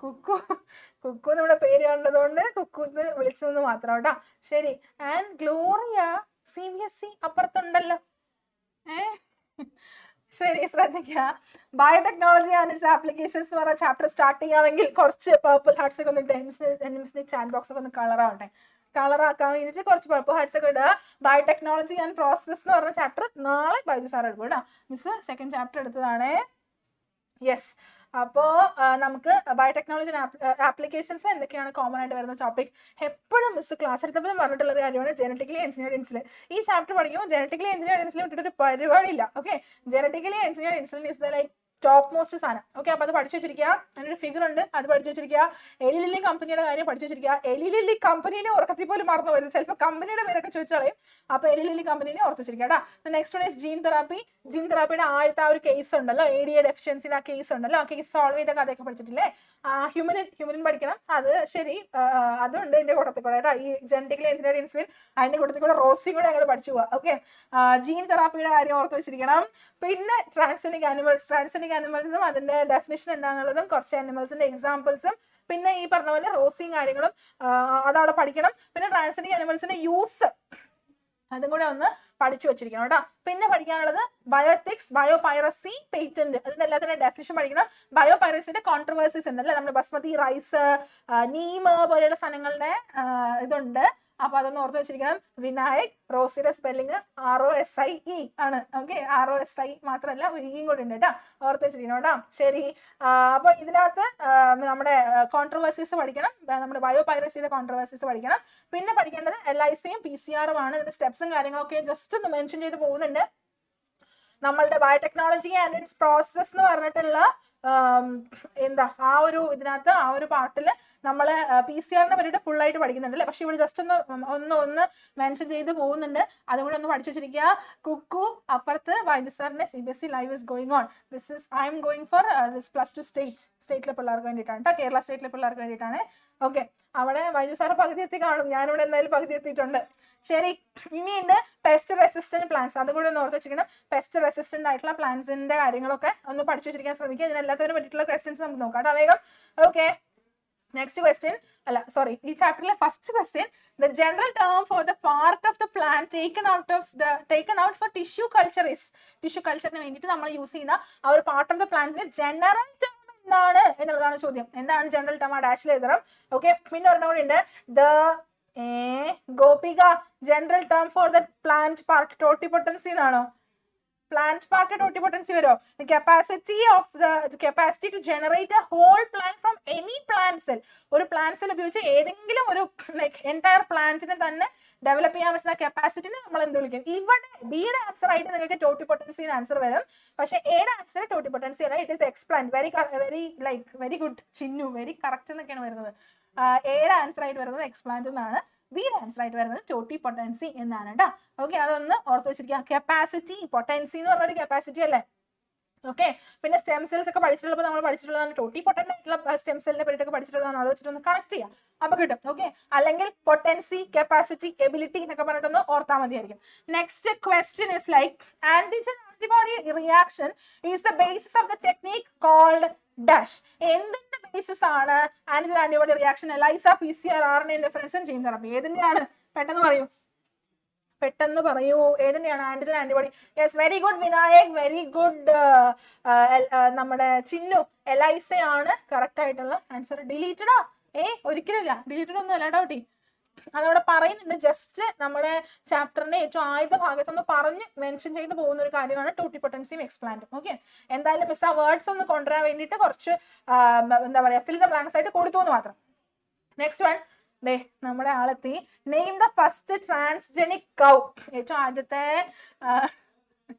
Kukku നമ്മുടെ പേര് കണ്ടതുകൊണ്ട് കുക്കു വിളിച്ചതെന്ന് മാത്രം കേട്ടോ. ശരി, ആൻഡ് ഗ്ലോറിയ CBSE അപ്പുറത്തുണ്ടല്ലോ. ശരി, ശ്രദ്ധിക്കുക. ബയോടെക്നോളജി ആൻഡ് ഇറ്റ്സ് ആപ്ലിക്കേഷൻസ് എന്ന് പറഞ്ഞ ചാപ്റ്റർ സ്റ്റാർട്ട് ചെയ്യാമെങ്കിൽ കുറച്ച് പർപ്പിൾ ഹാർട്സ് ഒക്കെ ഒന്ന് ചാറ്റ് ബോക്സ് ഒക്കെ ഒന്ന് കളറാക്കാൻ വേണ്ടിയിട്ട് കുറച്ച് പർപ്പിൾ ഹാർട്സ് ഒക്കെ ഇടുക. ബയോടെക്നോളജി ആൻഡ് പ്രോസസ് എന്ന് പറഞ്ഞ ചാപ്റ്റർ നാളെ ബൈജു സാർ എടുക്കും കേട്ടോ. മിസ് സെക്കൻഡ് ചാപ്റ്റർ എടുത്തതാണ്. യെസ്, അപ്പോൾ നമുക്ക് ബയോടെക്നോളജി ആപ്ലിക്കേഷൻസ് എന്തൊക്കെയാണ് കോമൺ ആയിട്ട് വരുന്ന ടോപ്പിക് എപ്പോഴും മിസ് ക്ലാസ് എടുത്തപ്പോൾ പറഞ്ഞിട്ടുള്ള ഒരു കാര്യമാണ് ജനറ്റിക്കലി എഞ്ചിനീയർഡ് ഇൻസുലിൻ. ഈ ചാപ്റ്റർ പഠിക്കുമ്പോൾ ജനറ്റിക്കലി എഞ്ചിനീയർഡ് ഇൻസുലിൻ വിട്ടിട്ടൊരു പരിപാടിയില്ല. Okay, genetically engineered insulin is the like top most സാധനം. ഓക്കെ, അപ്പൊ അത് പഠിച്ചു വെച്ചിരിക്കുക. അതിനൊരു ഫിഗർ ഉണ്ട്, അത് പഠിച്ചു വെച്ചിരിക്കുക. എലി ലില്ലി കമ്പനിയുടെ കാര്യം പഠിച്ചു വെച്ചിരിക്കുക. എലി ലില്ലി കമ്പനീനെ ഉറക്കത്തിൽ പോലും മറന്നു വരുന്നത്, ചിലപ്പോൾ കമ്പനിയുടെ പേരൊക്കെ ചോദിച്ചാളെയും. അപ്പൊ എലി ലില്ലി കമ്പനീനെ ഓർത്ത് വെച്ചിരിക്കുക കേട്ടോ. Next one is gene therapy. Gene തെറാപ്പിയുടെ ആദ്യത്തെ ആ ഒരു കേസ് ഉണ്ടല്ലോ, ADA ഡെഫിഷ്യൻസിയുടെ ആ കേസ് ഉണ്ടല്ലോ, ആ കേസ് സോൾവ് ചെയ്ത കഥയൊക്കെ പഠിച്ചിട്ടില്ലേ? ഹ്യൂമനിൻ പഠിക്കണം. അത് ശരി, അതുണ്ട് എന്റെ കൂട്ടത്തിൽ കൂടെ കേട്ടോ. ഈ ജനറ്റിക്കലി എഞ്ചിനീയർഡ് ഇൻസുലിൻ അതിന്റെ കൂട്ടത്തിൽ കൂടെ റോസി കൂടെ അങ്ങോട്ട് പഠിച്ചു പോവാ. ഓക്കെ, ജീൻ തെറാപ്പിയുടെ കാര്യം ഓർത്ത് വെച്ചിരിക്കണം. പിന്നെ ട്രാൻസ്ജനിക് ആനിമൽസും അതിന്റെ ഡെഫിനിഷൻ എന്താണെന്നുള്ളതും കുറച്ച് ആനിമൽസിന്റെ എക്സാമ്പിൾസും പിന്നെ ഈ പറഞ്ഞ പോലെ റോസിയും കാര്യങ്ങളും അതവിടെ പഠിക്കണം. പിന്നെ ട്രാൻസ്ജനിക് ആനിമൽസിന്റെ യൂസ് അതും കൂടെ ഒന്ന് പഠിച്ചു വെച്ചിരിക്കണം കേട്ടോ. പിന്നെ പഠിക്കാനുള്ളത് ബയോഎത്തിക്സ്, ബയോപൈറസി, പേറ്റന്റ്, അതിന്റെ എല്ലാത്തിന്റെ ഡെഫിനിഷൻ പഠിക്കണം. ബയോപൈറസിന്റെ കോൺട്രവേഴ്സീസ് ഉണ്ടല്ലേ, നമ്മുടെ ബസ്മതി റൈസ്, നീമ് പോലെയുള്ള സാധനങ്ങളുടെ ഇതുണ്ട്. അപ്പൊ അതൊന്ന് ഓർത്ത് വെച്ചിരിക്കണം. വിനായക്, റോസിയുടെ സ്പെല്ലിങ് ROSIE ആണ്. ഓക്കെ, ROSI മാത്രമല്ല ഒരു ഇയും കൂടെ ഉണ്ട് കേട്ടോ, ഓർത്ത് വെച്ചിരിക്കണം കേട്ടോ. ശരി, അപ്പൊ ഇതിനകത്ത് കോൺട്രവേഴ്സീസ് പഠിക്കണം, നമ്മുടെ ബയോപൈറസിയുടെ കോൺട്രവേഴ്സീസ് പഠിക്കണം. പിന്നെ പഠിക്കേണ്ടത് LICയും PCR ആണ്. ഇതിന്റെ സ്റ്റെപ്സും കാര്യങ്ങളൊക്കെ ജസ്റ്റ് ഒന്ന് മെൻഷൻ ചെയ്ത് പോകുന്നുണ്ട്. നമ്മളുടെ ബയോടെക്നോളജി ആൻഡ് ഇറ്റ്സ് പ്രോസസ് എന്ന് പറഞ്ഞിട്ടുള്ള ആ ഒരു പാർട്ടില് നമ്മള് PCR പറ്റിയിട്ട് ഫുൾ ആയിട്ട് പഠിക്കുന്നുണ്ടല്ലേ. പക്ഷെ ഇവിടെ ജസ്റ്റ് ഒന്ന് മെൻഷൻ ചെയ്ത് പോകുന്നുണ്ട്, അതും കൂടെ ഒന്ന് പഠിച്ചു വെച്ചിരിക്കുക. കുക്കു അപ്പുറത്ത് ബൈജു സാറിന്റെ CBSE live is going on. I am going for this +2 സ്റ്റേറ്റിലെ പിള്ളേർക്ക് വേണ്ടിയിട്ടാണ് കേട്ടോ, കേരള സ്റ്റേറ്റിലെ പിള്ളേർക്ക് വേണ്ടിയിട്ടാണ്. ഓക്കെ, അവിടെ ബൈജു സാറ് പകുതി എത്തി കാണും, ഞാനിവിടെ എന്തായാലും പകുതി എത്തിയിട്ടുണ്ട്. ശരി, ഇനിയുണ്ട് പെസ്റ്റ് റെസിസ്റ്റന്റ് പ്ലാന്റ്സ്, അതുകൂടെ ഒന്ന് ഓർത്ത് വെച്ചിരിക്കണം. പെസ്റ്റ് റെസിസ്റ്റന്റ് ആയിട്ടുള്ള പ്ലാന്റ്സിന്റെ കാര്യങ്ങളൊക്കെ ഒന്ന് പഠിച്ചു വെച്ചിരിക്കാൻ ശ്രമിക്കുക. ഇതിനെല്ലാത്തിനും പറ്റിയിട്ടുള്ള ക്വസ്റ്റ്യൻസ് നമുക്ക് നോക്കാം കേട്ടോ വേഗം. ഓക്കെ, നെക്സ്റ്റ് ക്വസ്റ്റ്യൻ ഈ ചാപ്റ്ററിലെ first question, the general term for the part of the plant taken out for tissue culture is. Tissue കൾച്ചറിന് വേണ്ടിയിട്ട് നമ്മൾ യൂസ് ചെയ്യുന്ന ആ ഒരു പാർട്ട് ഓഫ് ദ പ്ലാന്റിന്റെ ജനറൽ ടേം എന്താണ് എന്നുള്ളതാണ് ചോദ്യം. എന്താണ് ജനറൽ ടേം? ആ ഡാഷിൽ എഴുതണം. ഓക്കെ, പിന്നെ ഒരെണ്ണം കൂടി ഉണ്ട്, Gopika, general term for the plant part totipotency എന്നാണോ? പ്ലാന്റ് പാർട്ട് ടോട്ടിപൊട്ടൻസി വരോ? Capacity to generate a whole plant from any plant cell. ഒരു പ്ലാന്റ് സെൽ ഉപയോഗിച്ച് ഏതെങ്കിലും ഒരു എൻറ്റയർ പ്ലാന്റിനെ തന്നെ ഡെവലപ്പ് ചെയ്യാൻ പറ്റുന്ന കപ്പാസിറ്റിനെ നമ്മൾ എന്ത് വിളിക്കും? ഇവിടെ ബിയുടെ ആൻസർ ആയിട്ട് നിങ്ങൾക്ക് ടോട്ടിപൊട്ടൻസി ആൻസർ വരും. പക്ഷെ എയുടെ ആൻസർ ടോട്ടിപൊട്ടൻസി അല്ല, it is explant. Very good Chinnu, very correct എന്നൊക്കെയാണ് വരുന്നത്. എയുടെ ആൻസർ ആയിട്ട് വരുന്നത് എക്സ്പ്ലാന്റ് എന്നാണ്, ബിയുടെ ആൻസർ ആയിട്ട് വരുന്നത് ടോട്ടിപൊട്ടൻസി എന്നാണ് കേട്ടോ. ഓക്കെ, അതൊന്ന് ഓർത്ത് വെച്ചിരിക്കുക. കപ്പാസിറ്റി, പൊട്ടൻസി എന്ന് പറഞ്ഞൊരു കപ്പാസിറ്റി അല്ലേ. ഓക്കെ, പിന്നെ സ്റ്റെം സെൽസ് ഒക്കെ പഠിച്ചിട്ടുള്ളപ്പോൾ നമ്മൾ പഠിച്ചിട്ടുള്ളതാണ് ടോട്ടിപൊട്ടന്റ് ആയിട്ടുള്ള സ്റ്റെം സെല്ലിനെ പറ്റിയിട്ടൊക്കെ പഠിച്ചിട്ടുള്ളതാണ്. അത് വെച്ചിട്ടൊന്ന് കണക്ട് ചെയ്യാം, അപ്പൊ കിട്ടും. ഓക്കെ, അല്ലെങ്കിൽ പൊട്ടൻസി, കപ്പാസിറ്റി, എബിലിറ്റി എന്നൊക്കെ പറഞ്ഞിട്ടൊന്ന് ഓർത്താൽ മതിയായിരിക്കും. Next question is like antigen antibody reaction is the basis of the technique called dash. എന്തിന്റെ ബേസിസ് ആണ് antigen antibody reaction? ELISA, PCR, RNA interference, gene therapy. ഏതിന്റെയാണ്? പെട്ടെന്ന് പറയൂ ഏതിന്റെയാണ് antigen antibody? Yes, very good Vinayak, very good. നമ്മുടെ Chinnu, ELISA ആണ് correct ആയിട്ടുള്ള answer. ഡിലീറ്റഡാ? ഒരിക്കലും ഇല്ല, ഡിലീറ്റഡ് ഒന്നും അല്ല ഡൗട്ടി. അതവിടെ പറയുന്നുണ്ട്, ജസ്റ്റ് നമ്മുടെ ചാപ്റ്ററിന്റെ ഏറ്റവും ആദ്യത്തെ ഭാഗത്തൊന്ന് പറഞ്ഞ് മെൻഷൻ ചെയ്ത് പോകുന്ന ഒരു കാര്യമാണ് ടൂട്ടിപ്പൊട്ടൻസിയും എക്സ്പ്ലാന്റും. ഓക്കെ, എന്തായാലും മിസ് ആ വേർഡ്സ് ഒന്ന് കൊണ്ടുവരാൻ വേണ്ടിയിട്ട് കുറച്ച് എന്താ പറയാ ഫിൽ ദ ബ്ലാങ്ക്സ് ആയിട്ട് കൊടുത്തു എന്ന് മാത്രം. നെക്സ്റ്റ് വൺ, ദേ നമ്മുടെ ആളെത്തി. നെയിം ദ ഫസ്റ്റ് ട്രാൻസ്ജെനിക് കൗ. ഏറ്റവും ആദ്യത്തെ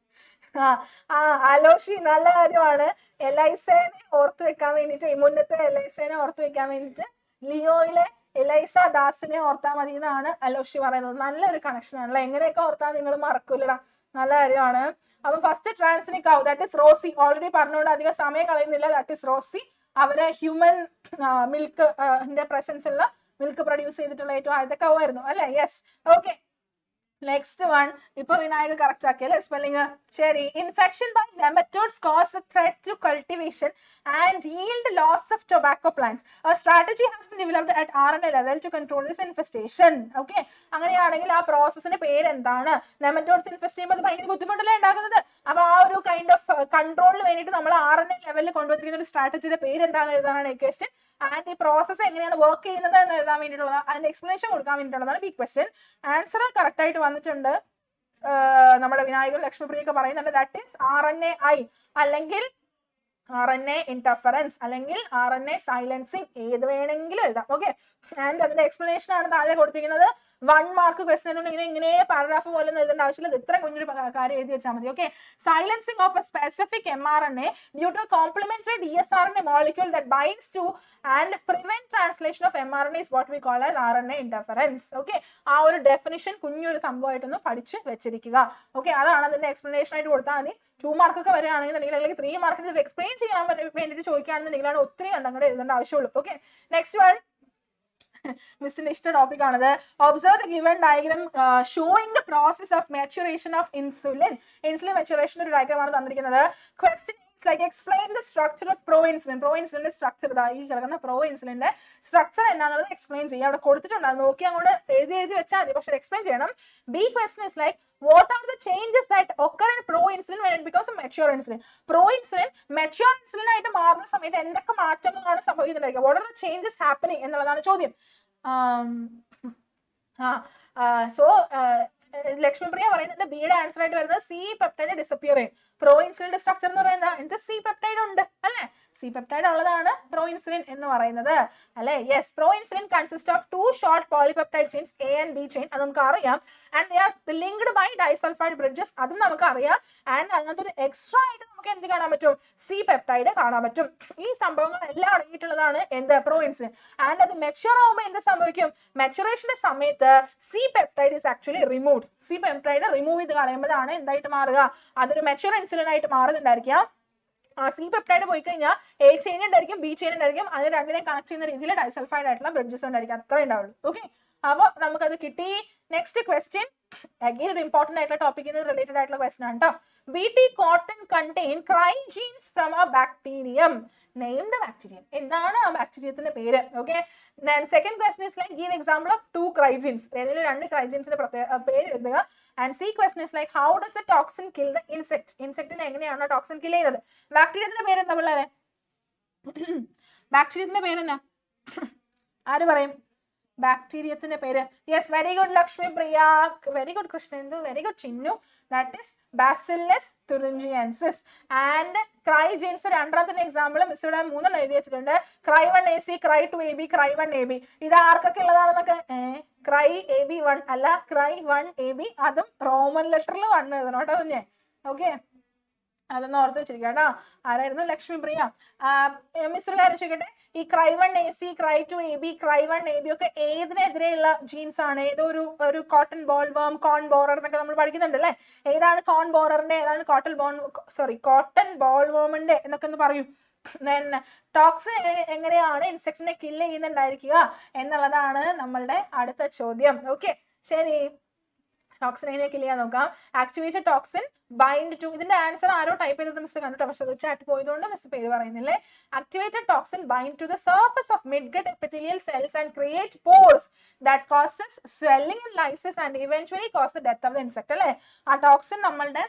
അലോഷി, നല്ല കാര്യമാണ്. എലൈസേനെ ഓർത്തു വെക്കാൻ വേണ്ടിട്ട്, മുന്നത്തെ എലൈസേനെ ഓർത്തു വെക്കാൻ വേണ്ടിട്ട് ലിയോയിലെ എലൈസ ദാസിനെ ഓർത്താൽ മതി എന്നാണ് അലോഷി പറയുന്നത്. നല്ലൊരു കണക്ഷൻ ആണല്ലോ, എങ്ങനെയൊക്കെ ഓർത്താൽ നിങ്ങൾ മറക്കൂലടാ, നല്ല കാര്യമാണ്. അപ്പൊ first transgenic cow that is Rosie, already പറഞ്ഞുകൊണ്ട് അധികം സമയം കളയുന്നില്ല. That is Rosie. അവരെ ഹ്യൂമൻ മിൽക്ക് പ്രസൻസ് ഉള്ള മിൽക്ക് പ്രൊഡ്യൂസ് ചെയ്തിട്ടുള്ള ഏറ്റവും ആദ്യത്തെ കൗ ആയിരുന്നു അല്ലെ? യെസ്. Okay, next one. ഇപ്പൊ വിനായക കറക്റ്റ് ആക്കിയല്ലേ സ്പെല്ലിങ്? ശരി. Infection by nematodes cause a threat to cultivation and yield loss of tobacco plants. A strategy has been developed at RNA level to control this infestation. Okay, അങ്ങനെയാണെങ്കിൽ ആ പ്രോസസ്സിന്റെ പേര് എന്താണ്? Nematodes ഇൻഫെസ്റ്റ് ചെയ്യുമ്പോൾ അത് ഭയങ്കര ബുദ്ധിമുട്ടല്ലേ ഉണ്ടാക്കുന്നത്. അപ്പൊ ആ ഒരു കൈൻഡ് ഓഫ് കൺട്രോളിന് വേണ്ടിയിട്ട് നമ്മൾ RNA ലെവലിൽ കൊണ്ടുവന്നിരിക്കുന്ന ഒരു സ്ട്രാറ്റജിയുടെ പേര് എന്താണെന്ന് എഴുതാനാണ് ഈ ക്വസ്റ്റ്യൻ. ആൻഡ് ഈ പ്രോസസ്സ് എങ്ങനെയാണ് വർക്ക് ചെയ്യുന്നത് എന്ന് എഴുതാൻ വേണ്ടിയിട്ടുള്ളത്, അതിന്റെ എക്സ്പ്ലനേഷൻ കൊടുക്കാൻ വേണ്ടിയിട്ടുള്ളതാണ് ബിഗ് ക്വസ്റ്റ്യൻ. ആൻസർ കറക്റ്റ് ആയിട്ട് വന്നിട്ടുണ്ട്. നമ്മുടെ വിനായകൻ ലക്ഷ്മിപ്രിയൊക്കെ പറയുന്നുണ്ട്. ദാറ്റ് ഈസ് RNAi അല്ലെങ്കിൽ RNA ഇന്റർഫറൻസ് അല്ലെങ്കിൽ RNA സൈലൻസിങ്, ഏത് വേണമെങ്കിലും എഴുതാം. ഓക്കെ, ആൻഡ് അതിന്റെ എക്സ്പ്ലനേഷൻ ആണ് താഴെ കൊടുത്തിരിക്കുന്നത്. 1 മാർക്ക് ക്വസ്റ്റൻ എന്നുണ്ടെങ്കിൽ ഇങ്ങനെ പാരഗ്രാഫ് പോലെ ഒന്നും എഴുതേണ്ട ആവശ്യമില്ല, ഇത്ര കുഞ്ഞൊരു കാര്യം എഴുതി വെച്ചാൽ മതി. Okay, silencing of a specific mRNA due to complementary dsRNA molecule that binds to and prevent translation of mRNA is what we call as RNA interference. Okay, ആ ഒരു ഡെഫിനിഷൻ കുഞ്ഞൊരു സംഭവമായിട്ടൊന്ന് പഠിച്ച് വെച്ചിരിക്കുക. ഓക്കെ, അതാണ് അതിന്റെ എക്സ്പ്ലനേഷൻ ആയിട്ട് കൊടുത്താൽ മതി. 2 മാർക്കൊക്കെ വരികയാണെന്നുണ്ടെങ്കിൽ അല്ലെങ്കിൽ 3 മാർക്കിന് എക്സ്പ്ലെയിൻ ചെയ്യാൻ വേണ്ടിയിട്ട് ചോദിക്കുകയാണെന്നുണ്ടെങ്കിലാണ് ഒത്തിരി കണ്ടങ്ങടെ എഴുതേണ്ട ആവശ്യമുള്ളൂ. Okay, next one. മിസ്സിന്റെ ഇഷ്ട ടോപ്പിക് ആണത്. Observe the given diagram showing the process of maturation of insulin. Insulin maturation ഒരു ഡയഗ്രാം ആണ് തന്നിരിക്കുന്നത്. Question is like explain the structure of proinsulin. പ്രോ ഇൻസുലിന്റെ സ്ട്രക്ചർ, ഈ കിടക്കുന്ന പ്രോ ഇൻസുലിന്റെ സ്ട്രക്ചർ എന്താണെന്നുള്ളത് എക്സ്പ്ലെയിൻ ചെയ്യുക. അവിടെ കൊടുത്തിട്ടുണ്ട്, അത് നോക്കി അങ്ങോട്ട് എഴുതി വെച്ചാൽ മതി, പക്ഷെ എക്സ്പ്ലെയിൻ ചെയ്യണം. B question is like what are the changes that occur in pro insulin when it becomes a mature insulin? Pro insulin mature insulin ആയിട്ട് മാറുന്ന സമയത്ത് എന്തൊക്കെ മാറ്റങ്ങളാണ് സംഭവിക്കുന്നുണ്ടായിരിക്കുക? what are the changes happening എന്നുള്ളതാണ് ചോദ്യം. സോ ലക്ഷ്മിപ്രിയ പറയുന്നുണ്ട് ബിയുടെ ആൻസർ ആയിട്ട് വരുന്നത് സി പെപ്റ്റൈഡ് ഡിസപ്പിയർ ചെയ്യും. പ്രോ ഇൻസുലിന്റെ സ്ട്രക്ചർ എന്ന് പറയുന്നത് എന്ത്? സി പെപ്റ്റൈഡ് ഉണ്ട് അല്ലെ? സി പെപ്റ്റൈഡ് ഉള്ളതാണ് പ്രോ ഇൻസുലിൻ എന്ന് പറയുന്നത് അല്ലെ? Yes. Pro insulin consist of 2 short polypeptide chains A and B chain, അത് നമുക്ക് അറിയാം. And they are linked by disulphide bridges, അതും നമുക്ക് അറിയാം. ആൻഡ് അതിനകത്ത് ഒരു എക്സ്ട്രാ ആയിട്ട് നമുക്ക് എന്ത് കാണാൻ പറ്റും? സി പെപ്റ്റൈഡ് കാണാൻ പറ്റും. ഈ സംഭവങ്ങൾ എല്ലാം അടങ്ങിയിട്ടുള്ളതാണ് എന്ത്? Pro insulin. ആൻഡ് അത് മെച്യൂർ ആവുമ്പോൾ എന്ത് സംഭവിക്കും? മെച്ചുറേഷന്റെ സമയത്ത് C peptide is actually removed. C peptide remove ചെയ്ത് കളയുമ്പോഴാണ് എന്തായിട്ട് മാറുക? അതൊരു മെച്യൂർ ഇൻസുലിൻ ആയിട്ട് മാറുന്നുണ്ടായിരിക്കാം. സി പെപ്റ്റൈഡ് പോയി കഴിഞ്ഞാൽ എ ചെയിൻ ഉണ്ടായിരിക്കും, ബി ചെയിൻ ഉണ്ടായിരിക്കും, അതിന് രണ്ടിനെ കണക്ട് ചെയ്യുന്ന രീതിയിൽ ഡൈസൾഫൈഡ് ആയിട്ടുള്ള ബ്രിഡ്ജസ് ഉണ്ടായിരിക്കും, അത്രേ ഉണ്ടാവുള്ളൂ. ഓക്കെ, അപ്പോൾ നമുക്കത് കിട്ടി. നെക്സ്റ്റ് ക്വസ്റ്റ്യൻ അഗൈൻ ഒരു ഇമ്പോർട്ടന്റ് ആയിട്ടുള്ള ടോപ്പിക്കിന് റിലേറ്റഡ് ആയിട്ടുള്ള ക്വസ്റ്റൻ ആണ് കേട്ടോ. BT cotton contain crygenes from a bacterium. Name the bacterium. എന്താണ് ആ ബാക്ടീരിയത്തിന്റെ പേര്? Okay, second question is like give example of 2 crygenes. ഏതെങ്കിലും 2 ക്രൈജീൻസിന്റെ പേര് എഴുതുക. And C question is like how does the toxin kill the insect. ഇൻസെക്ടിനെ എങ്ങനെയാണ് ടോക്സിൻ കിൽ ചെയ്യുന്നത്? ബാക്ടീരിയത്തിന്റെ പേരെന്താ പിള്ളേരെ? ബാക്ടീരിയത്തിന്റെ പേരെന്നാ? ആര് പറയും ബാക്ടീരിയത്തിന്റെ പേര്? Yes, very good Lakshmi Priya, very good Krishnendu, very good Chinnu. That is bacillus thuringiensis. And cry genes രണ്ടാമത്തെ എക്സാമ്പിൾ മിസ് ഇവിടെ 3 എഴുതി വെച്ചിട്ടുണ്ട്. cry1ac, cry2ab, cry1ab. ഇത് ആർക്കൊക്കെ ഉള്ളതാണെന്നൊക്കെ? cry ab1 അല്ല, cry1ab, അതും റോമൻ ലെറ്ററിൽ 1 എഴുതണം കേട്ടോ കുഞ്ഞെ. ഓക്കെ, അതൊന്ന് ഓർത്ത് വെച്ചിരിക്കുക കേട്ടോ. ആരായിരുന്നു? ലക്ഷ്മി പ്രിയ. മിസ് ഒരു കാര്യം ചോദിക്കട്ടെ, ഈ cry1ac, cry2ab, cry1ab ഒക്കെ ഏതിനെതിരെയുള്ള ജീൻസ് ആണ്? ഏതോ ഒരു കോട്ടൺ ബോൾവർം, കോൺ ബോറർ എന്നൊക്കെ നമ്മൾ പഠിക്കുന്നുണ്ട് അല്ലേ? ഏതാണ് കോൺ ബോററിന്റെ, ഏതാണ് കോട്ടൺ ബോൾവർമിന്റെ എന്നൊക്കെ ഒന്ന് പറയൂ. ടോക്സിൻ എങ്ങനെയാണ് ഇൻസെക്ടിനെ കില്ല് ചെയ്യുന്നുണ്ടായിരിക്കുക എന്നുള്ളതാണ് നമ്മളുടെ അടുത്ത ചോദ്യം. ഓക്കെ, ശരി. ടോക്സിൻ എങ്ങനെ കില്ല് ചെയ്യാൻ നോക്കാം. ആക്ടിവേറ്റഡ് ടോക്സിൻ ബൈൻഡ് ടു, ഇതിന്റെ ആൻസർ ആരോ ടൈപ്പ് ചെയ്തത് മിസ് കണ്ടിട്ടോ, പക്ഷെ അത് ചാറ്റ് പോയതുകൊണ്ട് മിസ് പേര് പറയുന്നില്ലേ. Activated toxin bind to the surface of midgut epithelial cells and create pores that causes swelling and lysis and eventually cause the death of the insect അല്ലേ. ആ ടോക്സിൻ നമ്മളുടെ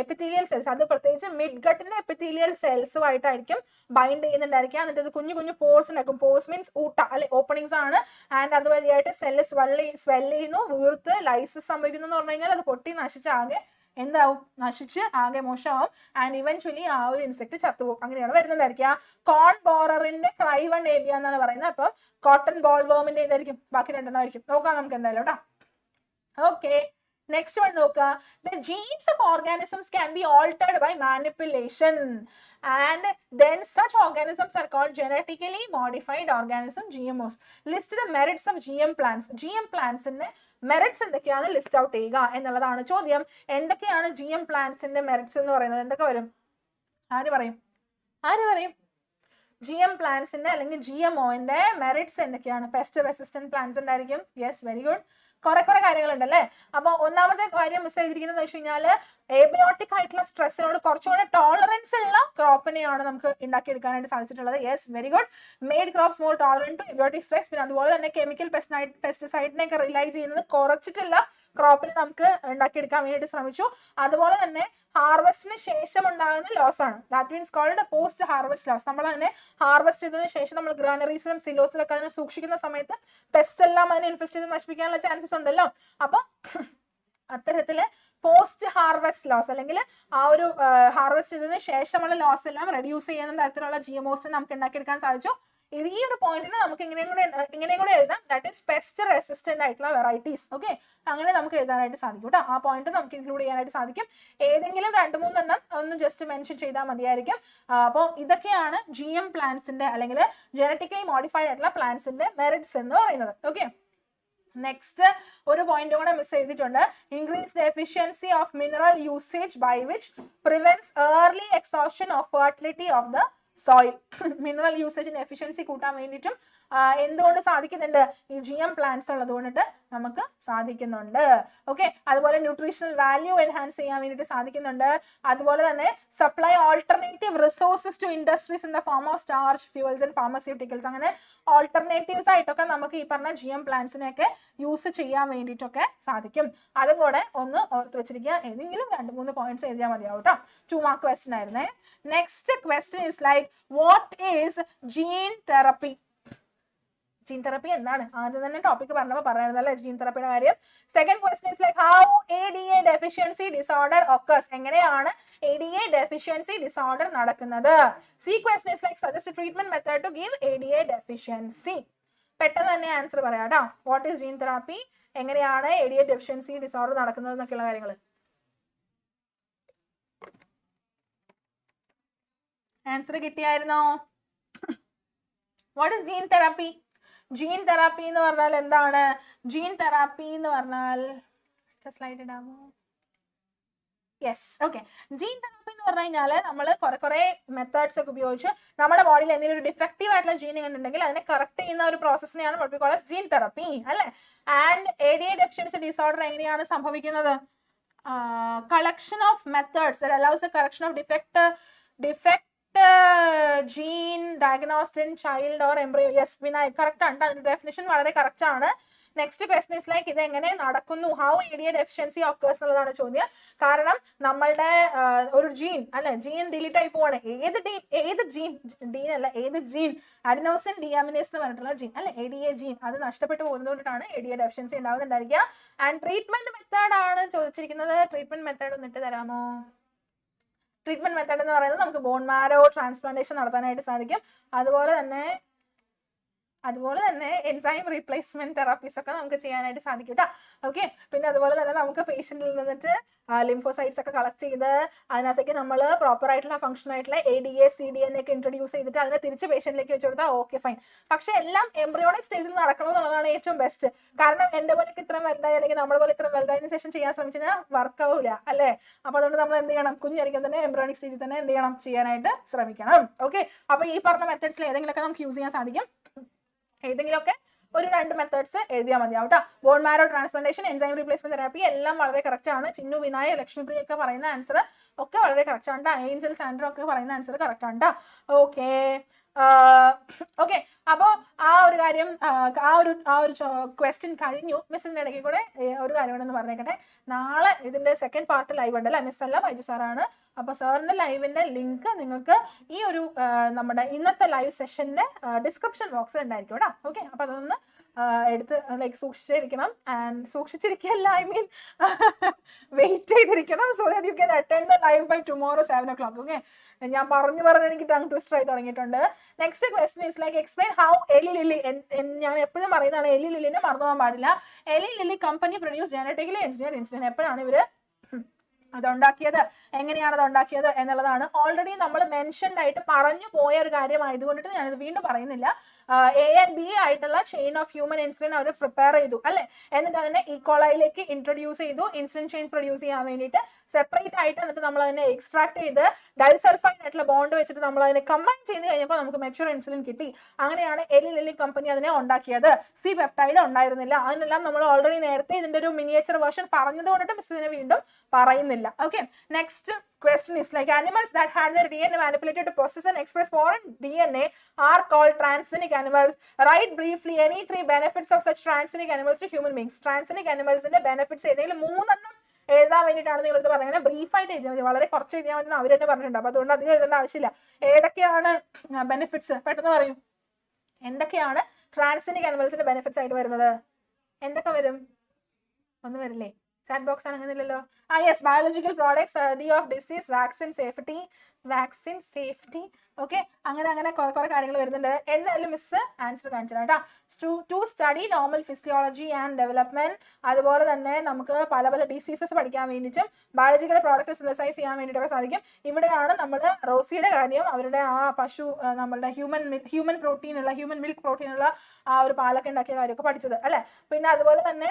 എപ്പിത്തീലിയൽ സെൽസ്, അത് പ്രത്യേകിച്ച് മിഡ്ഗട്ടിന്റെ epithelial സെൽസുമായിട്ടായിരിക്കും bind ചെയ്യുന്നുണ്ടായിരിക്കും. എന്നിട്ട് അത് കുഞ്ഞു കുഞ്ഞു pores ഉണ്ടാക്കും. പോർസ് മീൻസ് ഊട്ട അല്ലെ, ഓപ്പണിങ്സ് ആണ്. ആൻഡ് അതുവഴിയായിട്ട് സെല്ല് സ്വെൽ ചെയ്യുന്നു, വീർത്ത് ലൈസിസ് സംഭവിക്കുന്നു എന്ന് പറഞ്ഞു കഴിഞ്ഞാൽ അത് പൊട്ടി നശിച്ച് ആകെ എന്താവും, നശിച്ച് ആകെ മോശമാവും. ആൻഡ് ഇവൻച്വലി ആ ഒരു ഇൻസെക്ട് ചത്തുപോകും. അങ്ങനെയാണ് വരുന്നുണ്ടായിരിക്കുക. കോൺ ബോററിന്റെ ക്രൈവൺ ഏബിയ എന്നാണ് പറയുന്നത്. അപ്പൊ കോട്ടൺ ബോൾ വേമിന്റെ ഇതായിരിക്കും, ബാക്കി രണ്ടെണ്ണമായിരിക്കും. നോക്കാം നമുക്ക് എന്തായാലും കേട്ടോ. ഓക്കെ, നെക്സ്റ്റ് വൺ നോക്കുക. The genes of organisms can be altered by manipulation and then such organisms are called genetically modified organism, GMOs. List the merits of GM plants. GM plants ന്റെ merits എന്തൊക്കെയാണ് list out ചെയ്യുക എന്നുള്ളതാണ് ചോദ്യം. എന്തൊക്കെയാണ് GM പ്ലാന്റ്സിന്റെ merits എന്ന് പറയുന്നത്? എന്തൊക്കെ വരും? ആര് പറയും? GM പ്ലാന്റ്സിന്റെ അല്ലെങ്കിൽ GMOന്റെ മെറിറ്റ്സ് എന്തൊക്കെയാണ്? പെസ്റ്റ് റെസിസ്റ്റന്റ് പ്ലാന്റ്സ് ഉണ്ടായിരിക്കും. Yes, very good. കുറെ കാര്യങ്ങളുണ്ടല്ലേ. അപ്പൊ ഒന്നാമത്തെ കാര്യം മിസ് ചെയ്തിരിക്കുന്നത് വെച്ച് കഴിഞ്ഞാൽ ഏബിയോട്ടിക് ആയിട്ടുള്ള സ്ട്രെസ്സിനോട് കുറച്ചുകൂടെ ടോളറൻസ് ഉള്ള ക്രോപ്പിനെയാണ് നമുക്ക് ഉണ്ടാക്കിയെടുക്കാനായിട്ട് സാധിച്ചിട്ടുള്ളത്. Yes, very good. Made crops more tolerant to abiotic stress. പിന്നെ അതുപോലെ തന്നെ കെമിക്കൽ പെസ്റ്റിസൈഡിനെയൊക്കെ റിലൈ ചെയ്യുന്നത് കുറച്ചിട്ടുള്ള ക്രോപ്പിനെ നമുക്ക് ഉണ്ടാക്കിയെടുക്കാൻ വേണ്ടിയിട്ട് ശ്രമിച്ചു. അതുപോലെ തന്നെ ഹാർവെസ്റ്റിന് ശേഷം ഉണ്ടാകുന്ന ലോസ് ആണ്, that means called post harvest loss. നമ്മൾ അതിനെ ഹാർവെസ്റ്റ് ചെയ്തതിനു ശേഷം നമ്മൾ ഗ്രാനറീസിലും സിലോസിലൊക്കെ അതിനെ സൂക്ഷിക്കുന്ന സമയത്ത് പെസ്റ്റ് എല്ലാം അതിനെ ഇൻഫെസ്റ്റ് ചെയ്ത് നശിപ്പിക്കാനുള്ള ചാൻസസ് ഉണ്ടല്ലോ. അപ്പൊ അത്തരത്തില് പോസ്റ്റ് ഹാർവെസ്റ്റ് ലോസ് അല്ലെങ്കിൽ ആ ഒരു ഹാർവെസ്റ്റ് ചെയ്തതിനു ശേഷമുള്ള ലോസ് എല്ലാം റെഡ്യൂസ് ചെയ്യുന്ന തരത്തിലുള്ള GMOs നമുക്ക് ഉണ്ടാക്കിയെടുക്കാൻ സാധിച്ചു. ഈ ഒരു പോയിന്റിന് നമുക്ക് ഇങ്ങനെയും കൂടെ എഴുതാം, ദാറ്റ് ഈസ് പെസ്റ്റ് റെസിസ്റ്റന്റ് ആയിട്ടുള്ള വെറൈറ്റീസ്. ഓക്കെ, അങ്ങനെ നമുക്ക് എഴുതാനായിട്ട് സാധിക്കും കേട്ടോ. ആ പോയിന്റ് നമുക്ക് ഇൻക്ലൂഡ് ചെയ്യാനായിട്ട് സാധിക്കും. ഏതെങ്കിലും 2-3 ഒന്ന് ജസ്റ്റ് മെൻഷൻ ചെയ്താൽ മതിയായിരിക്കും. അപ്പോൾ ഇതൊക്കെയാണ് GM പ്ലാന്റ്സിന്റെ അല്ലെങ്കിൽ ജനറ്റിക്കലി മോഡിഫൈഡ് ആയിട്ടുള്ള പ്ലാന്റ്സിന്റെ മെറിറ്റ്സ് എന്ന് പറയുന്നത്. ഓക്കെ, നെക്സ്റ്റ് ഒരു പോയിന്റ് കൂടെ മിസ് ചെയ്തിട്ടുണ്ട്. Increased efficiency of mineral usage by which prevents early exhaustion of fertility of the soil. Mineral യൂസേജിന്റെ എഫിഷ്യൻസി കൂട്ടാൻ വേണ്ടിയിട്ടും എന്തുകൊണ്ട് സാധിക്കുന്നുണ്ട്? ഈ GM പ്ലാന്റ്സ് ഉള്ളത് കൊണ്ടിട്ട് നമുക്ക് സാധിക്കുന്നുണ്ട്. ഓക്കെ, അതുപോലെ ന്യൂട്രീഷണൽ വാല്യൂ എൻഹാൻസ് ചെയ്യാൻ വേണ്ടിയിട്ട് സാധിക്കുന്നുണ്ട്. അതുപോലെ തന്നെ supply alternative resources to industries in the form of starch, fuels and pharmaceuticals. അങ്ങനെ ഓൾട്ടർനേറ്റീവ്സ് ആയിട്ടൊക്കെ നമുക്ക് ഈ പറഞ്ഞ GM പ്ലാന്റ്സിനെയൊക്കെ യൂസ് ചെയ്യാൻ വേണ്ടിയിട്ടൊക്കെ സാധിക്കും. അതും കൂടെ ഒന്ന് ഓർത്ത് വെച്ചിരിക്കുക. ഏതെങ്കിലും 2-3 പോയിന്റ്സ് എഴുതിയാൽ മതിയാവും കേട്ടോ. 2 മാർക്ക് ക്വസ്റ്റ്യൻ ആയിരുന്നേ. Next question is like, what is gene therapy? Gene therapy എന്താണ്? ആദ്യം തന്നെ ടോപ്പിക് പറഞ്ഞപ്പോൾ പറയുന്നതല്ലേ ജീൻ തെറപ്പിയുടെ കാര്യം. Second question is like, how ADA deficiency disorder occurs? എങ്ങനെയാണ് ADA ഡെഫിഷ്യൻസി ഡിസോർഡർ നടക്കുന്നത്? C question is like, suggest treatment method to give ADA deficiency. പെട്ടെന്ന് തന്നെ ആൻസർ പറയാം കേട്ടോ. വാട്ട് ഈസ് ജീൻ തെറാപ്പി, എങ്ങനെയാണ് ADA ഡെഫിഷ്യൻസി ഡിസോർഡർ നടക്കുന്നത് എന്നൊക്കെയുള്ള കാര്യങ്ങൾ. ആൻസർ കിട്ടിയായിരുന്നോ? What is gene therapy? Gene therapy എന്ന് പറഞ്ഞാൽ എന്താണ്? ജീൻ തെറാപ്പി എന്ന് പറഞ്ഞാൽ സ്ലൈഡ് ഇടാമോ? Yes, okay. ജീൻ തെറാപ്പി എന്ന് പറഞ്ഞു കഴിഞ്ഞാൽ നമ്മൾ കുറെ മെത്തേഡ്സ് ഒക്കെ ഉപയോഗിച്ച് നമ്മുടെ ബോഡിയിൽ എന്തെങ്കിലും ഒരു ഡിഫക്റ്റീവ് ആയിട്ടുള്ള ജീൻ ഉണ്ടെങ്കിൽ അതിനെ കറക്റ്റ് ചെയ്യുന്ന ഒരു പ്രോസസ്സിനെയാണ് what we call as gene therapy അല്ലേ. ആൻഡ് ADA ഡെഫിഷ്യൻസി ഡിസോർഡർ എങ്ങനെയാണ് സംഭവിക്കുന്നത്? Collection of methods that allows the correction of defect gene diagnosed in child or embryo. Yes, Vinayak correct ആണ്. അതിന്റെ ഡെഫിനിഷൻ വളരെ കറക്റ്റ് ആണ്. നെക്സ്റ്റ് ക്വസ്റ്റൻ ഇസ് ലൈക്ക്, ഇത് എങ്ങനെ നടക്കുന്നു? ഹൗ ADA ഡെഫിഷ്യൻസി ഒക്കേഴ്സ് എന്നുള്ളതാണ് ചോദ്യം. കാരണം നമ്മളുടെ ഒരു ജീൻ അല്ലെ, ജീൻ ഡിലീറ്റ് ആയി പോവാണ്. ഏത് ജീൻ അഡിനോസിൻ ഡിയാമിനേസ് എന്ന് പറഞ്ഞിട്ടുള്ള ജീൻ അല്ലെ, ADA ജീൻ, അത് നഷ്ടപ്പെട്ടു പോകുന്നതുകൊണ്ടാണ് ADA ഡെഫിഷ്യൻസി ഉണ്ടാവുന്നുണ്ടായിരിക്കുക. ആൻഡ് ട്രീറ്റ്മെന്റ് മെത്തേഡ് ആണ് ചോദിച്ചിരിക്കുന്നത്. ട്രീറ്റ്മെന്റ് മെത്തേഡ് ഒന്നിട്ട് തരാമോ? ട്രീറ്റ്മെന്റ് മെത്തേഡ് എന്ന് പറയുന്നത് നമുക്ക് ബോൺ മാരോ ട്രാൻസ്പ്ലാന്റേഷൻ നടത്താനായിട്ട് സാധിക്കും. അതുപോലെ തന്നെ എൻസൈം റീപ്ലേസ്മെന്റ് തെറാപ്പീസ് ഒക്കെ നമുക്ക് ചെയ്യാനായിട്ട് സാധിക്കും കേട്ടോ. ഓക്കെ, പിന്നെ അതുപോലെ തന്നെ നമുക്ക് പേഷ്യന്റിൽ നിന്നിട്ട് ലിംഫോസൈറ്റ്സ് ഒക്കെ കളക്ട് ചെയ്ത് അതിനകത്തേക്ക് നമ്മൾ പ്രോപ്പർ ആയിട്ടുള്ള ഫംഗ്ഷൻ ആയിട്ടുള്ള ADA CDA എന്നൊക്കെ ഇൻട്രൊഡ്യൂസ് ചെയ്തിട്ട് അതിനെ തിരിച്ച് പേഷ്യന്റിലേക്ക് വെച്ച് കൊടുത്താൽ ഓക്കെ ഫൈൻ. പക്ഷെ എല്ലാം എംബ്രിയോണിക് സ്റ്റേജിൽ നടക്കണം എന്നുള്ളതാണ് ഏറ്റവും ബെസ്റ്റ്. കാരണം എന്റെ പോലെ ഇത്രയും വലുതായി അല്ലെങ്കിൽ നമ്മുടെ പോലെ ഇത്രയും വലുതായതിനു ശേഷം ചെയ്യാൻ ശ്രമിച്ചു കഴിഞ്ഞാൽ വർക്ക് ആവില്ല അല്ലേ. അപ്പൊ അതുകൊണ്ട് നമ്മൾ എന്ത് ചെയ്യണം? കുഞ്ഞായിരിക്കും തന്നെ എംബ്രിയോണിക് സ്റ്റേജിൽ തന്നെ എന്ത് ചെയ്യണം? ചെയ്യാനായിട്ട് ശ്രമിക്കണം. ഓക്കെ, അപ്പൊ ഈ പറഞ്ഞ മെത്തേഡ്സിൽ ഏതെങ്കിലുമൊക്കെ നമുക്ക് യൂസ് ചെയ്യാൻ സാധിക്കും. ഏതെങ്കിലുമൊക്കെ ഒരു 2 മെത്തേഡ്സ് എഴുതിയാൽ മതിയാവും കേട്ടോ. Bone marrow transplantation, enzyme replacement therapy എല്ലാം വളരെ കറക്റ്റ് ആണ്. ചിന്നു, വിനായ, ലക്ഷ്മിപ്രിയ ഒക്കെ പറയുന്ന ആൻസർ ഒക്കെ വളരെ കറക്റ്റ് ആണ്. ഏഞ്ചൽ, സാൻഡ്രോ ഒക്കെ പറയുന്ന ആൻസർ കറക്റ്റ് ആണ്. ഓക്കെ ഓക്കെ, അപ്പോൾ ആ ഒരു കാര്യം, ആ ഒരു ക്വസ്റ്റ്യൻ കഴിഞ്ഞു. മിസ്സിന്റെ ഇടയ്ക്ക് കൂടെ ഒരു കാര്യം ഉണ്ടെന്ന് പറഞ്ഞേക്കട്ടെ. നാളെ ഇതിന്റെ സെക്കൻഡ് പാർട്ട് ലൈവ് ഉണ്ട് അല്ലേ? മിസ് അല്ല, ബൈജു സാറാണ്. അപ്പൊ സാറിന്റെ ലൈവിന്റെ ലിങ്ക് നിങ്ങൾക്ക് ഈ ഒരു നമ്മുടെ ഇന്നത്തെ ലൈവ് സെഷന്റെ ഡിസ്ക്രിപ്ഷൻ ബോക്സിൽ ഉണ്ടായിരിക്കും കേട്ടോ. ഓക്കെ, അപ്പൊ അതൊന്ന് എടുത്ത് ലൈക്ക് സൂക്ഷിച്ചിരിക്കണം. ആൻഡ് സൂക്ഷിച്ചിരിക്കുകയല്ല, ഐ മീൻ വെയിറ്റ് ചെയ്തിരിക്കണം. So that you can attend the live by tomorrow 7 o'clock. Okay, ഞാൻ പറഞ്ഞ് എനിക്ക് ടങ് ട്വിസ്റ്റർ ആയി തുടങ്ങിയിട്ടുണ്ട്. Next question is like explain how Eli Lilly, ഞാൻ എപ്പോഴും പറയുന്നതാണ് എലി ലില്ലിനെ മറന്നു പോകാൻ പാടില്ല. Eli Lilly company produce genetically engineered insulin. എപ്പോഴാണ് ഇവര് അതുണ്ടാക്കിയത്, എങ്ങനെയാണ് അത് ഉണ്ടാക്കിയത് എന്നുള്ളതാണ് ഓൾറെഡി നമ്മൾ മെൻഷൻഡ് ആയിട്ട് പറഞ്ഞു പോയ ഒരു കാര്യമായതുകൊണ്ടിട്ട് ഞാനിത് വീണ്ടും പറയുന്നില്ല. A and B ആയിട്ടുള്ള ചെയിൻ ഓഫ് ഹ്യൂമൻ ഇൻസുലിൻ അവർ പ്രിപ്പയർ ചെയ്തു അല്ലെ, എന്നിട്ട് അതിനെ ഈക്കോളയിലേക്ക് ഇൻട്രൊഡ്യൂസ് ചെയ്തു ഇൻസുലിൻ ചെയിൻ പ്രൊഡ്യൂസ് ചെയ്യാൻ വേണ്ടിയിട്ട് സെപ്പറേറ്റ് ആയിട്ട്. എന്നിട്ട് നമ്മൾ അതിനെ എക്സ്ട്രാക്ട് ചെയ്ത് ഡൈസൾഫൈഡ് ആയിട്ടുള്ള ബോണ്ട് വെച്ചിട്ട് നമ്മൾ അതിനെ കമ്പൈൻ ചെയ്ത് കഴിഞ്ഞപ്പോൾ നമുക്ക് മെച്യൂർ ഇൻസുലിൻ കിട്ടി. അങ്ങനെയാണ് എലി ലില്ലി കമ്പനി അതിനെ ഉണ്ടാക്കിയത്. സി പെപ്റ്റൈഡ് ഉണ്ടായിരുന്നില്ല. അതിനെല്ലാം നമ്മൾ ഓൾറെഡി നേരത്തെ ഇതിന്റെ ഒരു മിനിയേച്ചർ വേർഷൻ പറഞ്ഞത് കൊണ്ടിട്ട് മിസ് ഇതിനെ വീണ്ടും പറയുന്നില്ല. Okay, next question is like animals that had their DNA manipulated to possess and express foreign DNA are called transgenic animals. Write briefly any 3 benefits of such transgenic animals to human beings. Transgenic animals ന്റെ benefits ഏതെങ്കിലും 3 എണ്ണം എഴുതാൻ വേണ്ടിയിട്ടാണ് നിങ്ങളത് പറയുന്നത്. ബ്രീഫായിട്ട് എഴുതിയാൽ മതി, വളരെ കുറച്ച് എഴുതിയാൽ മതി അവർ തന്നെ പറഞ്ഞിട്ടുണ്ട്. അപ്പൊ അതുകൊണ്ട് അധികം എഴുതേണ്ട ആവശ്യമില്ല. ഏതൊക്കെയാണ് ബെനിഫിറ്റ്സ് പെട്ടെന്ന് പറയും. എന്തൊക്കെയാണ് ട്രാൻസ്ജനിക് ആനിമൽസിന്റെ ബെനിഫിറ്റ്സ് ആയിട്ട് വരുന്നത്? എന്തൊക്കെ വരും? ഒന്നും വരില്ലേ? ചാറ്റ് ബോക്സ് ആണെന്നില്ലല്ലോ. Yes, biological products, study of disease, vaccine safety. Okay, അങ്ങനെ കുറെ കാര്യങ്ങൾ വരുന്നുണ്ട്. എന്തായാലും മിസ് ആൻസർ കാണിച്ചു തരാം കേട്ടോ. To study normal physiology and development. അതുപോലെ തന്നെ നമുക്ക് പല പല ഡിസീസസ് പഠിക്കാൻ വേണ്ടിയിട്ടും ബയോളജിക്കൽ പ്രോഡക്റ്റ് സിന്തസൈസ് ചെയ്യാൻ വേണ്ടിയിട്ടൊക്കെ സാധിക്കും. ഇവിടെയാണ് നമ്മുടെ റോസിയുടെ കാര്യം, അവരുടെ ആ പശു നമ്മളുടെ ഹ്യൂമൻ മിൽക്ക് പ്രോട്ടീനുള്ള ആ ഒരു പാലൊക്കെ ഉണ്ടാക്കിയ കാര്യമൊക്കെ പഠിച്ചത് അല്ലെ. പിന്നെ അതുപോലെ തന്നെ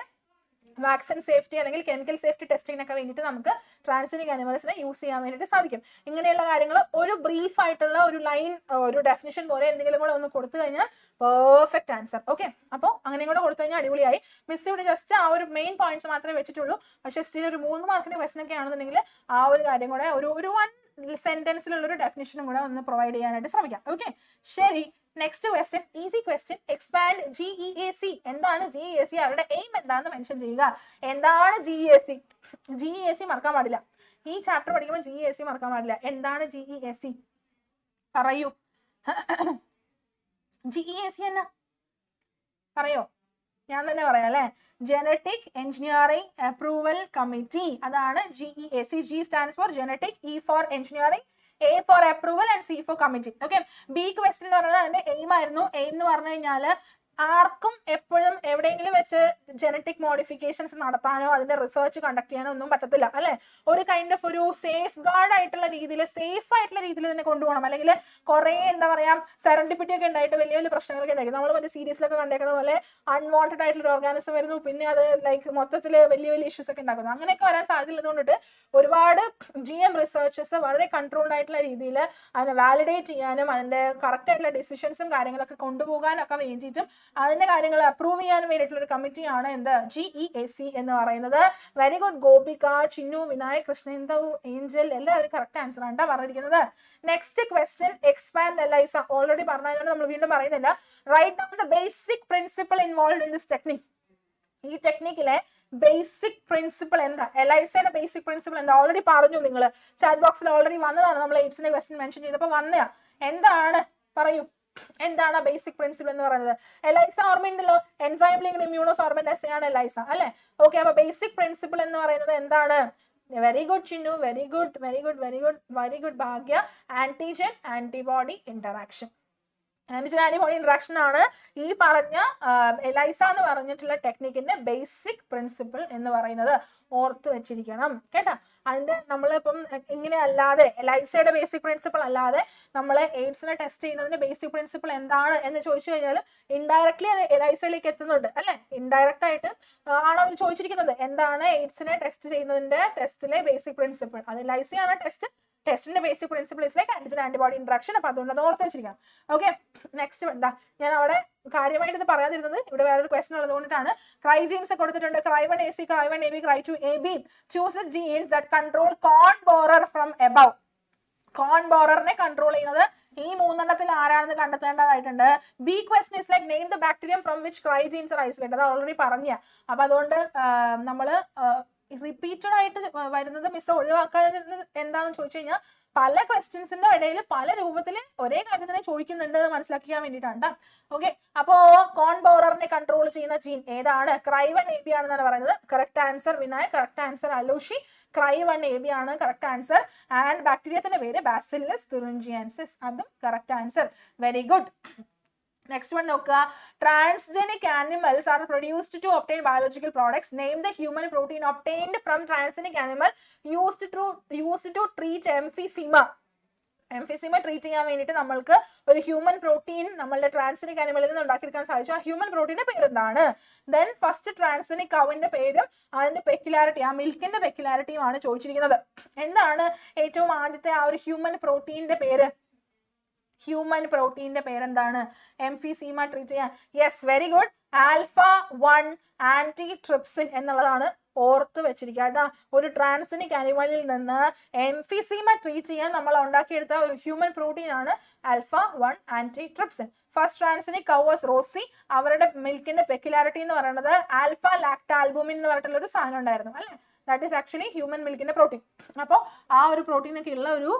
വാക്സിൻ സേഫ്റ്റി അല്ലെങ്കിൽ കെമിക്കൽ സേഫ്റ്റി ടെസ്റ്റിങ്ങിനൊക്കെ വേണ്ടിയിട്ട് നമുക്ക് ട്രാൻസ്ജനിക് അനിമൽസിനെ യൂസ് ചെയ്യാൻ വേണ്ടിയിട്ട് സാധിക്കും. ഇങ്ങനെയുള്ള കാര്യങ്ങൾ ഒരു ബ്രീഫ് ആയിട്ടുള്ള ഒരു ലൈൻ, ഒരു ഡെഫിനിഷൻ പോലെ എന്തെങ്കിലും കൂടെ ഒന്ന് കൊടുത്തു കഴിഞ്ഞാൽ പെർഫെക്റ്റ് ആൻസർ. ഓക്കെ, അപ്പോൾ അങ്ങനെയും കൂടെ കൊടുത്തു കഴിഞ്ഞാൽ അടിപൊളിയായി. മിസ് ഇവിടെ ജസ്റ്റ് ആ ഒരു മെയിൻ പോയിന്റ്സ് മാത്രമേ വെച്ചിട്ടുള്ളൂ. പക്ഷേ സ്റ്റിൽ ഒരു 3 മാർക്കിന്റെ ക്വസ്റ്റൻ ഒക്കെ ആണെന്നുണ്ടെങ്കിൽ ആ ഒരു കാര്യം കൂടെ ഒരു 1 സെന്റൻസിലുള്ള ഒരു ഡെഫിനിഷനും കൂടെ ഒന്ന് പ്രൊവൈഡ് ചെയ്യാനായിട്ട് ശ്രമിക്കാം. ഓക്കെ, ശരി. Next question, easy question. Expand GEAC. എന്താണ് GEAC? അവരുടെ എയിം എന്താണെന്ന് മെൻഷൻ ചെയ്യുക. എന്താണ് GEAC? GEAC മറക്കാൻ പാടില്ല. ഈ ചാപ്റ്റർ പഠിക്കുമ്പോൾ GEAC മറക്കാൻ പാടില്ല. എന്താണ് GEAC? പറയൂ. GEAC എന്നാ പറയോ? ഞാൻ തന്നെ പറയാം അല്ലെ. ജനറ്റിക് എഞ്ചിനീയറിംഗ് അപ്രൂവൽ കമ്മിറ്റി, അതാണ് GEAC. G stands for genetic, E for engineering, A for approval and C for committee. Okay, B question എന്ന് പറഞ്ഞാൽ അതിന്റെ എയിം ആയിരുന്നു. എയിം എന്ന് പറഞ്ഞു കഴിഞ്ഞാൽ ആർക്കും എപ്പോഴും എവിടെയെങ്കിലും വെച്ച് ജനറ്റിക് മോഡിഫിക്കേഷൻസ് നടത്താനോ അതിന്റെ റിസർച്ച് കണ്ടക്ട് ചെയ്യാനോ ഒന്നും പറ്റത്തില്ല അല്ലെ. ഒരു കൈൻഡ് ഓഫ് ഒരു സേഫ് ഗാർഡ് ആയിട്ടുള്ള രീതിയിൽ, സേഫ് ആയിട്ടുള്ള രീതിയിൽ തന്നെ കൊണ്ടുപോകണം. അല്ലെങ്കിൽ കുറെ എന്താ പറയാ സെറൻഡിപ്പിറ്റി ഒക്കെ ഉണ്ടായിട്ട് വലിയ വലിയ പ്രശ്നങ്ങളൊക്കെ ഉണ്ടായിരിക്കും. നമ്മൾ മറ്റേ സീരീസിലൊക്കെ കണ്ടേക്കുന്ന പോലെ അൺവാണ്ടഡ് ആയിട്ടുള്ള ഒരു ഓർഗാനിസം വരുന്നു, പിന്നെ അത് ലൈക്ക് മൊത്തത്തിൽ വലിയ വലിയ ഇഷ്യൂസ് ഒക്കെ ഉണ്ടാക്കുന്നു. അങ്ങനെയൊക്കെ വരാൻ സാധ്യതയുള്ളത് കൊണ്ടിട്ട് ഒരുപാട് GM റിസർച്ചേഴ്സ് വളരെ കൺട്രോൾഡ് ആയിട്ടുള്ള രീതിയിൽ അതിനെ വാലിഡേറ്റ് ചെയ്യാനും അതിന്റെ കറക്റ്റ് ആയിട്ടുള്ള ഡിസിഷൻസും കാര്യങ്ങളൊക്കെ കൊണ്ടുപോകാനൊക്കെ വേണ്ടിയിട്ടും അതിന്റെ കാര്യങ്ങൾ അപ്രൂവ് ചെയ്യാൻ വേണ്ടിയിട്ടുള്ള ഒരു കമ്മിറ്റിയാണ് എന്ത് GEAC എന്ന് പറയുന്നത്. Very good Gopika, Chinnu, Vinayak, Krishnendu, Angel എല്ലാവരും കറക്റ്റ് ആൻസർ ആണ് പറഞ്ഞിരിക്കുന്നത്. Next question, expand ELISA. Already പറഞ്ഞതുകൊണ്ട് നമ്മൾ വീണ്ടും പറയുന്നില്ല. Right down the basic principle involve in this technique. ഈ ടെക്നിക്കിലെ ബേസിക് പ്രിൻസിപ്പിൾ എന്താ? എലൈസയുടെ ബേസിക് പ്രിൻസിപ്പിൾ എന്താ? ഓൾറെഡി പറഞ്ഞു നിങ്ങൾ, ചാറ്റ് ബോക്സിൽ ഓൾറെഡി വന്നതാണ്. നമ്മൾ എയ്ഡ്സിന്റെ ക്വസ്റ്റ്യൻ മെൻഷൻ ചെയ്തപ്പോൾ വന്നയാ. എന്താണ് പറയൂ, എന്താണ് ബേസിക് പ്രിൻസിപ്പിൾ എന്ന് പറയുന്നത്? എലൈസ ഓർമ്മയുണ്ടല്ലോ, enzyme linked immunosorbent assay ആണ് എലൈസ അല്ലെ. ഓക്കെ, അപ്പൊ ബേസിക് പ്രിൻസിപ്പിൾ എന്ന് പറയുന്നത് എന്താണ്? Very good Chinnu, very good Bhagya. Antigen antibody interaction. Antibody interaction ആണ് ഈ പറഞ്ഞ എലൈസ എന്ന് പറഞ്ഞിട്ടുള്ള ടെക്നിക്കിന്റെ ബേസിക് പ്രിൻസിപ്പിൾ എന്ന് പറയുന്നത്. ഓർത്ത് വെച്ചിരിക്കണം കേട്ടോ. അതിന്റെ നമ്മളിപ്പം ഇങ്ങനെ അല്ലാതെ എലൈസയുടെ ബേസിക് പ്രിൻസിപ്പിൾ അല്ലാതെ നമ്മൾ എയ്ഡ്സിനെ ടെസ്റ്റ് ചെയ്യുന്നതിന്റെ ബേസിക് പ്രിൻസിപ്പിൾ എന്താണ് എന്ന് ചോദിച്ചു കഴിഞ്ഞാൽ ഇൻഡയറക്ട്ലി അത് എലൈസയിലേക്ക് എത്തുന്നുണ്ട് അല്ലെ. ഇൻഡയറക്റ്റ് ആയിട്ട് ആണ് അവർ ചോദിച്ചിരിക്കുന്നത് എന്താണ് എയ്ഡ്സിനെ ടെസ്റ്റ് ചെയ്യുന്നതിന്റെ ടെസ്റ്റിലെ ബേസിക് പ്രിൻസിപ്പിൾ. അത് എലൈസയാണ് ടെസ്റ്റ്, ടെസ്റ്റിന്റെ basic principle is like antigen antibody interaction. അപ്പൊ അതുകൊണ്ട് അത് ഓർത്ത് വെച്ചിരിക്കണം. ഓക്കെ, നെക്സ്റ്റ് എന്താ, ഞാൻ അവിടെ കാര്യമായിട്ട് ഇത് പറയാതിരുന്നത് ഇവിടെ വേറൊരു ക്വസ്റ്റൻ ഉള്ളത് കൊണ്ടിട്ടാണ്. ക്രൈ ജീൻസ് കൊടുത്തിട്ടുണ്ട്. Cry1 AC, Cry1 AB, Cry2 AB. Choose the genes that control corn borer from above. Corn ബോററിനെ കൺട്രോൾ ചെയ്യുന്നത് ഈ മൂന്നെണ്ണത്തിൽ ആരാണെന്ന് കണ്ടെത്തേണ്ടതായിട്ടുണ്ട്. B question is like name the bacterium from which cry genes are isolated. അത് already പറഞ്ഞ. അപ്പൊ അതുകൊണ്ട് നമ്മള് റിപ്പീറ്റഡ് ആയിട്ട് വരുന്നത് മിസ് ഒഴിവാക്കാൻ എന്താണെന്ന് ചോദിച്ചു കഴിഞ്ഞാൽ പല ക്വസ്റ്റ്യൻസിന്റെ ഇടയിൽ പല രൂപത്തിൽ ഒരേ കാര്യം തന്നെ ചോദിക്കുന്നുണ്ട് മനസ്സിലാക്കാൻ വേണ്ടിയിട്ടാണ്. ഓക്കെ, അപ്പോ കോൺ ബോററിനെ കൺട്രോൾ ചെയ്യുന്ന ജീൻ ഏതാണ്? Cry1 AB ആണെന്നാണ് പറയുന്നത്. Correct answer Vinayak, correct answer Aloshi. Cry1 AB ആണ് കറക്റ്റ് ആൻസർ. ആൻഡ് ബാക്ടീരിയത്തിന്റെ പേര് ബാസില്ലസ് തുറിഞ്ചിയൻസിസ്, അതും correct answer. Very good. Next one നോക്കുക. Transgenic animals are produced to obtain biological products. Name the human protein obtained from transgenic animal used to treat emphysema. Emphysema treat ചെയ്യാൻ വേണ്ടിയിട്ട് നമ്മൾക്ക് ഒരു human protein നമ്മളുടെ transgenic ആനിമലിൽ നിന്ന് ഉണ്ടാക്കിയെടുക്കാൻ സാധിച്ചു. ആ ഹ്യൂമൻ പ്രോട്ടീന്റെ പേര് എന്താണ്? ദെൻ ഫസ്റ്റ് ട്രാൻസ്ജനിക് കൗവിന്റെ പേരും അതിന്റെ പെക്യുലാരിറ്റി, ആ മിൽക്കിന്റെ പെക്യുലാരിറ്റിയും ആണ് ചോദിച്ചിരിക്കുന്നത്. എന്താണ് ഏറ്റവും ആദ്യത്തെ ആ ഒരു ഹ്യൂമൻ പ്രോട്ടീന്റെ പേര്? ഹ്യൂമൻ പ്രോട്ടീന്റെ പേരെന്താണ് എംഫിസീമ ട്രീറ്റ് ചെയ്യാൻ? Yes, very good. alpha-1 ആന്റിട്രിപ്സിൻ എന്നുള്ളതാണ് ഓർത്ത് വെച്ചിരിക്കുക. ഒരു ട്രാൻസ്ജനിക് ആനിമലിൽ നിന്ന് എംഫിസീമ ട്രീറ്റ് ചെയ്യാൻ നമ്മൾ ഉണ്ടാക്കിയെടുത്ത ഒരു ഹ്യൂമൻ പ്രോട്ടീൻ ആണ് alpha-1 antitrypsin. First transgenic cow was Rosie. അവരുടെ മിൽക്കിന്റെ പെക്യുലാരിറ്റി എന്ന് പറയുന്നത് ആൽഫ ലാക്ടാൽബുമിൻ എന്ന് പറഞ്ഞിട്ടുള്ള ഒരു സാധനം ഉണ്ടായിരുന്നു അല്ലെ. ദാറ്റ് ഈസ് ആക്ച്വലി ഹ്യൂമൻ മിൽക്കിന്റെ പ്രോട്ടീൻ. അപ്പോൾ ആ ഒരു പ്രോട്ടീൻ ഒക്കെ ഉള്ള ഒരു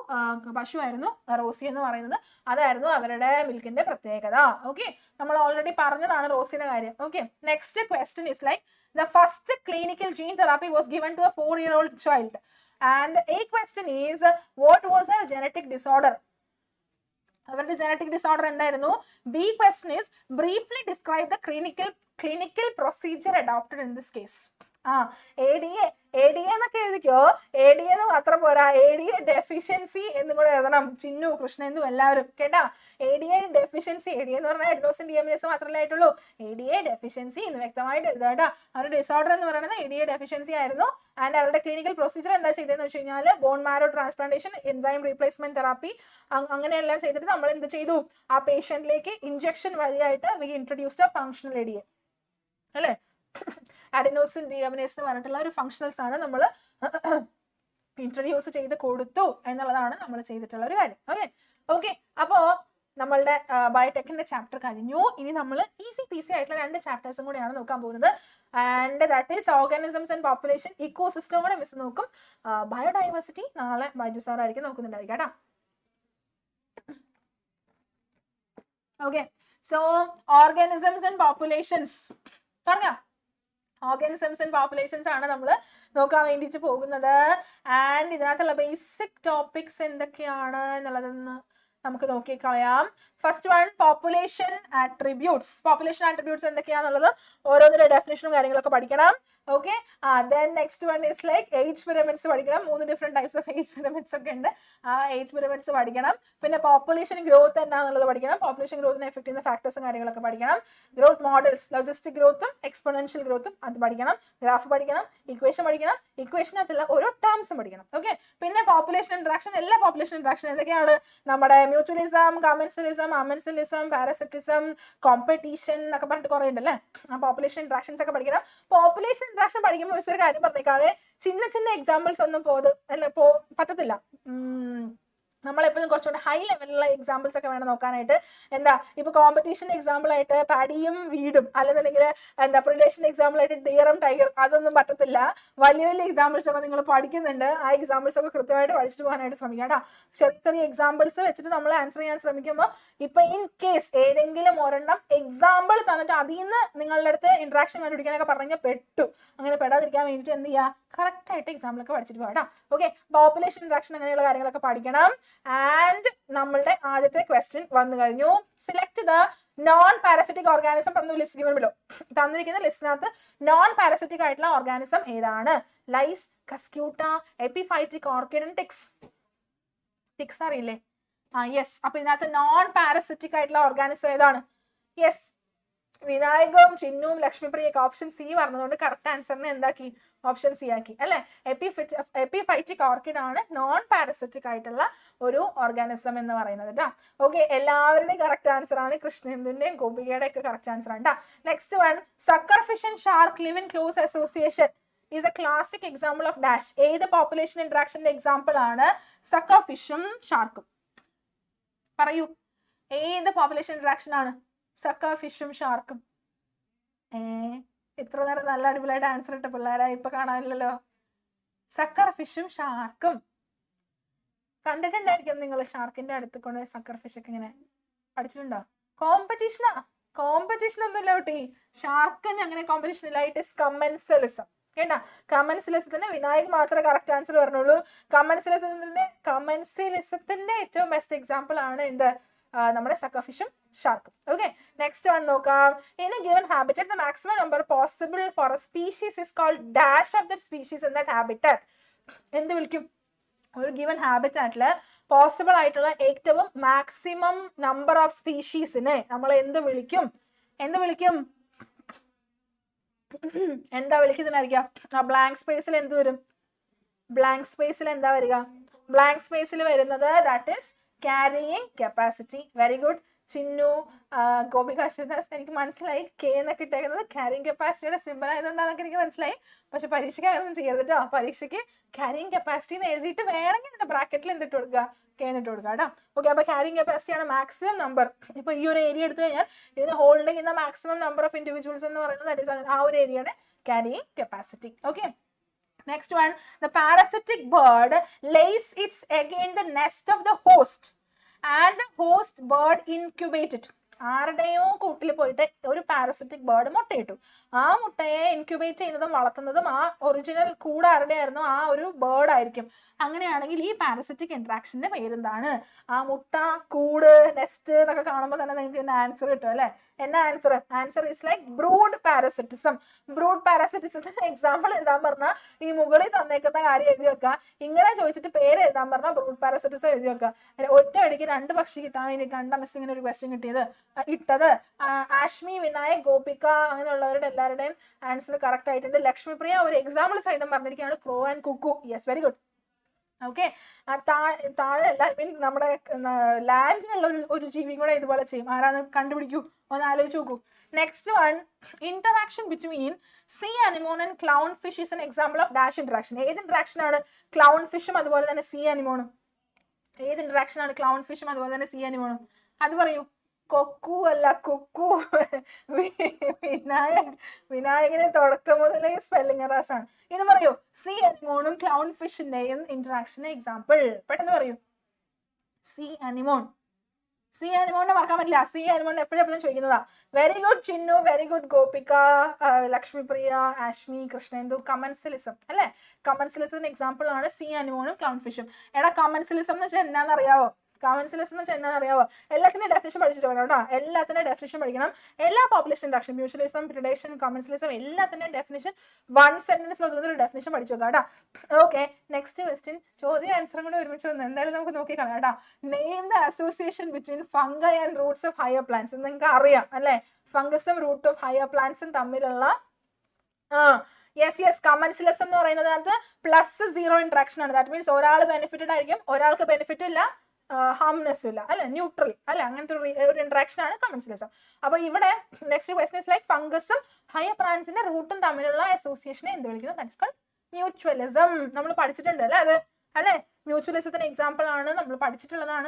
പശുവായിരുന്നു റോസി എന്ന് പറയുന്നത്. അതായിരുന്നു അവരുടെ മിൽക്കിന്റെ പ്രത്യേകത. ഓക്കെ, നമ്മൾ ഓൾറെഡി പറഞ്ഞതാണ് റോസിയുടെ കാര്യം. Okay, next question is like the first clinical gene therapy was given to a 4-year-old child. And a question is, what was her genetic disorder? അവരുടെ ജനറ്റിക് ഡിസോർഡർ എന്തായിരുന്നു? B question is briefly describe the clinical procedure adopted in this case. A D എന്നൊക്കെ എഴുതിക്കോ. A D എന്ന് മാത്രം പോരാ, A D A deficiency എന്നും കൂടെ എഴുതണം. ചിന്നു, കൃഷ്ണ എന്നും എല്ലാവരും കേട്ടാ. A D A deficiency, A D എന്ന് പറഞ്ഞാൽ എഡ്നോസിൻ ഡിഎംഎസ് മാത്രമേ ആയിട്ടുള്ളൂ. എ ഡി എ ഡെഫിഷ്യൻസി എന്ന് വ്യക്തമായിട്ട് എഴുതാട്ടാ. അവരുടെ ഡിസോർഡർ എന്ന് പറയുന്നത് എ ഡി എ ഡെഫിഷ്യൻസി ആയിരുന്നു. ആൻഡ് അവരുടെ ക്ലിനിക്കൽ പ്രൊസീജിയർ എന്താ ചെയ്തതെന്ന് വെച്ച് കഴിഞ്ഞാൽ bone marrow transplantation, enzyme replacement therapy, അങ്ങനെയെല്ലാം ചെയ്തിട്ട് നമ്മൾ എന്ത് ചെയ്തു? ആ പേഷ്യന്റിലേക്ക് ഇഞ്ചക്ഷൻ വഴിയായിട്ട് we introduced a functional A D A അല്ലേ. അഡിനോസിൻ ഡിഎംഎസ് എന്ന് പറഞ്ഞിട്ടുള്ള ഒരു ഫങ്ഷണൽ സാധനം നമ്മൾ ഇൻട്രൊഡ്യൂസ് ചെയ്ത് കൊടുത്തു എന്നുള്ളതാണ് നമ്മൾ ചെയ്തിട്ടുള്ള ഒരു കാര്യം. ഓക്കെ, അപ്പോ നമ്മളുടെ ബയോടെക്കിന്റെ ചാപ്റ്റർ കഴിഞ്ഞു. ഇനി നമ്മൾ ഈസി പീസി ആയിട്ടുള്ള 2 ചാപ്റ്റേഴ്സും കൂടെയാണ് നോക്കാൻ പോകുന്നത്. And that is organisms and population, eco system കൂടെ മിസ് നോക്കും. ബയോഡൈവേഴ്സിറ്റി നാളെ ബൈജു സാർ ആയിരിക്കും നോക്കുന്നുണ്ടായിരിക്കും കേട്ടോ. Okay, so organisms and populations തുടങ്ങാം. ഓർഗാനിസംസ് ആൻഡ് പോപ്പുലേഷൻസ് ആണ് നമ്മൾ നോക്കാൻ വേണ്ടിയിട്ട് പോകുന്നത്. ആൻഡ് ഇതിനകത്തുള്ള ബേസിക് ടോപ്പിക്സ് എന്തൊക്കെയാണ് എന്നുള്ളതെന്ന് നമുക്ക് നോക്കിക്കളയാം. First one, population attributes. Population attributes എന്തൊക്കെയാണെന്നുള്ളത് ഓരോന്നിന്റെ ഡെഫിനേഷനും കാര്യങ്ങളൊക്കെ പഠിക്കണം. ഓക്കെ, then next one is like age pyramids പഠിക്കണം. 3 different types of age pyramids ഒക്കെ ഉണ്ട്. ആ age pyramids പഠിക്കണം. പിന്നെ പോപ്പുലേഷൻ ഗ്രോത്ത് എന്താണെന്നുള്ളത് പഠിക്കണം. പോപ്പുലേഷൻ ഗ്രോത്തിനെ എഫക്ട് ചെയ്യുന്ന ഫാക്ടേഴ്സും കാര്യങ്ങളൊക്കെ പഠിക്കണം. ഗ്രോത്ത് മോഡൽസ്, ലോജിസ്റ്റിക് ഗ്രോത്തും എക്സ്പോണൻഷ്യൽ ഗ്രോത്തും അത് പഠിക്കണം. ഗ്രാഫ് പഠിക്കണം, ഇക്വേഷൻ പഠിക്കണം, ഇക്വേഷനകത്തുള്ള ഓരോ ടേംസും പഠിക്കണം. ഓക്കെ, പിന്നെ പോപ്പുലേഷൻ ഇൻട്രാക്ഷൻ, എല്ലാ പോപ്പുലേഷൻ ഇൻട്രാക്ഷൻ എന്തൊക്കെയാണ്? നമ്മുടെ മ്യൂച്വലിസം, കമൻസലിസം, അമൻസലിസം, പാരസിറ്റിസം, കോമ്പറ്റീഷൻ എന്നൊക്കെ പറഞ്ഞിട്ട് കുറെ ഉണ്ടല്ലേ. ആ പോപ്പുലേഷൻ ഇൻട്രാക്ഷൻസ് ഒക്കെ പഠിക്കണം. പോപ്പുലേഷൻ ഇൻട്രാക്ഷൻ പഠിക്കുമ്പോൾ ഒരു കാര്യം പറഞ്ഞേക്കാവേ, ചിന്ന എക്സാമ്പിൾസ് ഒന്നും പറ്റത്തില്ല. നമ്മളെപ്പോഴും കുറച്ചുകൂടെ ഹൈ ലെവലിലുള്ള എക്സാമ്പിൾസ് ഒക്കെ വേണം നോക്കാനായിട്ട്. എന്താ ഇപ്പൊ കോമ്പറ്റീഷൻ എക്സാമ്പിൾ ആയിട്ട് പാഡിയും വീടും, അല്ലെന്നുണ്ടെങ്കിൽ എന്താ പ്രിഡേഷൻ എക്സാമ്പിൾ ആയിട്ട് ഡിയറും ടൈഗർ, അതൊന്നും പറ്റത്തില്ല. വലിയ എക്സാമ്പിൾസ് ഒക്കെ നിങ്ങൾ പഠിക്കുന്നുണ്ട്. ആ എക്സാമ്പിൾസ് ഒക്കെ കൃത്യമായിട്ട് പഠിച്ചിട്ട് പോകാനായിട്ട് ശ്രമിക്കാം കേട്ടോ. ചെറിയ എക്സാമ്പിൾസ് വെച്ചിട്ട് നമ്മൾ ആൻസർ ചെയ്യാൻ ശ്രമിക്കുമ്പോൾ ഇപ്പൊ ഇൻ കേസ് ഏതെങ്കിലും ഒരെണ്ണം എക്സാമ്പിൾ തന്നിട്ട് അതിൽ നിന്ന് നിങ്ങളുടെ അടുത്ത് ഇന്ററാക്ഷൻ കണ്ടുപിടിക്കാനൊക്കെ പറഞ്ഞാൽ പെട്ടു. അങ്ങനെ പെടാതിരിക്കാൻ വേണ്ടിയിട്ട് എന്ത് ചെയ്യുക? കറക്റ്റ് ആയിട്ട് എക്സാമ്പിൾ ഒക്കെ പഠിച്ചിട്ട് പോകാം. ഓക്കെ, പോപ്പുലേഷൻ ഇൻട്രാക്ഷൻ അങ്ങനെയുള്ള കാര്യങ്ങളൊക്കെ പഠിക്കണം. ആൻഡ് നമ്മളുടെ ആദ്യത്തെ ക്വസ്റ്റ്യൻ വന്നു കഴിഞ്ഞു. Select the non parasitic organism from the list given below. തന്നിരിക്കുന്ന ലിസ്റ്റിനകത്ത് നോൺ പാരസിറ്റിക് ആയിട്ടുള്ള ഓർഗാനിസം ഏതാണ്? Lice, cuscuta, epiphytic orchid, ticks. Ticks അറിയില്ലേ? യെസ്. അപ്പൊ ഇതിനകത്ത് നോൺ പാരസിറ്റിക് ആയിട്ടുള്ള ഓർഗാനിസം ഏതാണ്? യെസ്, വിനായകവും ചിന്നുവും ലക്ഷ്മിപ്രിയൊക്കെ ഓപ്ഷൻ സി പറഞ്ഞതുകൊണ്ട് കറക്റ്റ് ആൻസറിനെ എന്താക്കി, ഓപ്ഷൻ സി ആക്കി അല്ലെ. എപ്പിഫൈറ്റിക് ഓർക്കിഡ് ആണ് നോൺ പാരസിറ്റിക് ആയിട്ടുള്ള ഒരു ഓർഗാനിസം എന്ന് പറയുന്നത് കേട്ടോ. ഓക്കെ, എല്ലാവരുടെയും കറക്റ്റ് ആൻസർ ആണ്. കൃഷ്ണേന്ദുവിന്റെയും ഗോപികയുടെ ഒക്കെ കറക്റ്റ് ആൻസർ ആണ് കേട്ടോ. Next one, sucker fish and shark live in close association is a classic example of dash. ഏത് പോപ്പുലേഷൻ ഇന്ററാക്ഷന്റെ എക്സാമ്പിൾ ആണ് സക്കർ ഫിഷും ഷാർക്കും? പറയൂ, ഏത് പോപ്പുലേഷൻ ഇന്ററാക്ഷൻ ആണ് സക്കർ ഫിഷും ഷാർക്കും? ഇത്ര നേരം നല്ല അടിപൊളിയായിട്ട് ആൻസർ ഇട്ട പിള്ളേരെ ഇപ്പൊ കാണാനില്ലല്ലോ. സക്കർ ഫിഷും ഷാർക്കും കണ്ടിട്ടുണ്ടായിരിക്കും നിങ്ങൾ. ഷാർക്കിന്റെ അടുത്ത് കൊണ്ട് സക്കർ ഫിഷ് ഒക്കെ ഇങ്ങനെ പഠിച്ചിട്ടുണ്ടോ? കോമ്പറ്റീഷൻ ഒന്നുമില്ല കുട്ടി. ഷാർക്കിന് അങ്ങനെ കോമ്പറ്റീഷൻ ഇല്ല. ഇറ്റ് ഇസ് കമൻസലിസം കേട്ടാ. കമൻസലിസത്തിന് വിനായക് മാത്രമേ കറക്റ്റ് ആൻസർ പറഞ്ഞുള്ളൂ. കമൻസലിസത്തിന്റെ ഏറ്റവും ബെസ്റ്റ് എക്സാമ്പിൾ ആണ് എന്ത്, നമ്മുടെ സക്കർ ഫിഷും ഷാർക്കും. ഓക്കെ, നെക്സ്റ്റ് വൺ നോക്കാം. In a given habitat the maximum number possible for a species is called dash of that species in that habitat. എന്ത് വിളിക്കും? ഒരു ഗിവൻ ഹാബിറ്റാറ്റില് പോസിബിൾ ആയിട്ടുള്ള ഏറ്റവും മാക്സിമം നമ്പർ ഓഫ് സ്പീഷീസിനെ നമ്മൾ എന്ത് വിളിക്കും? എന്താ വിളിക്കുന്നതിനായിരിക്കാം? ആ ബ്ലാങ്ക് സ്പേസിൽ എന്ത് വരും? ബ്ലാങ്ക് സ്പേസിൽ എന്താ വരിക? ബ്ലാങ്ക് സ്പേസിൽ വരുന്നത് that is carrying capacity. Very good Chinnu, Gopika Shivadas. എനിക്ക് മനസ്സിലായി കെ എന്നൊക്കെ ഇട്ടേക്കുന്നത് ക്യാരിയിങ് കപ്പാസിറ്റിയുടെ സിമ്പിൾ ആയതുകൊണ്ടാണെന്നൊക്കെ എനിക്ക് മനസ്സിലായി. പക്ഷെ പരീക്ഷയ്ക്ക് അങ്ങനെയൊന്നും ചെയ്യരുത് കേട്ടോ. പരീക്ഷയ്ക്ക് ക്യാരിയിങ് കപ്പാസിറ്റി എന്ന് എഴുതിയിട്ട് വേണമെങ്കിൽ ഇതിന്റെ ബ്രാക്കറ്റിൽ എന്തിട്ട് കൊടുക്കുക? എന്നിട്ട് കൊടുക്കുക കേട്ടോ. ഓക്കെ, അപ്പൊ ക്യാരിയിങ് കപ്പാസിറ്റി ആണ് മാക്സിമം നമ്പർ. ഇപ്പൊ ഈ ഒരു ഏരിയ എടുത്തു കഴിഞ്ഞാൽ ഇതിന് ഹോൾഡ് ചെയ്യുന്ന മാക്സിമം നമ്പർ ഓഫ് ഇൻഡിവിജ്വൽസ് എന്ന് പറയുന്നത് ആ ഒരു ഏരിയയാണ് carrying capacity. Okay, next one, the parasitic bird lays its egg in the nest of the host and the host bird incubated. ആരുടെയോ കൂട്ടിൽ പോയിട്ട് ഒരു പാരസിറ്റിക് ബേർഡ് മുട്ടയിട്ടു. ആ മുട്ടയെ ഇൻക്യുബേറ്റ് ചെയ്യുന്നതും വളർത്തുന്നതും ആ ഒറിജിനൽ കൂട് ആരുടെ ആയിരുന്നു? ആ ഒരു ബേർഡ് ആയിരിക്കും. അങ്ങനെയാണെങ്കിൽ ഈ പാരസിറ്റിക് ഇന്ററാക്ഷന്റെ പേരെന്താണ്? ആ മുട്ട, കൂട്, നെസ്റ്റ് എന്നൊക്കെ കാണുമ്പോൾ തന്നെ നിങ്ങൾക്ക് ആൻസർ കിട്ടും അല്ലെ. എന്നാ answer? Answer is like brood parasitism. Brood പാരസിറ്റിസത്തിന് എക്സാമ്പിൾ എഴുതാൻ പറഞ്ഞാൽ ഈ മുകളിൽ തന്നേക്കുന്ന കാര്യം എഴുതി വെക്കുക. ഇങ്ങനെ ചോദിച്ചിട്ട് പേര് എഴുതാൻ പറഞ്ഞാൽ ബ്രൂഡ് പാരസിറ്റിസം എഴുതി വെക്കുക. ഒറ്റ അടിക്ക് 2 പക്ഷി കിട്ടാൻ വേണ്ടിയിട്ടാണ് മിസ് ഇങ്ങനെ ഒരു ക്വസ്റ്റ്യൻ ഇട്ടത്. ആഷ്മി, വിനായക്, ഗോപിക അങ്ങനെയുള്ളവരുടെ എല്ലാവരുടെയും ആൻസർ കറക്റ്റ് ആയിട്ടുണ്ട്. ലക്ഷ്മിപ്രിയ ഒരു എക്സാമ്പിൾ സഹിതം പറഞ്ഞിരിക്കുകയാണ് crow and cuckoo. Yes, very good. Okay, താഴെ അല്ല, ഐ മീൻ നമ്മുടെ ലാൻഡിനുള്ള ഒരു ജീവിയും കൂടെ ഇതുപോലെ ചെയ്യും. ആരാന്ന് കണ്ടുപിടിക്കൂ, ഒന്ന് ആലോചിച്ച് നോക്കൂ. Next one, interaction between sea anemone and clown fish is an example of dash interaction. ഏത് ഇന്ററാക്ഷൻ ആണ് ക്ലൗൺ ഫിഷും അതുപോലെ തന്നെ സീ അനിമോണും? ഏത് ഇന്ററാക്ഷൻ ആണ് ക്ലൗൺ ഫിഷും അതുപോലെ തന്നെ സീ അനിമോണും? അത് പറയൂ. കൊക്കു അല്ല, കുക്കു. വിനായകനെ തുടക്കം മുതലേ സ്പെല്ലിംഗ് എറേഴ്സ് ആണ്. ഇത് പറയൂ, സീ അനിമോണും ക്ലൗൺ ഫിഷിന്റെയും ഇന്ററാക്ഷൻ എക്സാമ്പിൾ പെട്ടെന്ന് പറയൂ. See anemone. സീ അനിമോണിനെ മറക്കാൻ പറ്റില്ല. സീ അനിമോൺ എപ്പോഴും ചോദിക്കുന്നതാ. Very good Chinnu, very good Gopika, Lakshmipriya, Ashmi, Krishnendu. Commensalism അല്ലെ. കമൻസലിസത്തിന്റെ എക്സാമ്പിൾ ആണ് സീ അനിമോണും ക്ലൗൺ ഫിഷും. എടാ, കമൻസലിസം എന്ന് വെച്ചാൽ എന്നാന്നറിയാവോ? കമൻസലിസം എന്ന് വെച്ചാൽ എന്താണെന്നറിയാവോ? എല്ലാത്തിനും ഡെഫിനിഷൻ പഠിച്ചു വേണം കേട്ടോ. എല്ലാത്തിനും ഡെഫിനിഷൻ പഠിക്കണം. എല്ലാ population interaction, mutualism, predation, commensalism എല്ലാത്തിന്റെയും ഡെഫിനിഷൻ 1 സെന്റൻസിൽ ഒതുങ്ങുന്ന ഒരു ഡെഫിനിഷൻ പഠിച്ചു വെക്കാം കേട്ടോ. Okay, next question. ചോദ്യം ആൻസറും കൂടെ ഒരുമിച്ച് വന്നു. എന്തായാലും നമുക്ക് നോക്കി കളയാം കേട്ടോ. Name the association between fungi and Roots of higher plants. നിങ്ങൾക്ക് അറിയാം അല്ലെ, ഫംഗസും റൂട്ട് ഓഫ് ഹയർ പ്ലാന്റ്സും തമ്മിലുള്ള യെസ് കമൻസലിസം എന്ന് പറയുന്നത് അത് +0 ഇന്ററാക്ഷൻ ആണ്. ദാറ്റ് മീൻസ് ഒരാൾ ബെനിഫിറ്റഡ് ആയിരിക്കും, ഒരാൾക്ക് ബെനിഫിറ്റ് ഇല്ല, ഹാംനെസ് ഇല്ല അല്ലെ, ന്യൂട്രൽ അല്ലെ, അങ്ങനത്തെ ഒരു ഇന്ററാക്ഷൻ ആണ് കമൻസലിസം. അപ്പൊ ഇവിടെ നെക്സ്റ്റ് ക്വസ്റ്റൻ ഇസ് ലൈക്ക് ഫംഗസും ഹയർ പ്ലാന്റ്സിന്റെ റൂട്ടും തമ്മിലുള്ള അസോസിയേഷനെ എന്ത് വിളിക്കുന്നത്? That is called mutualism. നമ്മൾ പഠിച്ചിട്ടുണ്ട് അല്ലെ അത് അല്ലെ. മ്യൂച്വലിസത്തിന് എക്സാമ്പിൾ ആണ് നമ്മൾ പഠിച്ചിട്ടുള്ളതാണ്.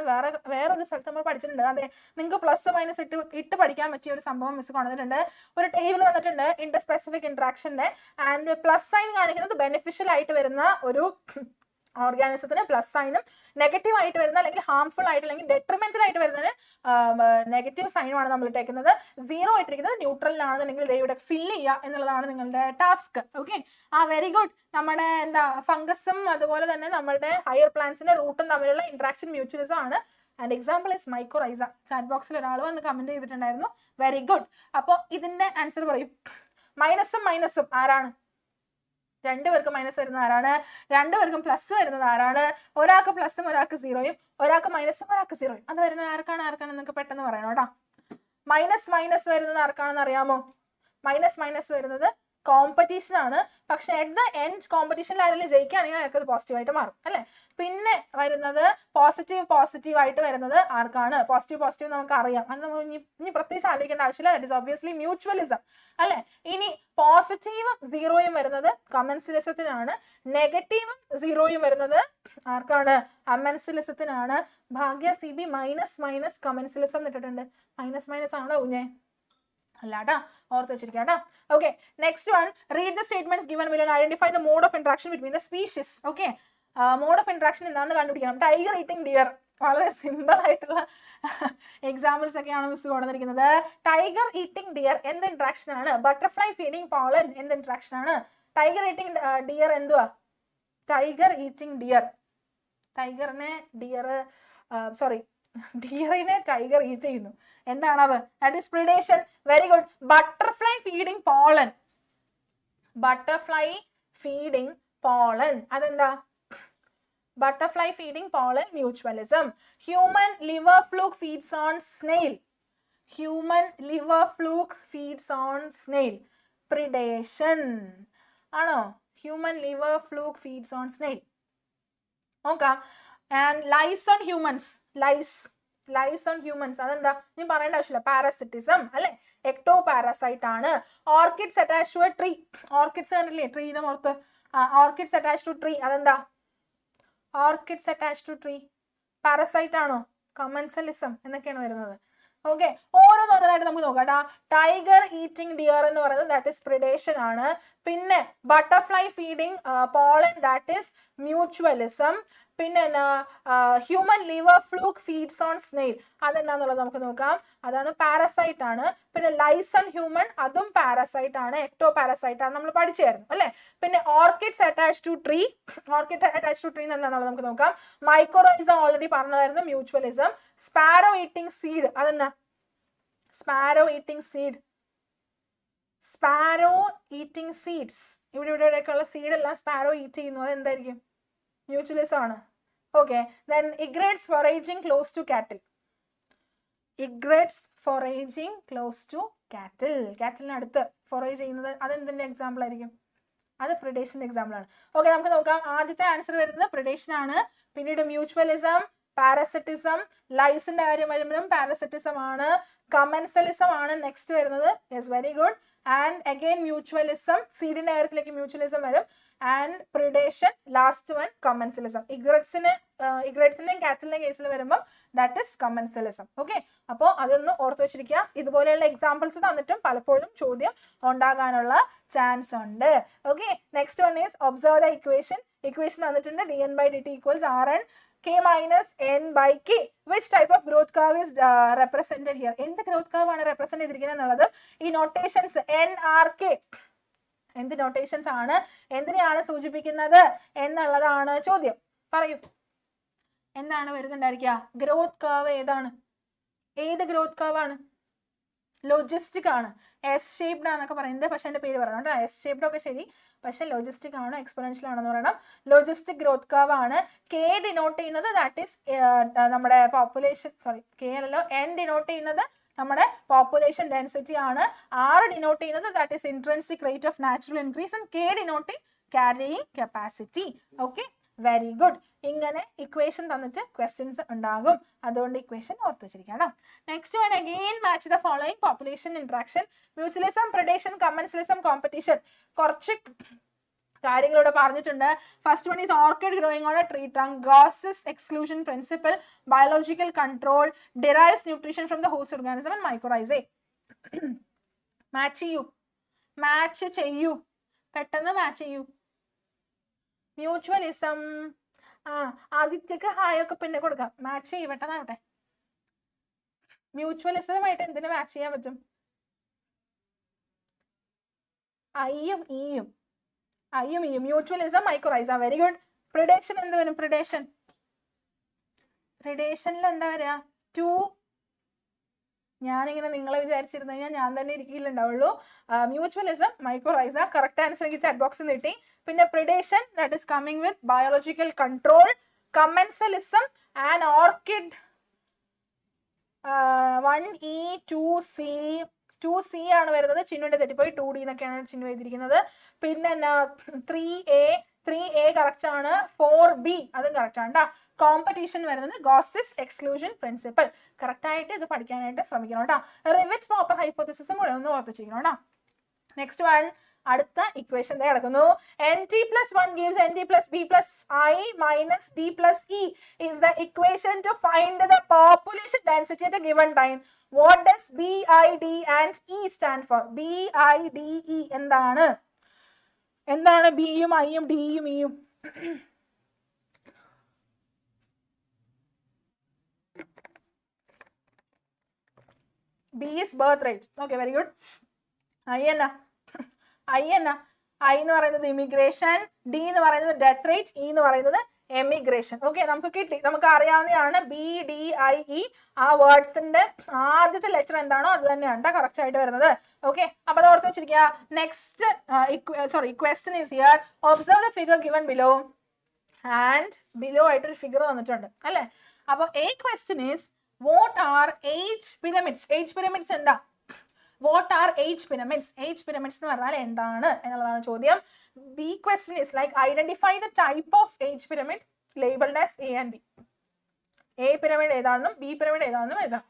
വേറൊരു സ്ഥലത്ത് നമ്മൾ പഠിച്ചിട്ടുണ്ട്. അതെ, നിങ്ങൾക്ക് +- ഇട്ട് പഠിക്കാൻ പറ്റിയ ഒരു സംഭവം മിസ് കൊണ്ടുവന്നിട്ടുണ്ട്. ഒരു ടേബിൾ തന്നിട്ടുണ്ട് ഇന്റർ സ്പെസിഫിക് ഇന്ററാക്ഷന്റെ. ആൻഡ് പ്ലസ് സൈൻ കാണിക്കുന്നത് ബെനിഫിഷ്യൽ ആയിട്ട് വരുന്ന ഒരു ഓർഗാനിസത്തിന് പ്ലസ് സൈനും, നെഗറ്റീവ് ആയിട്ട് വരുന്ന അല്ലെങ്കിൽ ഹാംഫുൾ ആയിട്ട് അല്ലെങ്കിൽ ഡെട്രിമെന്റൽ ആയിട്ട് വരുന്നതിന് നെഗറ്റീവ് സൈനുമാണ് നമ്മൾ ഇട്ടേക്കുന്നത്. 0 ആയിട്ടിരിക്കുന്നത് ന്യൂട്രലിലാണെന്നുണ്ടെങ്കിൽ ഇവിടെ ഫില്ല് ചെയ്യുക എന്നുള്ളതാണ് നിങ്ങളുടെ ടാസ്ക്. Okay, very good. നമ്മുടെ ഫംഗസും അതുപോലെ തന്നെ നമ്മളുടെ ഹയർ പ്ലാന്റ്സിന്റെ റൂട്ടും തമ്മിലുള്ള ഇന്ററാക്ഷൻ മ്യൂച്വലിസം ആണ്. And example is mycorrhiza. Chat ബോക്സിൽ ഒരാൾ വന്ന് കമന്റ് ചെയ്തിട്ടുണ്ടായിരുന്നു. Very good. അപ്പോൾ ഇതിന്റെ ആൻസർ പറയും. മൈനസും ആരാണ്? 2 പേർക്ക് മൈനസ് വരുന്ന ആരാണ്? 2 പേർക്കും പ്ലസ് വരുന്നത് ആരാണ്? ഒരാൾക്ക് പ്ലസും ഒരാൾക്ക് 0യും, ഒരാൾക്ക് മൈനസും ഒരാൾക്ക് 0യും. അത് വരുന്നത് ആർക്കാണ് നിങ്ങൾക്ക് പെട്ടെന്ന് പറയണം കേട്ടോ. മൈനസ് മൈനസ് വരുന്നത് ആർക്കാണെന്ന് അറിയാമോ? മൈനസ് മൈനസ് വരുന്നത് കോമ്പറ്റീഷൻ ആണ്. പക്ഷെ അറ്റ് ദ എൻഡ് കോമ്പറ്റീഷനിൽ ആരെങ്കിലും ജയിക്കുകയാണെങ്കിൽ അയാൾക്ക് അത് പോസിറ്റീവായിട്ട് മാറും അല്ലെ. പിന്നെ വരുന്നത് പോസിറ്റീവ് ആയിട്ട് വരുന്നത് ആർക്കാണ്? പോസിറ്റീവ് നമുക്ക് അറിയാം, അത് നമ്മൾ ഇനി പ്രത്യേകിച്ച് ആലോചിക്കേണ്ട ആവശ്യമില്ല. ദാറ്റ് ഈസ് ഒബ്വിയസ്ലി മ്യൂച്വലിസം അല്ലെ. ഇനി പോസിറ്റീവും സീറോയും വരുന്നത് കമൻസിലിസത്തിനാണ്. നെഗറ്റീവും സീറോയും വരുന്നത് ആർക്കാണ്? അമൻസിലിസത്തിനാണ്. ഭാഗ്യ CB മൈനസ് മൈനസ് കമൻസിലിസം ഇട്ടിട്ടുണ്ട്. മൈനസ് മൈനസ് ആണോ കുഞ്ഞെ? അല്ലാട്ടാ, ഓർത്ത് വെച്ചിരിക്കാട്ടോ. Okay, next one, read the statements given will identify the mode of interaction between the species. Okay, mode of interaction എന്താണെന്ന് കണ്ടുപിടിക്കണം. ടൈഗർ ഈറ്റിംഗ് ഡിയർ, വളരെ സിമ്പിൾ ആയിട്ടുള്ള എക്സാമ്പിൾസ് ഒക്കെയാണ് മിസ് കൊണ്ടുവന്നിരിക്കുന്നത്. ടൈഗർ ഈറ്റിംഗ് ഡിയർ എന്ത് ഇന്ററാക്ഷൻ ആണ്? ബട്ടർഫ്ലൈ ഫീഡിംഗ് പോളൻ എന്ത് interaction ആണ്? ടൈഗർ ഈറ്റിംഗ് ഡിയർ എന്തുവാ? ടൈഗർ ഈറ്റിംഗ് ഡിയർ, ടൈഗറിനെ ഡിയറിനെ ടൈഗർ ഈറ്റ് ചെയ്യുന്നു. എന്താണത്? That is predation. Very good. Butterfly feeding pollen, butterfly feeding pollen അതെന്താ? Butterfly feeding pollen mutualism. Human liver fluke feeds on snail, human liver fluke feeds on snail, predation ആണോ? Human liver fluke feeds on snail. നോക്കാം. And lice on humans, lice on humans അതെന്താ? ഞാൻ പറയേണ്ട ആവശ്യമില്ല, parasitism അല്ലെ. Ectoparasite ആണ്. Orchids attach to a tree, orchids കണ്ടില്ലേ ട്രീനെ പുറത്ത്? ഓർക്കിഡ്സ് അറ്റാച്ച് ടു ട്രീ അതെന്താ? Orchids attach to tree parasite ആണോ? കമൻസലിസം എന്നൊക്കെയാണ് വരുന്നത്. ഓക്കെ, ഓരോന്നോരോന്നായിട്ട് നമുക്ക് നോക്കാം. ടൈഗർ ഈറ്റിംഗ് ഡിയർ എന്ന് പറയുന്നത് ദാറ്റ് ഈസ് പ്രിഡേഷൻ ആണ്. പിന്നെ butterfly feeding pollen that is mutualism. പിന്നെ human liver fluke feeds on snail അതെന്താന്നുള്ളത് നമുക്ക് നോക്കാം. അതാണ് പാരസൈറ്റ് ആണ്. പിന്നെ ലൈസ് ഓൺ ഹ്യൂമൻ അതും പാരസൈറ്റ് ആണ്, എക്ടോ പാരസൈറ്റ് ആണ്, നമ്മൾ പഠിച്ചായിരുന്നു അല്ലെ. പിന്നെ orchids attach to tree, orchid attach to tree എന്താണെന്നുള്ളത് നമുക്ക് നോക്കാം. മൈക്രോറൈസം ഓൾറെഡി പറഞ്ഞതായിരുന്നു, മ്യൂച്വലിസം. സ്പാരോ ഈറ്റിംഗ് സീഡ് അതെന്നാ? Sparrow eating seed, sparrow eating seeds, ഇവിടെയൊക്കെയുള്ള സീഡ് എല്ലാം സ്പാരോ ഈറ്റ് ചെയ്യുന്നു, അതെന്തായിരിക്കും? മ്യൂച്വലിസം ആണ്. Okay, then egrets foraging close to cattle, egrets foraging close to cattle, കാറ്റിലിന് അടുത്ത് ഫോറേജ് ചെയ്യുന്നത് അതെന്തിന്റെ എക്സാമ്പിൾ ആയിരിക്കും? അത് പ്രിഡേഷന്റെ എക്സാമ്പിൾ ആണ്. ഓക്കെ, നമുക്ക് നോക്കാം. ആദ്യത്തെ ആൻസർ വരുന്നത് പ്രിഡേഷൻ ആണ്. പിന്നീട് മ്യൂച്വലിസം, പാരസിറ്റിസം, ലൈസിന്റെ കാര്യം വരുമ്പോഴും പാരസിറ്റിസം ആണ്. കമൻസലിസം ആണ് നെക്സ്റ്റ് വരുന്നത്. Yes, very good. And again mutualism, സീഡിന്റെ കാര്യത്തിലേക്ക് മ്യൂച്വലിസം വരും. And predation, last one commensalism. ഇഗ്രറ്റ്സിന്റെയും കാറ്റിലിന്റെയും കേസിൽ വരുമ്പോൾ ദാറ്റ് ഇസ് കമൻസലിസം. ഓക്കെ, അപ്പോൾ അതൊന്ന് ഓർത്ത് വെച്ചിരിക്കുക. ഇതുപോലെയുള്ള എക്സാമ്പിൾസ് തന്നിട്ടും പലപ്പോഴും ചോദ്യം ഉണ്ടാകാനുള്ള ചാൻസ് ഉണ്ട്. Okay, next one is observe the equation. Equation തന്നിട്ടുണ്ട് dn/dt = Rn k minus n by k. Which type of growth curve is represented here? എന്ത് growth curve ആണ് represent ചെയ്തിരിക്കുന്നത് എന്നുള്ളത് ഈ notations nRk എന്ത് notations ആണ്, എന്തിനെയാണ് സൂചിപ്പിക്കുന്നത് എന്നുള്ളതാണ് ചോദ്യം. പറയൂ, എന്താണ് വരുന്നുണ്ടായിരിക്കുക? ഗ്രോത്ത് കർവ് ഏതാണ്? ഏത് ഗ്രോത്ത് കർവ് ആണ്? ലോജിസ്റ്റിക് ആണ്. എസ് ഷേപ്ഡ് ആണെന്നൊക്കെ പറയുന്നത്, പക്ഷെ എൻ്റെ പേര് പറയണം കേട്ടോ. എസ് ഷേപ്ഡ് ഒക്കെ ശരി, പക്ഷെ ലോജിസ്റ്റിക് ആണ്, എക്സ്പോണൻഷ്യൽ ആണെന്ന് പറയണം. ലോജിസ്റ്റിക് ഗ്രോത്ത് കർവ് ആണ്. കെ ഡിനോട്ട് ചെയ്യുന്നത് ദാറ്റ് ഈസ് നമ്മുടെ പോപ്പുലേഷൻ, കെ അല്ലല്ലോ, എൻ ഡിനോട്ട് ചെയ്യുന്നത് നമ്മുടെ പോപ്പുലേഷൻ ഡെൻസിറ്റി ആണ്. ആർ ഡിനോട്ട് ചെയ്യുന്നത് that is intrinsic rate of natural increase. And K denoting carrying capacity. Okay, very good. ഇങ്ങനെ ഇക്വേഷൻ തന്നിട്ട് ക്വസ്റ്റ്യൻസ് ഉണ്ടാകും, അതുകൊണ്ട് ഇക്വേഷൻ ഓർത്ത് വെച്ചിരിക്കണം. Next one, again match the following population interaction, mutualism, predation, commensalism, competition. കുറച്ച് കാര്യങ്ങളോട് പറഞ്ഞിട്ടുണ്ട്. First one is orchid growing on a tree trunk, Gause's exclusion principle, biological control, derives nutrition from the host organism and mycorrhizae. Match ചെയ്യൂ, പെട്ടെന്ന് match ചെയ്യൂ. Mutualism, ആദിത്യക്ക് hi ഒക്കെ പിന്നെ കൊടുക്കാം. Match ചെയ്യും, പെട്ടെന്നാവട്ടെ. മ്യൂച്വലിസമായിട്ട് എന്തിനു മാച്ച് ചെയ്യാൻ പറ്റും? ഐയും ഇയും, mutualism, mycorrhiza. Very good. Predation എന്ത് വരും? പ്രിഡേഷനിൽ എന്താ വരിക? ടു. ഞാനിങ്ങനെ നിങ്ങളെ വിചാരിച്ചിരുന്നു കഴിഞ്ഞാൽ ഞാൻ തന്നെ ഇരിക്കില്ലുണ്ടാവുള്ളൂ. Mutualism, mycorrhiza. കറക്റ്റ് ആൻസർ എനിക്ക് ചാറ്റ് ബോക്സിൽ കിട്ടി. പിന്നെ predation that is coming with biological control, commensalism and orchid 1E 2C ആണ് വരുന്നത്. ചിന്നുവിന്റെ തെറ്റിപ്പോയി, 2D എന്നൊക്കെയാണ് ചിന്നു എഴുതിയിരിക്കുന്നത്. പിന്നെ 3A കറക്റ്റ് ആണ്. 4B അതും കറക്റ്റ് ആണ് കേട്ടോ. കോമ്പറ്റീഷൻ വരുന്നത് ഗോസസ് എക്സ്ക്ലൂഷൻ പ്രിൻസിപ്പിൾ. കറക്റ്റ് ആയിട്ട് ഇത് പഠിക്കാനായിട്ട് ശ്രമിക്കണം കേട്ടോ. റിവിറ്റ് പ്രോപ്പർ ഹൈപ്പോതെസിസും കൂടെ ഒന്ന് ഓർത്തിച്ചിരിക്കണം കേട്ടോ. നെക്സ്റ്റ് വൺ, അടുത്ത ഇക്വേഷൻ കിടക്കുന്നു. nt+1 gives nt+b+i minus d+e is the equation to find the population density at a given time. What does BID and E stand for? BIDE എന്താണ്? എന്താണ് ബിയും ഐയും ഡിയും ഇയും? B is birth rate. Okay, very good. I എന്ന് പറയുന്നത് immigration, D എന്ന് പറയുന്നത് death rate, E എന്ന് പറയുന്നത് എമിഗ്രേഷൻ. ഓക്കെ, നമുക്ക് കിട്ടി. നമുക്ക് അറിയാവുന്നതാണ് BDIE. ആ വേർഡ്സിന്റെ ആദ്യത്തെ ലെറ്റർ എന്താണോ അത് തന്നെയാണ് കറക്റ്റ് ആയിട്ട് വരുന്നത്. ഓക്കെ, അപ്പൊ അത് ഓർത്ത് വെച്ചിരിക്കുക. Next question is here. Observe the figure given below. And below ആയിട്ടൊരു ഫിഗർ തന്നിട്ടുണ്ട് അല്ലെ. അപ്പൊ A question is what are age pyramids? Age pyramids എന്താ? What are age pyramids? Age pyramids എന്ന് പറഞ്ഞാൽ എന്താണ് എന്നുള്ളതാണ് ചോദ്യം. B question is like identify the type of age pyramid labeled as A and B. A pyramid ഏതാണെന്നും B pyramid ഏതാണെന്നും എഴുതണം.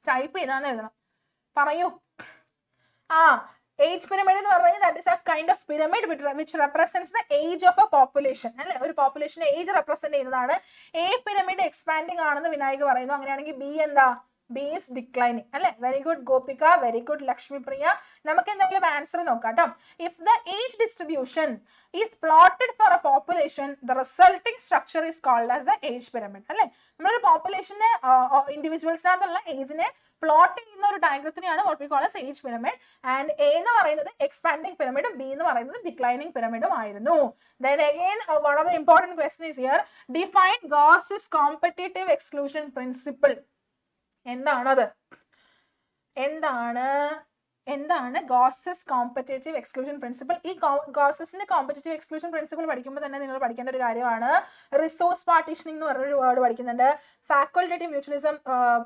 Type ഏതാണെന്ന് എഴുതണം. പറയൂ. ഏജ് പിരമിഡ് എന്ന് പറഞ്ഞാൽ that is a kind of pyramid which represents the age of a population. അല്ലെ, ഒരു പോപ്പുലേഷന്റെ age represent ചെയ്യുന്നതാണ്. A pyramid expanding ആണെന്ന് വിനായക് പറയുന്നു. അങ്ങനെയാണെങ്കിൽ B എന്താ? B is declining. അല്ലെ, very good Gopika, very good Lakshmi Priya. നമുക്ക് എന്തെങ്കിലും ആൻസർ നോക്കാം കേട്ടോ. If the age distribution is plotted for a population, the resulting structure is called as the age pyramid. അല്ലെ, നമ്മളൊരു പോപ്പുലേഷന്റെ ഇൻഡിവിജ്വൽസിനകത്തുള്ള ഏജിനെ പ്ലോട്ട് ചെയ്യുന്ന ഒരു ഡയഗ്രത്തിനെയാണ് what we call as age pyramid. And A എന്ന് പറയുന്നത് എക്സ്പാൻഡിംഗ് പിരമിഡും ബി എന്ന് പറയുന്നത് ഡിക്ലൈനിങ് പിരമിഡും ആയിരുന്നു. Then again, one of the important questions is here. Define Gauss's competitive exclusion principle. എന്താണത്? എന്താണ് ഗോസസ് കോമ്പറ്റേറ്റീവ് എക്സ്ക്ലൂഷൻ പ്രിൻസിപ്പിൾ? ഈ ഗോസസിന്റെ കോമ്പറ്റേറ്റീവ് എക്സ്ക്ലൂഷൻ പ്രിൻസിപ്പിൾ പഠിക്കുമ്പോൾ തന്നെ നിങ്ങൾ പഠിക്കേണ്ട ഒരു കാര്യമാണ് റിസോഴ്സ് പാർട്ടീഷനിങ് എന്ന് പറഞ്ഞൊരു വേർഡ് പഠിക്കുന്നുണ്ട്, ഫാക്കൾട്ടേറ്റീവ് മ്യൂച്വലിസം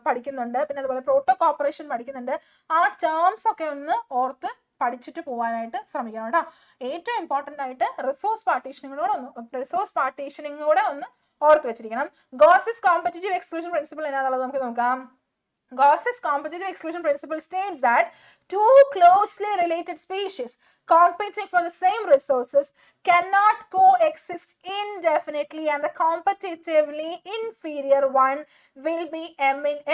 പഠിക്കുന്നുണ്ട്, പിന്നെ അതുപോലെ പ്രോട്ടോ കോപ്പറേഷൻ പഠിക്കുന്നുണ്ട്. ആ ടേംസ് ഒക്കെ ഒന്ന് ഓർത്ത് പഠിച്ചിട്ട് പോകാനായിട്ട് ശ്രമിക്കണം കേട്ടോ. ഏറ്റവും ഇമ്പോർട്ടൻ്റ് ആയിട്ട് റിസോഴ്സ് പാർട്ടീഷനിങ് കൂടെ ഒന്ന് ഓർത്ത് വെച്ചിരിക്കണം. ഗോസസ് കോമ്പറ്റേറ്റീവ് എക്സ്ക്ലൂഷൻ പ്രിൻസിപ്പിൾ എന്നാന്നുള്ളത് നമുക്ക് നോക്കാം. Gauss's competitive exclusion principle states that two closely related species competing for the same resources cannot coexist indefinitely, and the competitively inferior one will be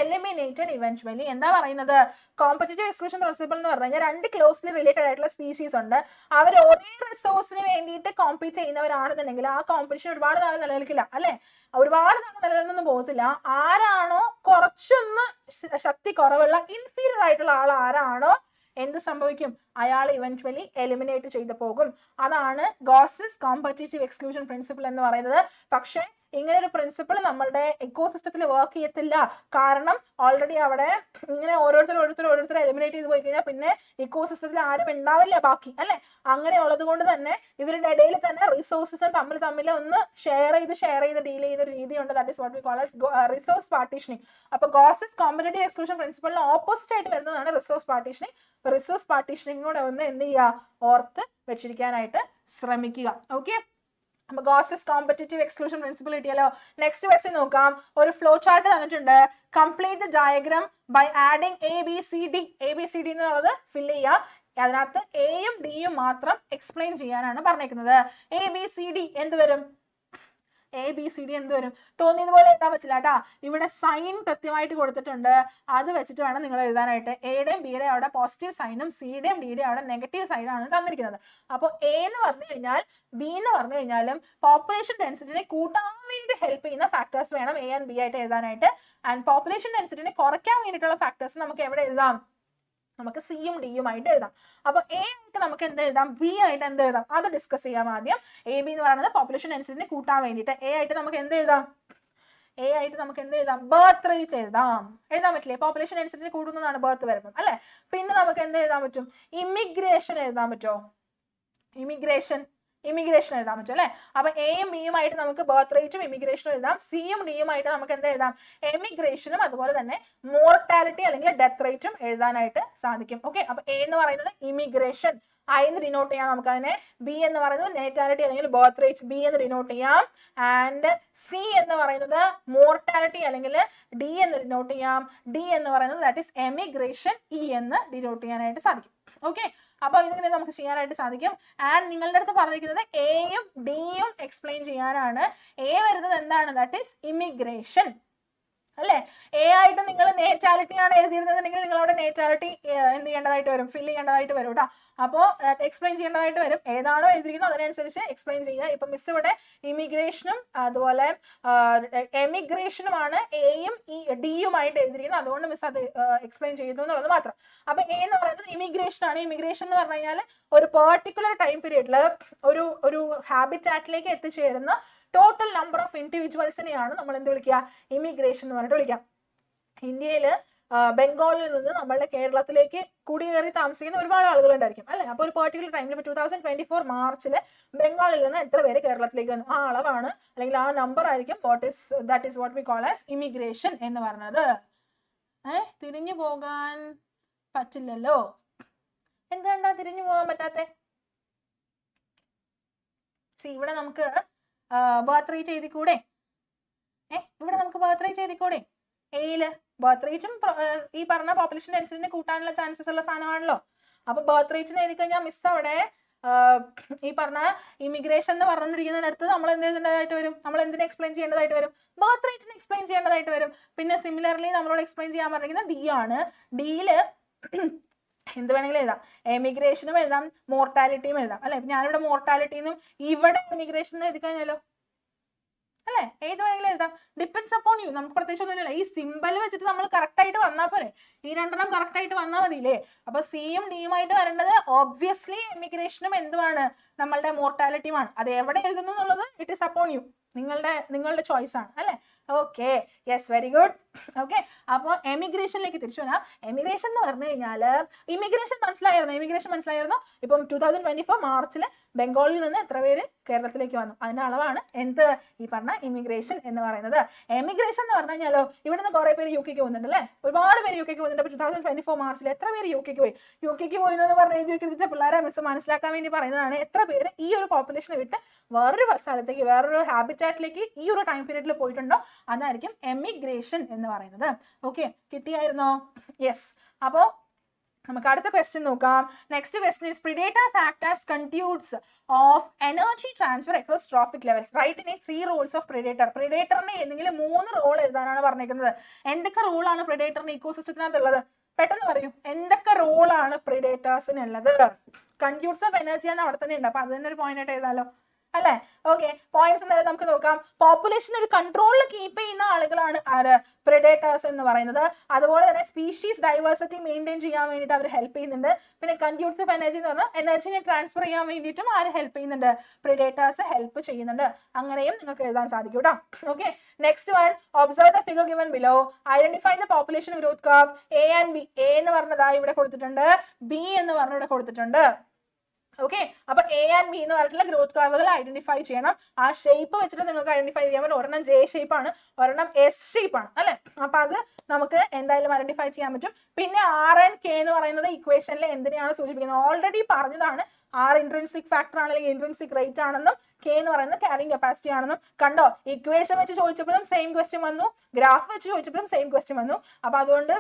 eliminated eventually. എന്താ പറയുന്നത്? Competitive exclusion principle എന്ന് പറഞ്ഞു കഴിഞ്ഞാൽ രണ്ട് closely related ആയിട്ടുള്ള species ഉണ്ട്. അവർ ഒരേ റിസോഴ്സിന് വേണ്ടിയിട്ട് കോമ്പീറ്റ് ചെയ്യുന്നവരാണെന്നുണ്ടെങ്കിൽ ആ കോമ്പറ്റീഷൻ ഒരുപാട് നാൾ നിലനിൽക്കില്ല അല്ലെ, ഒരുപാട് നാൾ നിലനിന്നൊന്നും പോകത്തില്ല. ആരാണോ കുറച്ചൊന്ന് ശക്തി കുറവുള്ള ഇൻഫീരിയർ ആയിട്ടുള്ള ആൾ ആരാണോ എന്ത് സംഭവിക്കും? അയാൾ ഇവൻച്വലി എലിമിനേറ്റ് ചെയ്തു പോകും. അതാണ് ഗോസസ് കോമ്പറ്റേറ്റീവ് എക്സ്ക്ലൂഷൻ പ്രിൻസിപ്പിൾ എന്ന് പറയുന്നത്. പക്ഷെ ഇങ്ങനെ ഒരു പ്രിൻസിപ്പിൾ നമ്മളുടെ ഇക്കോസിസ്റ്റത്തിൽ വർക്ക് ചെയ്യത്തില്ല. കാരണം ഓൾറെഡി അവിടെ ഇങ്ങനെ ഓരോരുത്തർ എലിമിനേറ്റ് ചെയ്ത് പോയി കഴിഞ്ഞാൽ പിന്നെ ഇക്കോസിസ്റ്റത്തിൽ ആരും ഉണ്ടാവില്ല ബാക്കി അല്ലെ. അങ്ങനെ ഉള്ളത് കൊണ്ട് തന്നെ ഇവരുടെ ഇടയിൽ തന്നെ റിസോഴ്സസ് തമ്മിൽ ഒന്ന് ഷെയർ ചെയ്ത് ഡീൽ ചെയ്യുന്ന ഒരു രീതിയുണ്ട്. That is what we call as resource partitioning. അപ്പൊ ഗോസസ് കോമ്പറ്റേറ്റീവ് എക്സ്ക്ലൂഷൻ പ്രിൻസിപ്പിളിന് ഓപ്പോസിറ്റ് ആയിട്ട് വരുന്നതാണ് റിസോഴ്സ് പാർട്ടീഷനിങ്. റിസോഴ്സ് പാർട്ടീഷനിങ് കൂടെ ഒന്ന് എന്ത് ചെയ്യുക? ഓർത്ത് വെച്ചിരിക്കാനായിട്ട് ശ്രമിക്കുക. ഓക്കെ, അപ്പൊ ഗോസസ് കോമ്പറ്റേറ്റീവ് എക്സ്ക്ലൂഷൻ പ്രിൻസിപ്പിൾ കിട്ടിയല്ലോ. നെക്സ്റ്റ് ക്വസ്റ്റ്യൻ നോക്കാം. ഒരു ഫ്ലോ ചാർട്ട് തന്നിട്ടുണ്ട്. Complete the diagram by adding ABCD എന്നുള്ളത് ഫില്ല് ചെയ്യുക. അതിനകത്ത് എയും ഡിയും മാത്രം എക്സ്പ്ലെയിൻ ചെയ്യാനാണ് പറഞ്ഞേക്കുന്നത്. ABCD എന്ത് വരും? ABCD എന്ത് വരും? തോന്നിയതുപോലെ എഴുതാൻ പറ്റില്ല കേട്ടാ. ഇവിടെ സൈൻ കൃത്യമായിട്ട് കൊടുത്തിട്ടുണ്ട്. അത് വെച്ചിട്ട് വേണം നിങ്ങൾ എഴുതാനായിട്ട്. എയുടെയും ബിയുടെയും അവിടെ പോസിറ്റീവ് സൈനും സിയുടെയും ഡിയുടെയും അവിടെ നെഗറ്റീവ് സൈനാണ് തന്നിരിക്കുന്നത്. അപ്പോൾ എ എന്ന് പറഞ്ഞു കഴിഞ്ഞാൽ ബി എന്ന് പറഞ്ഞു കഴിഞ്ഞാലും പോപ്പുലേഷൻ ഡെൻസിറ്റിനെ കൂട്ടാൻ വേണ്ടി ഹെൽപ്പ് ചെയ്യുന്ന ഫാക്ടേഴ്സ് വേണം എ ആൻഡ് ബി ആയിട്ട് എഴുതാനായിട്ട്. ആൻഡ് പോപ്പുലേഷൻ ഡെൻസിറ്റിനെ കുറയ്ക്കാൻ വേണ്ടിയിട്ടുള്ള ഫാക്ടേഴ്സ് നമുക്ക് എവിടെ എഴുതാം? നമുക്ക് സിയും ഡിയും ആയിട്ട് എഴുതാം. അപ്പൊ എ ആയിട്ട് നമുക്ക് എന്ത് എഴുതാം? ബി ആയിട്ട് എന്ത് എഴുതാം? അത് ഡിസ്കസ് ചെയ്യാം ആദ്യം. AB എന്ന് പറയുന്നത് പോപ്പുലേഷൻ ഡെൻസിറ്റിനെ കൂട്ടാൻ വേണ്ടിയിട്ട്. എ ആയിട്ട് നമുക്ക് എന്ത് എഴുതാം? ബർത്ത് റേറ്റ് എഴുതാൻ പറ്റില്ലേ? പോപ്പുലേഷൻ ഡെൻസിറ്റിനെ കൂടുന്നതാണ് ബർത്ത് വരുന്നത് അല്ലെ. പിന്നെ നമുക്ക് എന്ത് എഴുതാൻ പറ്റും? ഇമിഗ്രേഷൻ എഴുതാൻ പറ്റുമോ? ഇമിഗ്രേഷൻ എഴുതാൻ പറ്റും അല്ലെ. അപ്പൊ എയും ബിയുമായിട്ട് നമുക്ക് ബർത്ത് റേറ്റും ഇമിഗ്രേഷനും എഴുതാം. സിയും ഡിയുമായിട്ട് നമുക്ക് എന്താ എഴുതാം? എമിഗ്രേഷനും അതുപോലെ തന്നെ മോർട്ടാലിറ്റി അല്ലെങ്കിൽ ഡെത്ത് റേറ്റും എഴുതാനായിട്ട് സാധിക്കും. ഓക്കെ, അപ്പൊ എ എന്ന് പറയുന്നത് ഇമിഗ്രേഷൻ, ഐ എന്ന് ഡിനോട്ട് ചെയ്യാം നമുക്ക് അതിനെ. ബി എന്ന് പറയുന്നത് നേറ്റാലിറ്റി അല്ലെങ്കിൽ ബർത്ത് റേറ്റ്, ബി എന്ന് ഡിനോട്ട് ചെയ്യാം. ആൻഡ് സി എന്ന് പറയുന്നത് മോർട്ടാലിറ്റി അല്ലെങ്കിൽ ഡി എന്ന് ഡിനോട്ട് ചെയ്യാം. ഡി എന്ന് പറയുന്നത് ദാറ്റ് ഈസ് എമിഗ്രേഷൻ, ഇ എന്ന് ഡിനോട്ട് ചെയ്യാനായിട്ട് സാധിക്കും. ഓക്കെ, അപ്പൊ ഇതിങ്ങനെ നമുക്ക് ചെയ്യാനായിട്ട് സാധിക്കും. ആൻഡ് നിങ്ങളുടെ അടുത്ത് പറഞ്ഞിരിക്കുന്നത് എയും ഡിയും എക്സ്പ്ലെയിൻ ചെയ്യാനാണ്. എ വരുന്നത് എന്താണ്? ദാറ്റ് ഈസ് ഇമിഗ്രേഷൻ അല്ലെ. എ ആയിട്ട് നിങ്ങൾ നേറ്റാലിറ്റി ആണ് എഴുതിയിരുന്നതെങ്കിൽ നിങ്ങൾ അവിടെ നേറ്റാലിറ്റി എന്ത് ചെയ്യേണ്ടതായിട്ട് വരും? ഫില്ല് ചെയ്യേണ്ടതായിട്ട് വരും കേട്ടോ. അപ്പോൾ എക്സ്പ്ലെയിൻ ചെയ്യേണ്ടതായിട്ട് വരും. ഏതാണോ എഴുതിയിരിക്കുന്നത് അതിനനുസരിച്ച് എക്സ്പ്ലെയിൻ ചെയ്യുക. ഇപ്പൊ മിസ് ഇവിടെ ഇമിഗ്രേഷനും അതുപോലെ എമിഗ്രേഷനുമാണ് എയും ഡിയുമായിട്ട് എഴുതിയിരിക്കുന്നത്. അതുകൊണ്ട് മിസ് അത് എക്സ്പ്ലെയിൻ ചെയ്യുന്നു എന്നുള്ളത് മാത്രം. അപ്പൊ എ എന്ന് പറയുന്നത് ഇമിഗ്രേഷൻ ആണ്. ഇമിഗ്രേഷൻ എന്ന് പറഞ്ഞു കഴിഞ്ഞാൽ ഒരു പെർട്ടിക്കുലർ ടൈം പീരീഡിൽ ഒരു ഹാബിറ്റാറ്റിലേക്ക് എത്തിച്ചേരുന്ന ടോട്ടൽ നമ്പർ ഓഫ് ഇൻഡിവിജ്വൽസിനെയാണ് നമ്മൾ എന്ത് വിളിക്കുക? ഇമിഗ്രേഷൻ എന്ന് പറഞ്ഞിട്ട് വിളിക്കാം. ഇന്ത്യയിൽ ബംഗാളിൽ നിന്ന് നമ്മളുടെ കേരളത്തിലേക്ക് കുടിയേറി താമസിക്കുന്ന ഒരുപാട് ആളുകൾ ഉണ്ടായിരിക്കും അല്ലെ. അപ്പോൾ ഒരു പെർട്ടിക്കുലർ ടൈമിൽ ഇപ്പോൾ 2024 മാർച്ചിൽ ബംഗാളിൽ നിന്ന് എത്ര പേര് കേരളത്തിലേക്ക് വന്നു, ആ അളവാണ് അല്ലെങ്കിൽ ആ നമ്പർ ആയിരിക്കും that is what we call as immigration എന്ന് പറഞ്ഞത്. തിരിഞ്ഞു പോകാൻ പറ്റില്ലല്ലോ. എന്താണ്ടാ തിരിഞ്ഞു പോകാൻ പറ്റാത്തെ? ഇവിടെ നമുക്ക് ബർത്ത് റേറ്റ് എഴുതിക്കൂടെ? ഇവിടെ നമുക്ക് ബർത്ത് റേറ്റ് എഴുതിക്കൂടെ? എയില് ബർത്ത് റേറ്റും ഈ പറഞ്ഞ പോപ്പുലേഷൻ ഡെൻസിറ്റിനെ കൂട്ടാനുള്ള ചാൻസസ് ഉള്ള സാധനമാണല്ലോ. അപ്പൊ ബർത്ത് റേറ്റ് എഴുതി കഴിഞ്ഞാൽ മിസ് അവിടെ ഈ പറഞ്ഞ ഇമിഗ്രേഷൻ എന്ന് പറഞ്ഞിരിക്കുന്നതിനടുത്ത് നമ്മൾ എന്ത് ചെയ്യേണ്ടതായിട്ട് വരും? നമ്മൾ എന്തിനെ എക്സ്പ്ലെയിൻ ചെയ്യേണ്ടതായിട്ട് വരും? ബർത്ത് റേറ്റിനെ എക്സ്പ്ലെയിൻ ചെയ്യേണ്ടതായിട്ട് വരും. പിന്നെ സിമിലർലി നമ്മളോട് എക്സ്പ്ലെയിൻ ചെയ്യാൻ പറഞ്ഞിരിക്കുന്നത് ഡി ആണ്. ഡിയില് എന്ത് വേണമെങ്കിലും എഴുതാം. എമിഗ്രേഷനും എഴുതാം, മോർട്ടാലിറ്റിയും എഴുതാം അല്ലെ. ഞാനിവിടെ മോർട്ടാലിറ്റിന്നും ഇവിടെ എമിഗ്രേഷൻ എഴുതി കഴിഞ്ഞാലോ അല്ലെ. ഏത് വേണമെങ്കിലും എഴുതാം. Depends upon you. നമുക്ക് പ്രത്യേകിച്ച് ഒന്നുമില്ല. ഈ സിമ്പൽ വെച്ചിട്ട് നമ്മൾ കറക്റ്റ് ആയിട്ട് വന്നാൽ പോരെ. ഈ രണ്ടെണ്ണം കറക്റ്റ് ആയിട്ട് വന്നാൽ മതിയില്ലേ. അപ്പൊ സിയും ഡിയുമായിട്ട് വരേണ്ടത് ഓബ്വിയസ്ലി എമിഗ്രേഷനും എന്തുമാണ്? നമ്മളുടെ മോർട്ടാലിറ്റിയുമാണ്. അത് എവിടെ എഴുതുന്നു എന്നുള്ളത് ഇറ്റ് ഈസ് അപ്പോൺ യു. നിങ്ങളുടെ ചോയ്സ് ആണ് അല്ലെ. Okay, yes, very good. Okay, അപ്പോൾ എമിഗ്രേഷനിലേക്ക് തിരിച്ചു വരാം. എമിഗ്രേഷൻ എന്ന് പറഞ്ഞു കഴിഞ്ഞാൽ ഇമിഗ്രേഷൻ മനസ്സിലായിരുന്നു. ഇപ്പം 2024 മാർച്ചിൽ ബംഗാളിൽ നിന്ന് എത്ര പേര് കേരളത്തിലേക്ക് വന്നു, അതിന്റെ അളവാണ് എന്ത് ഈ പറഞ്ഞ ഇമിഗ്രേഷൻ എന്ന് പറയുന്നത്. എമിഗ്രേഷൻ എന്ന് പറഞ്ഞു കഴിഞ്ഞാലോ ഇവിടെ നിന്ന് കുറെ പേര് UK പോകുന്നുണ്ട് അല്ലെ. ഒരുപാട് പേര് UK പോകുന്നുണ്ട്. അപ്പൊ 2024 മാർച്ചിൽ എത്ര പേര് UK പോയി എന്ന് പറഞ്ഞ് എഴുതി വെക്കുന്ന പിള്ളേരെ മിസ് മനസ്സിലാക്കാൻ വേണ്ടി പറയുന്നതാണ്. എത്ര പേര് ഈ ഒരു പോപ്പുലേഷനെ വിട്ട് വേറൊരു സ്ഥലത്തേക്ക് വേറൊരു ഹാബിറ്റാറ്റിലേക്ക് ഈ ഒരു ടൈം പീരീഡിൽ പോയിട്ടുണ്ടോ അതായിരിക്കും എമിഗ്രേഷൻ എന്ന് പറയുന്നത്. ഓക്കെ, കിട്ടിയായിരുന്നോ? യെസ്. അപ്പോൾ നമുക്ക് അടുത്ത ക്വസ്റ്റ്യൻ നോക്കാം. Next question is predators act as conduits of energy transfer across trophic levels. Right in 3 roles of predator. പ്രിഡേറ്ററിന് ഏതെങ്കിലും 3 റോൾ എഴുതാനാണ് പറഞ്ഞിരിക്കുന്നത്. എന്തൊക്കെ റോളാണ് പ്രിഡേറ്ററിന് ഇക്കോസിസ്റ്റത്തിനകത്തുള്ളത്? പെട്ടെന്ന് പറയും. എന്തൊക്കെ റോളാണ് പ്രിഡേറ്റേഴ്സിനുള്ളത്? കൺഡ്യൂട്സ് ഓഫ് എനർജി എന്ന് അവിടെ തന്നെ ഉണ്ട്. അപ്പൊ അത് തന്നെ ഒരു പോയിന്റ് ആയിട്ട് എഴുതാലോ അല്ലെ. ഓക്കെ, പോയിന്റ്സ് എന്തായാലും നമുക്ക് നോക്കാം. പോപ്പുലേഷൻ ഒരു കൺട്രോളിൽ കീപ്പ് ചെയ്യുന്ന ആളുകളാണ് ആര്? പ്രിഡേറ്റേഴ്സ് എന്ന് പറയുന്നത്. അതുപോലെ തന്നെ സ്പീഷീസ് ഡൈവേഴ്സിറ്റി മെയിൻറ്റെയിൻ ചെയ്യാൻ വേണ്ടിയിട്ട് അവർ ഹെൽപ്പ് ചെയ്യുന്നുണ്ട്. പിന്നെ കൺഡ്യൂട്സ് ഓഫ് എനർജി എന്ന് പറഞ്ഞാൽ എനർജിനെ ട്രാൻസ്ഫർ ചെയ്യാൻ വേണ്ടിയിട്ടും ആര് ഹെൽപ്പ് ചെയ്യുന്നുണ്ട്? പ്രിഡേറ്റേഴ്സ് ഹെൽപ്പ് ചെയ്യുന്നുണ്ട്. അങ്ങനെയും നിങ്ങൾക്ക് എഴുതാൻ സാധിക്കും കേട്ടോ. Okay, next one, observe the figure given below, identify the population growth curve. A and B. A എന്ന് പറഞ്ഞതായി ഇവിടെ കൊടുത്തിട്ടുണ്ട്, ബി എന്ന് പറഞ്ഞ ഇവിടെ കൊടുത്തിട്ടുണ്ട്. ഓക്കെ, അപ്പൊ എ ആൻഡ് ബി എന്ന് പറഞ്ഞിട്ടുള്ള ഗ്രോത്ത് കർവുകൾ ഐഡന്റിഫൈ ചെയ്യണം. ആ ഷേപ്പ് വെച്ചിട്ട് നിങ്ങൾക്ക് ഐഡന്റിഫൈ ചെയ്യാൻ പറ്റും. ഒരെണ്ണം ജെ ഷേപ്പ് ആണ്, ഒരെണ്ണം എസ് ഷേപ്പ് ആണ് അല്ലെ. അപ്പൊ അത് നമുക്ക് എന്തായാലും ഐഡന്റിഫൈ ചെയ്യാൻ പറ്റും. പിന്നെ ആർ ആൻഡ് കെ എന്ന് പറയുന്നത് ഇക്വേഷനിൽ എന്തിനെയാണ് സൂചിപ്പിക്കുന്നത്? ഓൾറെഡി പറഞ്ഞതാണ്. ആർ ഇൻട്രിൻസിക് ഫാക്ടർ ആണ് അല്ലെങ്കിൽ ഇൻട്രിൻസിക് റേറ്റ് ആണെന്നും കെ എന്ന് പറയുന്നത് ക്യാരിങ് കപ്പാസിറ്റി ആണെന്നും കണ്ടോ. ഇക്വേഷൻ വെച്ച് ചോദിച്ചപ്പോഴും സെയിം ക്വസ്റ്റ്യൻ വന്നു, ഗ്രാഫ് വെച്ച് ചോദിച്ചപ്പോഴും സെയിം ക്വസ്റ്റ്യൻ വന്നു. അപ്പൊ അതുകൊണ്ട്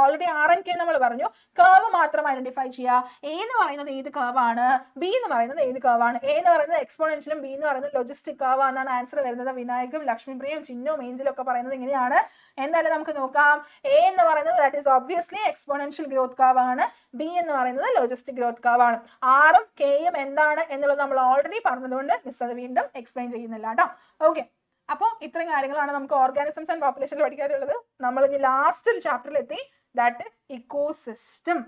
ഓൾറെഡി ആർ ആൻഡ് കെ നമ്മൾ പറഞ്ഞു. കർവ് മാത്രം ഐഡന്റിഫൈ ചെയ്യുക. എ എന്ന് പറയുന്നത് ഏത് കർവ് ആണ്, ബി എന്ന് പറയുന്നത് ഏത് കർവ് ആണ്. എ എന്ന് പറയുന്നത് എക്സ്പോണൻഷ്യലും ബി എന്ന് പറയുന്നത് ലോജിസ്റ്റിക് കർവ് എന്നാണ് ആൻസർ വരുന്നത്. വിനായകും ലക്ഷ്മിപ്രിയയും ചിഹ്നവും ഏഞ്ചലും ഒക്കെ പറയുന്നത് ഇങ്ങനെയാണ്. എന്തായാലും നമുക്ക് നോക്കാം. എ എന്ന് പറയുന്നത് that is obviously exponential growth curve ആണ്. ബി എന്ന് പറയുന്നത് ലോജിസ്റ്റിക് ഗ്രോത്ത് കർവ് ആണ്. ആറും കെയും എന്താണ് എന്നുള്ളത് നമ്മൾ ഓൾറെഡി പറഞ്ഞതുകൊണ്ട് മിസ് അത് വീണ്ടും എക്സ്പ്ലെയിൻ ചെയ്യുന്നില്ല കേട്ടോ. ഓക്കെ, അപ്പോൾ ഇത്രയും കാര്യങ്ങളാണ് നമുക്ക് ഓർഗാനിസംസ് ആൻഡ് പോപ്പുലേഷനിൽ പഠിക്കാനുള്ളത്. നമ്മൾ ഇനി ലാസ്റ്റ് ഒരു ചാപ്റ്ററിൽ എത്തി, ദാറ്റ് ഈസ് ഇക്കോസിസ്റ്റം.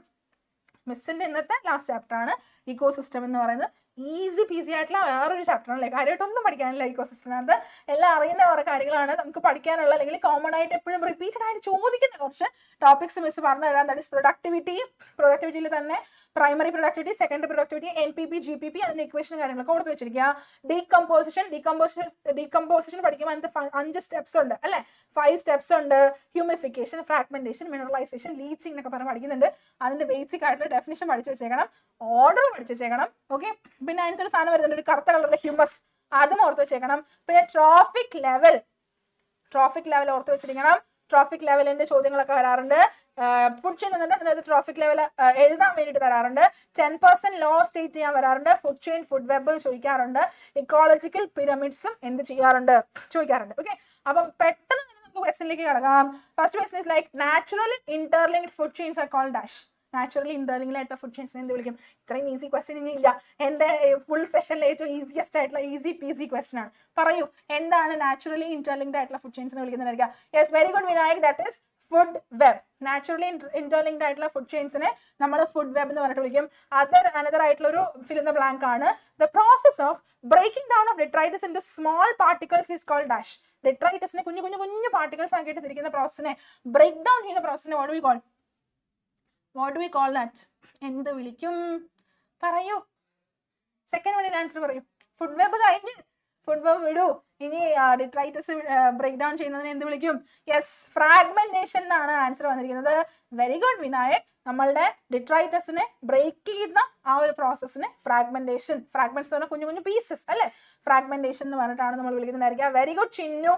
മിസ്സിന്റെ ഇന്നത്തെ ലാസ്റ്റ് ചാപ്റ്റർ ആണ് ഇക്കോസിസ്റ്റം എന്ന് പറയുന്നത്. ഈസി പീസി ആയിട്ടുള്ള വേറൊരു ചാപ്റ്റർ ആണല്ലേ, കാര്യമായിട്ടൊന്നും പഠിക്കാനില്ല ഇക്കോസിസ്റ്റത്തിനകത്ത്. എല്ലാം അറിയുന്ന കുറേ കാര്യങ്ങളാണ് നമുക്ക് പഠിക്കാനുള്ള, അല്ലെങ്കിൽ കോമൺ ആയിട്ട് എപ്പോഴും റിപ്പീറ്റഡ് ആയിട്ട് ചോദിക്കുന്ന കുറച്ച് ടോപ്പിക്സ് മിസ് പറഞ്ഞു തരാം. ദാറ്റ് ഇസ് പ്രൊഡക്ടിവിറ്റിയിൽ തന്നെ primary productivity, secondary productivity, NPP, GPP, അതിന്റെ ഇക്വേഷൻ കാര്യങ്ങളൊക്കെ കൊടുത്ത് വെച്ചിരിക്കുക. ഡീകമ്പോസിഷൻ പഠിക്കുമ്പോൾ അതിന്റെ 5 സ്റ്റെപ്സ് ഉണ്ട് അല്ലെ, 5 സ്റ്റെപ്സ് ഉണ്ട്. ഹ്യൂമിഫിക്കേഷൻ, ഫ്രാഗ്മെന്റേഷൻ, മിനറലൈസേഷൻ, ലീച്ചിങ് എന്നൊക്കെ പറഞ്ഞ് പഠിക്കുന്നുണ്ട്. അതിന്റെ ബേസിക് ആയിട്ടുള്ള ഡെഫിനിഷൻ പഠിച്ചു വെച്ചേക്കണം, ഓർഡർ പഠിച്ചു വെച്ചേക്കണം. ഓക്കെ, പിന്നെ അതിനകത്ത് ഒരു സാധനം വരുന്നുണ്ട്, ഒരു കറുത്ത കളറിലെ ഹ്യൂമസ്, അതും ഓർത്ത് വെച്ചേക്കണം. പിന്നെ ട്രോഫിക് ലെവൽ ഓർത്ത് വെച്ചിരിക്കണം. ട്രോഫിക് ലെവലിന്റെ ചോദ്യങ്ങളൊക്കെ വരാറുണ്ട്. ഫുഡ് ചെയിൻ അതിനകത്ത് ട്രോഫിക് ലെവൽ എഴുതാൻ വേണ്ടിയിട്ട് തരാറുണ്ട്. 10% ലോ സ്റ്റേറ്റ് ചെയ്യാൻ വരാറുണ്ട്. ഫുഡ് ചെയിൻ, ഫുഡ് വെബ് ചോദിക്കാറുണ്ട്. ഇക്കോളജിക്കൽ പിരമിഡ്സും ചോദിക്കാറുണ്ട്. ഓക്കെ, അപ്പം പെട്ടെന്ന് നമുക്ക് ക്വസ്റ്റ്യനിലേക്ക് കിടക്കാം. First question is like natural interlinked food chains are called dash. Naturally interlinked ആയിട്ടുള്ള ഫുഡ് ചെയിൻസിനെ എന്ത് വിളിക്കും? ഇത്രയും ഈസി ക്വസ്റ്റ്യൻ ഇനി ഇല്ല. എൻ്റെ ഫുൾ സെഷനിലെ ഏറ്റവും ഈസിയസ്റ്റ് ആയിട്ടുള്ള ഈസി പീസി ക്വസ്റ്റ്യൻ ആണ്. പറയൂ, എന്താണ് നാച്ചുറലി ഇന്റർലിങ്ക്ഡ് ആയിട്ടുള്ള ഫുഡ് ചെയിൻസിനെ വിളിക്കുന്നതായിരിക്കാം? Yes, very good Vinayak, that is food web. Naturally interlinked ആയിട്ടുള്ള ഫുഡ് ചെയിൻസിനെ നമ്മൾ ഫുഡ് വെബ് എന്ന് പറഞ്ഞിട്ട് വിളിക്കും. അനദർ ആയിട്ടുള്ള ഒരു ഫിൽ ഇൻ ദ ബ്ലാങ്ക് ആണ്. The process of breaking down of detritus into small particles is called dash. ഡെട്രൈറ്റസിനെ കുഞ്ഞു പാർട്ടിക്കിൾസ് ആക്കിയിട്ട് തിരിക്കുന്ന പ്രോസസ്സിനെ, ബ്രേക്ക് ഡൗൺ ചെയ്യുന്ന പ്രോസസ്സിനെ what do we call that? എന്ത് വിളിക്കും? പറയൂ, സെക്കൻഡ് വണ്ണിൽ ആൻസർ പറയൂ. ഫുഡ് വെബ് കഴിഞ്ഞ്, ഫുഡ് വെബ് വിടൂ. ഇനി ഡിട്രൈറ്റസ് ബ്രേക്ക് ഡൗൺ ചെയ്യുന്നതിന് എന്ത് വിളിക്കും? യെസ്, ഫ്രാഗ്മെന്റേഷൻ എന്നാണ് ആൻസർ വന്നിരിക്കുന്നത്. Very good Vinayak. നമ്മളുടെ ഡിട്രൈറ്റസിനെ ബ്രേക്ക് ചെയ്യുന്ന ആ ഒരു പ്രോസസ്സിനെ ഫ്രാഗ്മെന്റേഷൻ, ഫ്രാഗ്മെന്റ്സ് എന്ന് പറഞ്ഞാൽ കുഞ്ഞു പീസസ് അല്ലെ, ഫ്രാഗ്മെന്റേഷൻ എന്ന് പറഞ്ഞിട്ടാണ് നമ്മൾ വിളിക്കുന്നതായിരിക്കുക. Very good Chinnu.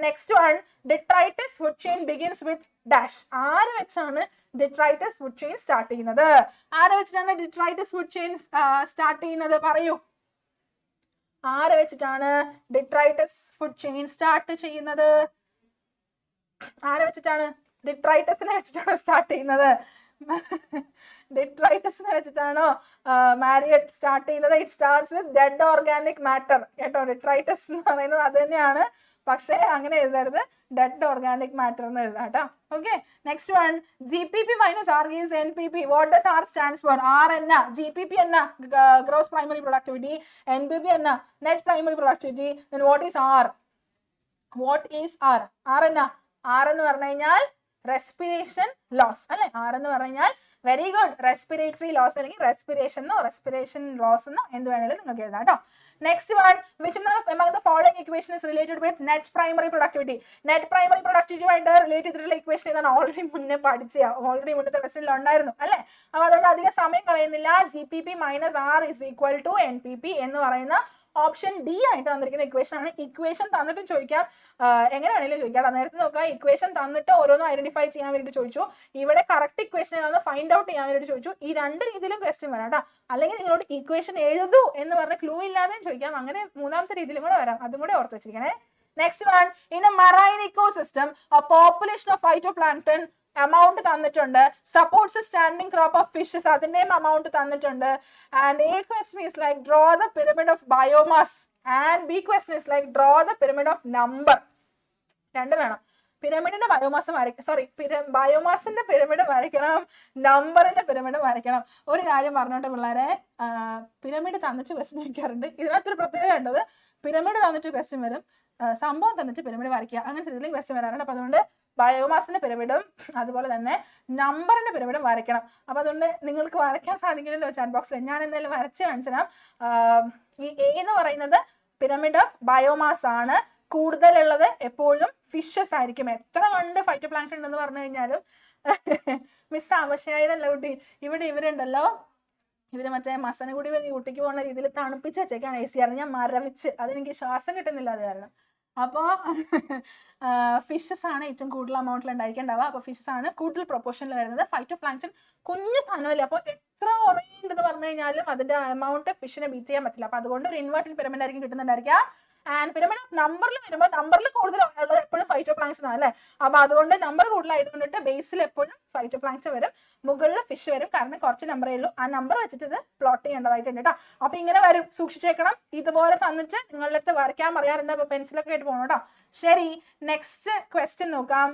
Next one, detritus food chain begins with dash. ആര് വെച്ചാണ് detritus food chain സ്റ്റാർട്ട് ചെയ്യുന്നത്? ആരെ വെച്ചിട്ടാണ് detritus food chain സ്റ്റാർട്ട് ചെയ്യുന്നത്? പറയൂ, ആരെ വെച്ചിട്ടാണ് detritus food chain സ്റ്റാർട്ട് ചെയ്യുന്നത്? ആരെ വെച്ചിട്ടാണ്? detritusനെ വെച്ചിട്ടാണോ സ്റ്റാർട്ട് ചെയ്യുന്നത്? detritusനെ വെച്ചിട്ടാണോ മാരിയറ്റ് സ്റ്റാർട്ട് ചെയ്യുന്നത്? It starts with dead organic matter കേട്ടോ. detritus എന്ന് പറയുന്നത് അത് തന്നെയാണ്, പക്ഷേ അങ്ങനെ എഴുതരുത്, ഡെഡ് ഓർഗാനിക് മാറ്റർ എന്ന് എഴുതാം കേട്ടോ. Okay, next one, GPP minus R gives NPP. What does R stands for? R എന്ന GPP എന്ന ഗ്രോസ് പ്രൈമറി പ്രൊഡക്ടിവിറ്റി, NPP എന്ന net primary productivity. then what is R? R എന്ന R എന്ന് പറഞ്ഞു കഴിഞ്ഞാൽ റെസ്പിറേഷൻ ലോസ് അല്ലെ. R എന്ന് പറഞ്ഞു കഴിഞ്ഞാൽ വെരി ഗുഡ്, റെസ്പിറേറ്ററി ലോസ് അല്ലെങ്കിൽ റെസ്പിറേഷൻ ലോസ് എന്നോ എന്ത് വേണേലും നിങ്ങൾക്ക് എഴുതാം കേട്ടോ. Next one, which among the following equation is related with net primary productivity? Net primary productivity ആയിട്ട് റിലേറ്റ് ചെയ്തിട്ടുള്ള ഇക്വേഷൻ ഇതാണ്. ഓൾറെഡി മുന്നത്തെ ക്വസ്റ്റ്യനിൽ ഉണ്ടായിരുന്നു അല്ലെ. അപ്പൊ അതുകൊണ്ട് അധികം സമയം കളയുന്നില്ല. GPP minus R is equal to NPP എന്ന് പറയുന്ന ഓപ്ഷൻ ഡി ആയിട്ട് തന്നിരിക്കുന്ന ഇക്വേഷൻ ആണ്. ഇക്വേഷൻ തന്നിട്ടും ചോദിക്കാം, എങ്ങനെ വേണമെങ്കിലും ചോദിക്കാം. നേരത്തെ നോക്കാം, ഇക്വേഷൻ തന്നിട്ട് ഓരോന്നും ഐഡന്റിഫൈ ചെയ്യാൻ വേണ്ടി ചോദിച്ചു. ഇവിടെ കറക്റ്റ് ഇക്വേഷൻ ഏതാണെന്ന് ഫൈൻഡ് ഔട്ട് ചെയ്യാൻ വേണ്ടി ചോദിച്ചു. ഈ രണ്ട് രീതിയിലും ക്വസ്റ്റ്യൻ വരാം കേട്ടോ. അല്ലെങ്കിൽ നിങ്ങളോട് ഇക്വേഷൻ എഴുതൂ എന്ന് പറഞ്ഞ ക്ലൂ ഇല്ലാതെയും ചോദിക്കാം. അങ്ങനെ മൂന്നാമത്തെ രീതിയിലും കൂടെ വരാം, അതും കൂടെ ഓർത്ത് വെച്ചിരിക്കണേ. Next one, in a marine ecosystem a population of phytoplankton amount തന്നിട്ടുണ്ട്. supports a standing crop of fishes, അതിന്റെയും amount തന്നിട്ടുണ്ട്. and A question is like draw the pyramid of biomass and B question is like draw the pyramid of number. രണ്ട് വേണം. പിരമിഡിന്റെ biomass ബയോമാസിന്റെ pyramid വരയ്ക്കണം, നമ്പറിന്റെ pyramid വരയ്ക്കണം. ഒരു കാര്യം പറഞ്ഞോട്ടെ പിള്ളേരെ, പിരമിഡ് തന്നിട്ട് ക്വസ്റ്റ്യൻ ചോദിക്കാറുണ്ട്. ഇതിനകത്തൊരു പ്രത്യേകത ഉണ്ടത്, പിരമിഡ് തന്നിട്ട് ക്വസ്റ്റ്യൻ വരും, സംഭവം തന്നിട്ട് പിരമിഡ് വരയ്ക്കുക, അങ്ങനത്തെ ഇതിലും ക്വസ്റ്റ്യൻ വരാറുണ്ട്. അപ്പൊ അതുകൊണ്ട് ബയോമാസിന്റെ പിരമിഡും അതുപോലെ തന്നെ നമ്പറിന്റെ പിരമിഡും വരയ്ക്കണം. അപ്പൊ അതുകൊണ്ട് നിങ്ങൾക്ക് വരയ്ക്കാൻ സാധിക്കില്ലല്ലോ ചാറ്റ് ബോക്സിൽ, ഞാൻ എന്തായാലും വരച്ച് കാണിച്ചു തരാം. ഈ A എന്ന് പറയുന്നത് പിരമിഡ് ഓഫ് ബയോമാസ് ആണ്. കൂടുതലുള്ളത് എപ്പോഴും ഫിഷസ് ആയിരിക്കും. എത്ര കണ്ട് ഫൈറ്റോപ്ലാങ്ക്ടൺ ഉണ്ടെന്ന് പറഞ്ഞു കഴിഞ്ഞാലും മിസ് ആവശ്യമായതല്ല കുട്ടി. ഇവിടെ ഇവരുണ്ടല്ലോ, ഇവര് മറ്റേ മസനഗുടി ഊട്ടിക്ക് പോകുന്ന രീതിയിൽ തണുപ്പിച്ച് വെച്ചേക്കാണ് AC. ഞാൻ മരവിച്ച്, അതെനിക്ക് ശ്വാസം കിട്ടുന്നില്ല അത് കാരണം. അപ്പോൾ ഫിഷസ് ആണ് ഏറ്റവും കൂടുതൽ അമൗണ്ടിൽ ഉണ്ടായിരിക്കേണ്ടാവുക. അപ്പോൾ ഫിഷസ് ആണ് കൂടുതൽ പ്രൊപ്പോർഷനിൽ വരുന്നത്. ഫൈറ്റോപ്ലാങ്ക്ടൺ കുഞ്ഞു സാധനമല്ലേ, അപ്പോൾ എത്ര കുറയുണ്ടെന്ന് പറഞ്ഞു കഴിഞ്ഞാലും അതിന്റെ എമൗണ്ട് ഫിഷിനെ ബീറ്റ് ചെയ്യാൻ പറ്റില്ല. അപ്പോൾ അതുകൊണ്ട് ഒരു ഇൻവേർട്ടഡ് പിരമിഡ് ആയിരിക്കും കിട്ടുന്നുണ്ടായിരിക്കുക. ആൻഡ് പിരമിഡ് ഓഫ് നമ്പറിൽ വരുമ്പോൾ നമ്പറിൽ കൂടുതൽ ഉള്ളത് എപ്പോഴും ഫൈറ്റോപ്ലാങ്ക്ടൺ ആണ് അല്ലേ. അപ്പൊ അതുകൊണ്ട് നമ്പർ കൂടുതലായതുകൊണ്ടിട്ട് ബേസിൽ എപ്പോഴും ഫൈറ്റോപ്ലാങ്ക്ടൺ വരും, മുകളിൽ ഫിഷ് വരും. കാരണം കുറച്ച് നമ്പറേ ഉള്ളൂ. ആ നമ്പർ വെച്ചിട്ട് ഇത് പ്ലോട്ട് ചെയ്യേണ്ടതായിട്ടുണ്ട് കേട്ടോ. അപ്പൊ ഇങ്ങനെ വരും, സൂക്ഷിച്ചേക്കണം. ഇതുപോലെ തന്നിട്ട് നിങ്ങളുടെ അടുത്ത് വരയ്ക്കാൻ പറയാറുണ്ട്. അപ്പൊ പെൻസിലൊക്കെ ആയിട്ട് പോകണം കേട്ടോ. ശരി, നെക്സ്റ്റ് ക്വസ്റ്റ്യൻ നോക്കാം.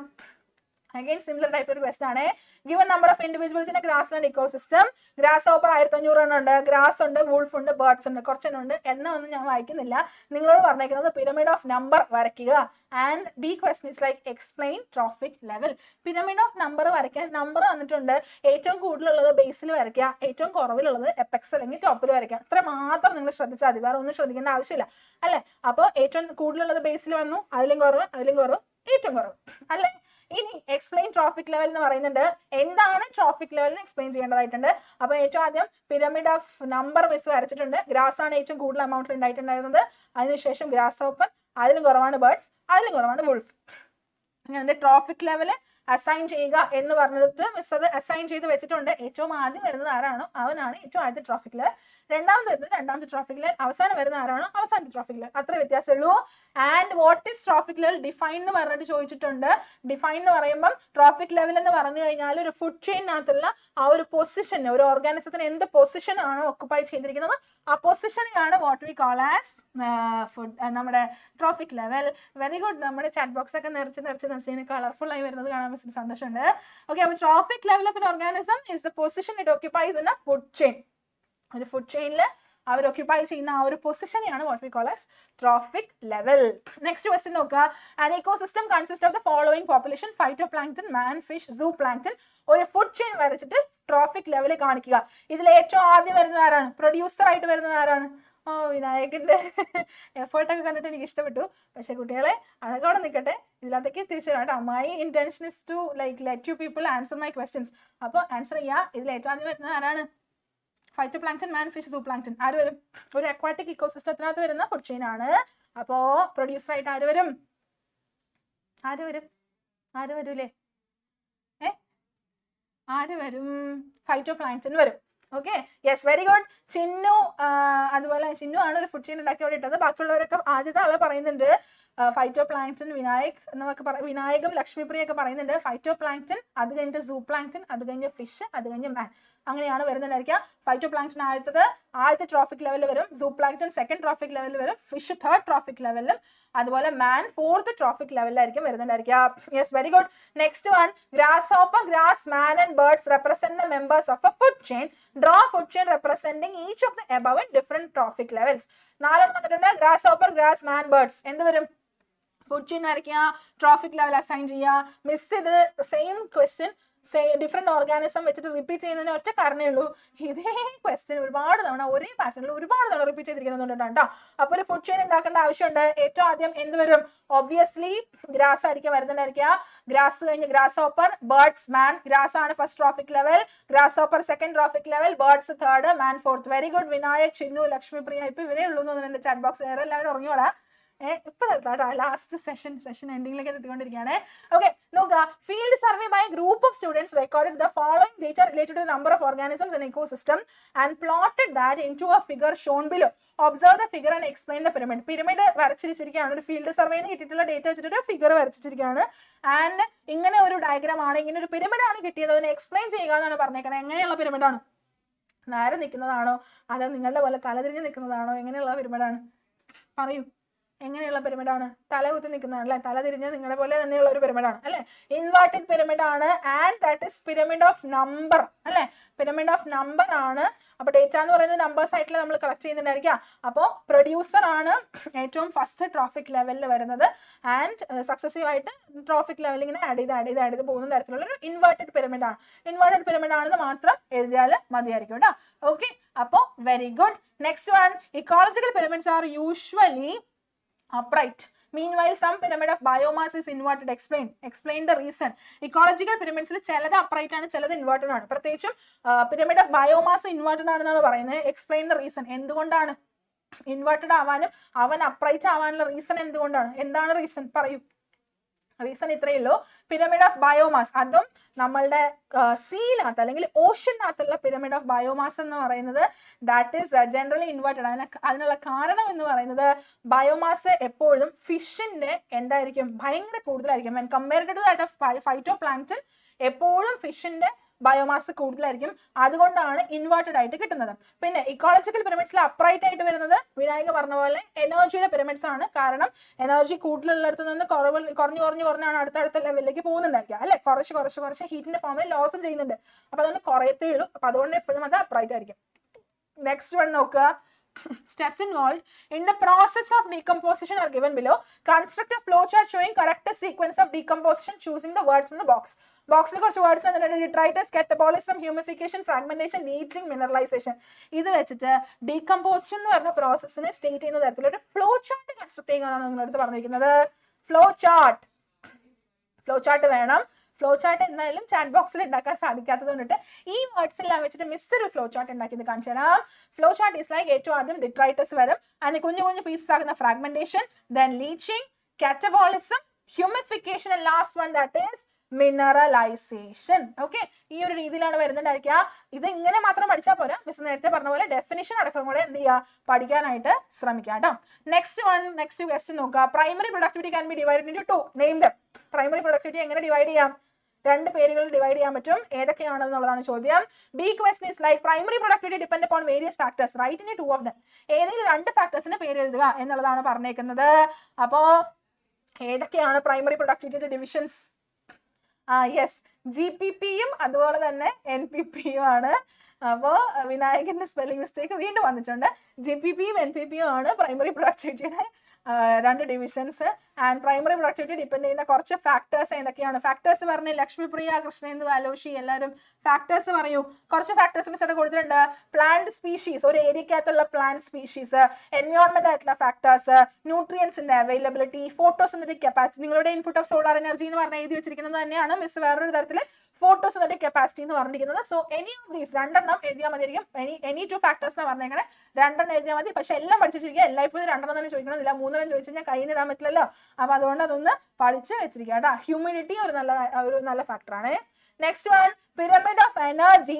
Again, similar type of question. Given number of individuals in a grassland ecosystem, grasshopper 1500 ഉണ്ട്, grass ഉണ്ട്, wolf ഉണ്ട്, birds ഉണ്ട്, കുറച്ചെണ്ണുണ്ട്. എന്നൊന്നും ഞാൻ വായിക്കുന്നില്ല. നിങ്ങളോട് പറഞ്ഞേക്കുന്നത് pyramid of number വരയ്ക്കുക. And B question is like explain trophic level. pyramid of number വരയ്ക്കാൻ number തന്നിട്ടുണ്ട്. ഏറ്റവും കൂടുതലുള്ളത് ബേസിൽ വരയ്ക്കുക, ഏറ്റവും കുറവിലുള്ളത് എപെക്സ് അല്ലെങ്കിൽ ടോപ്പിൽ വരയ്ക്കുക. അത്ര മാത്രം നിങ്ങൾ ശ്രദ്ധിച്ചാൽ മതി, വേറെ ഒന്നും ശ്രദ്ധിക്കേണ്ട ആവശ്യമില്ല അല്ലേ. അപ്പോൾ ഏറ്റവും കൂടുതലുള്ളത് ബേസിൽ വന്നു, അതിലും കുറവ്, ഏറ്റവും കുറവ് അല്ലേ. ഇനി എക്സ്പ്ലെയിൻ ട്രോഫിക് ലെവൽ എന്ന് പറയുന്നുണ്ട്. എന്താണ് ട്രോഫിക് ലെവൽ എന്ന് എക്സ്പ്ലെയിൻ ചെയ്യേണ്ടതായിട്ടുണ്ട്. അപ്പൊ ഏറ്റവും ആദ്യം പിരമിഡ് ഓഫ് നമ്പർ മിസ് വരച്ചിട്ടുണ്ട്. ഗ്രാസ് ആണ് ഏറ്റവും കൂടുതൽ എമൗണ്ടിൽ ഉണ്ടായിട്ടുണ്ടായിരുന്നത്. അതിനുശേഷം ഗ്രാസ് ഹോപ്പർ, അതിലും കുറവാണ് ബേർഡ്സ്, അതിലും കുറവാണ് വുൾഫ്. അതിന്റെ ട്രോഫിക് ലെവല് അസൈൻ ചെയ്യുക എന്ന് പറഞ്ഞിട്ട് മിസ് അത് അസൈൻ ചെയ്ത് വെച്ചിട്ടുണ്ട്. ഏറ്റവും ആദ്യം വരുന്നത് ആരാണോ അവനാണ് ഏറ്റവും ആദ്യത്തെ ട്രോഫിക് ലെവൽ, രണ്ടാമത് വരുന്നത് രണ്ടാമത്തെ ട്രോഫിക് ലെവൽ, അവസാനം വരുന്ന ആരാണോ അവസാനത്തെ ട്രോഫിക് ലെവൽ. അത്ര വ്യത്യാസമുള്ളൂ. And what is trophic level define എന്ന് പറഞ്ഞിട്ട് ചോദിച്ചിട്ടുണ്ട്. ഡിഫൈൻ എന്ന് പറയുമ്പോൾ ട്രോഫിക് ലെവൽ എന്ന് പറഞ്ഞു കഴിഞ്ഞാൽ ഒരു ഫുഡ് ചെയിനകത്തുള്ള ആ ഒരു പൊസിഷൻ, ഒരു ഓർഗാനിസത്തിന് എന്ത് പൊസിഷൻ ആണോ ഒക്കുപ്പൈ ചെയ്തിരിക്കുന്നത് ആ പൊസിഷനാണ് what we call as food നമ്മുടെ ട്രോഫിക് ലെവൽ. Very good. നമ്മുടെ ചാറ്റ് ബോക്സ് ഒക്കെ നിറച്ച് കളർഫുൾ ആയി വരുന്നത് കാണാൻ മിസ്സിന് സന്തോഷമുണ്ട്. ഓക്കെ, അപ്പോൾ trophic level of an organism is the position it occupies in a food chain. ഒരു ഫുഡ് ചെയിനിൽ അവർ ഒക്യുപ്പൈ ചെയ്യുന്ന ആ ഒരു പൊസിഷനെയാണ് what we call as trophic level. Next question നോക്കുക. An ecosystem consist of the following population: phytoplankton, man, fish, zooplankton. ഒരു food chain വരച്ചിട്ട് ട്രോഫിക് ലെവൽ കാണിക്കുക. ഇതിൽ ഏറ്റവും ആദ്യം വരുന്നത് ആരാണ്? പ്രൊഡ്യൂസർ ആയിട്ട് വരുന്നത് ആരാണ്? ഓ, വിനായകന്റെ എഫേർട്ടൊക്കെ കണ്ടിട്ട് എനിക്ക് ഇഷ്ടപ്പെട്ടു. പക്ഷെ കുട്ടികളെ അതൊക്കെ അവിടെ നിൽക്കട്ടെ, ഇതിനകത്തേക്ക് തിരിച്ചു വരാം കേട്ടോ. My intention is to let you people answer my questions. അപ്പോൾ ആൻസർ ചെയ്യാ. ഇതിൽ ഏറ്റവും ആദ്യം വരുന്നത് ആരാണ്? Phytoplankton, man, fish, zooplankton. ആര് വരും? ഒരു അക്വാറ്റിക് ഇക്കോസിസ്റ്റത്തിനകത്ത് വരുന്ന ഫുഡ് ചെയിൻ ആണ്. അപ്പോ പ്രൊഡ്യൂസർ ആയിട്ട് ആര് വരും? ആര് വരൂലേ? ആര് വരും? ഫൈറ്റോപ്ലാങ്ക്ടൺ വരും. Okay, yes, very good. Chinnu, അതുപോലെ ചിന്നു ആണ് ഒരു ഫുഡ് ചെയിൻ ഉണ്ടാക്കി അവിടെ ഇട്ടത്. ബാക്കിയുള്ളവരൊക്കെ ആദ്യത്തെ ആളെ പറയുന്നുണ്ട്. ഫൈറ്റോപ്ലാങ്ക്ടൺ, വിനായക് എന്നൊക്കെ വിനായകം, ലക്ഷ്മിപ്രിയ ഒക്കെ പറയുന്നുണ്ട്. ഫൈറ്റോപ്ലാങ്ക്ടൺ, അത് കഴിഞ്ഞിട്ട് സൂ പ്ലാങ്ക്ടൺ, അത് കഴിഞ്ഞ് ഫിഷ്, അത് കഴിഞ്ഞ് മാൻ. അങ്ങനെയാണ് വരുന്നുണ്ടായിരിക്കുക. ഫൈറ്റോപ്ലാങ്ക്ടൺ ആദ്യത്തെ ട്രോഫിക് ലെവലിൽ വരും, സൂ പ്ലാങ്ക്ടൺ സെക്കൻഡ് ട്രോഫിക് ലെവലിൽ വരും, ഫിഷ് തേർഡ് ട്രോഫിക് ലെവലിലും, അതുപോലെ മാൻ ഫോർത്ത് ട്രോഫിക് ലെവലിലായിരിക്കും വരുന്നുണ്ടായിരിക്കുക. Yes, very good. Next one, grasshopper, grass, man and birds represent the members of a food chain. Draw food chain representing each of the above in different trophic levels. 4 വന്നിട്ടുണ്ട്. Grasshopper, grass, man, birds. എന്ത് വരും? Food chain വരയ്ക്കുക, trophic level assign ചെയ്യുക. Miss ഇത് same question different organism വെച്ചിട്ട് repeat ചെയ്യുന്നതിന് ഒറ്റ കാരണമേ ഉള്ളൂ. ഇതേ ക്വസ്റ്റ്യൻ ഒരുപാട് തവണ ഒരേ പാറ്റേണിൽ ഒരുപാട് തവണ റിപ്പീറ്റ് ചെയ്തിരിക്കുന്നുണ്ട് കേട്ടോ. അപ്പൊ ഒരു ഫുഡ് ചെയിൻ ഉണ്ടാക്കേണ്ട ആവശ്യമുണ്ട്. ഏറ്റവും ആദ്യം എന്ത് വരും? ഒബ്വിയസ്ലി ഗ്രാസ് ആയിരിക്കും വരുന്നുണ്ടായിരിക്കുക. ഗ്രാസ് കഴിഞ്ഞ് grasshopper, birds, man. Grass ആണ് first trophic level, grasshopper second trophic level, birds third, man fourth. Very good. Vinayak, Chinnu, Lakshmipriya ഇപ്പൊ ഇവരേ ഉള്ളൂ എന്ന് തോന്നുന്നുണ്ട് ചാറ്റ് ബോക്സ്. വേറെ എല്ലാവരും ഉറങ്ങിയോടാ. ഇപ്പൊ നിർത്താട്ടോ, ലാസ്റ്റ് സെഷൻ എൻഡിംഗിലേക്ക് എത്തിക്കൊണ്ടിരിക്കുകയാണ്. ഓക്കെ, നോക്കുക. Field survey by group of students recorded the following data related to the number of organisms in ecosystem and plotted that into a figure shown below. Observe the figure and explain the pyramid. Pyramid വരച്ചിരിക്കുകയാണ്. ഒരു field സർവേന്ന് കിട്ടിയിട്ടുള്ള data വെച്ചിട്ട് figure വരച്ചിരിക്കുകയാണ്. And ഇങ്ങനെ ഒരു diagram ആണ്, ഇങ്ങനെ ഒരു pyramid ആണ് കിട്ടിയത്. അതിനെ എക്സ്പ്ലെയിൻ ചെയ്യുക എന്നാണ് പറഞ്ഞേക്കുന്നത്. എങ്ങനെയുള്ള പിരമിഡാണ്? നേരെ നിൽക്കുന്നതാണോ, അത് നിങ്ങളുടെ പോലെ തലതിരിഞ്ഞ് നിൽക്കുന്നതാണോ? എങ്ങനെയുള്ള പിരമിഡാണ്? പറയൂ. എങ്ങനെയുള്ള പിരമിഡാണ്? തല കുത്തി നിൽക്കുന്നതാണ് അല്ലെ, തല തിരിഞ്ഞ് നിങ്ങളുടെ പോലെ തന്നെയുള്ള ഒരു പിരമിഡാണ് അല്ലെ. ഇൻവേർട്ടഡ് പിരമിഡ് ആണ്. And that is pyramid of number അല്ലെ. പിരമിഡ് ഓഫ് നമ്പർ ആണ്. അപ്പൊ ഡേറ്റ എന്ന് പറയുന്നത് നമ്പേഴ്സ് ആയിട്ടുള്ള നമ്മൾ കളക്ട് ചെയ്യുന്നുണ്ടായിരിക്കാം. അപ്പോൾ പ്രൊഡ്യൂസർ ആണ് ഏറ്റവും ഫസ്റ്റ് ട്രോഫിക് ലെവലിൽ വരുന്നത്. ആൻഡ് സക്സസീവ് ആയിട്ട് ട്രോഫിക് ലെവൽ ഇങ്ങനെ ആഡ് ചെയ്ത് പോകുന്ന തരത്തിലുള്ള ഒരു ഇൻവേർട്ടഡ് പിരമിഡ് ആണ്. ഇൻവേർട്ടഡ് പിരമിഡ് ആണെന്ന് മാത്രം എഴുതിയാൽ മതിയായിരിക്കും കേട്ടോ. ഓക്കെ, അപ്പോൾ very good. Next one, ecological pyramids are usually upright. Meanwhile, some pyramid of biomass is inverted. Explain the reason. Ecological pyramids ചിലത് upright ആണ്, ചിലത് inverted ആണ്. പ്രത്യേകിച്ചും pyramid of biomass inverted ആണെന്നാണ് പറയുന്നത്. Explain the reason. എന്തുകൊണ്ടാണ് inverted ആവാനും അവൻ upright ആവാനുള്ള റീസൺ എന്തുകൊണ്ടാണ്? എന്താണ് റീസൺ? പറയൂ. റീസൺ ഇത്രയേ ഉള്ളൂ. പിരമിഡ് ഓഫ് ബയോമാസ്, അതും നമ്മളുടെ സീനകത്ത് അല്ലെങ്കിൽ ഓഷനകത്തുള്ള പിരമിഡ് ഓഫ് ബയോമാസ് എന്ന് പറയുന്നത് ദാറ്റ് ഈസ് ജനറലി ഇൻവേർട്ടഡ്. അതിനുള്ള കാരണം എന്ന് പറയുന്നത് ബയോമാസ് എപ്പോഴും ഫിഷിന്റെ എന്തായിരിക്കും? ഭയങ്കര കൂടുതലായിരിക്കും. Compared to that of phytoplankton, എപ്പോഴും ഫിഷിന്റെ ബയോമാസ് കൂടുതലായിരിക്കും, അതുകൊണ്ടാണ് ഇൻവേർട്ടഡ് ആയിട്ട് കിട്ടുന്നത്. പിന്നെ ഇക്കോളജിക്കൽ പിരമിഡ്സിൽ അപ്രൈറ്റ് ആയിട്ട് വരുന്നത് വിനായക പറഞ്ഞ പോലെ എനർജിയുടെ പിരമിഡ്സ് ആണ്. കാരണം എനർജി കൂടുതലുള്ളിടത്ത് നിന്ന് കുറഞ്ഞാണ് അടുത്തടുത്ത ലെവലിലേക്ക് പോകുന്നുണ്ടായിരിക്കുക അല്ലെ. കുറച്ച് ഹീറ്റിന്റെ ഫോമിൽ ലോസും ചെയ്യുന്നുണ്ട്. അപ്പൊ അതുകൊണ്ട് കുറയത്തേ ഉള്ളൂ. അപ്പൊ അതുകൊണ്ട് എപ്പോഴും അത് അപ്രൈറ്റ് ആയിരിക്കും. നെക്സ്റ്റ് വൺ നോക്കുക. Steps involved in the process of decomposition are given below. Construct a flowchart showing correct sequence of decomposition choosing the words from the box. ബോക്സിൽ കുറച്ച് വേർഡ്സ് തന്നിട്ടുണ്ട്. Detritus, catabolism, humification, fragmentation, leaching, mineralisation. ഇത് വെച്ചിട്ട് decomposition എന്ന് പറഞ്ഞ പ്രോസസ്സിനെ state ചെയ്യുന്ന തരത്തിലൊരു flow chart construct ചെയ്യുന്നതാണ് നിങ്ങളടുത്ത് പറഞ്ഞിരിക്കുന്നത്. ഫ്ലോ ചാർട്ട് വേണം. ഫ്ലോ ചാർട്ട് എന്തായാലും ചാറ്റ് ബോക്സിൽ ഉണ്ടാക്കാൻ സാധിക്കാത്തത് കൊണ്ടിട്ട് ഈ വേർഡ്സ് എല്ലാം വെച്ചിട്ട് മിസ് ഒരു ഫ്ലോ ചാർട്ട് ഉണ്ടാക്കിയത് കാണിച്ചു തരാം. ഫ്ലോ ചാർട്ട് ഈസ് ലൈക്ക് ഏറ്റവും ആദ്യം ഡിട്രൈറ്റസ് വരും, അതിന് കുഞ്ഞു പീസസ് ആകുന്ന fragmentation, then leaching, catabolism, humification, and last one that is mineralisation. Okay, ഈ ഒരു രീതിയിലാണ് വരുന്നുണ്ടായിരിക്കുക. ഇത് ഇങ്ങനെ മാത്രം പഠിച്ചാൽ പോരാ, മിസ് നേരത്തെ പറഞ്ഞ പോലെ ഡെഫിനിഷൻ അടക്കം കൂടെ എന്ത് ചെയ്യുക, പഠിക്കാനായിട്ട് ശ്രമിക്കാം കേട്ടോ. നെക്സ്റ്റ് ക്വസ്റ്റ്യൻ നോക്കുക. Primary productivity can be divided into 2. Name them. Primary productivity എങ്ങനെ ഡിവൈഡ് ചെയ്യാം? 2 പേരുകൾ ഡിവൈഡ് ചെയ്യാൻ പറ്റും. ഏതൊക്കെയാണെന്നുള്ളതാണ് ചോദ്യം. B question is like primary productivity depend upon various factors, write in 2 of them. ഏതെങ്കിലും 2 ഫാക്ടേഴ്സിന് പേര് എഴുതുക എന്നുള്ളതാണ് പറഞ്ഞേക്കുന്നത്. അപ്പോ ഏതൊക്കെയാണ് പ്രൈമറി പ്രൊഡക്ടിവിറ്റിയുടെ ഡിവിഷൻസ്? യെസ്, GPPയും അതുപോലെ തന്നെ NPPയും ആണ്. അപ്പോൾ വിനായകന്റെ സ്പെല്ലിംഗ് മിസ്റ്റേക്ക് വീണ്ടും വന്നിട്ടുണ്ട്. GPPയും NPPയും ആണ് പ്രൈമറി പ്രൊഡക്ടിവിറ്റിയുടെ 2 divisions. And primary productivity depend ചെയ്യുന്ന കുറച്ച് ഫാക്ടേഴ്സ് ഏതൊക്കെയാണ്? ഫാക്ടേഴ്സ് പറഞ്ഞ് ലക്ഷ്മിപ്രിയ, കൃഷ്ണേന്ദു, അലോഷി എല്ലാവരും ഫാക്ടേഴ്സ് പറയൂ. കുറച്ച് ഫാക്ടേഴ്സ് മിസ് അവിടെ കൊടുത്തിട്ടുണ്ട്. പ്ലാന്റ് സ്പീഷീസ്, ഒരു ഏരിയക്കകത്തുള്ള പ്ലാന്റ് സ്പീഷീസ്, എൻവയോൺമെന്റ് ആയിട്ടുള്ള ഫാക്ടേഴ്സ്, ന്യൂട്രിയൻസിന്റെ അവൈലബിലിറ്റി, ഫോട്ടോസിന്തറ്റിക് കപ്പാസിറ്റി. നിങ്ങളുടെ ഇൻപുട്ട് ഓഫ് സോളാർ എനർജി എന്ന് പറഞ്ഞ് എഴുതി വെച്ചിരിക്കുന്നത് തന്നെയാണ് മിസ് വേറൊരു തരത്തിൽ ഫോട്ടോസിന്തറ്റിക് കപ്പാസിറ്റി എന്ന് പറഞ്ഞിരിക്കുന്നത്. സോ എനി ഓഫ് ദീസ് 2 എഴുതിയാൽ മതിയായിരിക്കും. എനി 2 ഫാക്ടേഴ്സ് എന്ന് പറഞ്ഞേക്കണേ 2 എഴുതിയാൽ മതി. പക്ഷെ എല്ലാം പഠിച്ചിരിക്കുക. എല്ലായ്പ്പോഴും 2 തന്നെ ചോദിക്കണമെന്നില്ല. 3 ചോദിച്ചു കഴിഞ്ഞാൽ കയ്യിൽ നിടാൻ പറ്റില്ലല്ലോ. അപ്പൊ അതുകൊണ്ട് അതൊന്ന് പഠിച്ച് വെച്ചിരിക്കുക കേട്ടോ. ഹ്യൂമിഡിറ്റി ഒരു നല്ല ഫാക്ടറാണ്. Next one, pyramid of energy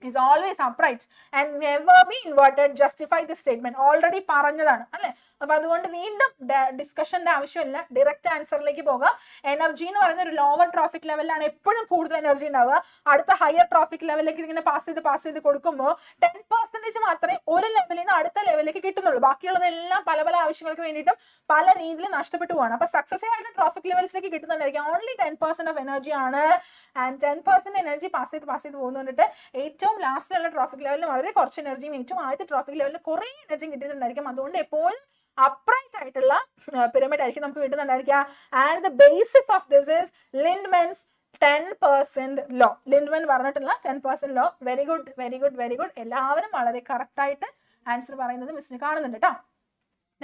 is always upright and never be inverted. Justify this statement. Already പറഞ്ഞതാണ് അല്ലെ. അപ്പൊ അതുകൊണ്ട് വീണ്ടും ഡിസ്കഷന്റെ ആവശ്യമില്ല, ഡയറക്റ്റ് ആൻസറിലേക്ക് പോകാം. എനർജി എന്ന് പറയുന്ന ഒരു ലോവർ ട്രോഫിക് ലെവലിലാണ് എപ്പോഴും കൂടുതൽ എനർജി ഉണ്ടാവുക. അടുത്ത ഹയർ ട്രോഫിക് ലെവലിലേക്ക് ഇങ്ങനെ പാസ് ചെയ്ത് കൊടുക്കുമ്പോൾ 10% മാത്രമേ ഒരു ലെവലിൽ നിന്ന് അടുത്ത ലെവലിലേക്ക് കിട്ടുന്നുള്ളൂ. ബാക്കിയുള്ളതെല്ലാം പല ആവശ്യങ്ങൾക്ക് വേണ്ടിയിട്ടും പല രീതിയിൽ നഷ്ടപ്പെട്ടു പോവാണ്. അപ്പൊ സക്സസീവ് ആയിട്ട് ട്രോഫിക് ലെവൽസിലേക്ക് കിട്ടുന്നുണ്ടായിരിക്കും. ഓൺലി 10% ഓഫ് എനർജി ആണ്. ആൻഡ് 10% എനർജി പാസ് ചെയ്ത് പോകുന്നുണ്ടിട്ട് ഏറ്റവും ലാസ്റ്റിലുള്ള ട്രോഫിക് ലെവലിൽ വളരെ കുറച്ച് എനർജിയും ഏറ്റവും ആദ്യത്തെ ട്രോഫിക് ലെവലിൽ കുറെ എനർജിയും കിട്ടുന്നുണ്ടായിരിക്കും. അതുകൊണ്ട് എപ്പോഴും അപ്രൈറ്റ് ആയിട്ടുള്ള പിരമിഡ് ആയിരിക്കും നമുക്ക് കിട്ടുന്നുണ്ടായിരിക്കുക. And the basis of this is Lindeman's 10% law. Lindeman പറഞ്ഞിട്ടുള്ള 10% ലോ. Very good. എല്ലാവരും വളരെ കറക്റ്റ് ആയിട്ട് ആൻസർ പറയുന്നത് മിസ്സിന് കാണുന്നുണ്ട് കേട്ടോ.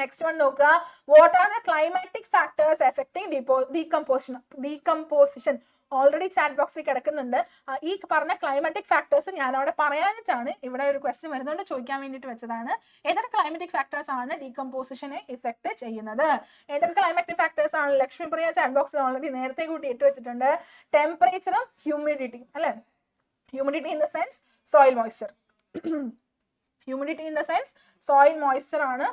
നെക്സ്റ്റ് വൺ നോക്കുക. What are the climatic factors affecting decomposition? Already chat ബോക്സിൽ കിടക്കുന്നുണ്ട്. ഈ പറഞ്ഞ ക്ലൈമാറ്റിക് ഫാക്ടേഴ്സ് ഞാൻ അവിടെ പറയാനിട്ടാണ് ഇവിടെ ഒരു ക്വസ്റ്റ്യൻ വരുന്നതുകൊണ്ട് ചോദിക്കാൻ വേണ്ടിയിട്ട് വെച്ചതാണ്. ഏതൊക്കെ ക്ലൈമാറ്റിക് ഫാക്ടേഴ്സ് ആണ് ഡീകമ്പോസിഷനെ ഇഫക്ട് ചെയ്യുന്നത്? ഏതൊക്കെ ക്ലൈമാറ്റിക് ഫാക്ടേഴ്സ് ആണ്? ലക്ഷ്മിപ്രിയ ചാറ്റ് ബോക്സിൽ ഓൾറെഡി നേരത്തെ കൂട്ടി ഇട്ട് വെച്ചിട്ടുണ്ട്. ടെമ്പറേച്ചറും ഹ്യൂമിഡിറ്റി അല്ലെ. Humidity in the sense soil moisture. Humidity in the sense soil moisture ആണ്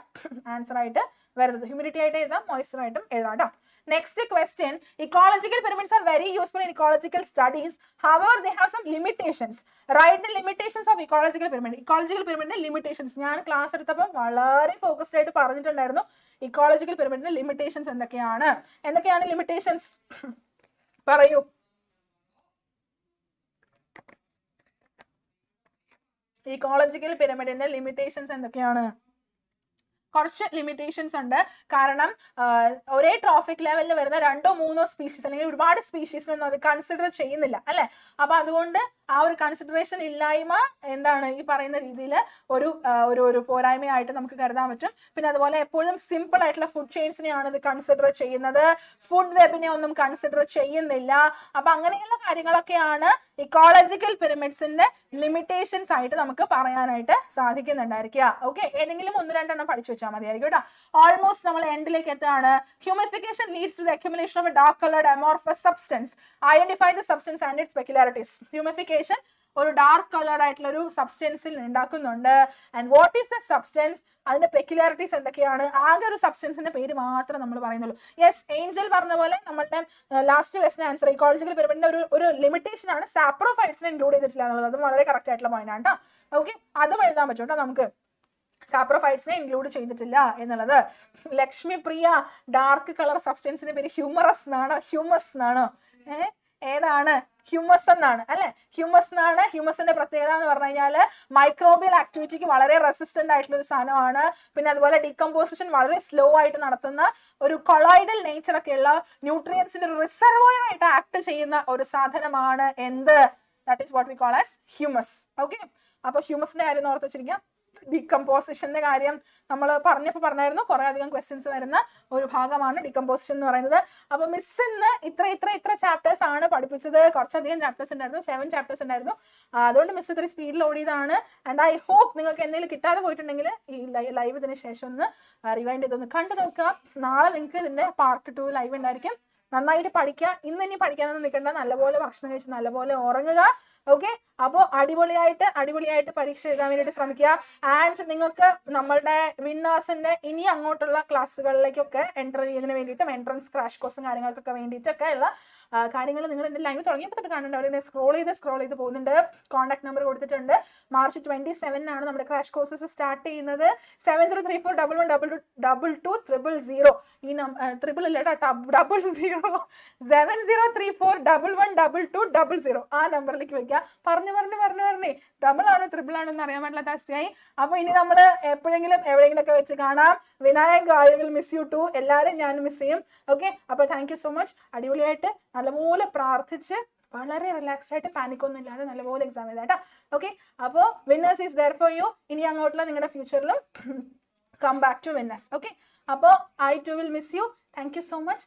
ആൻസർ ആയിട്ട് വരുന്നത്. ഹ്യൂമിഡിറ്റി ആയിട്ട് എഴുതാം, മോയ്സ്ചർ ആയിട്ടും എഴുതാം കേട്ടോ. Next question. Ecological pyramids are very useful in ecological studies. However, they have some limitations. Write the limitations of ecological pyramid. Ecological pyramid limitations. ഞാൻ class എടുത്തപ്പോൾ വളരെ ഫോക്കസ്ഡ് ആയിട്ട് പറഞ്ഞിട്ടുണ്ടായിരുന്നു ഇക്കോളജിക്കൽ പിരമിഡിന്റെ ലിമിറ്റേഷൻസ് എന്തൊക്കെയാണ് ലിമിറ്റേഷൻസ് പറയൂ. ഇക്കോളജിക്കൽ പിരമിഡിന്റെ ലിമിറ്റേഷൻസ് എന്തൊക്കെയാണ്? കുറച്ച് limitations ഉണ്ട്. കാരണം ഒരേ ട്രോഫിക് ലെവലിൽ വരുന്ന 2-3 സ്പീഷീസ് അല്ലെങ്കിൽ ഒരുപാട് സ്പീഷീസിനൊന്നും അത് കൺസിഡർ ചെയ്യുന്നില്ല അല്ലെ. അപ്പൊ അതുകൊണ്ട് ആ ഒരു കൺസിഡറേഷൻ ഇല്ലായ്മ എന്താണ് ഈ പറയുന്ന രീതിയിൽ ഒരു പോരായ്മയായിട്ട് നമുക്ക് കരുതാൻ പറ്റും. പിന്നെ അതുപോലെ എപ്പോഴും സിമ്പിൾ ആയിട്ടുള്ള ഫുഡ് ചെയിൻസിനെയാണ് ഇത് കൺസിഡർ ചെയ്യുന്നത്. ഫുഡ് വെബിനെ ഒന്നും കൺസിഡർ ചെയ്യുന്നില്ല. അപ്പൊ അങ്ങനെയുള്ള കാര്യങ്ങളൊക്കെയാണ് ഇക്കോളജിക്കൽ പിരമിഡ്സിന്റെ ലിമിറ്റേഷൻസ് ആയിട്ട് നമുക്ക് പറയാനായിട്ട് സാധിക്കുന്നുണ്ടായിരിക്കുക. ഓക്കെ, ഏതെങ്കിലും 1-2 പഠിച്ചു വെച്ചാൽ മതിയായിരിക്കും കേട്ടോ. ഓൾമോസ്റ്റ് നമ്മൾ എൻഡിലേക്ക് എത്താണ്. Humification leads to the accumulation of a dark coloured amorphous substance. Identify the substance and its peculiarities. Humification ഒരു ഡാർക്ക് കളേർഡ് ആയിട്ടുള്ള ഒരു സബ്സ്റ്റൻസിൽ ഉണ്ടാക്കുന്നുണ്ട്. And what is the substance, അതിന്റെ പെക്യുലാരിറ്റീസ് എന്തൊക്കെയാണ്, ആകെ ഒരു സബ്സ്റ്റൻസിന്റെ പേര് മാത്രം നമ്മൾ പറയുന്നുള്ളൂ. യെസ്, ഏഞ്ചൽ പറഞ്ഞ പോലെ നമ്മളുടെ ലാസ്റ്റ് ക്വസ്റ്റ്യൻ ആൻസർ ഇക്കോളജിക്കൽ പിരമിഡിന്റെ ഒരു ലിമിറ്റേഷൻ ആണ് സാപ്രോഫൈറ്റ്സിനെ ഇൻക്ലൂഡ് ചെയ്തിട്ടില്ല എന്നുള്ളത്. അത് വളരെ കറക്റ്റ് ആയിട്ടുള്ള പോയിന്റ് ആണ് കേട്ടോ. ഓക്കെ, അതും എഴുതാൻ പറ്റും കേട്ടോ നമുക്ക്. സാപ്രോഫൈറ്റ്സിനെ ഇൻക്ലൂഡ് ചെയ്തിട്ടില്ല എന്നുള്ളത്. ലക്ഷ്മി പ്രിയ, ഡാർക്ക് കളർ സബ്സ്റ്റൻസിന്റെ പേര് ഹ്യൂമറസ് എന്നാണോ ഹ്യൂമസ് എന്നാണോ? ഏതാണ്? ഹ്യൂമസ് എന്നാണ് അല്ലെ. ഹ്യൂമസ് എന്നാണ്. ഹ്യൂമസിന്റെ പ്രത്യേകത എന്ന് പറഞ്ഞു കഴിഞ്ഞാൽ മൈക്രോബിയൽ ആക്ടിവിറ്റിക്ക് വളരെ റെസിസ്റ്റന്റ് ആയിട്ടുള്ള ഒരു സാധനമാണ്. പിന്നെ അതുപോലെ ഡീകമ്പോസിഷൻ വളരെ സ്ലോ ആയിട്ട് നടത്തുന്ന ഒരു കൊളോയിഡൽ നേച്ചർ ഒക്കെയുള്ള ന്യൂട്രിയൻസിന്റെ ഒരു റിസർവോയർ ആയിട്ട് ആക്ട് ചെയ്യുന്ന ഒരു സാധനമാണ് എന്ത്? That is what we call as humus. Okay, അപ്പൊ ഹ്യൂമസിന്റെ കാര്യം ഓർത്ത് വെച്ചിരിക്കാം. ഡീകമ്പോസിഷന്റെ കാര്യം നമ്മൾ പറഞ്ഞായിരുന്നു, കുറെ അധികം ക്വസ്റ്റ്യൻസ് വരുന്ന ഒരു ഭാഗമാണ് ഡീകമ്പോസിഷൻ എന്ന് പറയുന്നത്. അപ്പൊ മിസ് ഇന്ന് ഇത്ര ചാപ്റ്റേഴ്സ് ആണ് പഠിപ്പിച്ചത്. കുറച്ചധികം ചാപ്റ്റേഴ്സ് ഉണ്ടായിരുന്നു, 7 ചാപ്റ്റേഴ്സ് ഉണ്ടായിരുന്നു. അതുകൊണ്ട് മിസ് ഇത്ര സ്പീഡിൽ ഓടിയതാണ്. ആൻഡ് ഐ ഹോപ്പ് നിങ്ങൾക്ക് എന്തെങ്കിലും കിട്ടാതെ പോയിട്ടുണ്ടെങ്കിൽ ഈ ലൈവ് ഇതിന് ശേഷം ഒന്ന് റിവൈൻഡ് ചെയ്തൊന്ന് കണ്ടു നോക്കുക. നാളെ നിങ്ങൾക്ക് ഇതിന്റെ പാർട്ട് 2 ലൈവ് ഉണ്ടായിരിക്കും. നന്നായിട്ട് പഠിക്കുക. ഇനി പഠിക്കാനൊന്നും നിൽക്കണ്ട, നല്ലപോലെ ഭക്ഷണം കഴിച്ച് നല്ലപോലെ ഉറങ്ങുക. ഓക്കെ, അപ്പോൾ അടിപൊളിയായിട്ട് പരീക്ഷ എഴുതാൻ വേണ്ടിയിട്ട് ശ്രമിക്കുക. ആൻഡ് നിങ്ങൾക്ക് നമ്മളുടെ വിന്നേഴ്സിന്റെ ഇനി അങ്ങോട്ടുള്ള ക്ലാസ്സുകളിലേക്കൊക്കെ എൻ്റർ ചെയ്യുന്നതിന് വേണ്ടിയിട്ടും എൻട്രൻസ് ക്രാഷ് കോഴ്സും കാര്യങ്ങൾക്കൊക്കെ വേണ്ടിയിട്ടൊക്കെ ഉള്ള കാര്യങ്ങൾ നിങ്ങൾ എൻ്റെ ലൈവ് തുടങ്ങിയപ്പോൾ തൊട്ട് കാണുന്നുണ്ട്. അവർ സ്ക്രോൾ ചെയ്ത് പോകുന്നുണ്ട്. കോൺടാക്ട് നമ്പർ കൊടുത്തിട്ടുണ്ട്. March 27 നമ്മുടെ ക്രാഷ് കോഴ്സസ് സ്റ്റാർട്ട് ചെയ്യുന്നത്. 7034112200. ഈ ട്രിപ്പിൾ ഇല്ല കേട്ടോ, 7034112200 ആ നമ്പറിലേക്ക് വെക്കുക. പറഞ്ഞ് ഡബിൾ ആണോ ട്രിപ്പിൾ ആണോ എന്ന് അറിയാൻ പറ്റില്ലാത്ത അവസ്ഥയായി. അപ്പൊ ഇനി നമ്മൾ എവിടെയെങ്കിലും ഒക്കെ വെച്ച് കാണാം. Vinayak, I will miss you too. എല്ലാവരും ഞാൻ മിസ് ചെയ്യും. ഓക്കെ, അപ്പൊ താങ്ക് യു സോ മച്ച്. അടിപൊളിയായിട്ട് നല്ലപോലെ പ്രാർത്ഥിച്ച് വളരെ റിലാക്സ്ഡ് ആയിട്ട് പാനിക് ഒന്നും ഇല്ലാതെ നല്ലപോലെ എക്സാം ചെയ്താട്ടോ. ഓക്കെ, അപ്പോൾ winners is there for you. ഇനി അങ്ങോട്ടുള്ള നിങ്ങളുടെ ഫ്യൂച്ചറിലും come back to winners. Okay, അപ്പോൾ I too will miss you. Thank you so much.